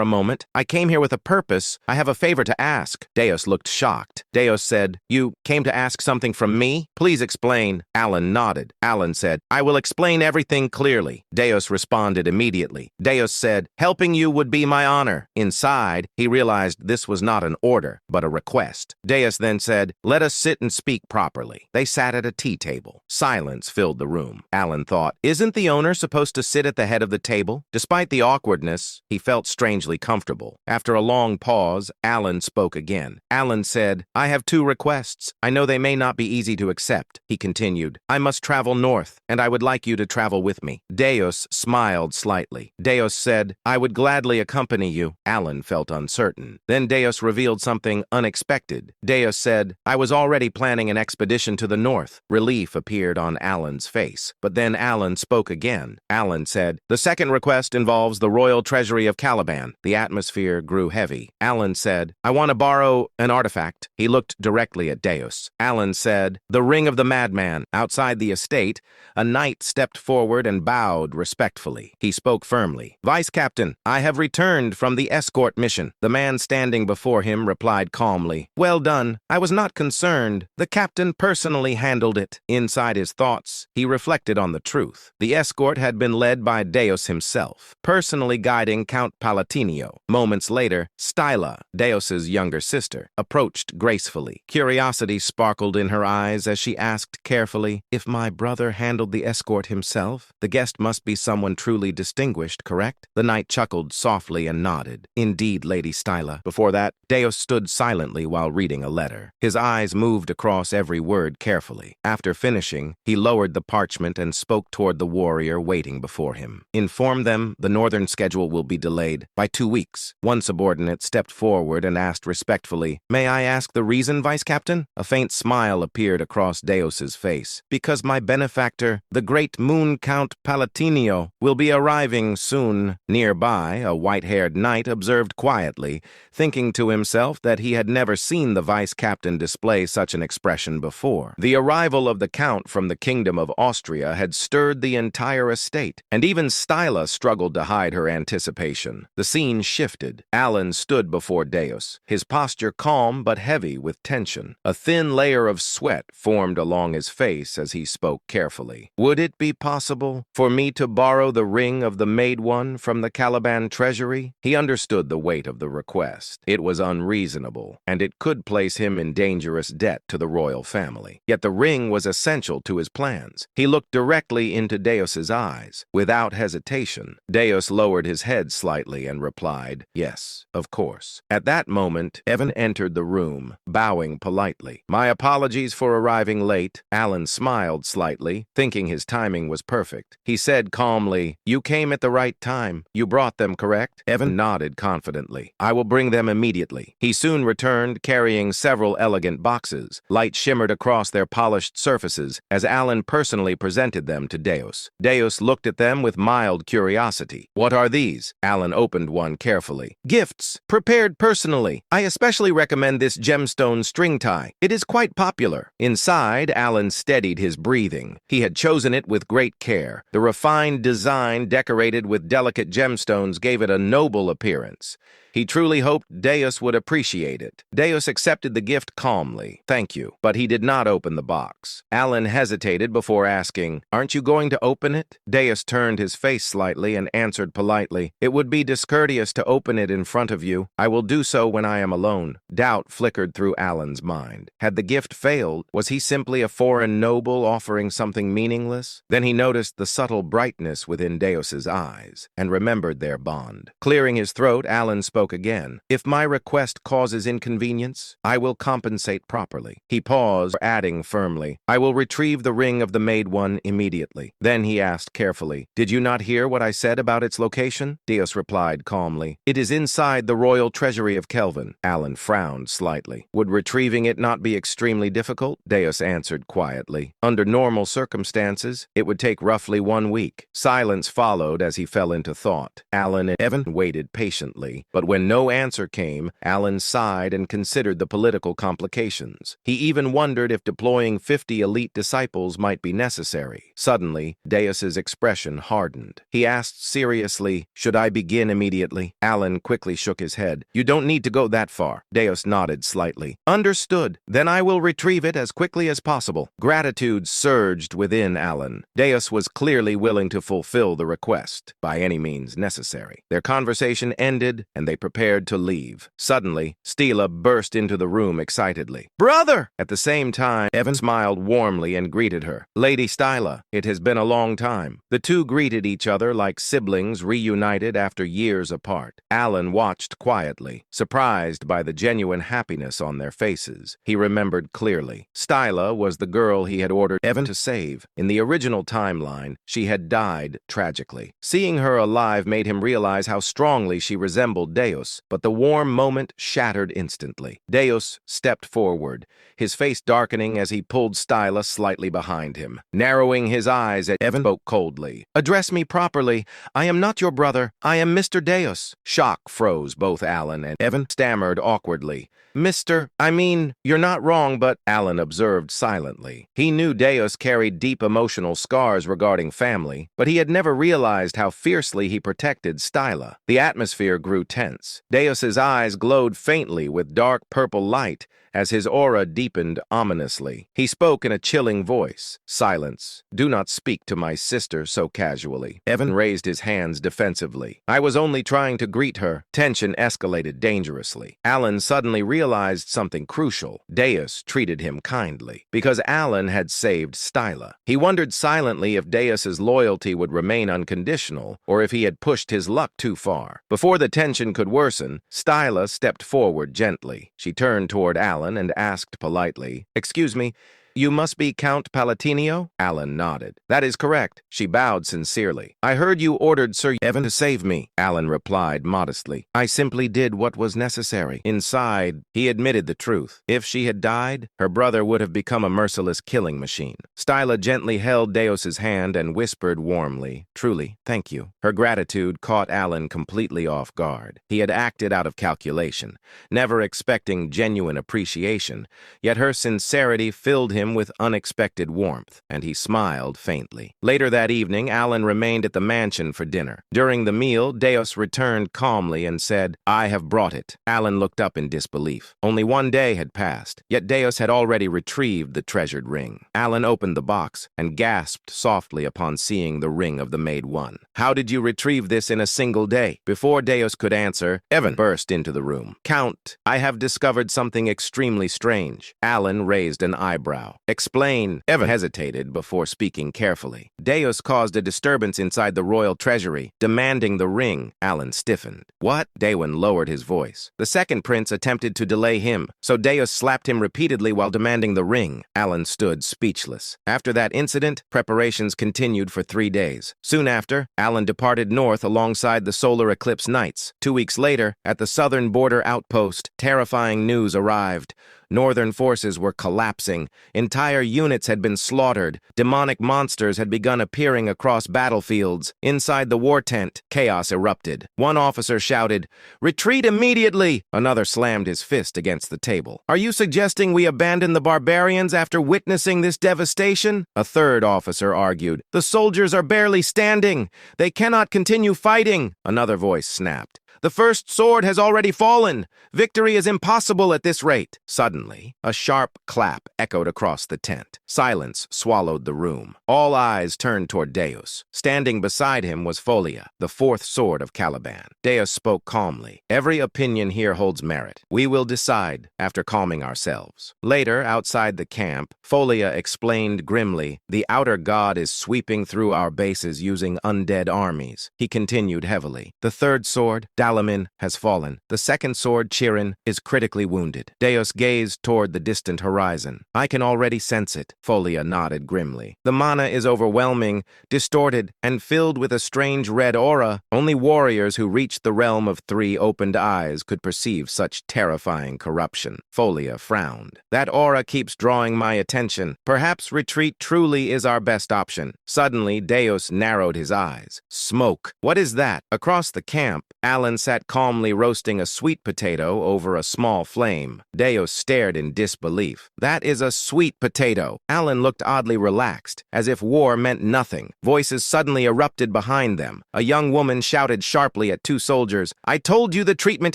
a moment. I came here with a purpose. I have a favor to ask." Deus looked shocked. Deus said, "You came to ask something from me? Please explain." Alan nodded. Alan said, "I will explain everything clearly." Deus responded immediately. Deus said, "Helping you would be my honor." Inside, he realized this was not an order, but a request. Deus then said, "Let us sit and speak properly." They sat at a tea table. Silence filled the room. Alan thought, "Isn't the owner supposed to sit at the head of the table?" Despite the awkwardness, he felt strangely comfortable. After a long pause, Alan spoke again. Alan said, "I have two requests. I know they may not be easy to accept." He continued, "I must travel north, and I would like you to travel with me." Deus smiled slightly. Deus said, "I would gladly accompany you." Alan felt uncertain. Then Deus revealed something unexpected. Deus said, "I was already planning an expedition to the north." Relief appeared on Alan's face. But then Alan spoke again. Alan said, "The second request involves the royal treasury of Caliban." The atmosphere grew heavy. Alan said, "I want to borrow an artifact." He looked directly at Deus. Alan said, "The ring of the madman." Outside the estate, a knight stepped forward and bowed respectfully. He spoke firmly. "Vice Captain, I have returned from the escort mission." The man standing before him replied calmly, "Well done. I was not concerned. The captain personally handled it." Inside his thoughts, he reflected on the truth. The escort had been led by Deus himself, personally guiding Count Palatinio. Moments later, Styla, Deus's younger sister, approached gracefully. Curiosity sparkled in her eyes as she asked carefully, "If my brother handled the escort himself, the guest must be someone truly distinguished, correct?" The knight chuckled softly and nodded. "Indeed, Lady Styla." Before that, Deus stood silently while reading a letter. His eyes moved across every word carefully. After finishing, he lowered the parchment and spoke toward the warrior waiting before him. "Inform them the northern schedule will be delayed by 2 weeks. One subordinate stepped forward and asked respectfully, "May I ask the reason, Vice Captain?" A faint smile appeared across Deus's face. "Because my benefactor, the great Moon Count Palatinio, will be arriving soon." Nearby, a white-haired knight observed quietly, thinking to himself that he had never seen the Vice Captain display such an expression before. The arrival of the Count from the Kingdom of Austria had stirred the entire estate, and even Styla struggled to hide her anticipation. The scene shifted. Alan stood before Deus, his posture calm but heavy with tension. A thin layer of sweat formed along his face as he spoke carefully. Would it be possible for me to borrow the ring of the Maid One from the Caliban treasury? He understood the weight of the request. It was unreasonable, and it could place him in dangerous debt to the royal family. Yet the ring was essential to his plans. He looked directly into Deus's eyes. Without hesitation, Deus lowered his head slightly and replied, "Yes, of course." At that moment, Evan entered the room, bowing politely. "My apologies for arriving late." Alan smiled slightly, thinking his timing was perfect. He said calmly, "You came at the right time. You brought them, correct?" Evan nodded confidently. "I will bring them immediately." He soon returned, carrying several elegant boxes. Light shimmered across their polished surfaces as Alan personally presented them to Deus. Deus looked at them with mild curiosity. "What are these?" Alan opened one carefully. "Gifts, prepared personally. I especially recommend this gemstone string tie. It is quite popular." Inside, Alan steadied his breathing. He had chosen it with great care. The refined design, decorated with delicate gemstones, gave it a noble appearance. He truly hoped Deus would appreciate it. Deus accepted the gift calmly. "Thank you." But he did not open the box. Alan hesitated before asking, "Aren't you going to open it?" Deus turned his face slightly and answered politely, "It would be discourteous to open it in front of you. I will do so when I am alone." Doubt flickered through Alan's mind. Had the gift failed? Was he simply a foreign noble offering something meaningless? Then he noticed the subtle brightness within Deus's eyes and remembered their bond. Clearing his throat, Alan spoke again. "If my request causes inconvenience, I will compensate properly." He paused, adding firmly, "I will retrieve the ring of the Maid One immediately." Then he asked carefully, "Did you not hear what I said about its location?" Deus replied calmly, "It is inside the royal treasury of Kelvin." Alan frowned slightly. "Would retrieving it not be extremely difficult?" Deus answered quietly. "Under normal circumstances, it would take roughly 1 week." Silence followed as he fell into thought. Alan and Evan waited patiently, but when no answer came, Alan sighed and considered the political complications. He even wondered if deploying 50 elite disciples might be necessary. Suddenly, Deus's expression hardened. He asked seriously, "Should I begin immediately?" Alan quickly shook his head. "You don't need to go that far." Deus nodded slightly. "Understood. Then I will retrieve it as quickly as possible." Gratitude surged within Alan. Deus was clearly willing to fulfill the request, by any means necessary. Their conversation ended, and they prepared to leave. Suddenly, Stila burst into the room excitedly. "Brother!" At the same time, Evan smiled warmly and greeted her. "Lady Stila, it has been a long time." The two greeted each other like siblings reunited after years apart. Alan watched quietly, surprised by the genuine happiness on their faces. He remembered clearly. Stila was the girl he had ordered Evan to save. In the original timeline, she had died tragically. Seeing her alive made him realize how strongly she resembled Deus, but the warm moment shattered instantly. Deus stepped forward, his face darkening as he pulled Stila slightly behind him. Narrowing his eyes at Evan, spoke coldly. "Address me properly. I am not your brother. I am Mr. Deus." Shock froze both Alan and Evan. Stammered awkwardly. You're not wrong, but..." Alan observed silently. He knew Deus carried deep emotional scars regarding family, but he had never realized how fiercely he protected Stila. The atmosphere grew tense. Deus's eyes glowed faintly with dark purple light as his aura deepened ominously. He spoke in a chilling voice. "Silence. Do not speak to my sister so casually." Evan raised his hands defensively. "I was only trying to greet her." Tension escalated dangerously. Alan suddenly realized something crucial. Deus treated him kindly because Alan had saved Stila. He wondered silently if Deus's loyalty would remain unconditional or if he had pushed his luck too far. Before the tension could worsen, Stila stepped forward gently. She turned toward Alan and asked politely, "Excuse me, you must be Count Palatinio?" Alan nodded. "That is correct." She bowed sincerely. "I heard you ordered Sir Evan to save me," Alan replied modestly. "I simply did what was necessary." Inside, he admitted the truth. If she had died, her brother would have become a merciless killing machine. Stila gently held Deus's hand and whispered warmly, "Truly, thank you." Her gratitude caught Alan completely off guard. He had acted out of calculation, never expecting genuine appreciation, yet her sincerity filled him him with unexpected warmth, and he smiled faintly. Later that evening, Alan remained at the mansion for dinner. During the meal, Deus returned calmly and said, "I have brought it." Alan looked up in disbelief. Only one day had passed, yet Deus had already retrieved the treasured ring. Alan opened the box and gasped softly upon seeing the ring of the Maid One. "How did you retrieve this in a single day?" Before Deus could answer, Evan burst into the room. "Count, I have discovered something extremely strange." Alan raised an eyebrow. "Explain." Evan hesitated before speaking carefully. "Deus caused a disturbance inside the royal treasury, demanding the ring." Alan stiffened. "What?" Daewin lowered his voice. "The second prince attempted to delay him, so Deus slapped him repeatedly while demanding the ring." Alan stood speechless. After that incident, preparations continued for 3 days. Soon after, Alan departed north alongside the solar eclipse knights. 2 weeks later, at the southern border outpost, terrifying news arrived. Northern forces were collapsing. Entire units had been slaughtered. Demonic monsters had begun appearing across battlefields. Inside the war tent, chaos erupted. One officer shouted, "Retreat immediately!" Another slammed his fist against the table. "Are you suggesting we abandon the barbarians after witnessing this devastation?" A third officer argued, "The soldiers are barely standing. They cannot continue fighting." Another voice snapped, "The first sword has already fallen. Victory is impossible at this rate." Suddenly, a sharp clap echoed across the tent. Silence swallowed the room. All eyes turned toward Deus. Standing beside him was Folia, the fourth sword of Caliban. Deus spoke calmly. "Every opinion here holds merit. We will decide after calming ourselves." Later, outside the camp, Folia explained grimly, "The outer god is sweeping through our bases using undead armies." He continued heavily, "The third sword, Dalamin, has fallen. The second sword, Chirin, is critically wounded." Deus gazed toward the distant horizon. "I can already sense it." Folia nodded grimly. "The mana is overwhelming, distorted, and filled with a strange red aura. Only warriors who reached the realm of 3 opened eyes could perceive such terrifying corruption." Folia frowned. "That aura keeps drawing my attention. Perhaps retreat truly is our best option." Suddenly, Deus narrowed his eyes. "Smoke. What is that?" Across the camp, Alan sat calmly roasting a sweet potato over a small flame. Deus stared in disbelief. "That is a sweet potato." Alan looked oddly relaxed, as if war meant nothing. Voices suddenly erupted behind them. A young woman shouted sharply at 2 soldiers, "I told you the treatment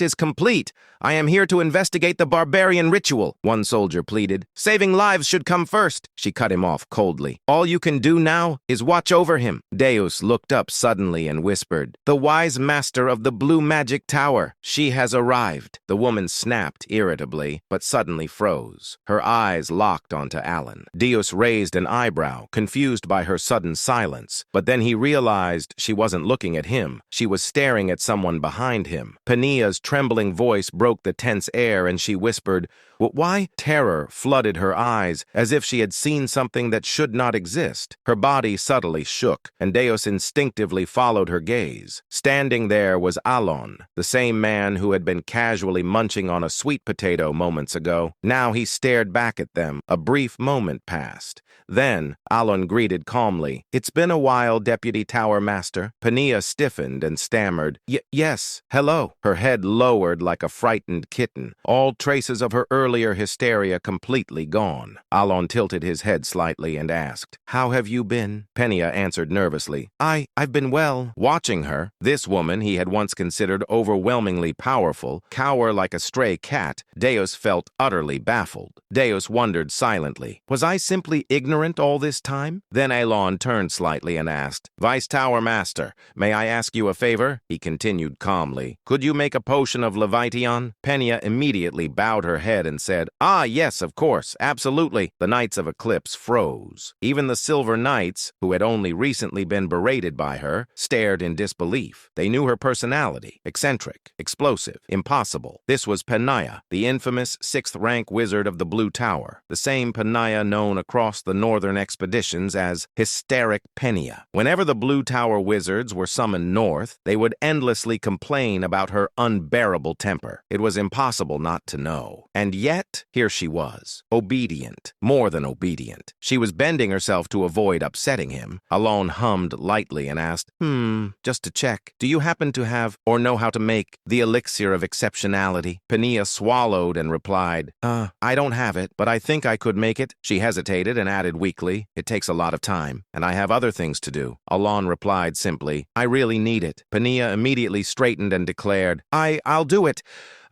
is complete. I am here to investigate the barbarian ritual." One soldier pleaded, "Saving lives should come first." She cut him off coldly. "All you can do now is watch over him." Deus looked up suddenly and whispered, "The wise master of the blue magic tower. She has arrived." The woman snapped irritably, but suddenly froze. Her eyes locked onto Alan. Deus raised an eyebrow, confused by her sudden silence, but then he realized she wasn't looking at him. She was staring at someone behind him. Pania's trembling voice broke the tense air, and she whispered, "Why?" Terror flooded her eyes, as if she had seen something that should not exist. Her body subtly shook, and Deus instinctively followed her gaze. Standing there was Alon, the same man who had been casually munching on a sweet potato moments ago. Now he stared back at them. A brief moment passed. Then, Alon greeted calmly, "It's been a while, Deputy Tower Master." Pania stiffened and stammered, Yes, hello." Her head lowered like a frightened kitten, all traces of her earlier hysteria completely gone. Alon tilted his head slightly and asked, "How have you been?" Pania answered nervously, I've been well." Watching her, this woman he had once considered overwhelmingly powerful, cower like a stray cat, Deus felt utterly baffled. Deus wondered silently, was I simply ignorant all this time? Then Alon turned slightly and asked, "Vice Tower Master, may I ask you a favor?" He continued calmly, "Could you make a potion of Leviathan?" Penia immediately bowed her head and said, "Ah, yes, of course, absolutely." The Knights of Eclipse froze. Even the Silver Knights, who had only recently been berated by her, stared in disbelief. They knew her personality: eccentric, explosive, impossible. This was Penia, the infamous 6th-rank wizard of the Blue Tower, the same Penia known across the northern expeditions as Hysteric Penia. Whenever the Blue Tower wizards were summoned north, they would endlessly complain about her unbearable temper. It was impossible not to know. And yet, here she was, obedient, more than obedient. She was bending herself to avoid upsetting him. Alon hummed lightly and asked, just to check, do you happen to have, or know how to make the elixir of exceptionality? Pania swallowed and replied, I don't have it, but I think I could make it. She hesitated and added weakly, it takes a lot of time, and I have other things to do. Alon replied simply, I really need it. Pania immediately straightened and declared, I'll do it.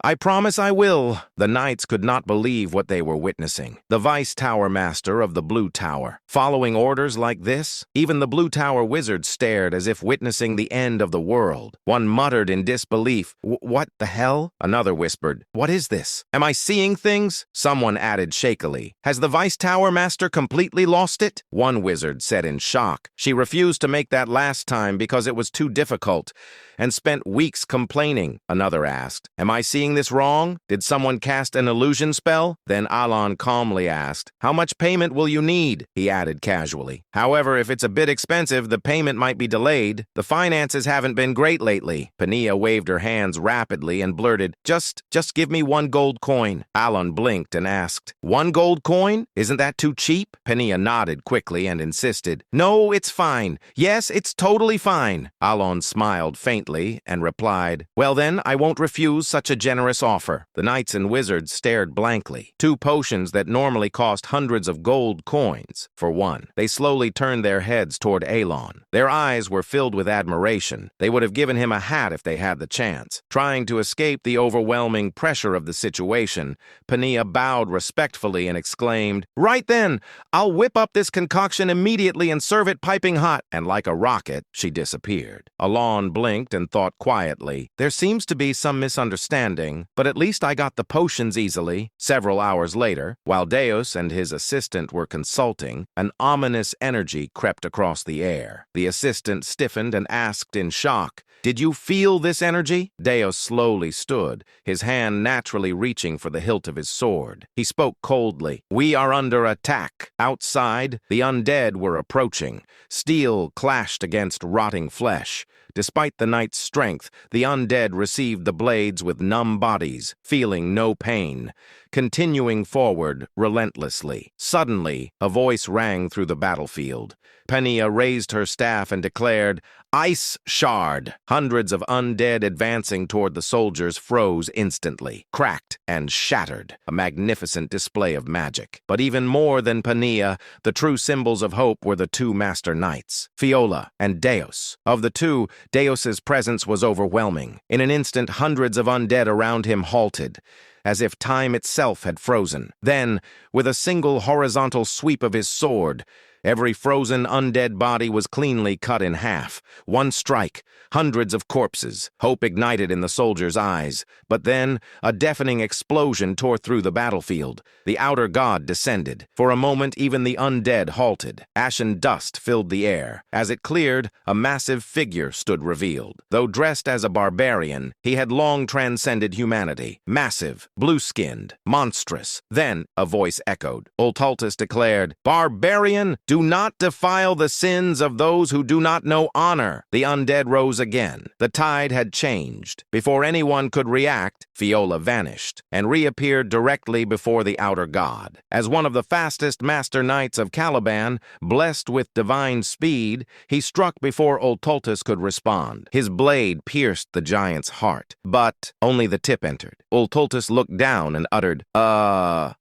I promise I will. The knights could not believe what they were witnessing. The Vice Tower Master of the Blue Tower. Following orders like this? Even the Blue Tower wizard stared as if witnessing the end of the world. One muttered in disbelief, What the hell? Another whispered, What is this? Am I seeing things? Someone added shakily, Has the Vice Tower Master completely lost it? One wizard said in shock, She refused to make that last time because it was too difficult, and spent weeks complaining. Another asked, Am I seeing this wrong? Did someone cast an illusion spell? Then Alon calmly asked, How much payment will you need? He added casually. However, if it's a bit expensive, the payment might be delayed. The finances haven't been great lately. Pania waved her hands rapidly and blurted, Just give me 1 gold coin. Alon blinked and asked, 1 gold coin? Isn't that too cheap? Pania nodded quickly and insisted, No, it's fine. Yes, it's totally fine. Alon smiled faintly and replied, Well then, I won't refuse such a generous offer. The knights and wizards stared blankly. 2 potions that normally cost hundreds of gold coins, for one. They slowly turned their heads toward Alon. Their eyes were filled with admiration. They would have given him a hat if they had the chance. Trying to escape the overwhelming pressure of the situation, Pania bowed respectfully and exclaimed, Right then, I'll whip up this concoction immediately and serve it piping hot. And like a rocket, she disappeared. Alon blinked and thought quietly, There seems to be some misunderstanding, but at least I got the potions easily. Several hours later, while Deus and his assistant were consulting, an ominous energy crept across the air. The assistant stiffened and asked in shock, Did you feel this energy? Deus slowly stood, his hand naturally reaching for the hilt of his sword. He spoke coldly, We are under attack. Outside, the undead were approaching. Steel clashed against rotting flesh. Despite the knight's strength, the undead received the blades with numb bodies, feeling no pain, continuing forward relentlessly. Suddenly, a voice rang through the battlefield. Pania raised her staff and declared, Ice Shard! Hundreds of undead advancing toward the soldiers froze instantly, cracked and shattered, a magnificent display of magic. But even more than Pania, the true symbols of hope were the 2 master knights, Fiola and Deus. Of the 2, Deus's presence was overwhelming. In an instant, hundreds of undead around him halted, as if time itself had frozen. Then, with a single horizontal sweep of his sword, every frozen undead body was cleanly cut in half. One strike, hundreds of corpses. Hope ignited in the soldiers' eyes. But then, a deafening explosion tore through the battlefield. The outer god descended. For a moment, even the undead halted. Ashen dust filled the air. As it cleared, a massive figure stood revealed. Though dressed as a barbarian, he had long transcended humanity. Massive, blue-skinned, monstrous. Then, a voice echoed. Ultaltus declared, Barbarian! Do not defile the sins of those who do not know honor. The undead rose again. The tide had changed. Before anyone could react, Fiola vanished and reappeared directly before the outer god. As one of the fastest master knights of Caliban, blessed with divine speed, he struck before Ultaltus could respond. His blade pierced the giant's heart, but only the tip entered. Ultaltus looked down and uttered,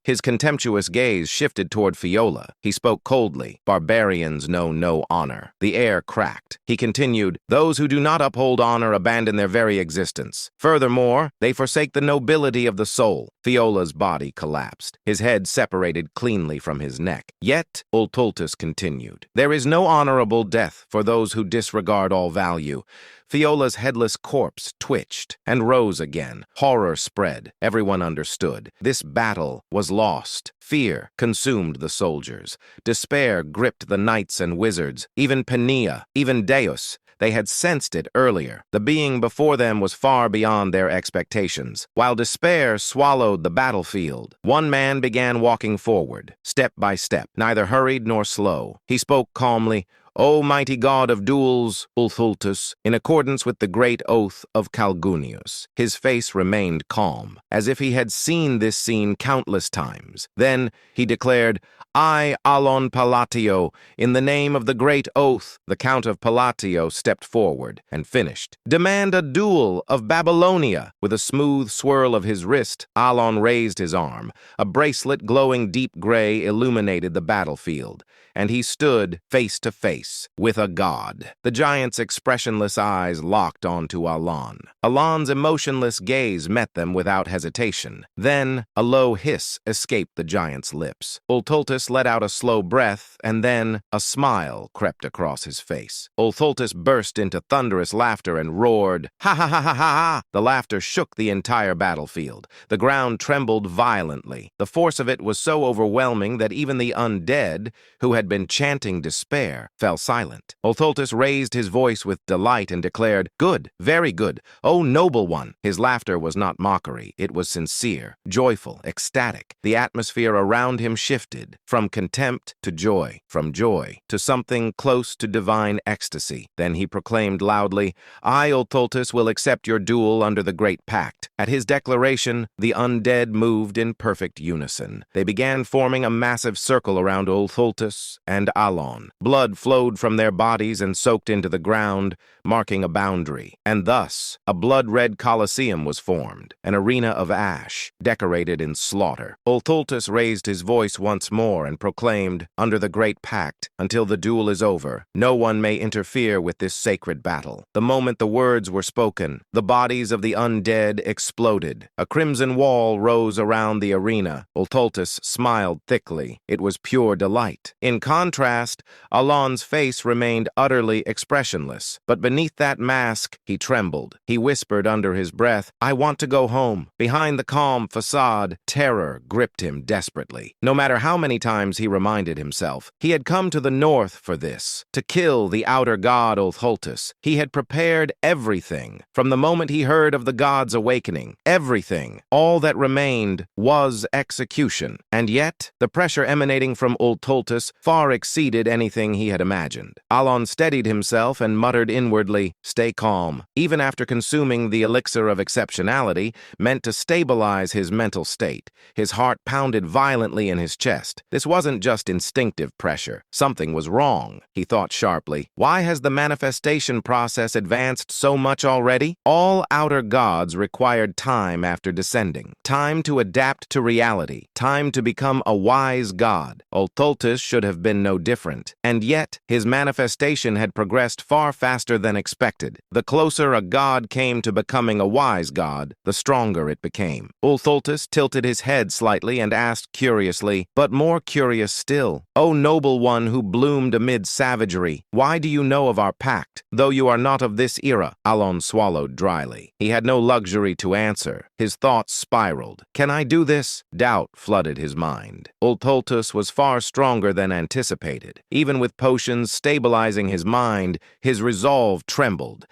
His contemptuous gaze shifted toward Fiola. He spoke coldly, Barbarians know no honor. The air cracked. He continued, Those who do not uphold honor abandon their very existence. Furthermore, they forsake the nobility of the soul. Fiola's body collapsed. His head separated cleanly from his neck. Yet, Ultaltus continued, There is no honorable death for those who disregard all value. Fiola's headless corpse twitched and rose again. Horror spread. Everyone understood. This battle was lost. Fear consumed the soldiers. Despair gripped the knights and wizards. Even Pania, even Deus. They had sensed it earlier. The being before them was far beyond their expectations. While despair swallowed the battlefield, one man began walking forward, step by step, neither hurried nor slow. He spoke calmly, "O mighty god of duels, Ulthultus, in accordance with the great oath of Calgunius." His face remained calm, as if he had seen this scene countless times. Then he declared, "I, Alon Palacio, in the name of the great oath." The Count of Palacio stepped forward and finished. "Demand a duel of Babylonia." With a smooth swirl of his wrist, Alon raised his arm. A bracelet glowing deep gray illuminated the battlefield, and he stood face to face with a god. The giant's expressionless eyes locked onto Alon. Alon's emotionless gaze met them without hesitation. Then a low hiss escaped the giant's lips. Ulthultus let out a slow breath, and then a smile crept across his face. Ulthultus burst into thunderous laughter and roared, "Ha ha ha ha ha ha!" The laughter shook the entire battlefield. The ground trembled violently. The force of it was so overwhelming that even the undead, who had been chanting despair, fell silent. Ulthultus raised his voice with delight and declared, "Good, very good, O noble one." His laughter was not mockery. It was sincere, joyful, ecstatic. The atmosphere around him shifted from contempt to joy, from joy to something close to divine ecstasy. Then he proclaimed loudly, "I, Ulthultus, will accept your duel under the Great Pact." At his declaration, the undead moved in perfect unison. They began forming a massive circle around Ulthultus and Alon. Blood flowed from their bodies and soaked into the ground, marking a boundary. And thus, a blood-red Colosseum was formed, an arena of ash, decorated in slaughter. Ulthultus raised his voice once more and proclaimed, "Under the Great Pact, until the duel is over, no one may interfere with this sacred battle." The moment the words were spoken, the bodies of the undead exploded. A crimson wall rose around the arena. Ulthultus smiled thickly. It was pure delight. In contrast, Alon's face remained utterly expressionless, but beneath that mask, he trembled. He whispered under his breath, "I want to go home." Behind the calm facade, terror gripped him desperately. No matter how many times he reminded himself, he had come to the north for this, to kill the outer god Ulthultus. He had prepared everything. From the moment he heard of the god's awakening, everything, all that remained, was execution. And yet, the pressure emanating from Ulthultus far exceeded anything he had imagined. Alon steadied himself and muttered inwardly, "Stay calm." Even after consuming the elixir of exceptionality, meant to stabilize his mental state, his heart pounded violently in his chest. This wasn't just instinctive pressure. Something was wrong, he thought sharply. Why has the manifestation process advanced so much already? All outer gods required time after descending, time to adapt to reality, time to become a wise god. Ulthultus should have been no different, and yet his manifestation had progressed far faster than expected. The closer a god came to becoming a wise god, the stronger it became. Ulthultus tilted his head slightly and asked curiously, but more curious still, "O noble one who bloomed amid savagery, why do you know of our pact, though you are not of this era?" Alon swallowed dryly. He had no luxury to answer. His thoughts spiraled. "Can I do this?" Doubt flooded his mind. Ulthultus was far stronger than anticipated. Even with potions stabilizing his mind, his resolve trembled.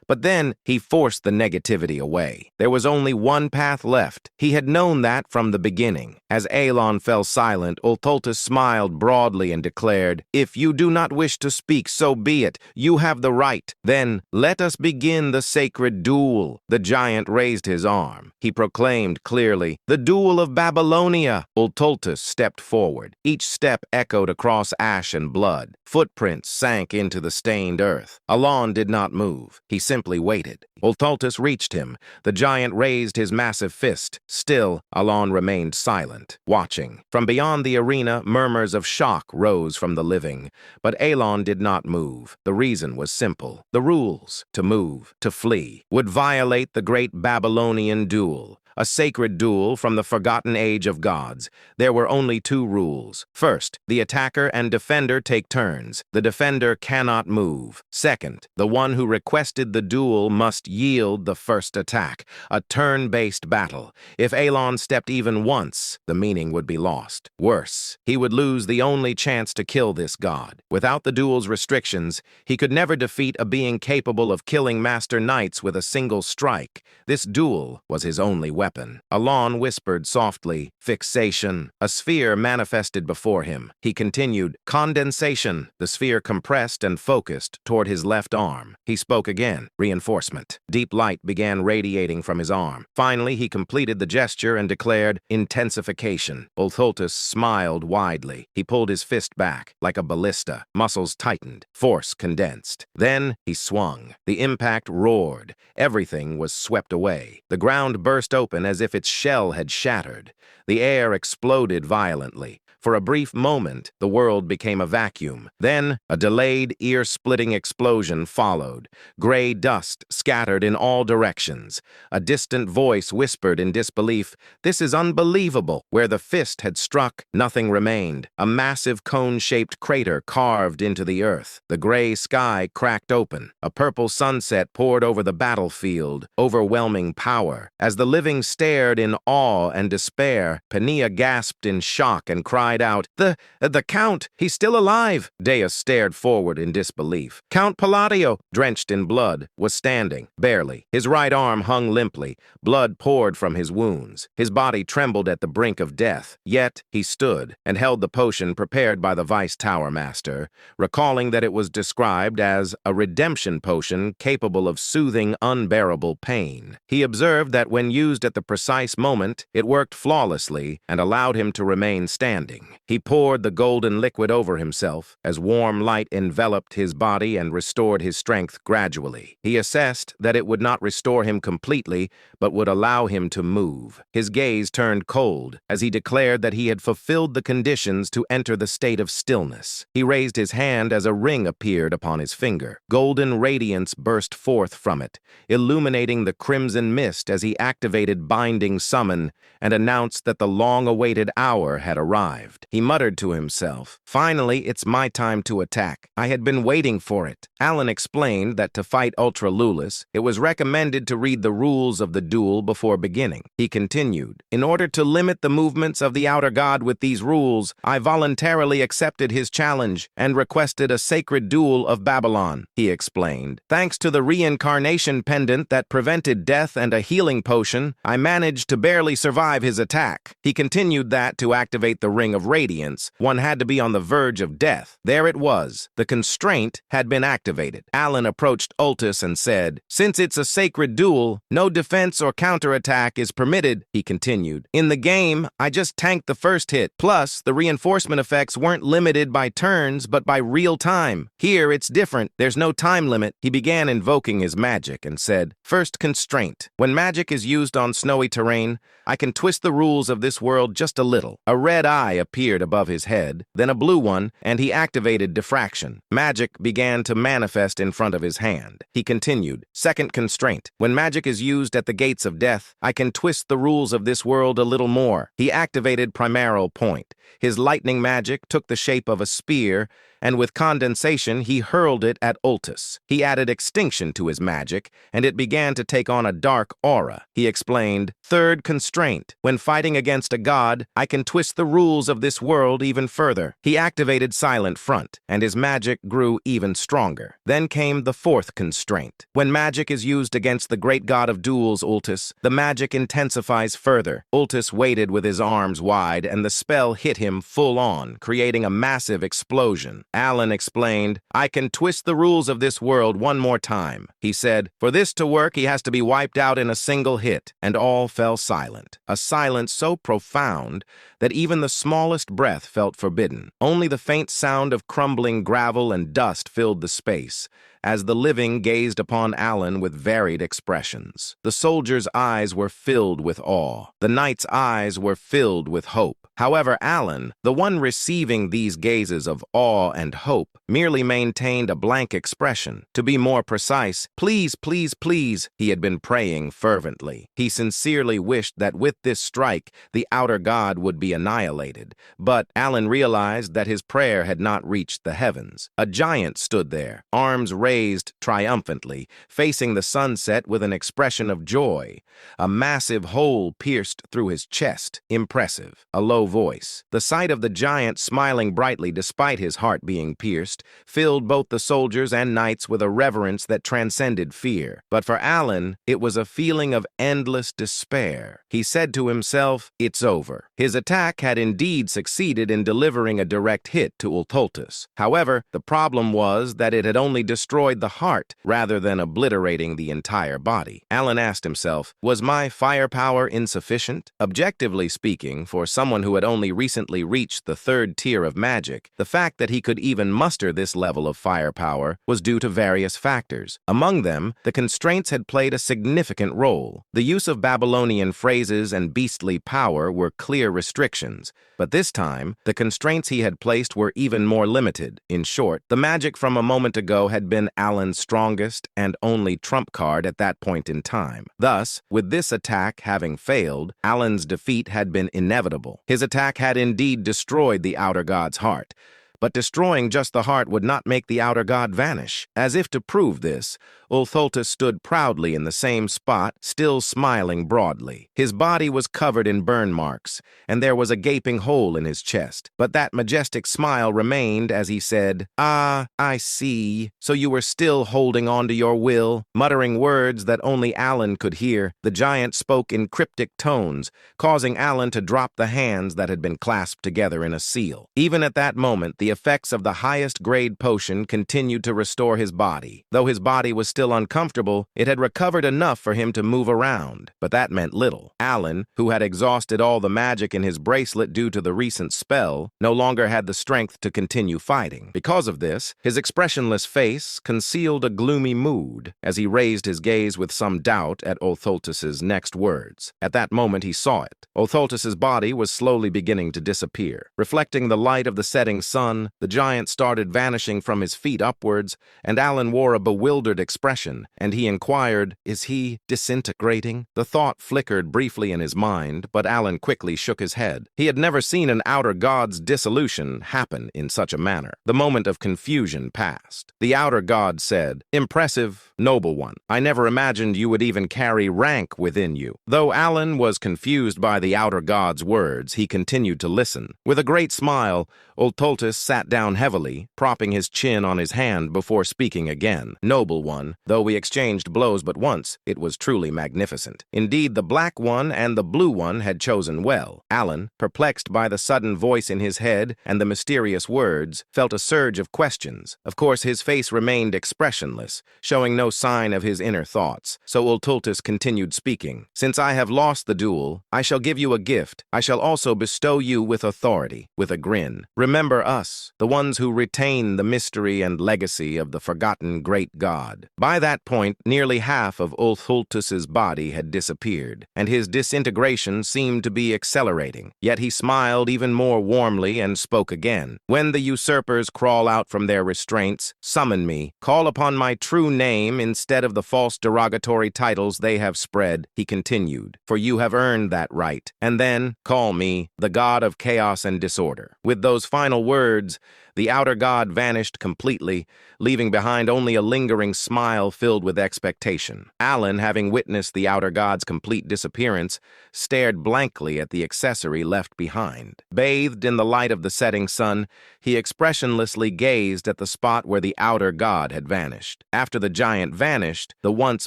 But then he forced the negativity away. There was only one path left. He had known that from the beginning. As Alon fell silent, Ulthultus smiled broadly and declared, "If you do not wish to speak, so be it. You have the right. Then let us begin the sacred duel." The giant raised his arm. He proclaimed clearly, "The duel of Babylonia." Ulthultus stepped forward. Each step echoed across ash and blood. Footprints sank into the stained earth. Alon did not move. He simply waited. Ulthultus reached him. The giant raised his massive fist. Still, Alon remained silent, watching. From beyond the arena, murmurs of shock rose from the living. But Alon did not move. The reason was simple. The rules, to move, to flee, would violate the great Babylonian duel. A sacred duel from the forgotten age of gods. There were only two rules. First, the attacker and defender take turns. The defender cannot move. Second, the one who requested the duel must yield the first attack. A turn-based battle. If Alon stepped even once, the meaning would be lost. Worse, he would lose the only chance to kill this god. Without the duel's restrictions, he could never defeat a being capable of killing master knights with a single strike. This duel was his only weapon. weapon. Alon whispered softly, "Fixation." A sphere manifested before him. He continued, "Condensation." The sphere compressed and focused toward his left arm. He spoke again, "Reinforcement." Deep light began radiating from his arm. Finally, he completed the gesture and declared, "Intensification." Ulthultus smiled widely. He pulled his fist back, like a ballista. Muscles tightened. Force condensed. Then he swung. The impact roared. Everything was swept away. The ground burst open as if its shell had shattered. The air exploded violently. For a brief moment, the world became a vacuum. Then, a delayed, ear-splitting explosion followed. Gray dust scattered in all directions. A distant voice whispered in disbelief, "This is unbelievable." Where the fist had struck, nothing remained. A massive cone-shaped crater carved into the earth. The gray sky cracked open. A purple sunset poured over the battlefield, overwhelming power. As the living stared in awe and despair, Pania gasped in shock and cried out, The Count! He's still alive!" Deus stared forward in disbelief. Count Palacio, drenched in blood, was standing, barely. His right arm hung limply. Blood poured from his wounds. His body trembled at the brink of death. Yet he stood and held the potion prepared by the Vice Tower Master, recalling that it was described as a redemption potion capable of soothing unbearable pain. He observed that when used at the precise moment, it worked flawlessly and allowed him to remain standing. He poured the golden liquid over himself as warm light enveloped his body and restored his strength gradually. He assessed that it would not restore him completely, but would allow him to move. His gaze turned cold as he declared that he had fulfilled the conditions to enter the state of stillness. He raised his hand as a ring appeared upon his finger. Golden radiance burst forth from it, illuminating the crimson mist as he activated Binding Summon and announced that the long-awaited hour had arrived. He muttered to himself, "Finally, it's my time to attack. I had been waiting for it." Alan explained that to fight Ultra Lulis, it was recommended to read the rules of the duel before beginning. He continued, "In order to limit the movements of the Outer God with these rules, I voluntarily accepted his challenge and requested a sacred duel of Babylon," he explained. "Thanks to the reincarnation pendant that prevented death and a healing potion, I managed to barely survive his attack." He continued that to activate the Ring of Radiance, one had to be on the verge of death. There it was. The constraint had been activated. Alan approached Ultus and said, "Since it's a sacred duel, no defense or counterattack is permitted," he continued. "In the game, I just tanked the first hit. Plus, the reinforcement effects weren't limited by turns, but by real time. Here, it's different. There's no time limit." He began invoking his magic and said, "First constraint. When magic is used on snowy terrain, I can twist the rules of this world just a little." A red eye appeared above his head, then a blue one, and he activated diffraction. Magic began to manifest in front of his hand. He continued, "Second constraint. When magic is used at the gates of death, I can twist the rules of this world a little more." He activated Primeral Point. His lightning magic took the shape of a spear, and with condensation he hurled it at Ultus. He added extinction to his magic, and it began to take on a dark aura. He explained, "Third constraint. When fighting against a god, I can twist the rules of this world even further." He activated Silent Front, and his magic grew even stronger. Then came the fourth constraint. When magic is used against the great god of duels, Ultus, the magic intensifies further. Ultus waited with his arms wide, and the spell hit him full on, creating a massive explosion. Alan explained, "I can twist the rules of this world one more time." He said, "For this to work, he has to be wiped out in a single hit," and all fell silent. A silence so profound that even the smallest breath felt forbidden. Only the faint sound of crumbling gravel and dust filled the space, as the living gazed upon Alan with varied expressions. The soldier's eyes were filled with awe. The knight's eyes were filled with hope. However, Alan, the one receiving these gazes of awe and hope, merely maintained a blank expression. To be more precise, "Please, please, please," he had been praying fervently. He sincerely wished that with this strike, the outer god would be annihilated. But Alan realized that his prayer had not reached the heavens. A giant stood there, arms raised triumphantly, facing the sunset with an expression of joy. A massive hole pierced through his chest. Impressive. A low low voice. The sight of the giant smiling brightly despite his heart being pierced filled both the soldiers and knights with a reverence that transcended fear. But for Alan, it was a feeling of endless despair. He said to himself, "It's over." His attack had indeed succeeded in delivering a direct hit to Ultultus. However, the problem was that it had only destroyed the heart rather than obliterating the entire body. Alan asked himself, was my firepower insufficient? Objectively speaking, for someone who had only recently reached the third tier of magic, the fact that he could even muster this level of firepower was due to various factors. Among them, the constraints had played a significant role. The use of Babylonian phrases and beastly power were clear restrictions, but this time, the constraints he had placed were even more limited. In short, the magic from a moment ago had been Alan's strongest and only trump card at that point in time. Thus, with this attack having failed, Alan's defeat had been inevitable. His attack had indeed destroyed the outer god's heart, but destroying just the heart would not make the outer god vanish. As if to prove this, Ultultus stood proudly in the same spot, still smiling broadly. His body was covered in burn marks, and there was a gaping hole in his chest. But that majestic smile remained as he said, "Ah, I see. So you were still holding on to your will." Muttering words that only Alan could hear, the giant spoke in cryptic tones, causing Alan to drop the hands that had been clasped together in a seal. Even at that moment, the effects of the highest grade potion continued to restore his body. Though his body was still uncomfortable, it had recovered enough for him to move around. But that meant little. Alan, who had exhausted all the magic in his bracelet due to the recent spell, no longer had the strength to continue fighting. Because of this, his expressionless face concealed a gloomy mood as he raised his gaze with some doubt at Ultultus's next words. At that moment he saw it. Ultultus's body was slowly beginning to disappear. Reflecting the light of the setting sun, the giant started vanishing from his feet upwards, and Alan wore a bewildered expression, and he inquired, "Is he disintegrating?" The thought flickered briefly in his mind, but Alan quickly shook his head. He had never seen an outer god's dissolution happen in such a manner. The moment of confusion passed. The outer god said, "Impressive, noble one. I never imagined you would even carry rank within you." Though Alan was confused by the outer god's words, he continued to listen. With a great smile, Ultultus sat down heavily, propping his chin on his hand before speaking again. "Noble one, though we exchanged blows but once, it was truly magnificent. Indeed, the black one and the blue one had chosen well." Alan, perplexed by the sudden voice in his head and the mysterious words, felt a surge of questions. Of course, his face remained expressionless, showing no sign of his inner thoughts. So Ultultus continued speaking. "Since I have lost the duel, I shall give you a gift. I shall also bestow you with authority." With a grin. "Remember us, the ones who retain the mystery and legacy of the forgotten great god." By that point, nearly half of Ultultus's body had disappeared, and his disintegration seemed to be accelerating. Yet he smiled even more warmly and spoke again. "When the usurpers crawl out from their restraints, summon me. Call upon my true name instead of the false derogatory titles they have spread," he continued, "for you have earned that right. And then, call me the god of chaos and disorder." With those final words, the outer god vanished completely, leaving behind only a lingering smile filled with expectation. Alan, having witnessed the outer god's complete disappearance, stared blankly at the accessory left behind. Bathed in the light of the setting sun, he expressionlessly gazed at the spot where the outer god had vanished. After the giant vanished, the once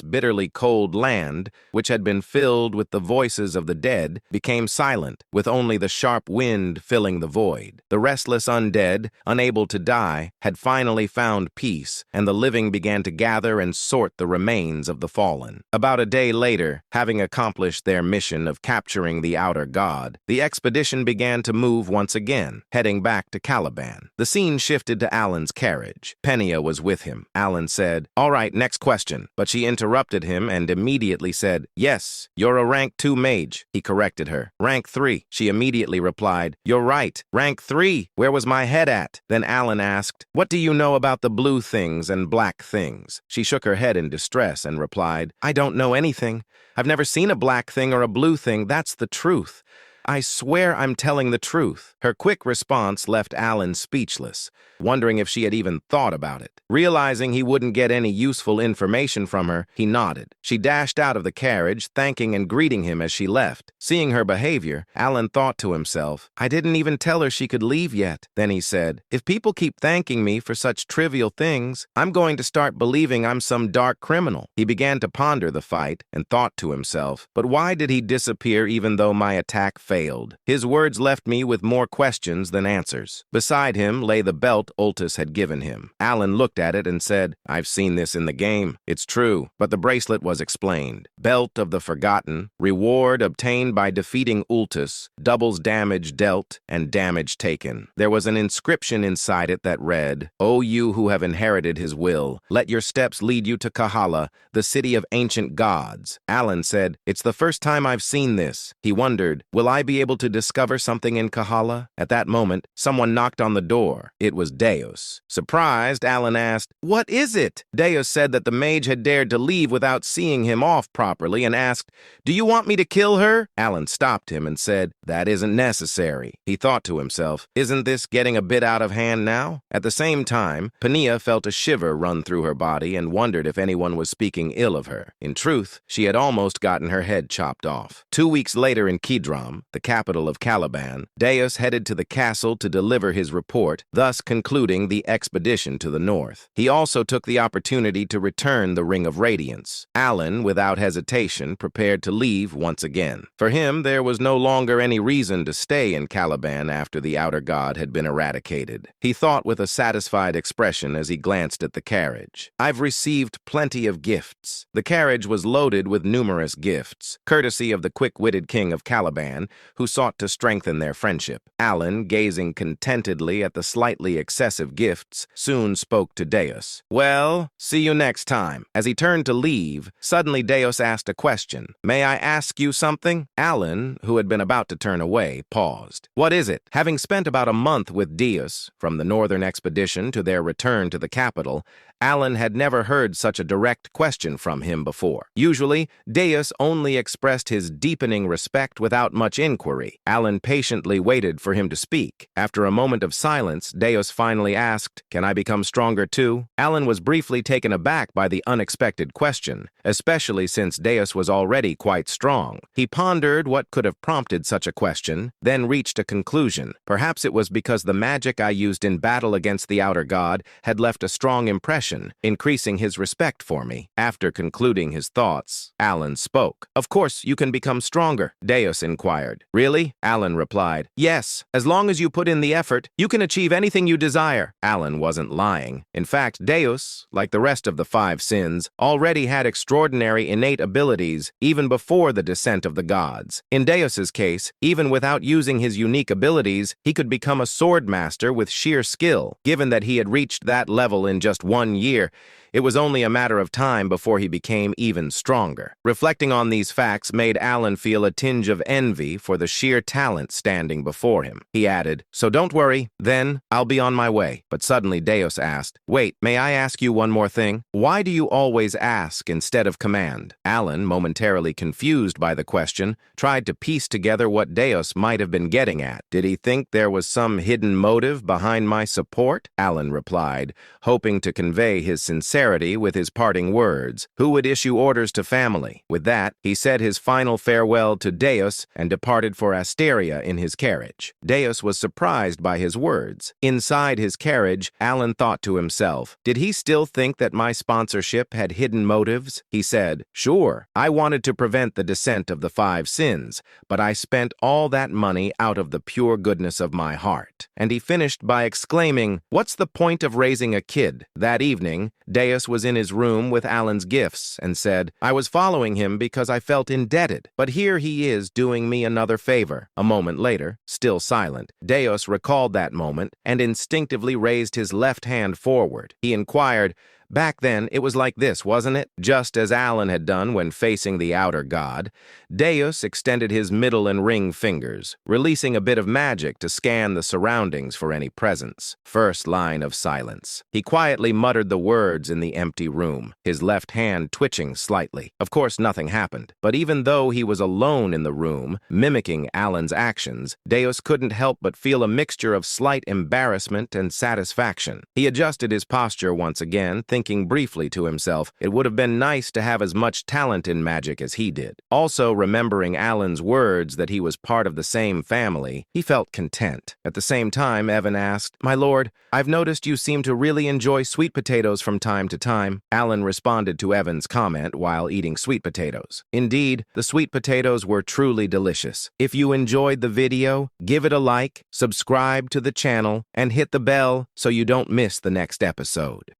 bitterly cold land, which had been filled with the voices of the dead, became silent, with only the sharp wind filling the void. The restless undead, unable to die, had finally found peace, and the living began to gather and sort the remains of the fallen. About a day later, having accomplished their mission of capturing the outer god, the expedition began to move once again, heading back to Caliban. The scene shifted to Alan's carriage. Penia was with him. Alan said, "All right, next question," but she interrupted him and immediately said, "Yes, you're a rank 2 mage." He corrected her. "Rank 3. She immediately replied, "You're right. Rank 3. Where was my head at?" Then Alan asked, "What do you know about the blue things and black things?" She shook her head in distress and replied, "I don't know anything. I've never seen a black thing or a blue thing, that's the truth. I swear I'm telling the truth. Her quick response left Alan speechless, wondering if she had even thought about it. Realizing he wouldn't get any useful information from her, he nodded. She dashed out of the carriage, thanking and greeting him as she left. Seeing her behavior, Alan thought to himself, I didn't even tell her she could leave yet. Then he said, if people keep thanking me for such trivial things, I'm going to start believing I'm some dark criminal. He began to ponder the fight and thought to himself, but why did he disappear even though my attack failed? His words left me with more questions than answers. Beside him lay the belt Ultus had given him. Alan looked at it and said, I've seen this in the game. It's true, but the bracelet was explained. Belt of the Forgotten, reward obtained by defeating Ultus, doubles damage dealt and damage taken. There was an inscription inside it that read, O you who have inherited his will, let your steps lead you to Kahala, the city of ancient gods. Alan said, it's the first time I've seen this. He wondered, will I be able to discover something in Kahala? At that moment, someone knocked on the door. It was Deus. Surprised, Alan asked, what is it? Deus said that the mage had dared to leave without seeing him off properly and asked, do you want me to kill her? Alan stopped him and said, that isn't necessary. He thought to himself, isn't this getting a bit out of hand now? At the same time, Pania felt a shiver run through her body and wondered if anyone was speaking ill of her. In truth, she had almost gotten her head chopped off. 2 weeks later in Kidram, the capital of Caliban, Deus headed to the castle to deliver his report, thus concluding the expedition to the north. He also took the opportunity to return the Ring of Radiance. Alan, without hesitation, prepared to leave once again. For him, there was no longer any reason to stay in Caliban after the outer god had been eradicated. He thought with a satisfied expression as he glanced at the carriage. I've received plenty of gifts. The carriage was loaded with numerous gifts, courtesy of the quick-witted king of Caliban, who sought to strengthen their friendship. Alan, gazing contentedly at the slightly excessive gifts, soon spoke to Deus. Well, see you next time. As he turned to leave, suddenly Deus asked a question. May I ask you something? Alan, who had been about to turn away, paused. What is it? Having spent about a month with Deus, from the northern expedition to their return to the capital, Alan had never heard such a direct question from him before. Usually, Deus only expressed his deepening respect without much inquiry. Alan patiently waited for him to speak. After a moment of silence, Deus finally asked, Can I become stronger too? Alan was briefly taken aback by the unexpected question, especially since Deus was already quite strong. He pondered what could have prompted such a question, then reached a conclusion. Perhaps it was because the magic I used in battle against the outer god had left a strong impression, increasing his respect for me. After concluding his thoughts, Alan spoke. Of course, you can become stronger, Deus inquired. Really? Alan replied. Yes, as long as you put in the effort, you can achieve anything you desire. Alan wasn't lying. In fact, Deus, like the rest of the 5 sins, already had extraordinary innate abilities even before the descent of the gods. In Deus's case, even without using his unique abilities, he could become a sword master with sheer skill. Given that he had reached that level in just 1 year, it was only a matter of time before he became even stronger. Reflecting on these facts made Alan feel a tinge of envy for the sheer talent standing before him. He added, so don't worry, then I'll be on my way. But suddenly Deus asked, wait, may I ask you one more thing? Why do you always ask instead of command? Alan, momentarily confused by the question, tried to piece together what Deus might have been getting at. Did he think there was some hidden motive behind my support? Alan replied, hoping to convey his sincerity with his parting words. Who would issue orders to family? With that, he said his final farewell to Deus and departed for Asteria in his carriage. Deus was surprised by his words. Inside his carriage, Alan thought to himself, did he still think that my sponsorship had hidden motives? He said, sure, I wanted to prevent the descent of the 5 sins, but I spent all that money out of the pure goodness of my heart. And he finished by exclaiming, what's the point of raising a kid? That evening, Deus was in his room with Alan's gifts and said, I was following him because I felt indebted, but here he is doing me another favor. A moment later, still silent, Deus recalled that moment and instinctively raised his left hand forward. He inquired, Back then, it was like this, wasn't it? Just as Alan had done when facing the outer god, Deus extended his middle and ring fingers, releasing a bit of magic to scan the surroundings for any presence. First line of silence. He quietly muttered the words in the empty room, his left hand twitching slightly. Of course, nothing happened, but even though he was alone in the room, mimicking Alan's actions, Deus couldn't help but feel a mixture of slight embarrassment and satisfaction. He adjusted his posture once again, thinking briefly to himself, it would have been nice to have as much talent in magic as he did. Also, remembering Alan's words that he was part of the same family, he felt content. At the same time, Evan asked, "My lord, I've noticed you seem to really enjoy sweet potatoes from time to time." Alan responded to Evan's comment while eating sweet potatoes. Indeed, the sweet potatoes were truly delicious. If you enjoyed the video, give it a like, subscribe to the channel, and hit the bell so you don't miss the next episode.